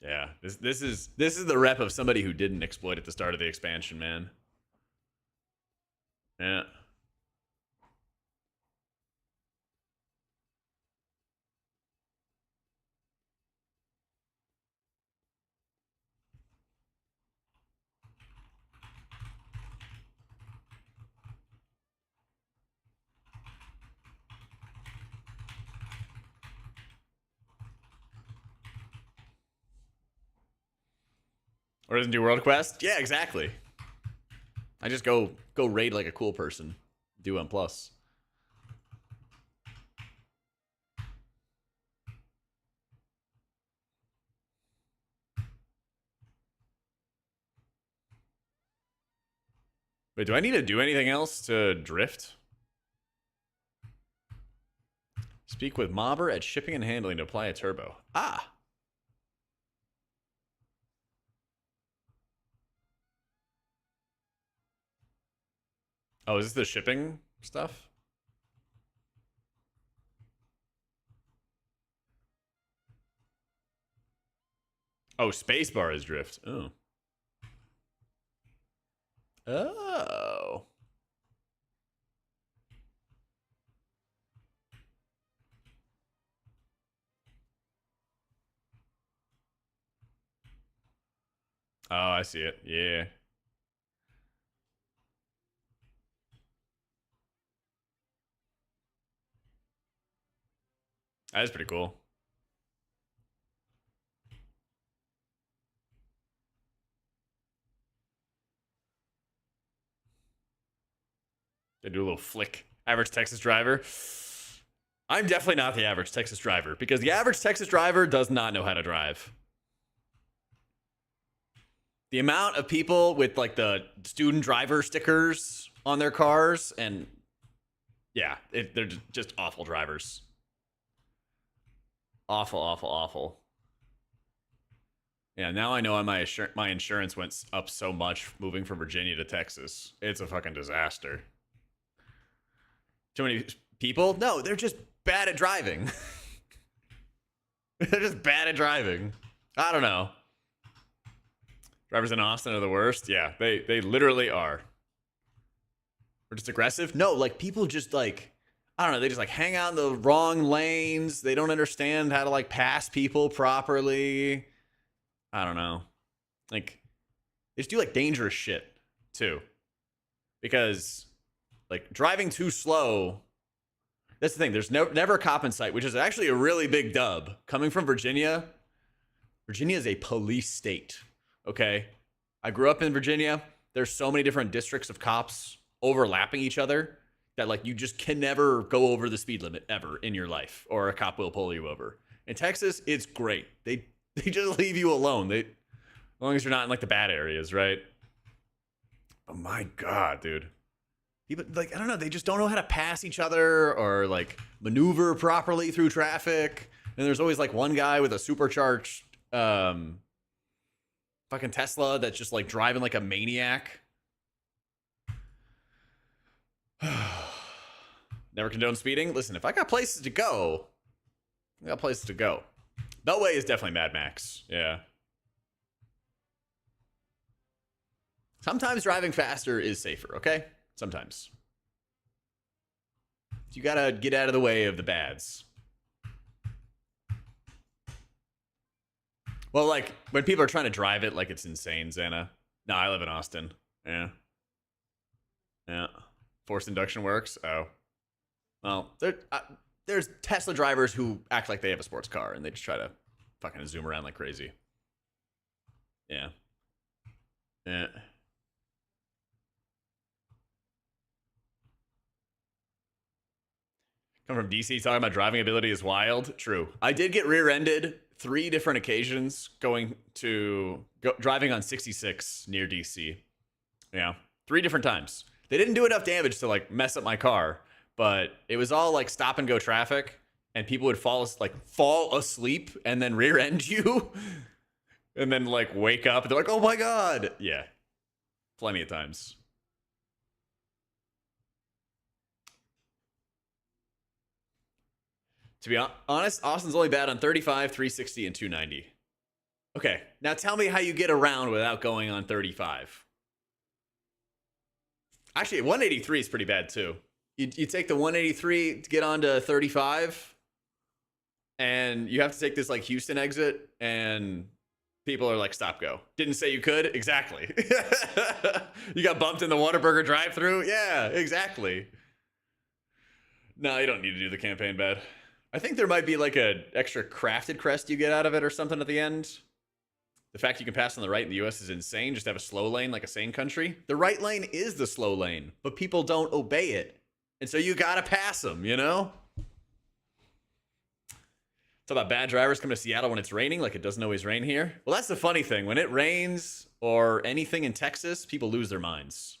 [SPEAKER 1] Yeah, this is the rep of somebody who didn't exploit at the start of the expansion, man. Yeah. Or doesn't do World Quest? Yeah, exactly. I just go raid like a cool person. Do M+. Wait, do I need to do anything else to drift? Speak with Mobber at shipping and handling to apply a turbo. Ah. Oh, is this the shipping stuff? Oh, spacebar is drift. Oh. Oh. Oh, I see it. Yeah. That is pretty cool. They do a little flick. Average Texas driver. I'm definitely not the average Texas driver because the average Texas driver does not know how to drive. The amount of people with like the student driver stickers on their cars, and yeah, they're just awful drivers. Awful, awful, awful. Yeah, now I know my insurance went up so much moving from Virginia to Texas. It's a fucking disaster. Too many people? No, they're just bad at driving. They're just bad at driving. I don't know. Drivers in Austin are the worst. Yeah, they literally are. Or just aggressive? No, like people just like, I don't know, they just like hang out in the wrong lanes. They don't understand how to like pass people properly. I don't know. Like they just do like dangerous shit too. Because like driving too slow, that's the thing. There's never a cop in sight, which is actually a really big dub. Coming from Virginia, Virginia is a police state. Okay, I grew up in Virginia. There's so many different districts of cops overlapping each other that like you just can never go over the speed limit ever in your life, or a cop will pull you over. In Texas, it's great. They just leave you alone. As long as you're not in like the bad areas, right? Oh my god, dude. People like I don't know. They just don't know how to pass each other or like maneuver properly through traffic. And there's always like one guy with a supercharged fucking Tesla that's just like driving like a maniac. Never condone speeding. Listen, if I got places to go, I got places to go. Beltway is definitely Mad Max. Yeah. Sometimes driving faster is safer, okay? Sometimes. You gotta get out of the way of the bads. Well, like, when people are trying to drive it, like, it's insane, Xana. No, I live in Austin. Yeah. Yeah. Forced induction works? Oh. Well, there's Tesla drivers who act like they have a sports car, and they just try to fucking zoom around like crazy. Yeah. Yeah. Come from DC talking about driving ability is wild. True. I did get rear-ended 3 different occasions driving on 66 near DC. Yeah. 3 different times. They didn't do enough damage to like mess up my car, but it was all like stop and go traffic, and people would fall asleep and then rear end you and then like wake up and they're like, oh my god. Yeah. Plenty of times. To be honest, Austin's only bad on 35, 360, and 290. Okay, now tell me how you get around without going on 35. Actually, 183 is pretty bad too. You take the 183 to get onto 35, and you have to take this like Houston exit, and people are like, stop, go. Didn't say you could? Exactly. You got bumped in the Whataburger drive-thru? Yeah, exactly. No, you don't need to do the campaign bad. I think there might be like an extra crafted crest you get out of it or something at the end. The fact you can pass on the right in the US is insane. Just have a slow lane like a sane country. The right lane is the slow lane, but people don't obey it. And so you gotta pass them, you know? It's about bad drivers coming to Seattle when it's raining, like it doesn't always rain here. Well, that's the funny thing. When it rains or anything in Texas, people lose their minds.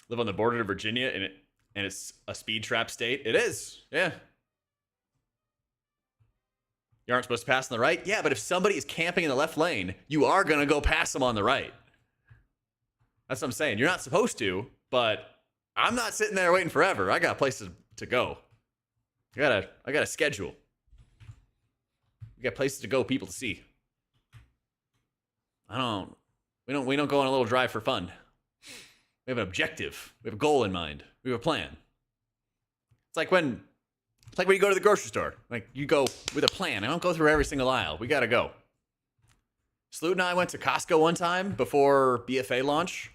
[SPEAKER 1] Live on the border of Virginia, and it's a speed trap state. It is, yeah. You aren't supposed to pass on the right? Yeah, but if somebody is camping in the left lane, you are going to go pass them on the right. That's what I'm saying. You're not supposed to, but I'm not sitting there waiting forever. I got places to go. I got a schedule. We got places to go, people to see. We don't go on a little drive for fun. We have an objective. We have a goal in mind. We have a plan. It's like when you go to the grocery store. Like, you go with a plan. I don't go through every single aisle. We gotta go. Sloot and I went to Costco one time before BFA launch,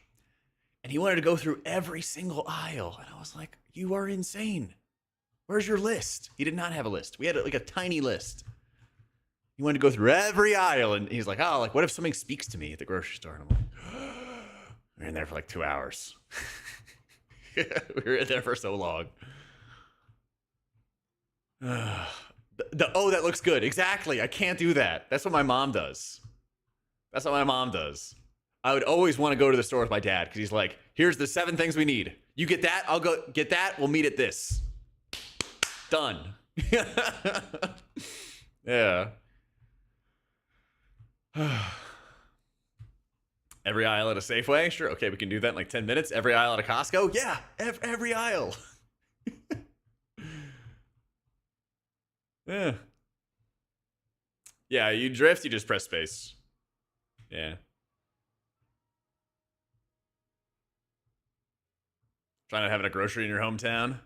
[SPEAKER 1] and he wanted to go through every single aisle. And I was like, you are insane. Where's your list? He did not have a list. We had like a tiny list. He wanted to go through every aisle, and he's like, oh, like, what if something speaks to me at the grocery store? And I'm like, we're in there for like 2 hours. We were in there for so long. Oh, that looks good. Exactly. I can't do that. That's what my mom does. I would always want to go to the store with my dad because he's like, here's the 7 things we need. You get that, I'll go get that, we'll meet at this. Done. Yeah. Every aisle at a Safeway? Sure. Okay, we can do that in like 10 minutes. Every aisle at a Costco? Yeah, every aisle. Yeah. Yeah, you drift, you just press space. Yeah. Trying to have a grocery in your hometown?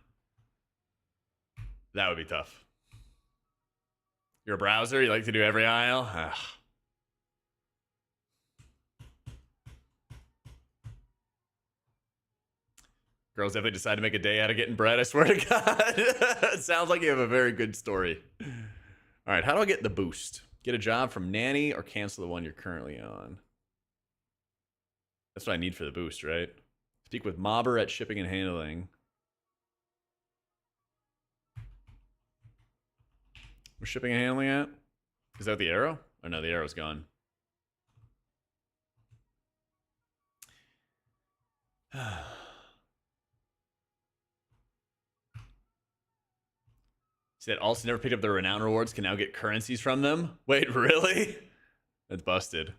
[SPEAKER 1] That would be tough. You're a browser, you like to do every aisle? Ugh. Girls definitely decide to make a day out of getting bread, I swear to God. It sounds like you have a very good story. All right, how do I get the boost? Get a job from nanny or cancel the one you're currently on? That's what I need for the boost, right? Speak with Mobber at shipping and handling. Where's shipping and handling at? Is that the arrow? Oh no, the arrow's gone. See that also never picked up the renown rewards can now get currencies from them? Wait, really? That's busted.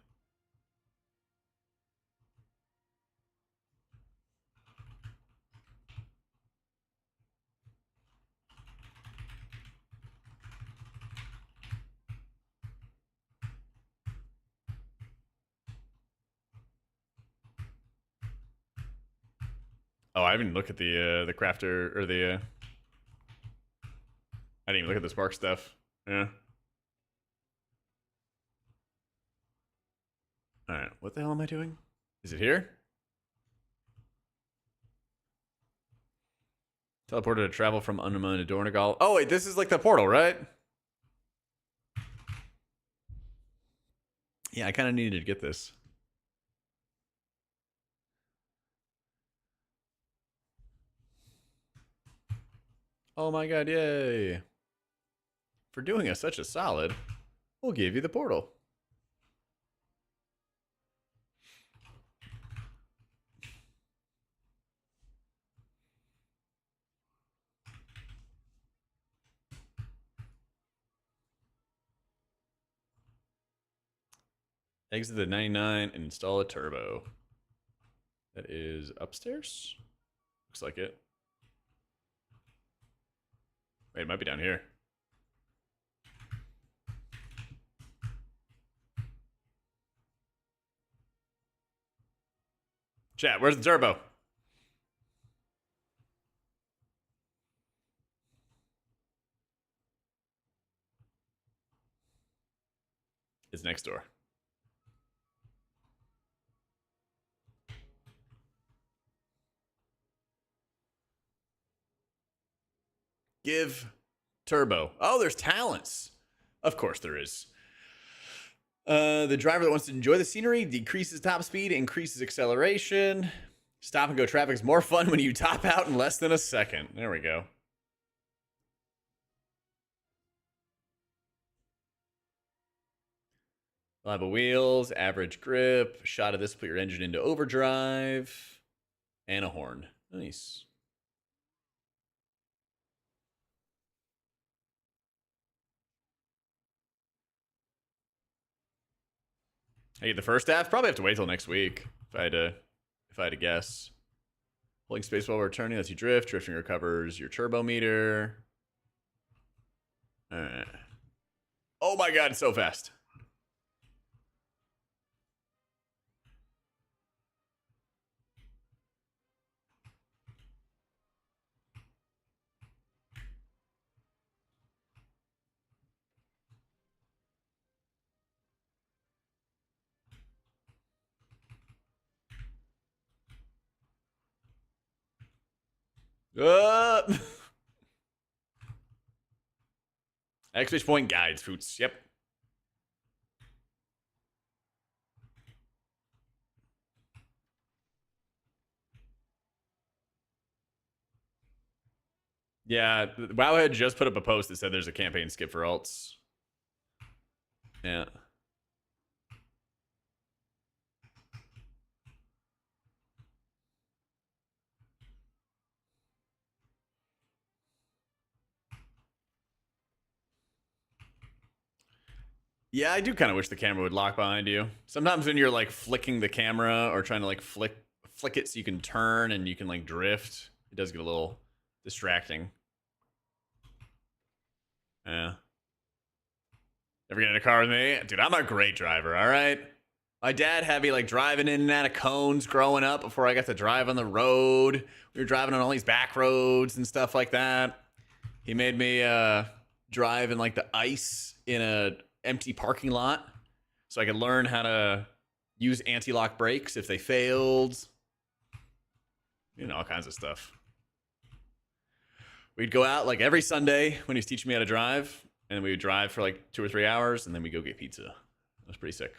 [SPEAKER 1] Oh, I haven't looked at the crafter or the. I didn't even look at the spark stuff. Yeah. All right, what the hell am I doing? Is it here? Teleported to travel from Unknown to Dornegal. Oh wait, this is like the portal, right? Yeah, I kind of needed to get this. Oh my god, yay. For doing us such a solid, we'll give you the portal. Exit the 99 and install a turbo. That is upstairs? Looks like it. Wait, it might be down here. Chat, where's the turbo? It's next door. Give turbo. Oh, there's talents. Of course there is. The driver that wants to enjoy the scenery decreases top speed, increases acceleration. Stop and go traffic is more fun when you top out in less than a second. There we go. Lava wheels, average grip, shot of this, put your engine into overdrive, and a horn. Nice. I get the first half. Probably have to wait till next week if if I had to guess. Holding space while returning lets you drift. Drifting recovers your turbo meter. Alright. Oh my god, it's so fast. Exclamation point guides, Foots. Yep. Yeah, Wowhead just put up a post that said there's a campaign skip for alts. Yeah. Yeah, I do kind of wish the camera would lock behind you. Sometimes when you're like flicking the camera or trying to like flick it so you can turn and you can like drift, it does get a little distracting. Yeah. Ever get in a car with me? Dude, I'm a great driver, all right? My dad had me like driving in and out of cones growing up before I got to drive on the road. We were driving on all these back roads and stuff like that. He made me drive in like the ice in a empty parking lot so I could learn how to use anti-lock brakes if they failed. You know, all kinds of stuff. We'd go out like every Sunday when he was teaching me how to drive, and we would drive for like 2 or 3 hours, and then we go get pizza. It was pretty sick.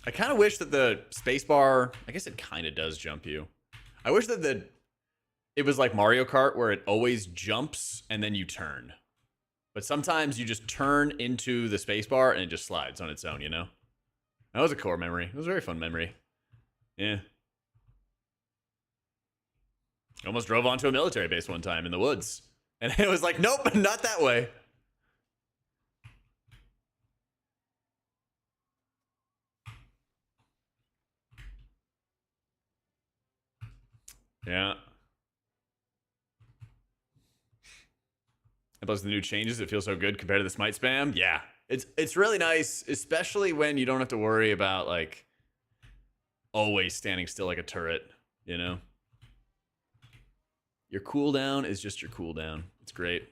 [SPEAKER 1] I kind of wish that the spacebar, I guess it kind of does jump you. I wish that it was like Mario Kart where it always jumps and then you turn. But sometimes you just turn into the spacebar and it just slides on its own, you know? That was a core memory. It was a very fun memory. Yeah. I almost drove onto a military base one time in the woods. And it was like, nope, not that way. Yeah. And plus the new changes, it feels so good compared to the smite spam. Yeah. It's really nice, especially when you don't have to worry about like always standing still like a turret, you know? Your cooldown is just your cooldown. It's great.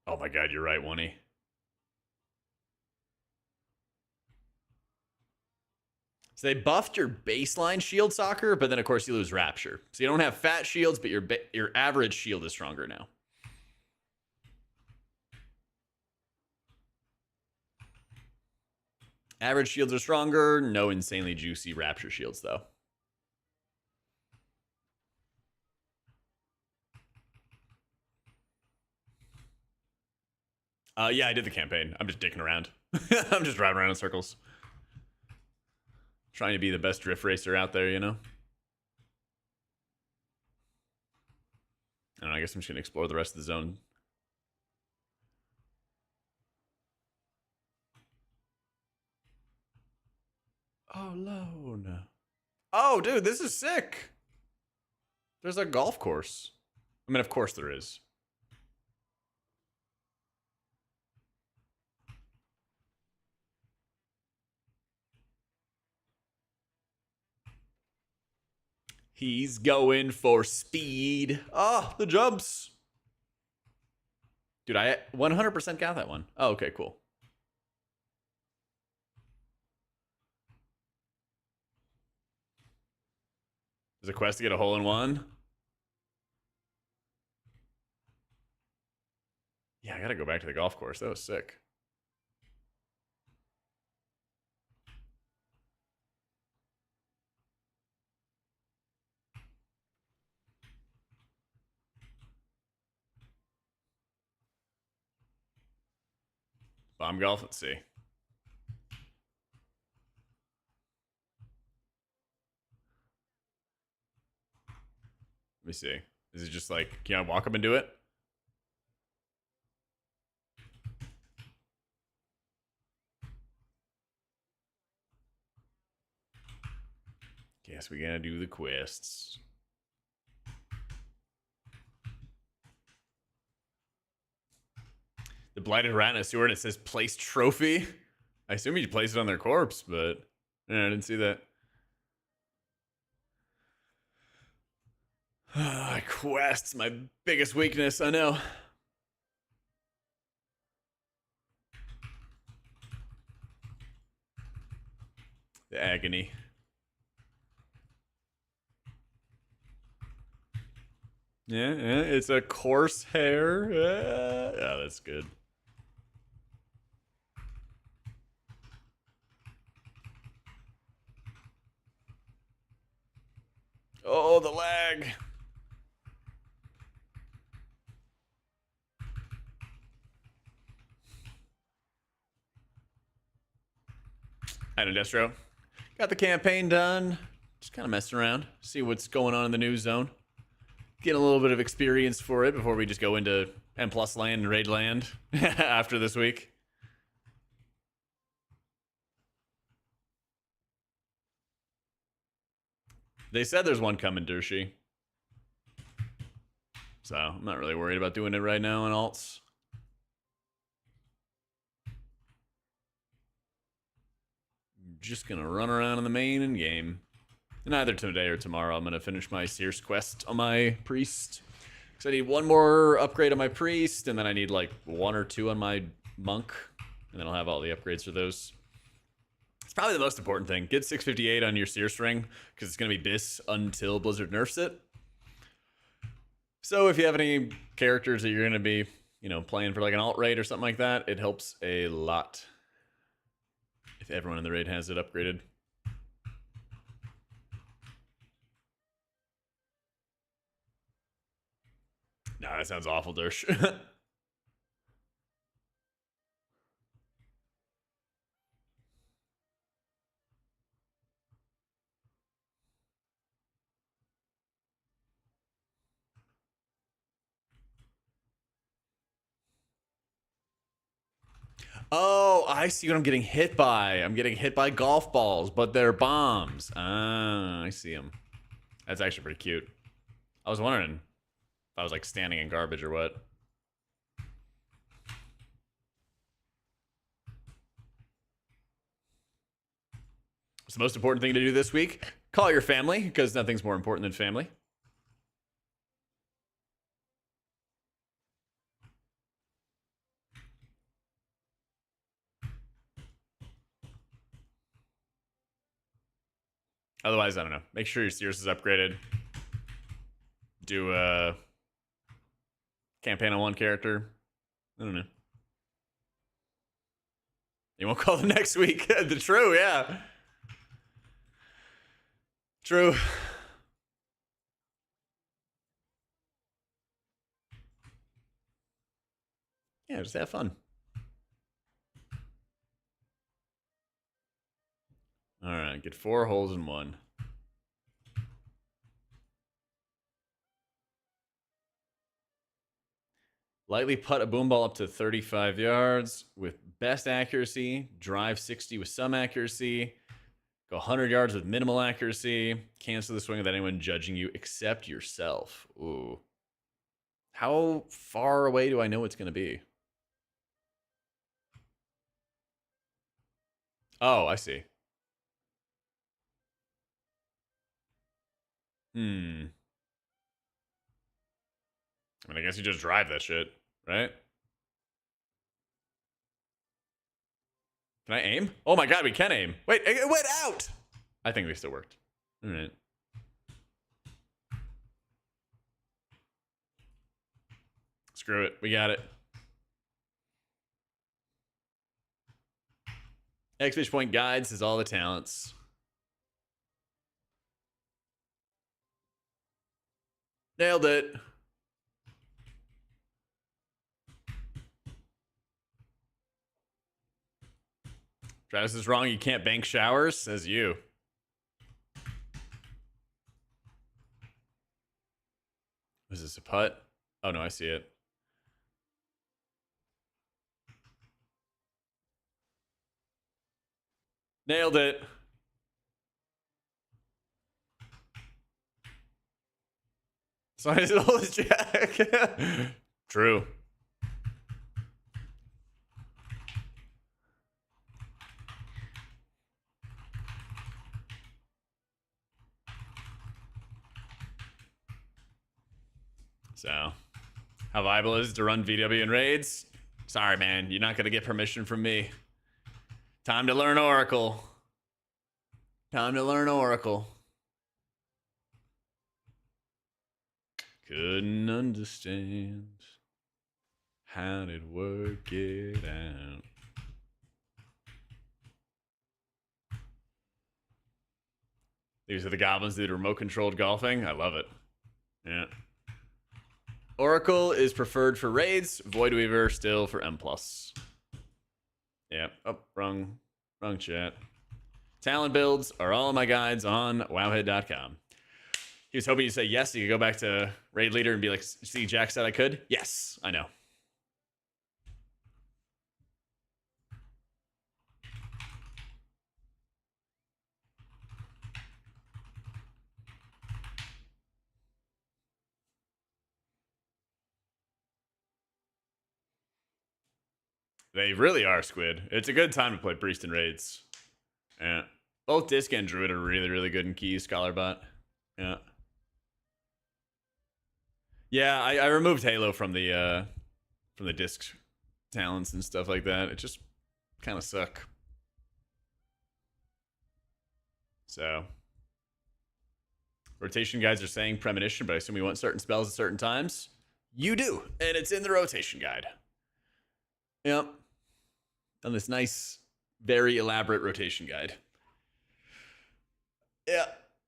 [SPEAKER 1] Oh my god, you're right, Wonny. So they buffed your baseline shield soccer, but then of course you lose Rapture. So you don't have fat shields, but your average shield is stronger now. Average shields are stronger. No insanely juicy Rapture shields, though. Yeah, I did the campaign. I'm just dicking around. I'm just driving around in circles. Trying to be the best drift racer out there, you know? I don't know, I guess I'm just going to explore the rest of the zone. Oh, Lone. Oh, dude, this is sick. There's a golf course. I mean, of course there is. He's going for speed. Oh, the jumps. Dude, I 100% got that one. Oh, okay, cool. There's a quest to get a hole in one. Yeah, I gotta go back to the golf course. That was sick. Bomb golf, let's see. Let me see. Is it just like, can I walk up and do it? Guess we gotta do the quests. The Blighted Rat in a sewer, and it says place trophy. I assume you place it on their corpse, but yeah, I didn't see that. Quests, my biggest weakness, I know. The agony. Yeah, it's a coarse hair. Yeah, that's good. Oh, the lag. I know, Destro. Got the campaign done. Just kind of messing around. See what's going on in the news zone. Get a little bit of experience for it before we just go into M+ land and raid land after this week. They said there's one coming, Dershi. So I'm not really worried about doing it right now on alts. Just gonna run around in the main and game. And either today or tomorrow, I'm gonna finish my Sears quest on my priest. Because I need one more upgrade on my priest, and then I need like 1 or 2 on my monk. And then I'll have all the upgrades for those. It's probably the most important thing. Get 658 on your Sear string, because it's gonna be bis until Blizzard nerfs it. So if you have any characters that you're gonna be, you know, playing for like an alt raid or something like that, it helps a lot if everyone in the raid has it upgraded. Nah, that sounds awful, Dersh. Oh, I see what I'm getting hit by. I'm getting hit by golf balls, but they're bombs. Ah, I see them. That's actually pretty cute. I was wondering if I was like standing in garbage or what. What's the most important thing to do this week? Call your family, because nothing's more important than family. Otherwise, I don't know. Make sure your Sears is upgraded. Do a campaign on one character. I don't know. You won't call them next week. The true, yeah. True. Yeah, just have fun. All right, get 4 holes in 1. Lightly putt a boom ball up to 35 yards with best accuracy. Drive 60 with some accuracy. Go 100 yards with minimal accuracy. Cancel the swing without anyone judging you except yourself. Ooh. How far away do I know it's going to be? Oh, I see. I mean, I guess you just drive that shit, right? Can I aim? Oh my god, we can aim. Wait, it went out! I think we still worked. All right. Screw it. We got it. X-Fish Point Guides is all the talents. Nailed it. Travis is wrong. You can't bank showers, says you. putt. Oh no, I see it. Nailed it. So I just hold his jack. True. So, how viable is it to run VW in raids? Sorry, man. You're not going to get permission from me. Time to learn Oracle. Time to learn Oracle. Couldn't understand how did work it out. These are the goblins that did remote controlled golfing. I love it. Yeah. Oracle is preferred for raids. Voidweaver still for M+. Yep. Oh, wrong chat. Talent builds are all of my guides on wowhead.com. He was hoping you say yes, so you could go back to raid leader and be like, see, Jack said I could? Yes, I know. They really are, Squid. It's a good time to play Priest and Raids. Yeah. Both Disc and Druid are really, really good in keys, Scholarbot. Yeah. Yeah, I removed Halo from the Disc talents and stuff like that. It just kind of suck. So. Rotation guides are saying premonition, but I assume we want certain spells at certain times. You do, and it's in the rotation guide. Yep. On this nice, very elaborate rotation guide. Yeah.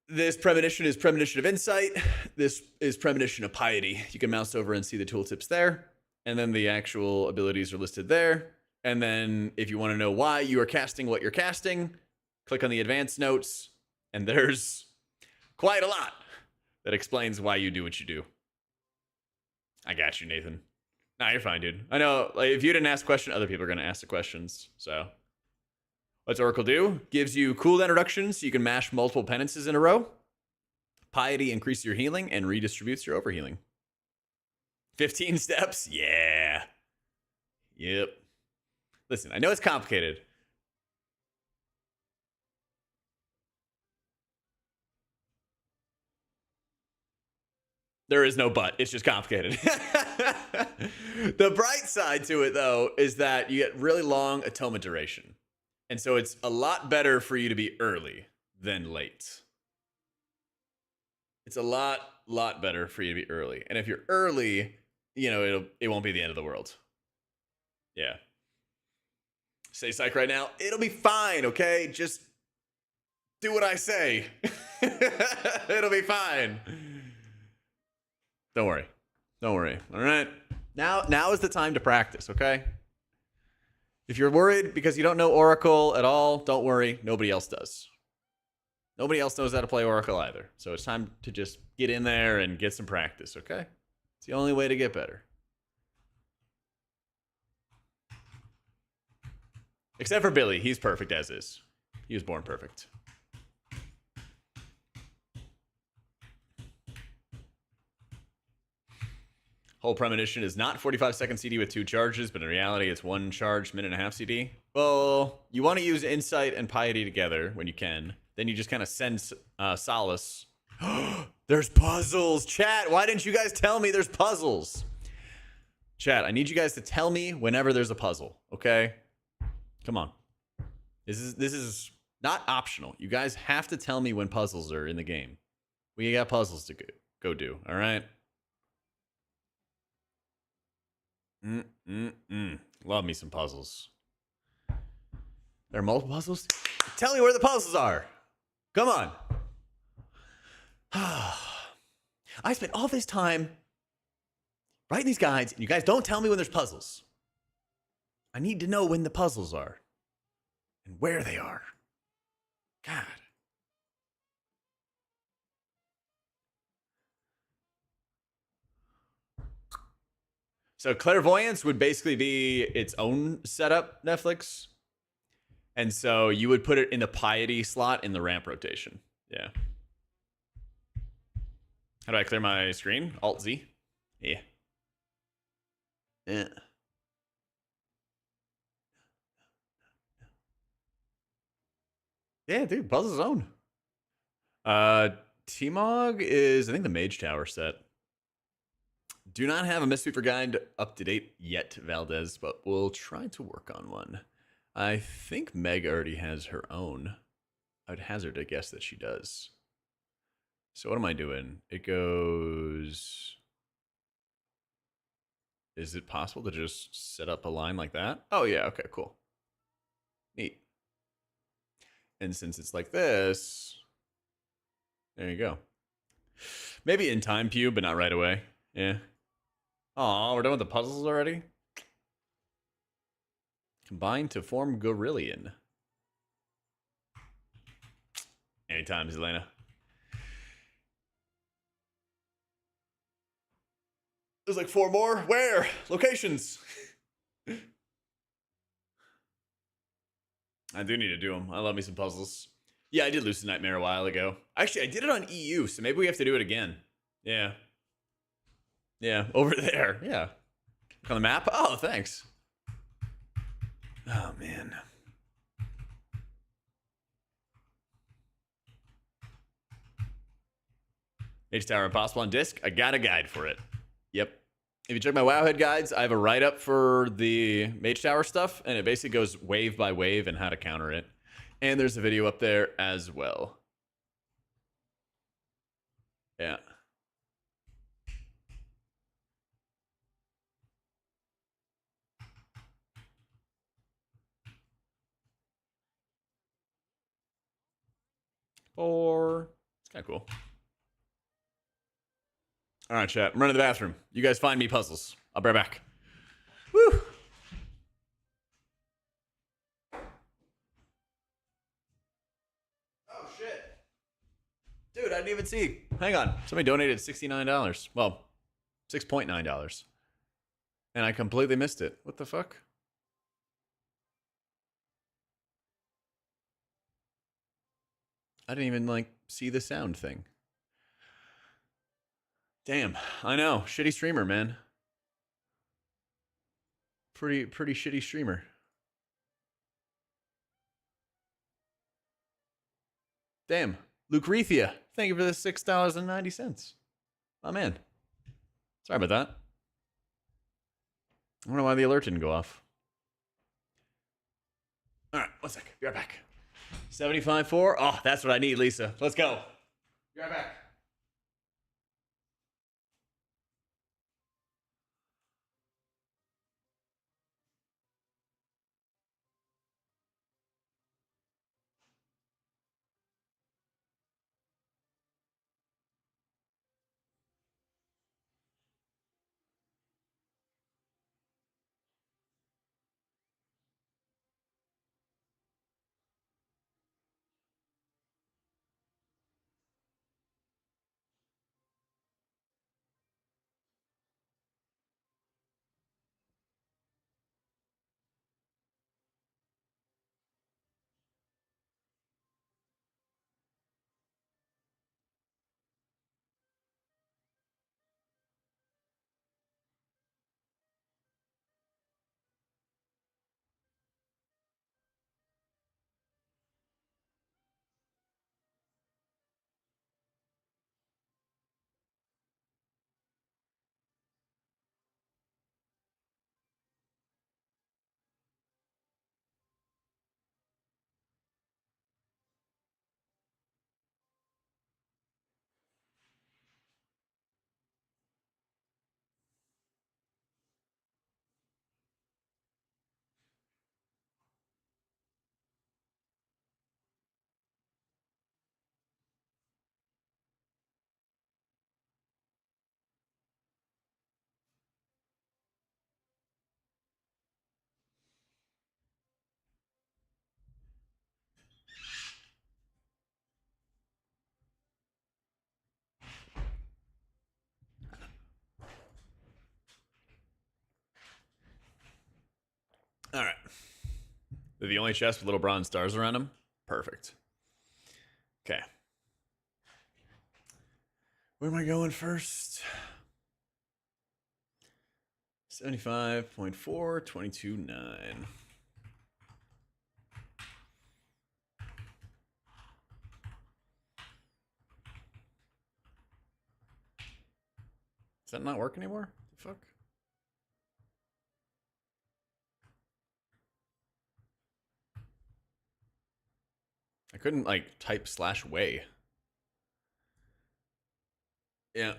[SPEAKER 1] This premonition is premonition of insight. This is premonition of piety. You can mouse over and see the tooltips there. And then the actual abilities are listed there. And then if you want to know why you are casting what you're casting, click on the advanced notes. And there's quite a lot that explains why you do what you do. I got you, Nathan. Nah, you're fine, dude. I know, like, if you didn't ask a question, other people are going to ask the questions. So, what's Oracle do? Gives you cooldown reductions so you can mash multiple penances in a row. Piety increases your healing and redistributes your overhealing. 15 steps? Yeah. Yep. Listen, I know it's complicated. There is no but. It's just complicated. The bright side to it, though, is that you get really long atonement duration. And so it's a lot better for you to be early than late. It's a lot better for you to be early. And if you're early, you know, it won't be the end of the world. Yeah. Say psych right now. It'll be fine, okay? Just do what I say. It'll be fine. Don't worry. Don't worry. All right. Now is the time to practice, okay? If you're worried because you don't know Oracle at all, don't worry. Nobody else does. Nobody else knows how to play Oracle either. So it's time to just get in there and get some practice, okay? It's the only way to get better. Except for Billy. He's perfect as is. He was born perfect. Whole premonition is not 45-second CD with 2 charges, but in reality, it's 1 charge, minute and a half CD. Well, you want to use Insight and Piety together when you can. Then you just kind of send Solace. There's puzzles. Chat, why didn't you guys tell me there's puzzles? Chat, I need you guys to tell me whenever there's a puzzle, okay? Come on. This is not optional. You guys have to tell me when puzzles are in the game. We got puzzles to go do, all right? Love me some puzzles. There are multiple puzzles? Tell me where the puzzles are. Come on. I spent all this time writing these guides, and you guys don't tell me when there's puzzles. I need to know when the puzzles are and where they are. God. So clairvoyance would basically be its own setup, Netflix. And so you would put it in the piety slot in the ramp rotation. Yeah. How do I clear my screen? Alt Z. Yeah. Yeah. Yeah, dude, Puzzle Zone. T-Mog is, I think, the Mage Tower set. Do not have a Mistweaver guide up to date yet, Valdez, but we'll try to work on one. I think Meg already has her own. I would hazard to guess that she does. So what am I doing? It goes... Is it possible to just set up a line like that? Oh, yeah. Okay, cool. Neat. And since it's like this, there you go. Maybe in time, Pew, but not right away. Yeah. Aw, we're done with the puzzles already? Combine to form Gorillion. Anytime, Zelena. There's like 4 more. Where? Locations. I do need to do them. I love me some puzzles. Yeah, I did Lucid Nightmare a while ago. Actually, I did it on EU, so maybe we have to do it again. Yeah. Yeah, over there. Yeah. On the map? Oh, thanks. Oh, man. Mage Tower Impossible on disc. I got a guide for it. Yep. If you check my Wowhead guides, I have a write-up for the Mage Tower stuff, and it basically goes wave by wave and how to counter it. And there's a video up there as well. Yeah. It's kind of cool. All right, chat. I'm running to the bathroom. You guys find me puzzles. I'll be right back. Woo! Oh, shit. Dude, I didn't even see. Hang on. Somebody donated $69. Well, $6.9. And I completely missed it. What the fuck? I didn't even, like, see the sound thing. Damn. I know. Shitty streamer, man. Pretty shitty streamer. Damn. Lucretia, thank you for the $6.90. Oh, man. Sorry about that. I don't know why the alert didn't go off. All right, 1 sec. Be right back. 75.4. Oh, that's what I need, Lisa. Let's go. Be right back. They're the only chests with little bronze stars around them. Perfect. Okay. Where am I going first? 75.4, 22.9. Does that not work anymore? The fuck? I couldn't like type /way. Yeah.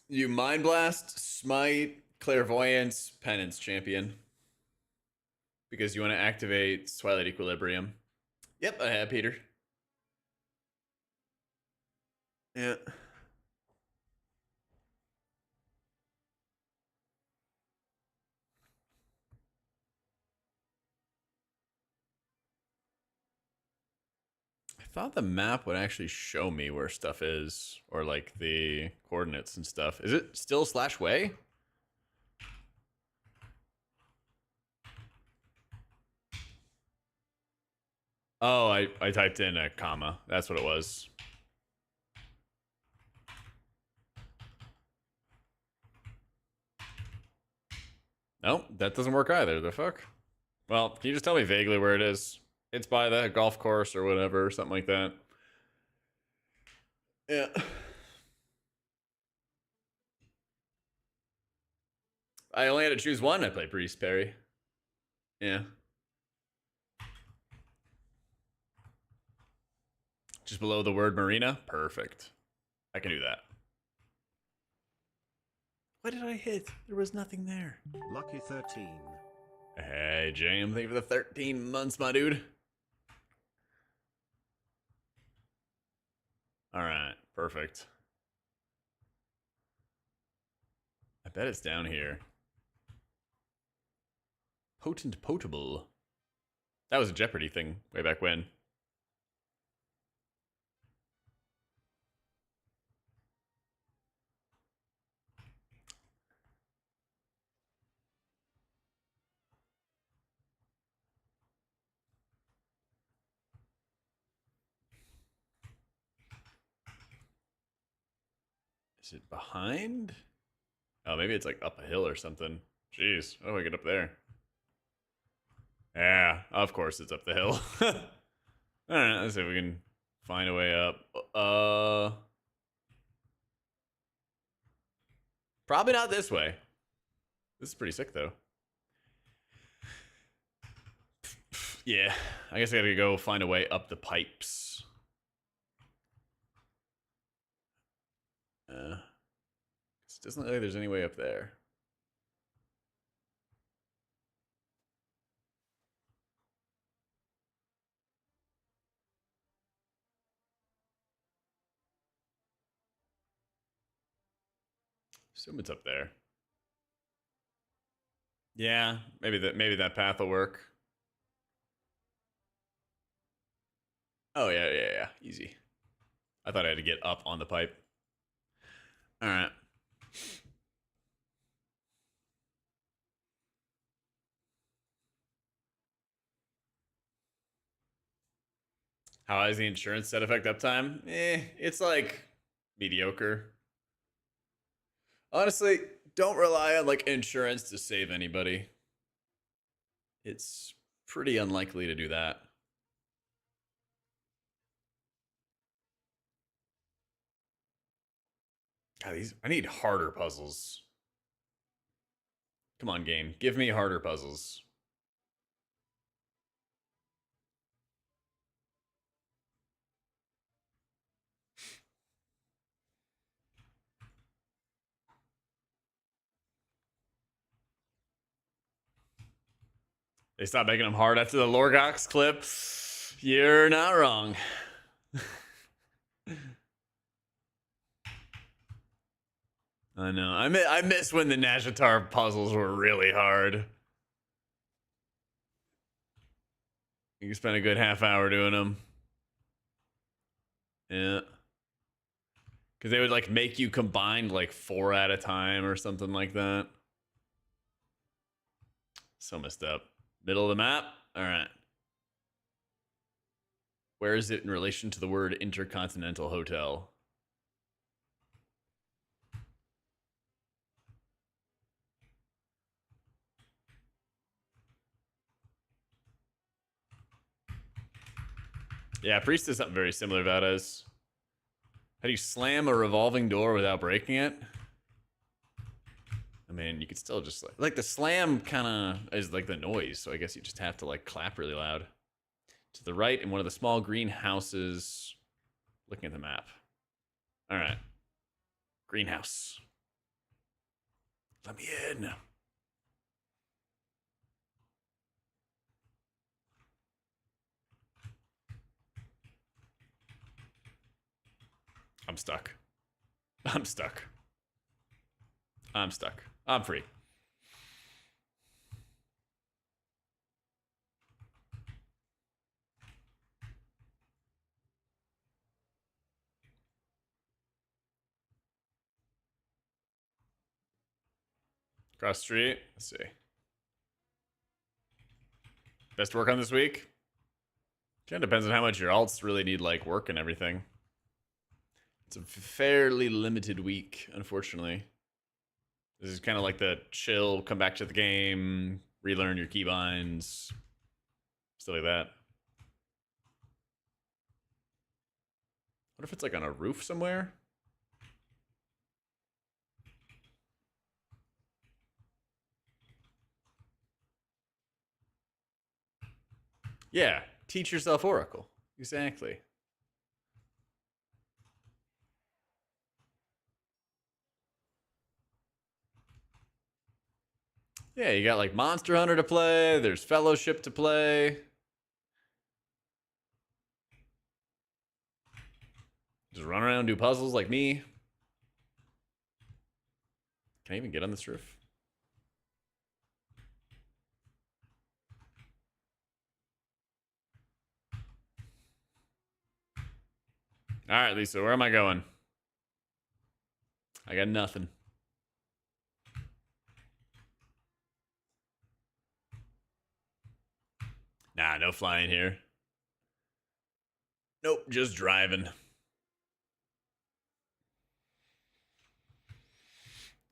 [SPEAKER 1] You Mind Blast, Smite, Clairvoyance, Penance champion. Because you want to activate Twilight Equilibrium. Yep, I have, Peter. Yeah. I thought the map would actually show me where stuff is, or like the coordinates and stuff. Is it still /way? Oh, I typed in a comma. That's what it was. Nope, that doesn't work either. The fuck? Well, can you just tell me vaguely where it is? It's by the golf course or whatever, or something like that. Yeah. I only had to choose one. I play Priest Perry. Yeah. Just below the word marina? Perfect. I can do that. What did I hit? There was nothing there.
[SPEAKER 2] Lucky 13.
[SPEAKER 1] Hey, Jam. Thank you for the 13 months, my dude. All right. Perfect. I bet it's down here. Potent Potable. That was a Jeopardy thing way back when. Is it behind? Oh, maybe it's like up a hill or something. Jeez, how do I get up there? Yeah, of course it's up the hill. Alright, let's see if we can find a way up. Probably not this way. This is pretty sick, though. Yeah, I guess I gotta go find a way up the pipes. It doesn't look like there's any way up there. Assume it's up there. Yeah, maybe that path will work. Oh yeah, easy. I thought I had to get up on the pipe. All right. How is the insurance set effect uptime? It's like mediocre. Honestly, don't rely on like insurance to save anybody. It's pretty unlikely to do that. God, I need harder puzzles. Come on, game. Give me harder puzzles. They stopped making them hard after the Lorgox clip. You're not wrong. I know. I miss when the Nazjatar puzzles were really hard. You can spend a good half hour doing them. Yeah. Because they would like make you combine like 4 at a time or something like that. So messed up. Middle of the map. All right. Where is it in relation to the word Intercontinental Hotel? Yeah, Priest is something very similar about us. How do you slam a revolving door without breaking it? I mean, you could still just like the slam kind of is like the noise, so I guess you just have to like clap really loud. To the right in one of the small greenhouses. Looking at the map. All right. Greenhouse. Let me in. I'm stuck. I'm stuck. I'm stuck. I'm free. Cross street. Let's see. Best work on this week? Kind of depends on how much your alts really need like work and everything. It's a fairly limited week, unfortunately. This is kind of like the chill, come back to the game, relearn your keybinds, stuff like that. What if it's like on a roof somewhere? Yeah, teach yourself Oracle. Exactly. Yeah, you got like Monster Hunter to play, there's Fellowship to play. Just run around and do puzzles like me. Can I even get on this roof? All right, Lisa, where am I going? I got nothing. Nah, no flying here. Nope, just driving.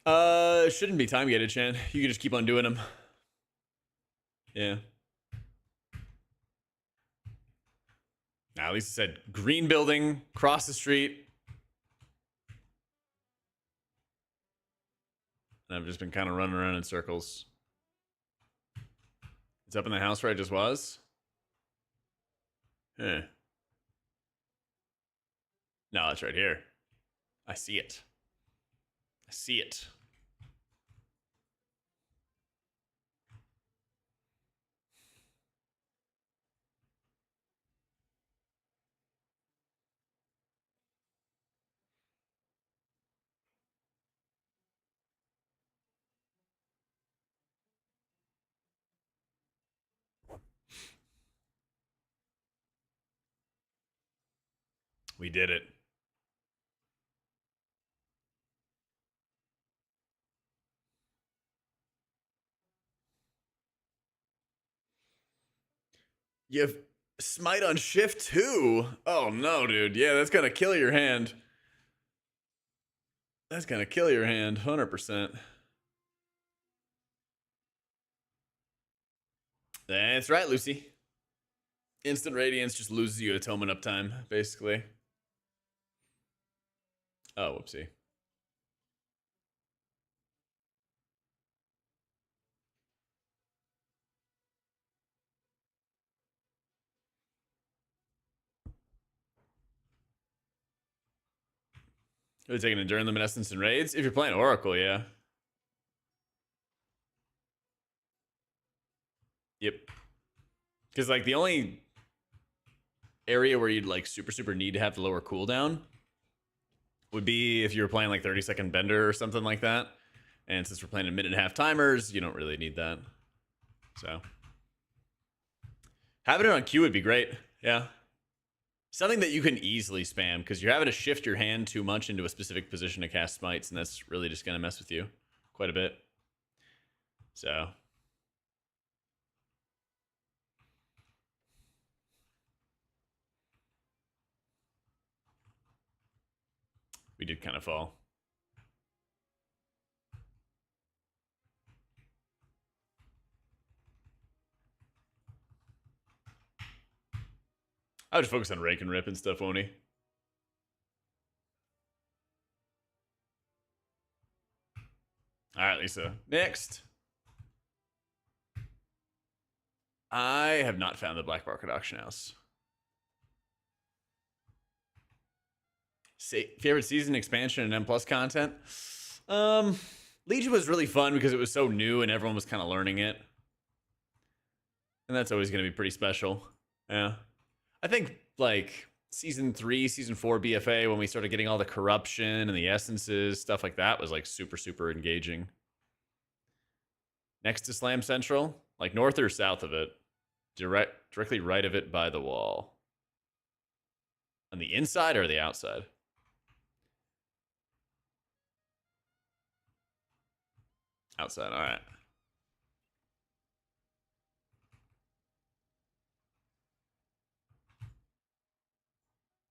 [SPEAKER 1] Shouldn't be time gated, Chan. You can just keep on doing them. Yeah. Now, at least it said green building, cross the street. And I've just been kind of running around in circles. It's up in the house where I just was. Eh. No, it's right here. I see it. I see it. We did it. You have smite on shift too. Oh no, dude. Yeah, that's gonna kill your hand. That's gonna kill your hand, 100%. That's right, Lucy. Instant Radiance just loses you atonement uptime, basically. Oh, whoopsie. Are they taking Enduring Luminescence and Raids? If you're playing Oracle, yeah. Yep. Because, like, the only area where you'd, like, super need to have the lower cooldown would be if you were playing, like, 30-second Bender or something like that. And since we're playing a minute and a half timers, you don't really need that. So. Having it on Q would be great. Yeah. Something that you can easily spam, because you're having to shift your hand too much into a specific position to cast smites, and that's really just going to mess with you quite a bit. So... we did kind of fall. I'll just focus on rake and rip and stuff, won't he? All right, Lisa. Next. I have not found the Black Market Auction House. Favorite season expansion and M+ content? Legion was really fun because it was so new and everyone was kind of learning it. And that's always going to be pretty special. Yeah. I think, like, Season 3, Season 4 BFA, when we started getting all the corruption and the essences, stuff like that was, like, super, super engaging. Next to Slam Central, like, north or south of it? Directly right of it by the wall. On the inside or the outside? Outside, all right.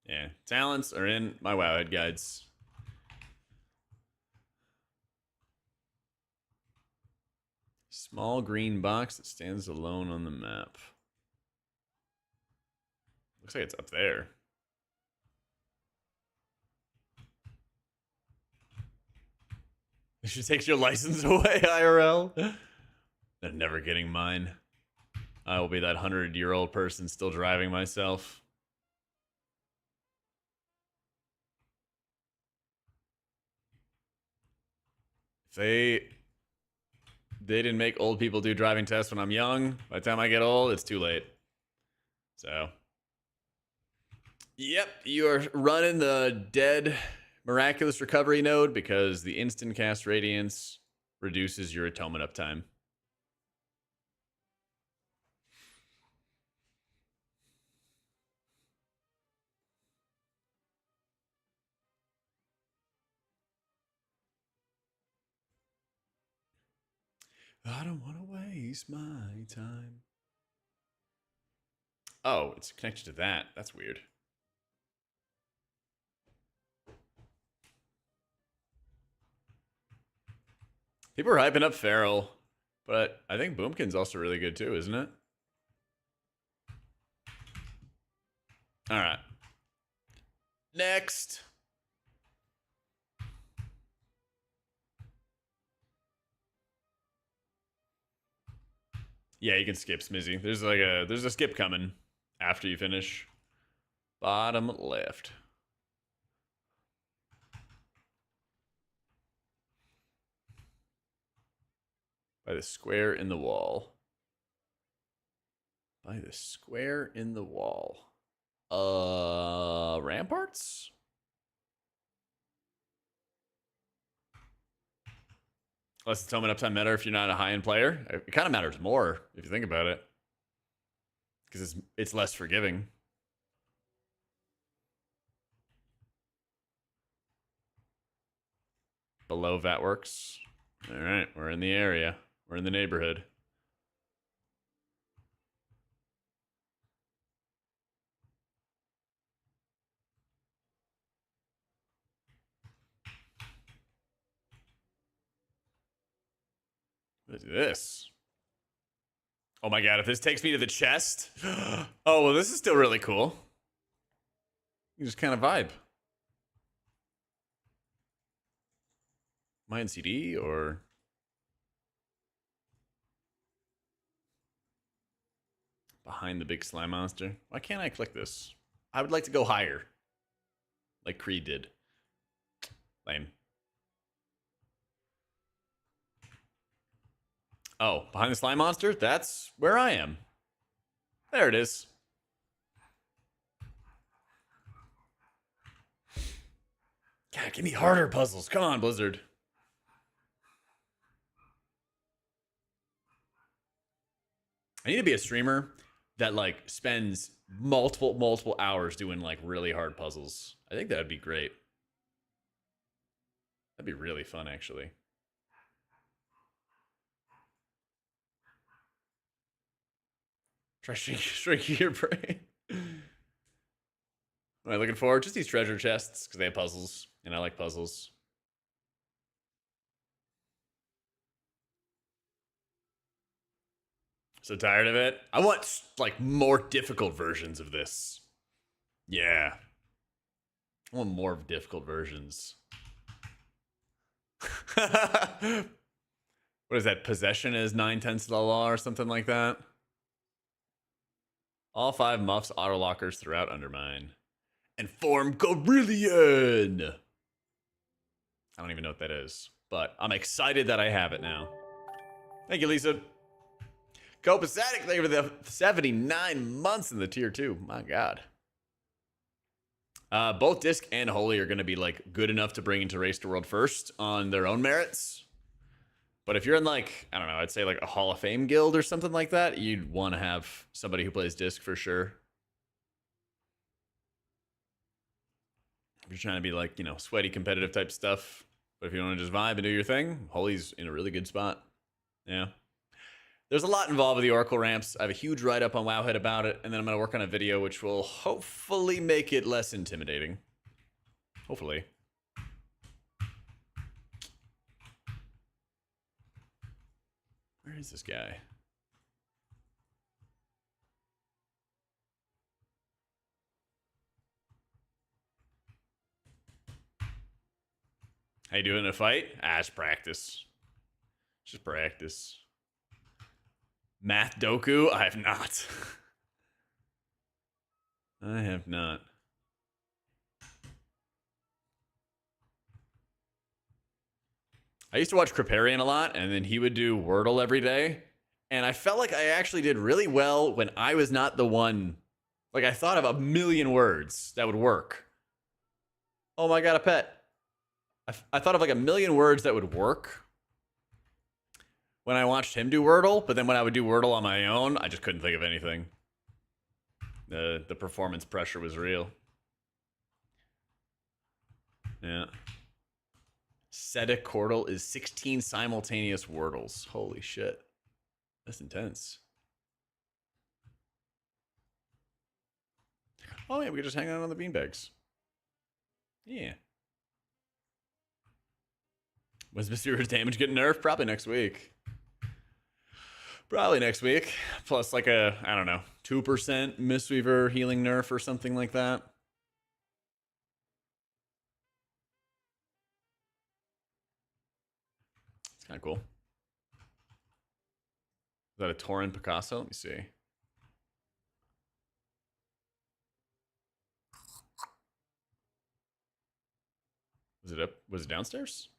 [SPEAKER 1] Yeah, talents are in my Wowhead guides. Small green box that stands alone on the map. Looks like it's up there. She takes your license away, IRL. They're never getting mine. I will be that 100-year-old person still driving myself. If they didn't make old people do driving tests when I'm young, by the time I get old, it's too late. So, yep, you are running the dead miraculous recovery node because the instant cast radiance reduces your atonement uptime. I don't want to waste my time. Oh, it's connected to that. That's weird. People are hyping up Feral, but I think Boomkin's also really good too, isn't it? All right. Next. Yeah, you can skip Smizzy. There's a skip coming after you finish. Bottom left. By the square in the wall. By the square in the wall. Ramparts? Less atonement uptime matter if you're not a high-end player. It kind of matters more if you think about it. Because it's less forgiving. Below Vatworks. All right, we're in the area. We're in the neighborhood. What is this? Oh my god, if this takes me to the chest. Oh, well, this is still really cool. You just kind of vibe. Am I in CD or... behind the big slime monster? Why can't I click this? I would like to go higher. Like Creed did. Lame. Oh, behind the slime monster? That's where I am. There it is. God, give me harder puzzles. Come on, Blizzard. I need to be a streamer that like spends multiple hours doing like really hard puzzles. I think that'd be great. That'd be really fun, actually. Try shrinking your brain. What am I looking for? Just these treasure chests because they have puzzles, and I like puzzles. So tired of it. I want like more difficult versions of this. Yeah. I want more difficult versions. What is that? Possession is 9/10 of the law or something like that? All 5 muffs auto lockers throughout Undermine. And form Gorillion! I don't even know what that is, but I'm excited that I have it now. Thank you, Lisa. Copacetic, thank you for the 79 months in the tier 2. My God. Both Disc and Holy are going to be like good enough to bring into Race to World first on their own merits. But if you're in like, I don't know, I'd say like a Hall of Fame guild or something like that, you'd want to have somebody who plays Disc for sure. If you're trying to be like, you know, sweaty competitive type stuff. But if you want to just vibe and do your thing, Holy's in a really good spot. Yeah. There's a lot involved with the Oracle ramps. I have a huge write-up on Wowhead about it, and then I'm going to work on a video which will hopefully make it less intimidating. Hopefully. Where is this guy? How you doing in a fight? It's practice. Just practice. Math Doku? I have not. I have not. I used to watch Kriparian a lot, and then he would do Wordle every day. And I felt like I actually did really well when I was not the one. Like, I thought of a million words that would work. Oh my God, a pet. I thought of like a million words that would work when I watched him do Wordle, but then when I would do Wordle on my own, I just couldn't think of anything. The performance pressure was real. Yeah. Sedek Wordle is 16 simultaneous Wordles. Holy shit. That's intense. Oh yeah, we could just hang out on the beanbags. Yeah. Was Mysterio's damage getting nerfed? Probably next week. Probably next week. Plus like a, I don't know, 2% Mistweaver healing nerf or something like that. It's kind of cool. Is that a Tauren Picasso? Let me see. Was it up? Was it downstairs?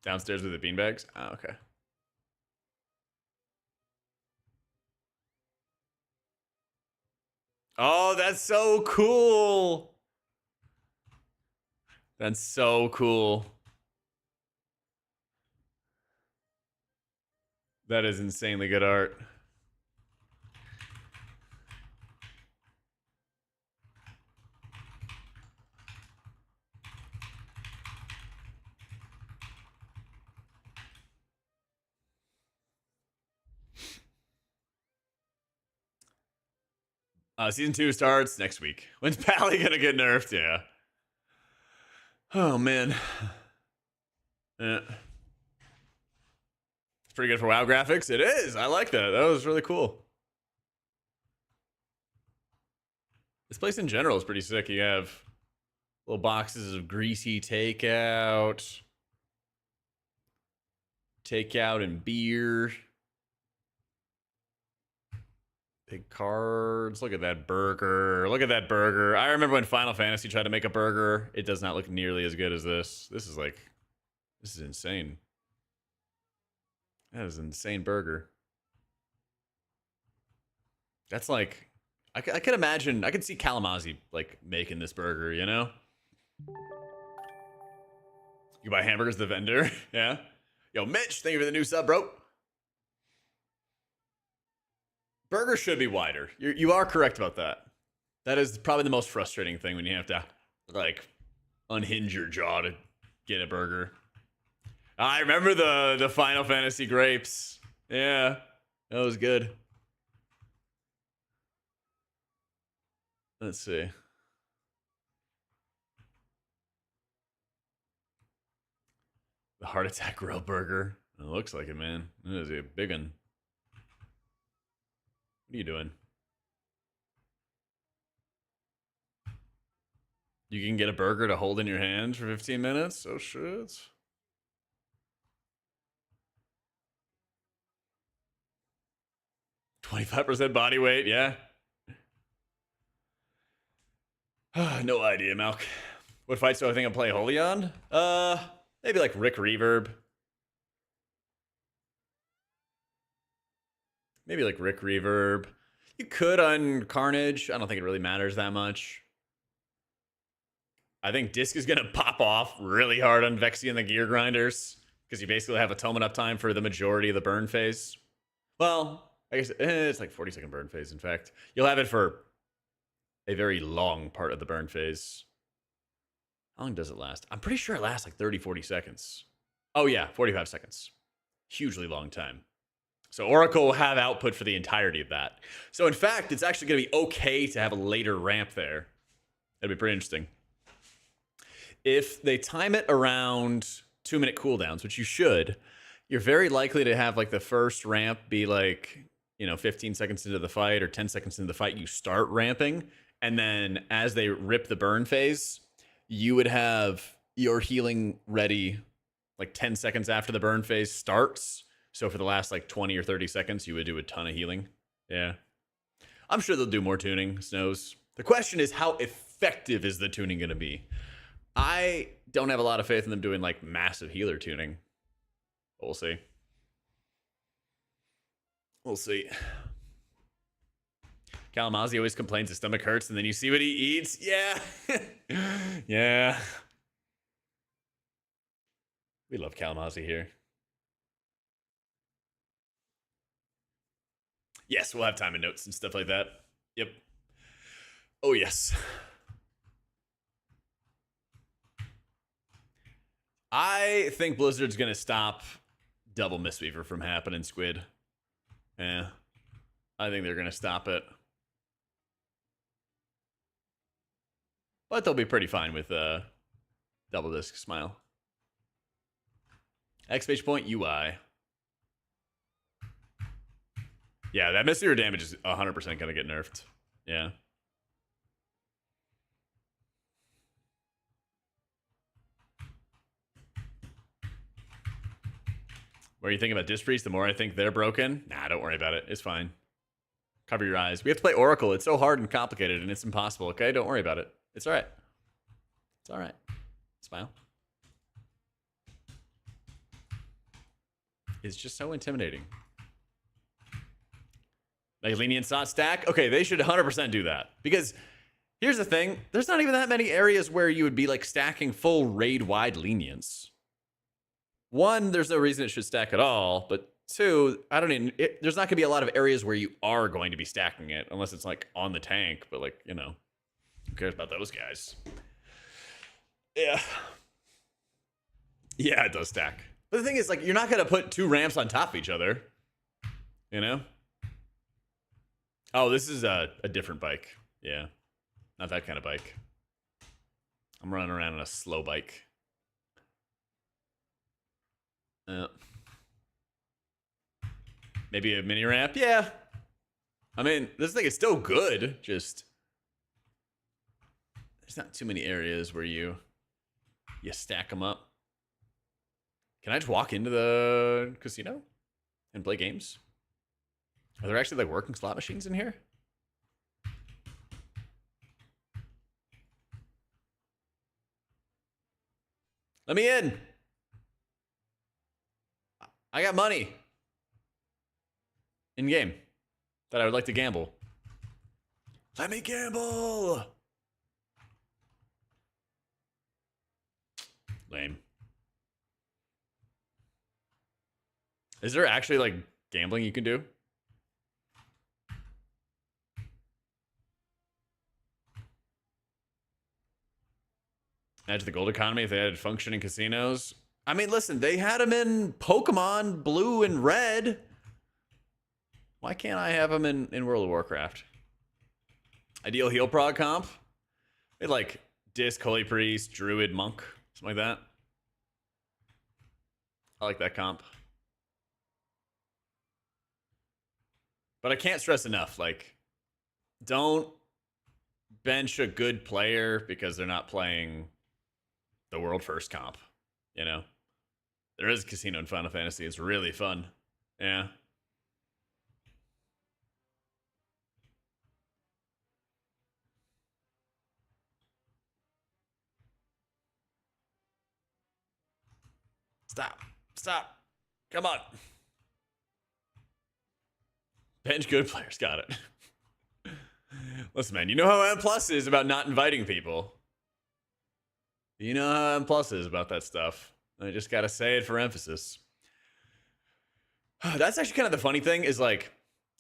[SPEAKER 1] Downstairs with the beanbags? Oh, okay. Oh, that's so cool. That's so cool. That is insanely good art. Season 2 starts next week. When's Pally gonna get nerfed? Yeah. Oh, man. Yeah. It's pretty good for WoW graphics. It is. I like that. That was really cool. This place in general is pretty sick. You have little boxes of greasy takeout. Takeout and beer. Big cards. Look at that burger. Look at that burger. I remember when Final Fantasy tried to make a burger. It does not look nearly as good as this. This is insane. That is an insane burger. That's like, I could imagine, I could see Kalamazoo like making this burger, you know? You buy hamburgers at the vendor? Yeah. Yo, Mitch, thank you for the new sub, bro. Burger should be wider. You are correct about that. That is probably the most frustrating thing when you have to, like, unhinge your jaw to get a burger. I remember the Final Fantasy grapes. Yeah, that was good. Let's see. The Heart Attack Grill Burger. It looks like it, man. It is a big one. What are you doing? You can get a burger to hold in your hand for 15 minutes? Oh, shit. %25 body weight, yeah. No idea, Malk. What fights do I think I'm playing Holy on? Maybe like Rick Reverb. Maybe like Rick Reverb. You could on Carnage. I don't think it really matters that much. I think Disc is going to pop off really hard on Vexy and the Gear Grinders because you basically have atonement uptime for the majority of the burn phase. Well, I guess it's like 40-second burn phase, in fact. You'll have it for a very long part of the burn phase. How long does it last? I'm pretty sure it lasts like 30, 40 seconds. Oh, yeah, 45 seconds. Hugely long time. So Oracle will have output for the entirety of that. So, in fact, it's actually going to be okay to have a later ramp there. That'd be pretty interesting. If they time it around 2-minute cooldowns, which you should, you're very likely to have like the first ramp be like, 15 seconds into the fight or 10 seconds into the fight, you start ramping. And then as they rip the burn phase, you would have your healing ready like 10 seconds after the burn phase starts. So for the last like 20 or 30 seconds, you would do a ton of healing. Yeah. I'm sure they'll do more tuning, Snows. The question is, how effective is the tuning going to be? I don't have a lot of faith in them doing like massive healer tuning. But we'll see. We'll see. Kalamazzi always complains his stomach hurts, and then you see what he eats. Yeah. Yeah. We love Kalamazzi here. Yes, we'll have time and notes and stuff like that. Yep. Oh, yes. I think Blizzard's going to stop double Mistweaver from happening, Squid. Yeah. I think they're going to stop it. But they'll be pretty fine with double disc smile. Exclamation point UI. Yeah, that Mistweaver damage is 100% going to get nerfed. Yeah. What are you thinking about Disc Priest? The more I think they're broken? Nah, don't worry about it. It's fine. Cover your eyes. We have to play Oracle. It's so hard and complicated, and it's impossible, okay? Don't worry about it. It's all right. It's all right. Smile. It's just so intimidating. Like lenient SOT stack? Okay, they should 100% do that. Because here's the thing. There's not even that many areas where you would be like stacking full raid-wide lenience. One, there's no reason it should stack at all. But two, there's not going to be a lot of areas where you are going to be stacking it. Unless it's like on the tank. But like, who cares about those guys? Yeah. Yeah, it does stack. But the thing is, like, you're not going to put two ramps on top of each other. Oh, this is a different bike. Yeah. Not that kind of bike. I'm running around on a slow bike. Maybe a mini ramp? Yeah. I mean, this thing is still good. Just there's not too many areas where you stack them up. Can I just walk into the casino and play games? Are there actually like working slot machines in here? Let me in. I got money in game that I would like to gamble. Let me gamble. Lame. Is there actually like gambling you can do? Imagine the gold economy if they had functioning casinos. I mean, listen, they had them in Pokemon Blue and Red. Why can't I have them in World of Warcraft? Ideal heal prog comp. They had like Disc, Holy Priest, Druid, Monk, something like that. I like that comp. But I can't stress enough, like, don't bench a good player because they're not playing the world first comp, you know? There is a casino in Final Fantasy. It's really fun. Yeah. Stop. Stop. Come on. Bench good players. Got it. Listen, man, you know how M Plus is about not inviting people. You know how M Plus is about that stuff. I just gotta say it for emphasis. That's actually kind of the funny thing is like,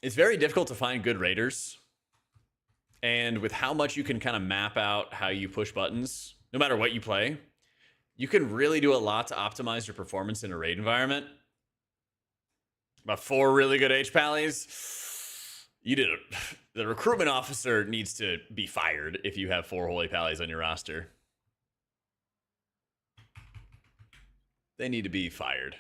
[SPEAKER 1] it's very difficult to find good raiders. And with how much you can kind of map out how you push buttons, no matter what you play, you can really do a lot to optimize your performance in a raid environment. About 4 really good H-Pallies. You did it. The recruitment officer needs to be fired if you have 4 Holy Pallies on your roster. They need to be fired.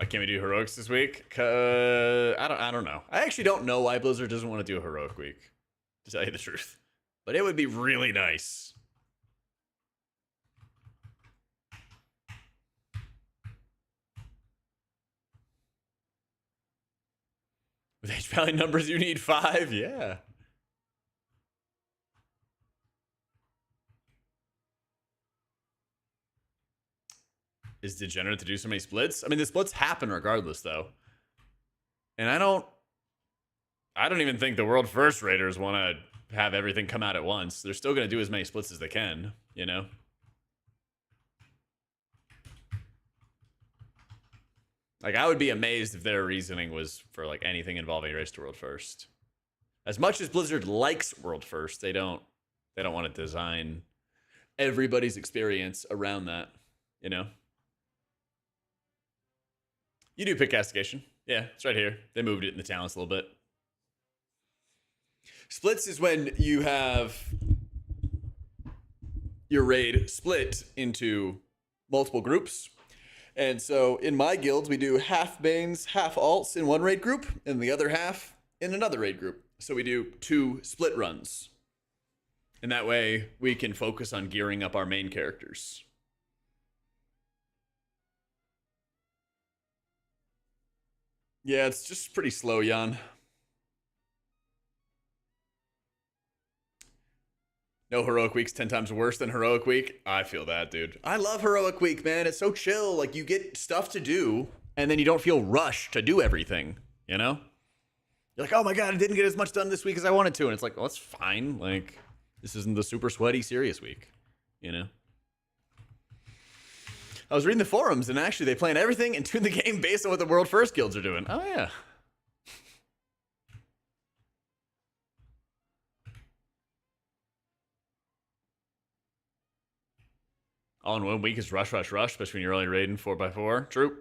[SPEAKER 1] Can we do heroics this week? I don't know. I actually don't know why Blizzard doesn't want to do a heroic week, to tell you the truth. But it would be really nice. With H-Pally numbers, you need 5? Yeah. Is degenerate to do so many splits? I mean, the splits happen regardless, though. And I don't even think the world first raiders want to have everything come out at once. They're still going to do as many splits as they can, you know? Like, I would be amazed if their reasoning was for, like, anything involving race to world first. As much as Blizzard likes world first, they don't want to design everybody's experience around that, you know? You do pick castigation. Yeah, it's right here. They moved it in the talents a little bit. Splits is when you have your raid split into multiple groups. And so in my guilds, we do half mains, half alts in one raid group, and the other half in another raid group. So we do 2 split runs. And that way we can focus on gearing up our main characters. Yeah, it's just pretty slow, Jan. No heroic week's 10 times worse than heroic week. I feel that, dude. I love heroic week, man. It's so chill. Like, you get stuff to do, and then you don't feel rushed to do everything, you know? You're like, oh my god, I didn't get as much done this week as I wanted to. And it's like, well, that's fine. Like, this isn't the super sweaty, serious week, you know? I was reading the forums, and actually they plan everything and tune the game based on what the world first guilds are doing. Oh, yeah. All in 1 week is rush, rush, rush, especially when you're only raiding 4x4. True.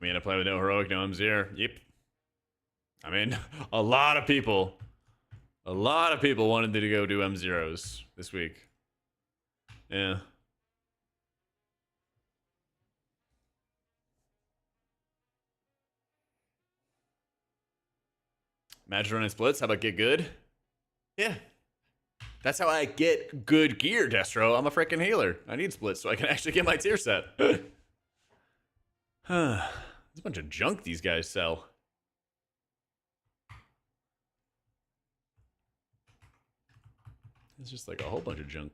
[SPEAKER 1] We end up playing with no heroic, no M0. Yep. I mean, a lot of people wanted to go do M0s this week. Yeah. Imagine running splits. How about get good? Yeah. That's how I get good gear, Destro. I'm a freaking healer. I need splits so I can actually get my tier set. There's a bunch of junk these guys sell. It's just like a whole bunch of junk.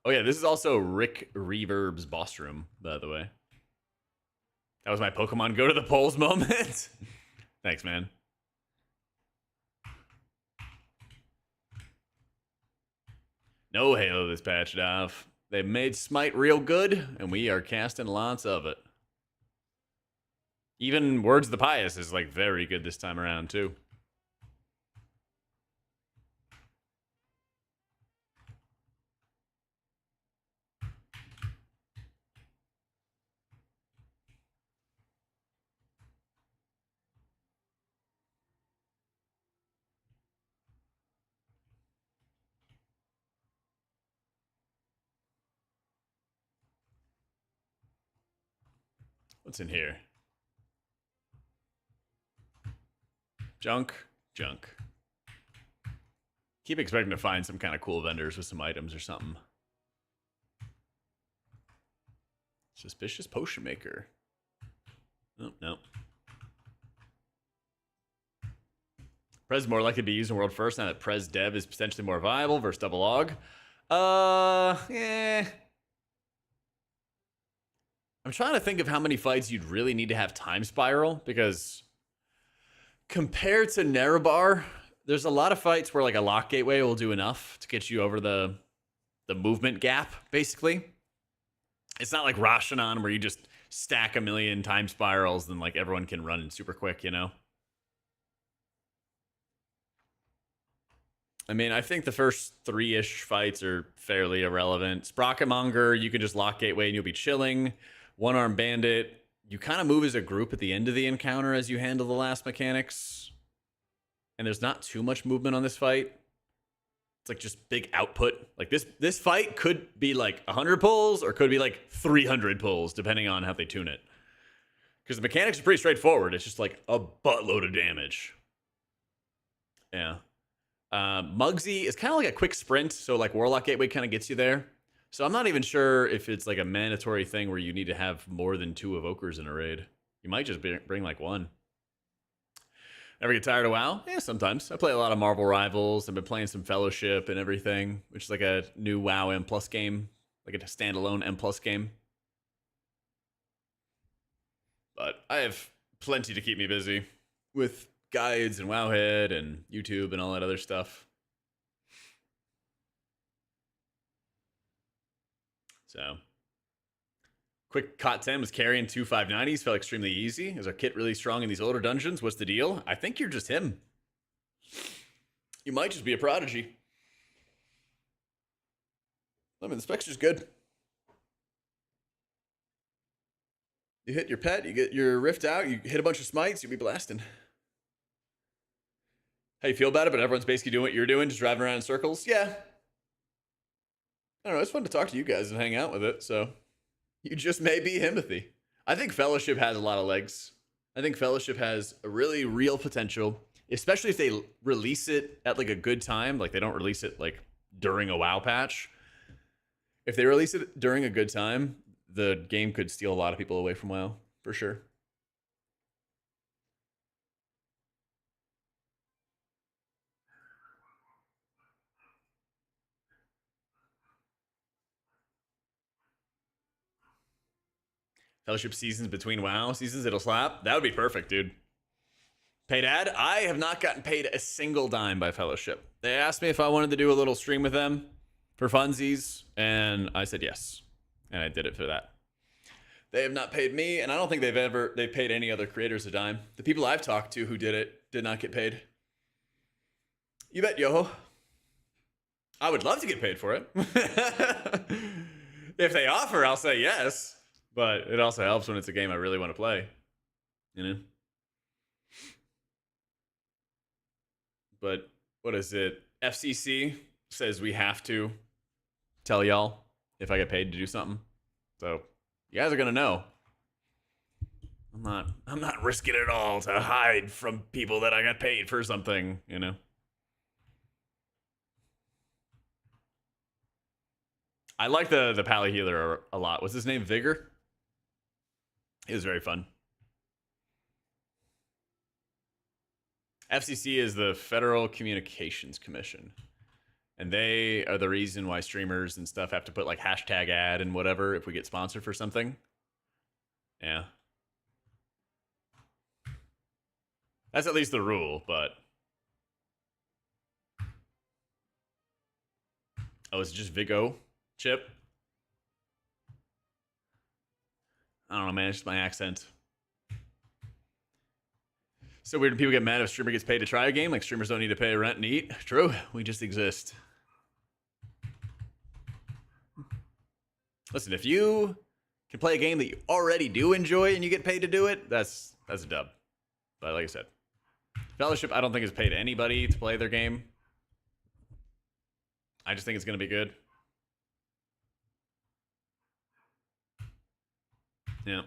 [SPEAKER 1] Oh yeah, this is also Rick Reverb's boss room, by the way. That was my Pokemon go to the polls moment. Thanks, man. No Halo this patch, Dov. They made Smite real good, and we are casting lots of it. Even Words of the Pious is like very good this time around, too. What's in here? Junk. Keep expecting to find some kind of cool vendors with some items or something. Suspicious potion maker. Oh, no. Prez more likely to be used in world first now that Prez dev is potentially more viable versus double log. Yeah. I'm trying to think of how many fights you'd really need to have time spiral, because compared to Nerebar, there's a lot of fights where like a lock gateway will do enough to get you over the movement gap, basically. It's not like Rashanan where you just stack a million time spirals and like everyone can run in super quick, you know? I mean, I think the first 3-ish fights are fairly irrelevant. Sprocketmonger, you can just lock gateway and you'll be chilling. One-Arm Bandit, you kind of move as a group at the end of the encounter as you handle the last mechanics. And there's not too much movement on this fight. It's like just big output. Like this fight could be like 100 pulls or could be like 300 pulls, depending on how they tune it. Because the mechanics are pretty straightforward. It's just like a buttload of damage. Yeah. Muggsy is kind of like a quick sprint, so like Warlock Gateway kind of gets you there. So I'm not even sure if it's like a mandatory thing where you need to have more than 2 evokers in a raid. You might just bring like 1. Ever get tired of WoW? Yeah, sometimes. I play a lot of Marvel Rivals. I've been playing some Fellowship and everything, which is like a new WoW M+ game, like a standalone M+ game. But I have plenty to keep me busy with guides and Wowhead and YouTube and all that other stuff. So, quick Cot 10 was carrying 2 590s, felt extremely easy. Is our kit really strong in these older dungeons? What's the deal? I think you're just him. You might just be a prodigy. I mean, the specs is good. You hit your pet, you get your rift out, you hit a bunch of smites, you'll be blasting. How you feel about it, but everyone's basically doing what you're doing, just driving around in circles? Yeah. I don't know, it's fun to talk to you guys and hang out with it, so you just may be Himothy. I think Fellowship has a lot of legs. I think Fellowship has a really real potential, especially if they release it at like a good time. Like they don't release it like during a WoW patch. If they release it during a good time, the game could steal a lot of people away from WoW, for sure. Fellowship seasons between WoW seasons, it'll slap. That would be perfect, dude. Paid ad? I have not gotten paid a single dime by Fellowship. They asked me if I wanted to do a little stream with them for funsies, and I said yes. And I did it for that. They have not paid me, and I don't think they've paid any other creators a dime. The people I've talked to who did it did not get paid. You bet, Yoho. I would love to get paid for it. If they offer, I'll say yes. But it also helps when it's a game I really want to play. You know? But what is it? FCC says we have to tell y'all if I get paid to do something. So you guys are gonna know. I'm not risking it all to hide from people that I got paid for something, you know. I like the Pally Healer a lot. What's his name? Vigor? It was very fun. FCC is the Federal Communications Commission. And they are the reason why streamers and stuff have to put like hashtag ad and whatever if we get sponsored for something. Yeah. That's at least the rule, but... Oh, it's just Vigo chip. I don't know, man. It's just my accent. So weird when people get mad if a streamer gets paid to try a game. Like, streamers don't need to pay rent and eat. True. We just exist. Listen, if you can play a game that you already do enjoy and you get paid to do it, that's a dub. But like I said, Fellowship, I don't think has paid anybody to play their game. I just think it's going to be good. Yeah.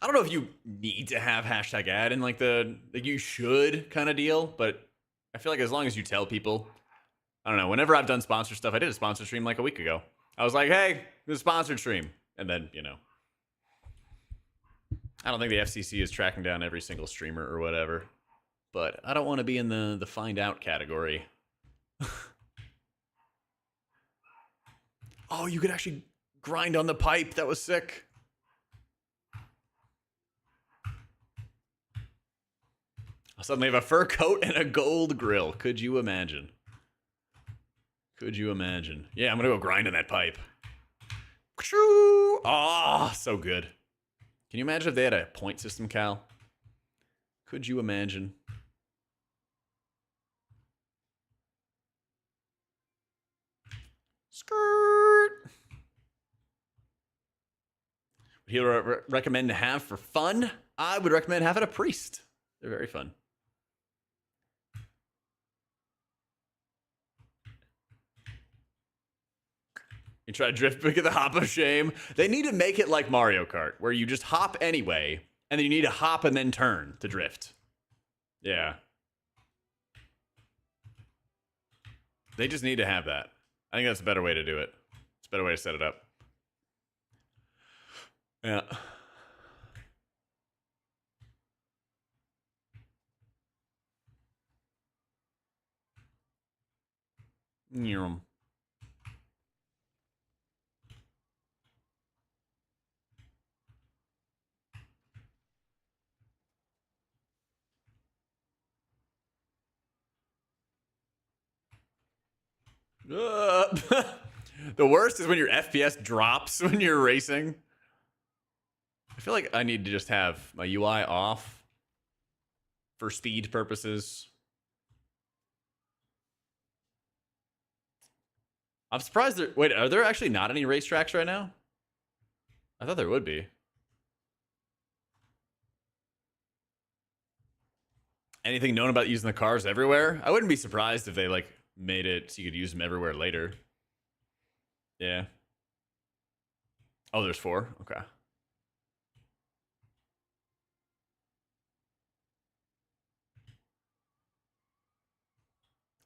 [SPEAKER 1] I don't know if you need to have hashtag ad in like the you should kind of deal, but I feel like as long as you tell people, I don't know, whenever I've done sponsor stuff, I did a sponsor stream like a week ago. I was like, hey, this is a sponsored stream. And then, you know, I don't think the FCC is tracking down every single streamer or whatever, but I don't want to be in the find out category. Oh, you could actually grind on the pipe. That was sick. I suddenly have a fur coat and a gold grill. Could you imagine? Could you imagine? Yeah, I'm going to go grind on that pipe. Oh, so good. Can you imagine if they had a point system, Cal? Could you imagine? Skirt. Would you recommend to have for fun? I would recommend having a priest. They're very fun. You try to drift big at the hop of shame. They need to make it like Mario Kart, where you just hop anyway, and then you need to hop and then turn to drift. Yeah. They just need to have that. I think that's a better way to do it. It's a better way to set it up. Yeah. Yeah. The worst is when your FPS drops when you're racing. I feel like I need to just have my UI off for speed purposes. I'm surprised there... Wait, are there actually not any racetracks right now? I thought there would be. Anything known about using the cars everywhere? I wouldn't be surprised if they, like, made it so you could use them everywhere later. Yeah. Oh, there's 4? Okay.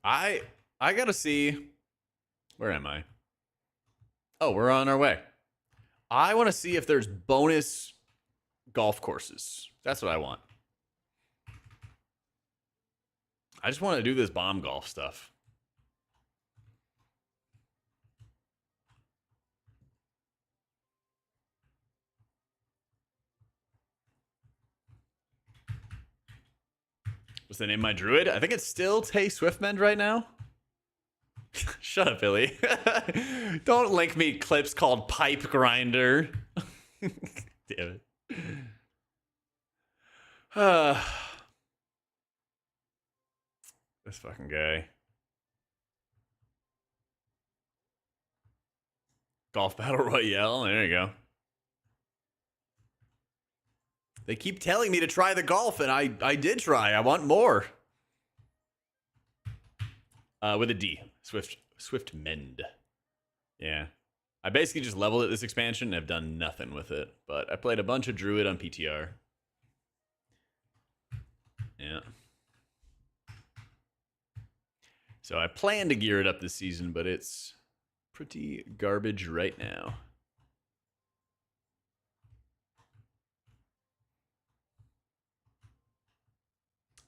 [SPEAKER 1] I gotta see... Where am I? Oh, we're on our way. I want to see if there's bonus golf courses. That's what I want. I just want to do this bomb golf stuff. What's the name of my druid? I think it's still Tay Swiftmend right now. Shut up, Billy. Don't link me clips called Pipe Grinder. Damn it. This fucking guy. Golf Battle Royale. There you go. They keep telling me to try the golf, and I did try. I want more. With a D. Swiftmend. Yeah. I basically just leveled it this expansion and have done nothing with it. But I played a bunch of Druid on PTR. Yeah. So I plan to gear it up this season, but it's pretty garbage right now.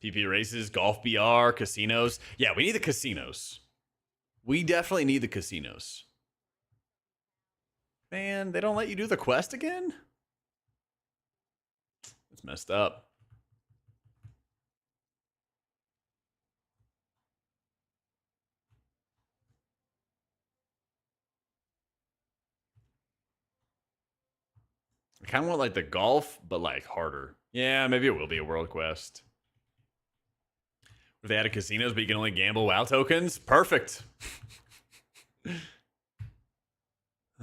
[SPEAKER 1] PP races, golf BR, casinos. Yeah, we need the casinos. We definitely need the casinos. Man, they don't let you do the quest again? It's messed up. I kind of want like the golf, but like harder. Yeah, maybe it will be a world quest. If they added casinos, but you can only gamble WoW tokens, perfect.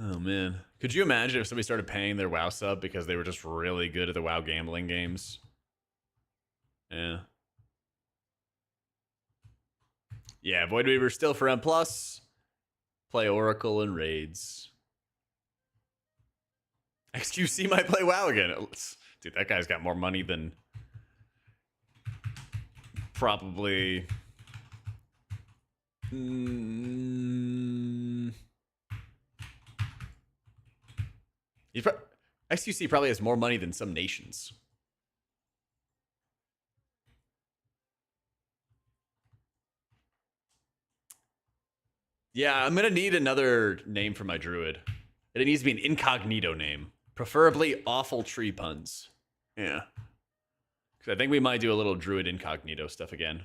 [SPEAKER 1] Oh man, could you imagine if somebody started paying their WoW sub because they were just really good at the WoW gambling games? Yeah. Yeah, Void Weaver still for M+. Play Oracle and Raids. XQC might play WoW again. Dude, that guy's got more money than probably... XQC probably has more money than some nations. Yeah, I'm gonna need another name for my druid. It needs to be an incognito name. Preferably awful tree puns. Yeah. Because I think we might do a little druid incognito stuff again.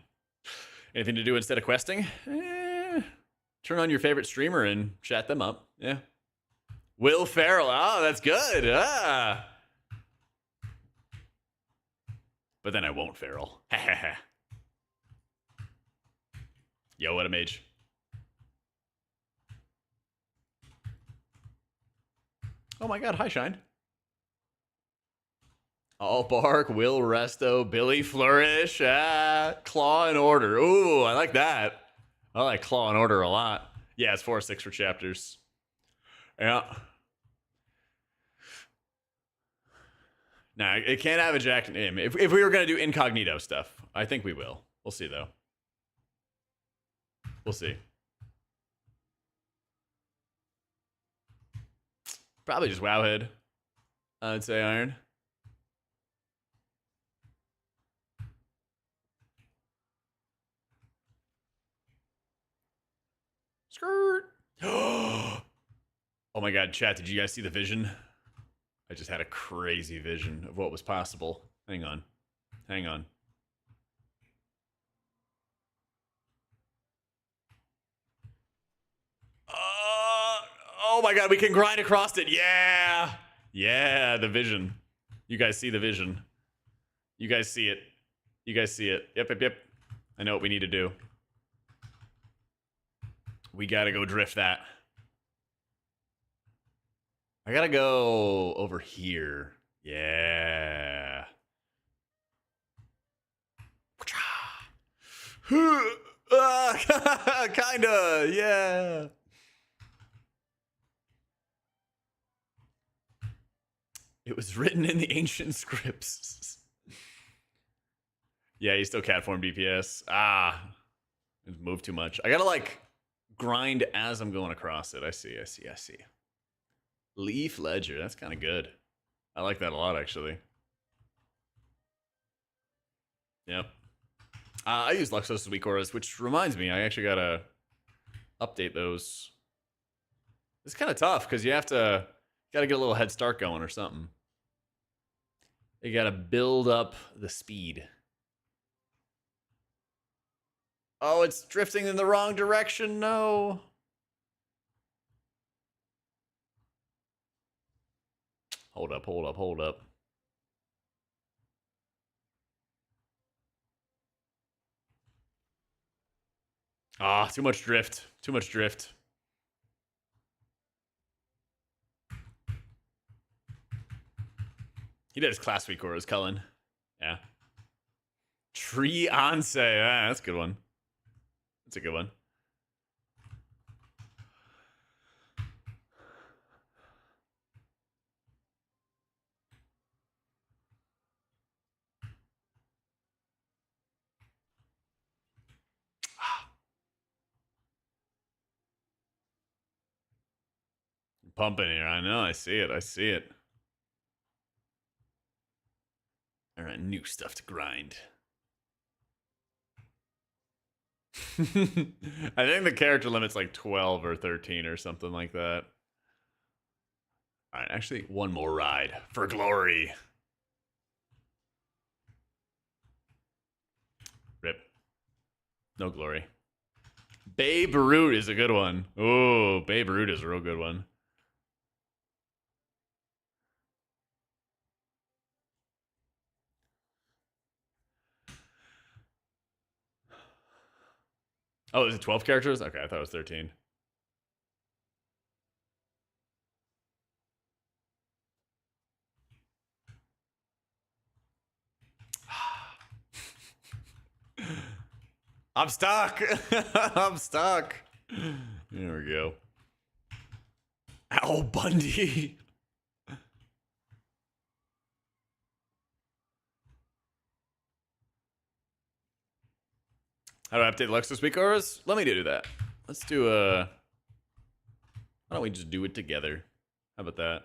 [SPEAKER 1] Anything to do instead of questing? Turn on your favorite streamer and chat them up. Yeah. Will Ferrell. Oh, that's good. Ah. But then I won't Ferrell. Yo, what a mage. Oh my god, hi Shine. All Bark, Will Resto, Billy Flourish, Claw and Order. Ooh, I like that. I like Claw and Order a lot. Yeah, it's 4-6 for chapters. Yeah. Nah, it can't have a Jack name. If we were going to do incognito stuff, I think we will. We'll see, though. We'll see. Probably just Wowhead. I'd say Iron. Skirt. Oh my god, chat, did you guys see the vision? I just had a crazy vision of what was possible. Hang on. Hang on. Oh my god, we can grind across it. Yeah. Yeah, the vision. You guys see the vision. You guys see it. You guys see it. Yep, yep, yep. I know what we need to do. We gotta go drift that. I gotta go over here. Yeah. Kinda, yeah. It was written in the ancient scripts. Yeah, he's still catform DPS. It moved too much. I gotta like grind as I'm going across it. I see. Leaf Ledger, that's kind of good. I like that a lot, actually. Yep. I use Luxos weak auras, which reminds me, I actually gotta update those. It's kind of tough because you gotta get a little head start going or something. You gotta build up the speed. Oh, it's drifting in the wrong direction. No. Hold up. Too much drift. He does class week auras, Cullen. Yeah. Tree Onse. That's a good one. That's a good one. Pumping here. I know. I see it. All right, new stuff to grind. I think the character limit's like 12 or 13 or something like that. All right, actually, one more ride for glory. Rip. No glory. Babe Ruth is a good one. Oh, Babe Ruth is a real good one. Oh, is it 12 characters? Okay, I thought it was 13. I'm stuck. I'm stuck. There we go. Al Bundy. How do I update Lux this week, or let me do that. Let's do a. Why don't we just do it together? How about that?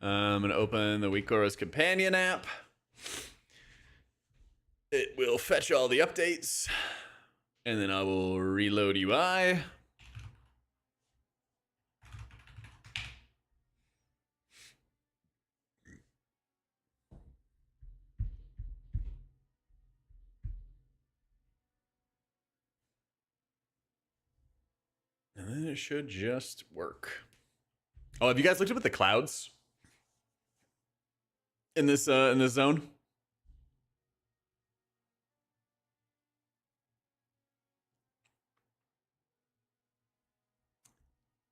[SPEAKER 1] I'm gonna open the WeakAura's companion app. It will fetch all the updates, and then I will reload UI. And then it should just work. Oh, have you guys looked up at the clouds in this zone?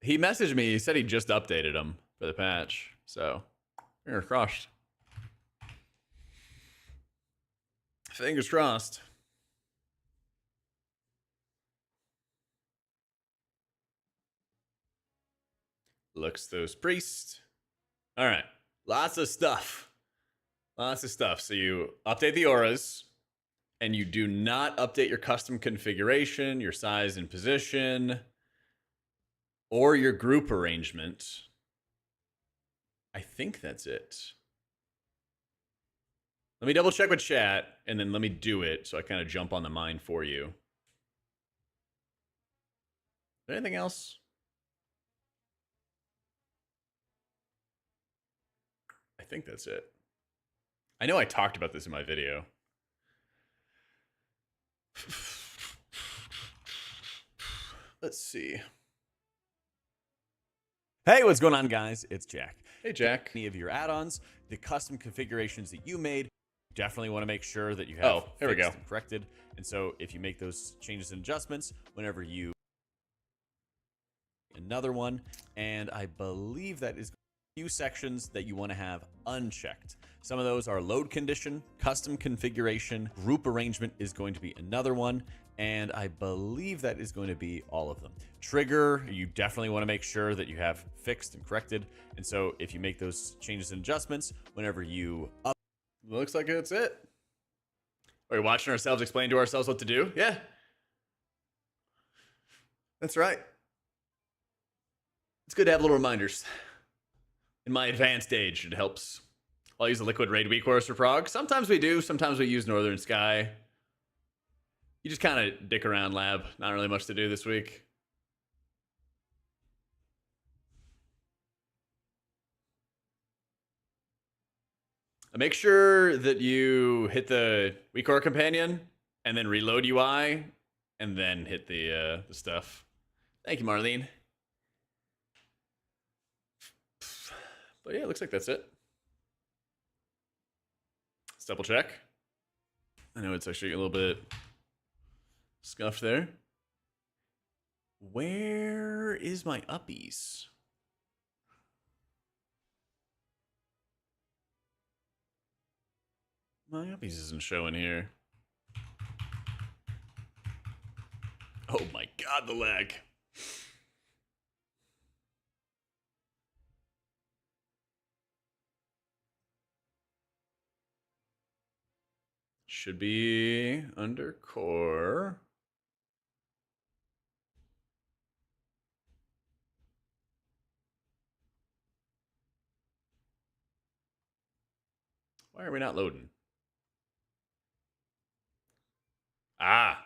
[SPEAKER 1] He messaged me. He said he just updated them for the patch. So, fingers crossed. Fingers crossed. Looks those priests. All right. Lots of stuff. Lots of stuff. So you update the auras, and you do not update your custom configuration, your size and position, or your group arrangement. I think that's it. Let me double check with chat, and then let me do it so I kind of jump on the mine for you. Anything else? I think that's it. I know I talked about this in my video. Let's see. Hey, what's going on, guys? It's Jack. Hey, Jack. Any of your add-ons, the custom configurations that you made, definitely want to make sure that you have here we go. And corrected. And so if you make those changes and adjustments, whenever you another one, and I believe that is a few sections that you want to have unchecked. Some of those are load condition, custom configuration, group arrangement is going to be another one, and I believe that is going to be all of them. Trigger, you definitely want to make sure that you have fixed and corrected. And so if you make those changes and adjustments, whenever you up, looks like that's it. Are we watching ourselves explain to ourselves what to do? Yeah. That's right. It's good to have little reminders. In my advanced age, it helps. I'll use the liquid raid WeakAura for prog. Sometimes we do. Sometimes we use Northern Sky. You just kind of dick around, lab. Not really much to do this week. Make sure that you hit the WeakAura companion and then reload UI and then hit the stuff. Thank you, Marlene. But yeah, it looks like that's it. Let's double check. I know it's actually a little bit scuffed there. Where is my uppies? My uppies isn't showing here. Oh my god, the lag. Should be under core. Why are we not loading? Ah.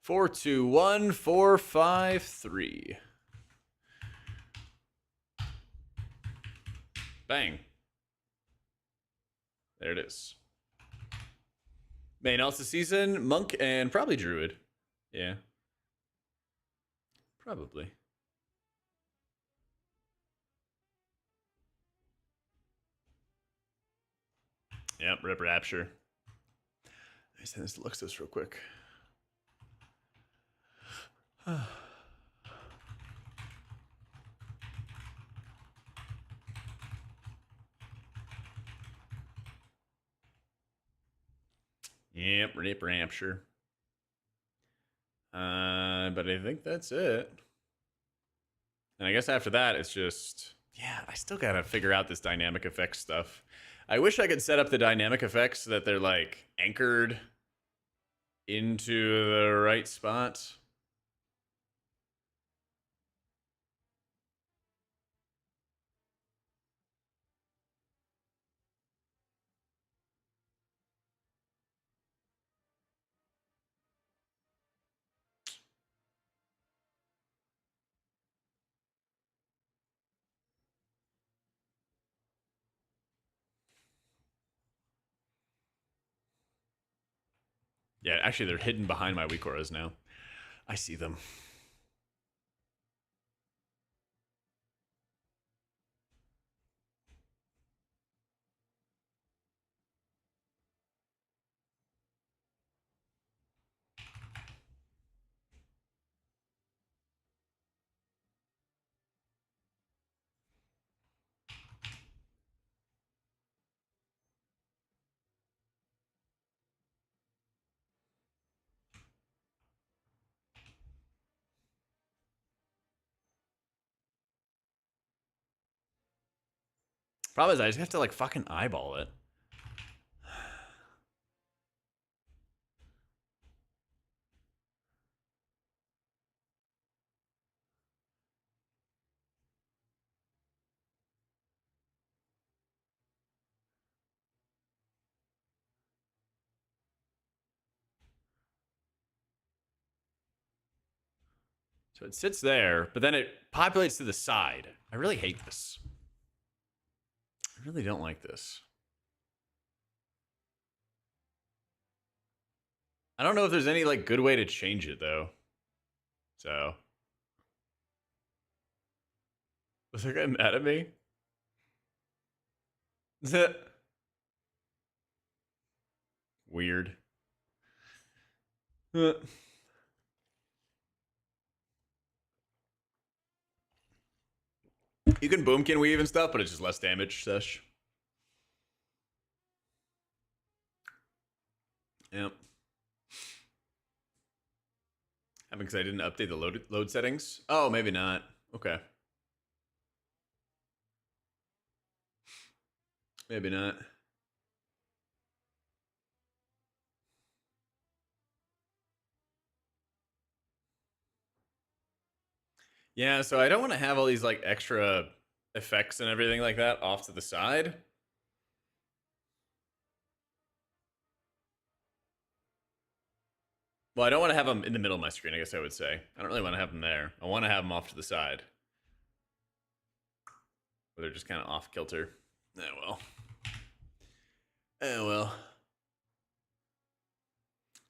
[SPEAKER 1] 421453. Bang. There it is. Main Elsa season, Monk, and probably Druid. Yeah. Probably. Yep, Rip Rapture. I send this to Luxus real quick. Yep, Rip Rapture. But I think that's it. And I guess after that, it's just, yeah, I still gotta figure out this dynamic effects stuff. I wish I could set up the dynamic effects so that they're like anchored into the right spot. Yeah, actually, they're hidden behind my weak auras now. I see them. Problem is, I just have to like fucking eyeball it. So it sits there, but then it populates to the side. I really hate this. I really don't like this. I don't know if there's any like good way to change it though. So was that guy mad at me? Is that weird? You can boomkin weave and stuff, but it's just less damage, Sesh. Yep. I mean, because I didn't update the load settings. Oh, maybe not. Okay. Maybe not. Yeah, so I don't want to have all these like extra effects and everything like that off to the side. Well, I don't want to have them in the middle of my screen, I guess I would say. I don't really want to have them there. I want to have them off to the side. Where they're just kind of off kilter. Oh, well. Oh, well.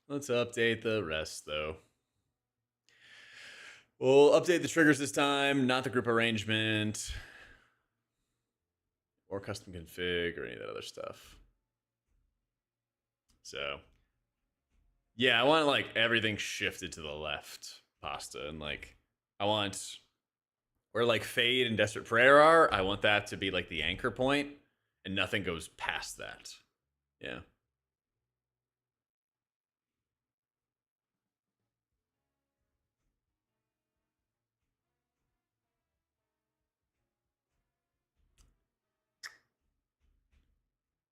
[SPEAKER 1] Let's update the rest, though. We'll update the triggers this time, not the group arrangement. Or custom config or any of that other stuff. So, yeah, I want like everything shifted to the left, pasta, and like I want where like Fade and Desperate Prayer are. I want that to be like the anchor point, and nothing goes past that. Yeah.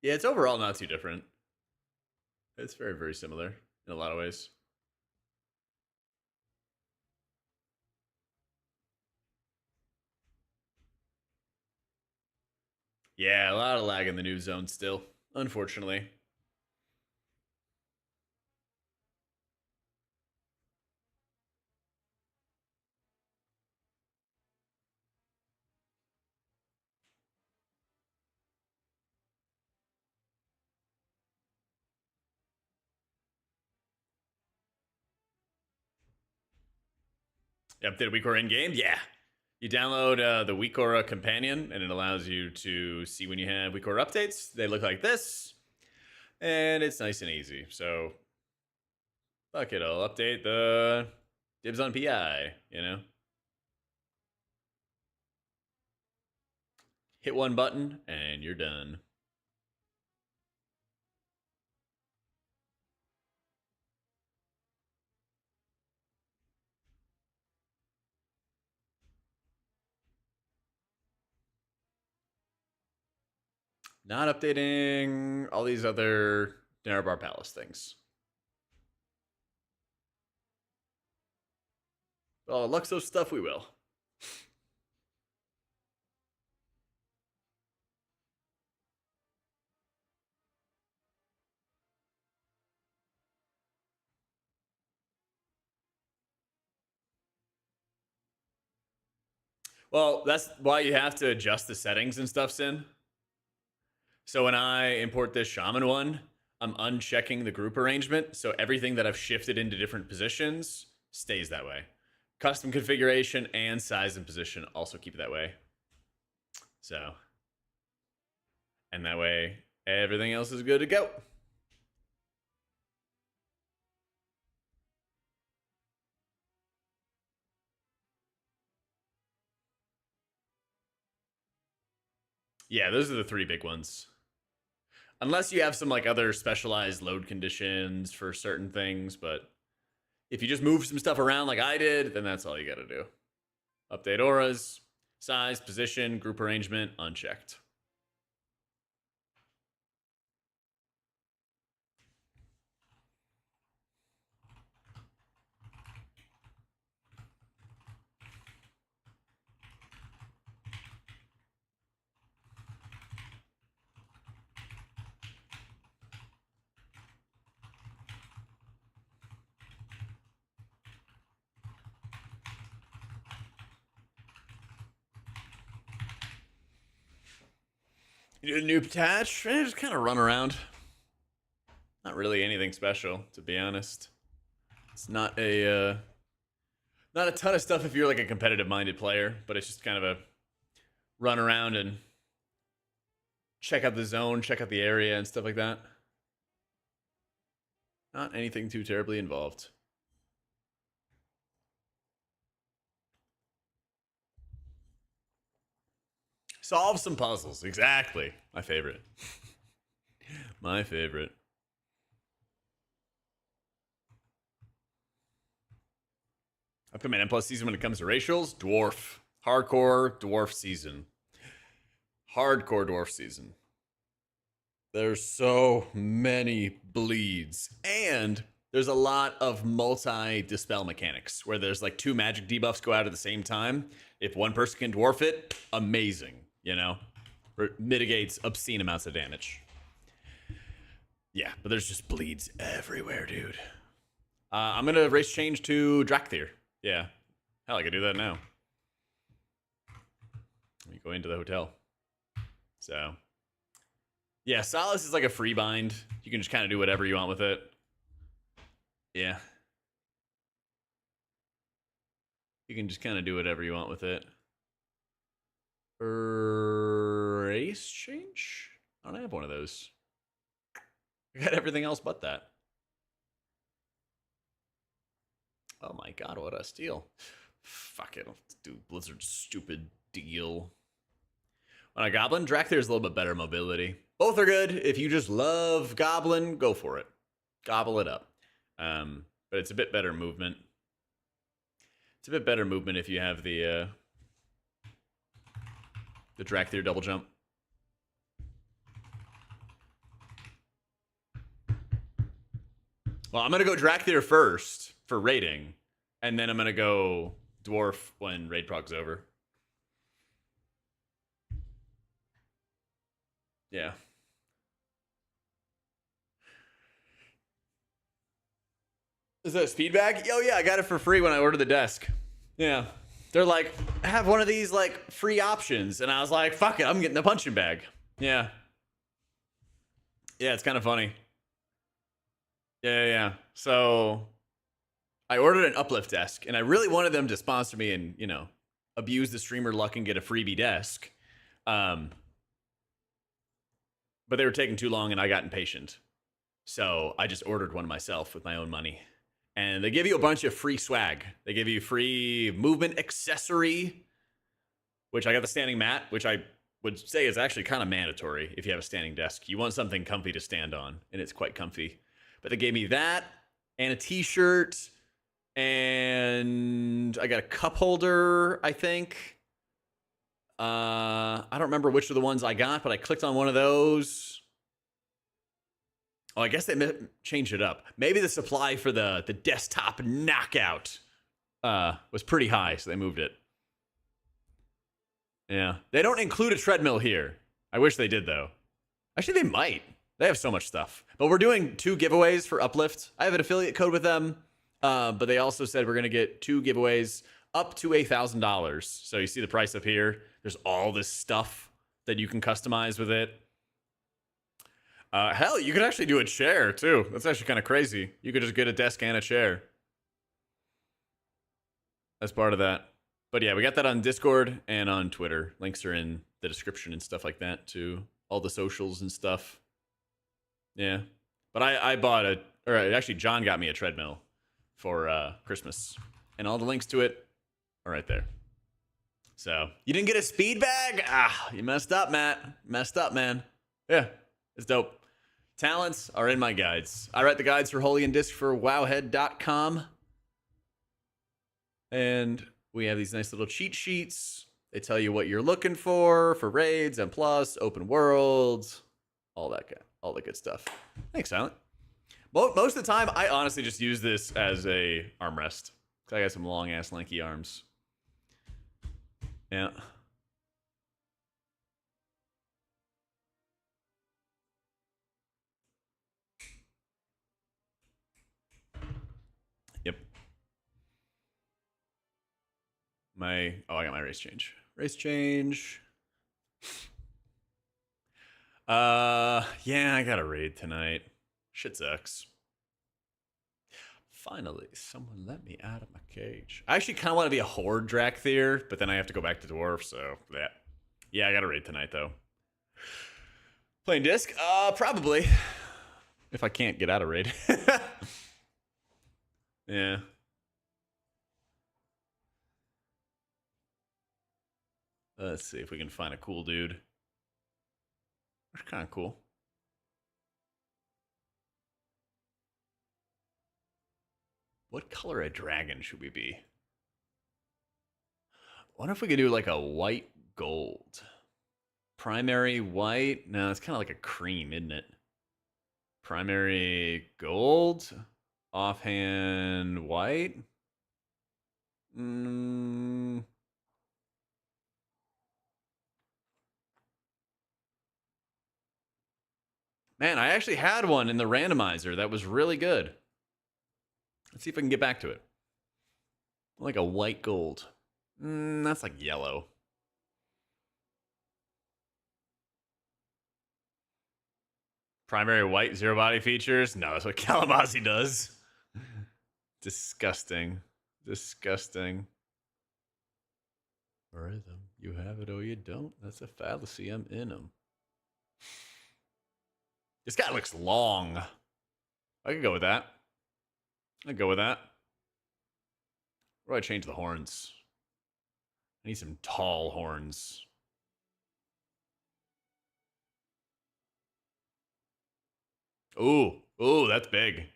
[SPEAKER 1] Yeah, it's overall not too different. It's very, very similar in a lot of ways. Yeah, a lot of lag in the new zone still, unfortunately. Updated WeakAura in game? Yeah. You download the WeakAura companion, and it allows you to see when you have WeakAura updates. They look like this. And it's nice and easy. So, fuck it, I'll update the dibs on PI, you know? Hit one button, and you're done. Not updating all these other Dinner Bar Palace things. Well, Luxo stuff we will. Well, that's why you have to adjust the settings and stuff, Sin. So when I import this Shaman one, I'm unchecking the group arrangement, so everything that I've shifted into different positions stays that way. Custom configuration and size and position also keep it that way. So, and that way everything else is good to go. Yeah, those are the three big ones. Unless you have some like other specialized load conditions for certain things, but if you just move some stuff around like I did, then that's all you got to do. Update auras, size, position, group arrangement, unchecked. You do a new patch, just kind of run around. Not really anything special, to be honest. It's not a ton of stuff if you're like a competitive-minded player, but it's just kind of a run around and check out the zone, check out the area, and stuff like that. Not anything too terribly involved. Solve some puzzles. Exactly. My favorite. My favorite. Upcoming N Plus season when it comes to racials, dwarf. Hardcore dwarf season. Hardcore dwarf season. There's so many bleeds. And there's a lot of multi-dispel mechanics where there's like two magic debuffs go out at the same time. If one person can dwarf it, amazing, you know? It mitigates obscene amounts of damage. Yeah, but there's just bleeds everywhere, dude. I'm going to race change to Drakthir. Yeah. Hell, I could do that now. Let me go into the hotel. So, yeah, Solace is like a free bind. You can just kind of do whatever you want with it. Yeah. You can just kind of do whatever you want with it. Race change? I don't have one of those. I got everything else but that. Oh my god, what a steal. Fuck it, let's do Blizzard's stupid deal. On a Goblin, Drakthir is a little bit better mobility. Both are good. If you just love Goblin, go for it. Gobble it up. But it's a bit better movement. It's a bit better movement if you have the Drakthir double jump. Well, I'm going to go Drakthir first for raiding, and then I'm going to go Dwarf when raid proc's over. Yeah. Is that a speed bag? Oh, yeah, I got it for free when I ordered the desk. Yeah. They're like, have one of these, like, free options. And I was like, fuck it, I'm getting a punching bag. Yeah. Yeah, it's kind of funny. Yeah. So I ordered an uplift desk, and I really wanted them to sponsor me and, you know, abuse the streamer luck and get a freebie desk. But they were taking too long, and I got impatient. So I just ordered one myself with my own money. And they give you a bunch of free swag. They give you free movement accessory, which I got the standing mat, which I would say is actually kind of mandatory if you have a standing desk. You want something comfy to stand on, and it's quite comfy. But they gave me that and a t-shirt, and I got a cup holder, I think. I don't remember which of the ones I got, but I clicked on one of those. Oh, I guess they changed it up. Maybe the supply for the desktop knockout was pretty high, so they moved it. Yeah. They don't include a treadmill here. I wish they did, though. Actually, they might. They have so much stuff. But we're doing 2 giveaways for Uplift. I have an affiliate code with them, but they also said we're going to get 2 giveaways up to $1,000. So you see the price up here. There's all this stuff that you can customize with it. Hell, you could actually do a chair, too. That's actually kind of crazy. You could just get a desk and a chair. That's part of that. But yeah, we got that on Discord and on Twitter. Links are in the description and stuff like that, too. All the socials and stuff. Yeah. But I bought actually, John got me a treadmill for Christmas. And all the links to it are right there. So, you didn't get a speed bag? Ah, you messed up, Matt. Messed up, man. Yeah, it's dope. Talents are in my guides. I write the guides for Holy and Disc for wowhead.com. And we have these nice little cheat sheets. They tell you what you're looking for raids, M+, open worlds, all the good stuff. Thanks, Silent. Most of the time, I honestly just use this as a armrest. Because I got some long-ass lanky arms. Yeah. Yep. I got my race change. Race change. Yeah, I got a raid tonight. Shit sucks. Finally, someone let me out of my cage. I actually kind of want to be a horde Drakthir, but then I have to go back to dwarf, so that. Yeah, I got a raid tonight though. Playing disc? Probably. If I can't get out of raid. Yeah. Let's see if we can find a cool dude. That's kind of cool. What color a dragon should we be? I wonder if we could do like a white gold. Primary white? No, it's kind of like a cream, isn't it? Primary gold? Offhand white? Man, I actually had one in the randomizer that was really good. Let's see if I can get back to it. Like a white gold. That's like yellow. Primary white, 0 body features? No, that's what Kalamazoo does. Disgusting. Disgusting. Rhythm. You have it or you don't. That's a fallacy. I'm in them. This guy looks long. I could go with that. I'd go with that. Where do I change the horns? I need some tall horns. Ooh, that's big.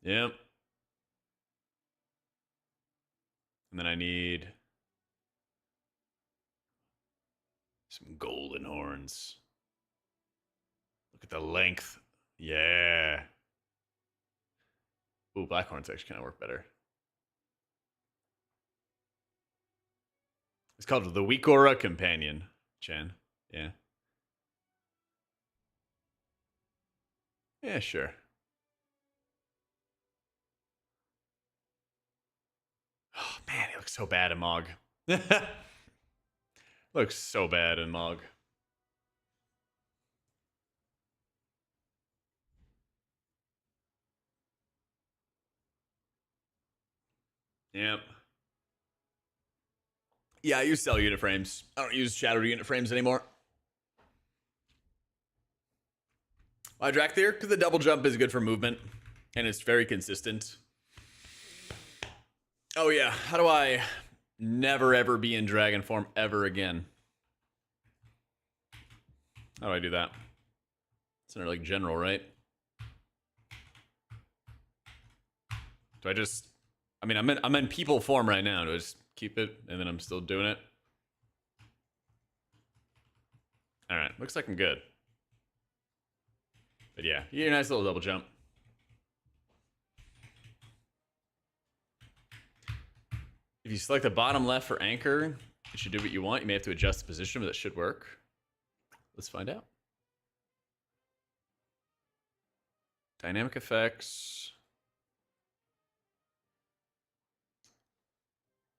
[SPEAKER 1] Yep. And then I need some golden horns. Look at the length. Yeah. Ooh, black horns actually kind of work better. It's called the Wikora Companion, Chen. Yeah. Yeah, sure. Oh, man, he looks so bad in Mog. Looks so bad in Mog. Yep. Yeah, I use cell unit frames. I don't use shadow unit frames anymore. Why Drak there? Because the double jump is good for movement, and it's very consistent. Oh yeah, how do I never ever be in dragon form ever again? How do I do that? It's under like general, right? Do I just... I mean, I'm in people form right now. Do I just keep it, and then I'm still doing it? Alright, looks like I'm good. But yeah, you're a nice little double jump. If you select the bottom left for anchor, it should do what you want. You may have to adjust the position, but that should work. Let's find out. Dynamic effects.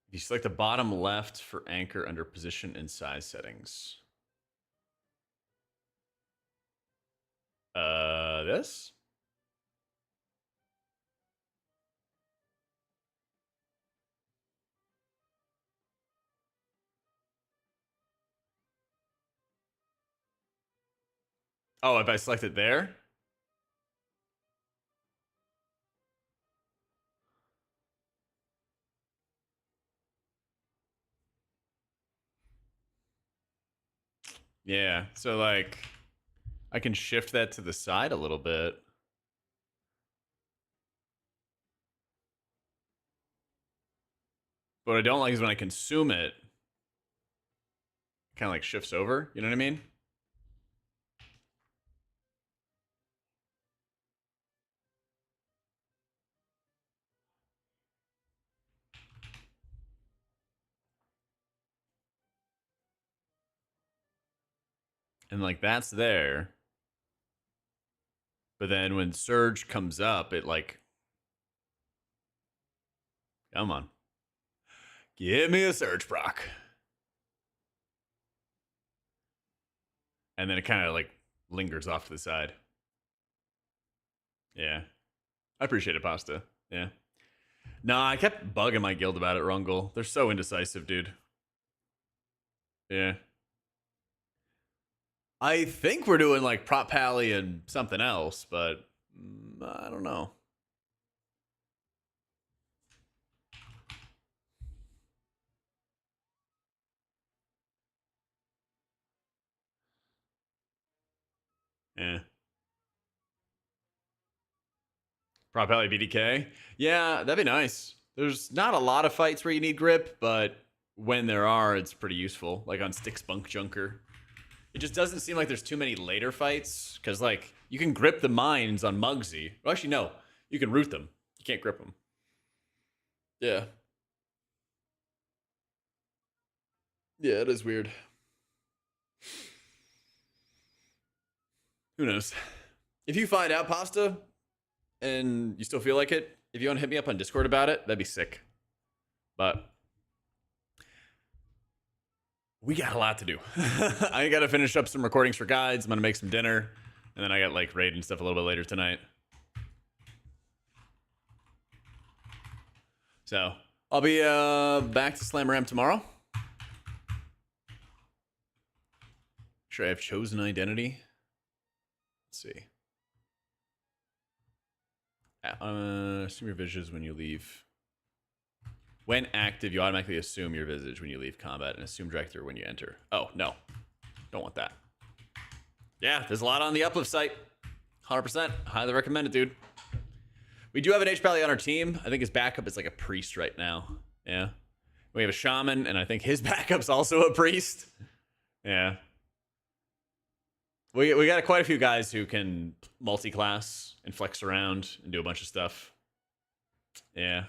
[SPEAKER 1] If you select the bottom left for anchor under position and size settings. This? Oh, if I select it there? Yeah, so like, I can shift that to the side a little bit. But what I don't like is when I consume it, kind of like shifts over, you know what I mean? And like that's there. But then when surge comes up, it like, come on. Give me a surge proc. And then it kind of like lingers off to the side. Yeah. I appreciate it, Pasta. Yeah. Nah, I kept bugging my guild about it, Rungle. They're so indecisive, dude. Yeah. I think we're doing like Prop Pally and something else, but I don't know. Yeah. Prop Pally BDK? Yeah, that'd be nice. There's not a lot of fights where you need grip, but when there are, it's pretty useful. Like on Stick Spunk Junker. It just doesn't seem like there's too many later fights, because like you can grip the mines on Muggsy. Well, actually, no, you can root them. You can't grip them. Yeah. Yeah, it is weird. Who knows? If you find out, Pasta, and you still feel like it, if you want to hit me up on Discord about it, that'd be sick. But we got a lot to do. I got to finish up some recordings for guides. I'm going to make some dinner. And then I got like raid and stuff a little bit later tonight. So I'll be back to Slammer tomorrow. Sure, I have chosen identity. Let's see. Assume your visage when you leave. When active, you automatically assume your visage when you leave combat and assume director when you enter. Oh, no. Don't want that. Yeah, there's a lot on the Uplift site. 100%. Highly recommend it, dude. We do have an H-Pally on our team. I think his backup is like a priest right now. Yeah. We have a shaman, and I think his backup's also a priest. Yeah. We got quite a few guys who can multi-class and flex around and do a bunch of stuff. Yeah.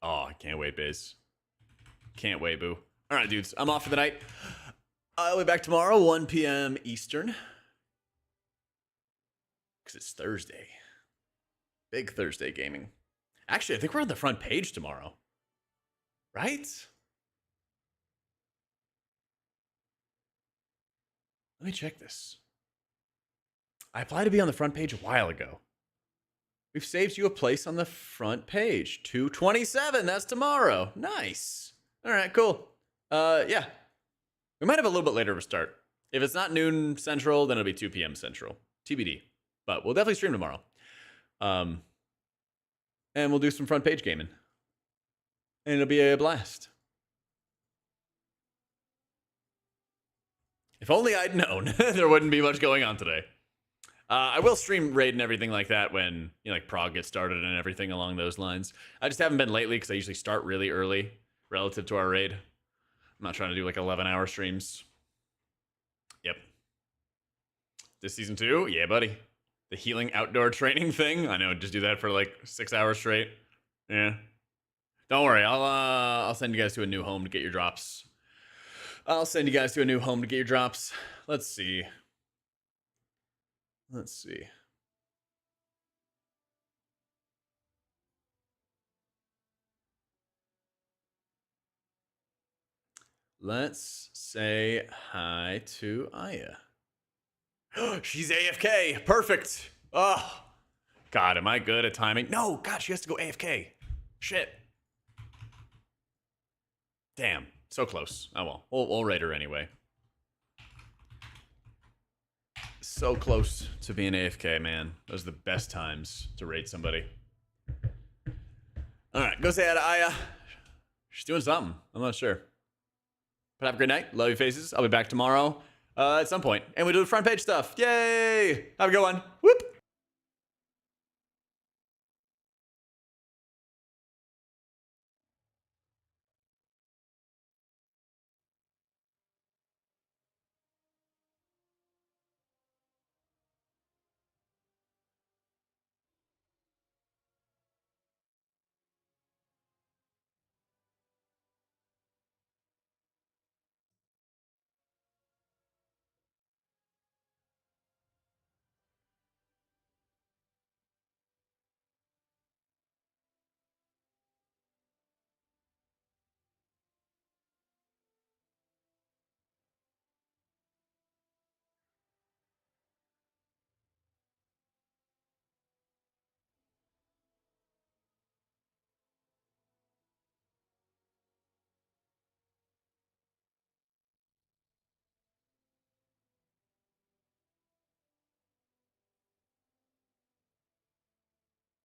[SPEAKER 1] Oh, I can't wait, Biz. Can't wait, boo. All right, dudes. I'm off for the night. I'll be back tomorrow, 1 p.m. Eastern. Because it's Thursday. Big Thursday gaming. Actually, I think we're on the front page tomorrow. Right? Let me check this. I applied to be on the front page a while ago. We've saved you a place on the front page. 227, that's tomorrow. Nice. All right, cool. Yeah. We might have a little bit later of a start. If it's not noon Central, then it'll be 2 p.m. Central. TBD. But we'll definitely stream tomorrow. And we'll do some front page gaming. And it'll be a blast. If only I'd known, there wouldn't be much going on today. I will stream raid and everything like that when, you know, like Prague gets started and everything along those lines. I just haven't been lately because I usually start really early relative to our raid. I'm not trying to do like 11-hour streams. Yep. This season 2? Yeah, buddy. The healing outdoor training thing. I know, just do that for like 6 hours straight. Yeah. Don't worry, I'll send you guys to a new home to get your drops. Let's see. Let's say hi to Aya. She's AFK. Perfect. Oh, God, am I good at timing? No, God, she has to go AFK. Shit. Damn, so close. Oh well, we'll raid her anyway. So close to being AFK, man. Those are the best times to raid somebody. All right, go say hi to Aya. She's doing something. I'm not sure. But have a great night. Love you faces. I'll be back tomorrow at some point. And we do the front page stuff. Yay! Have a good one.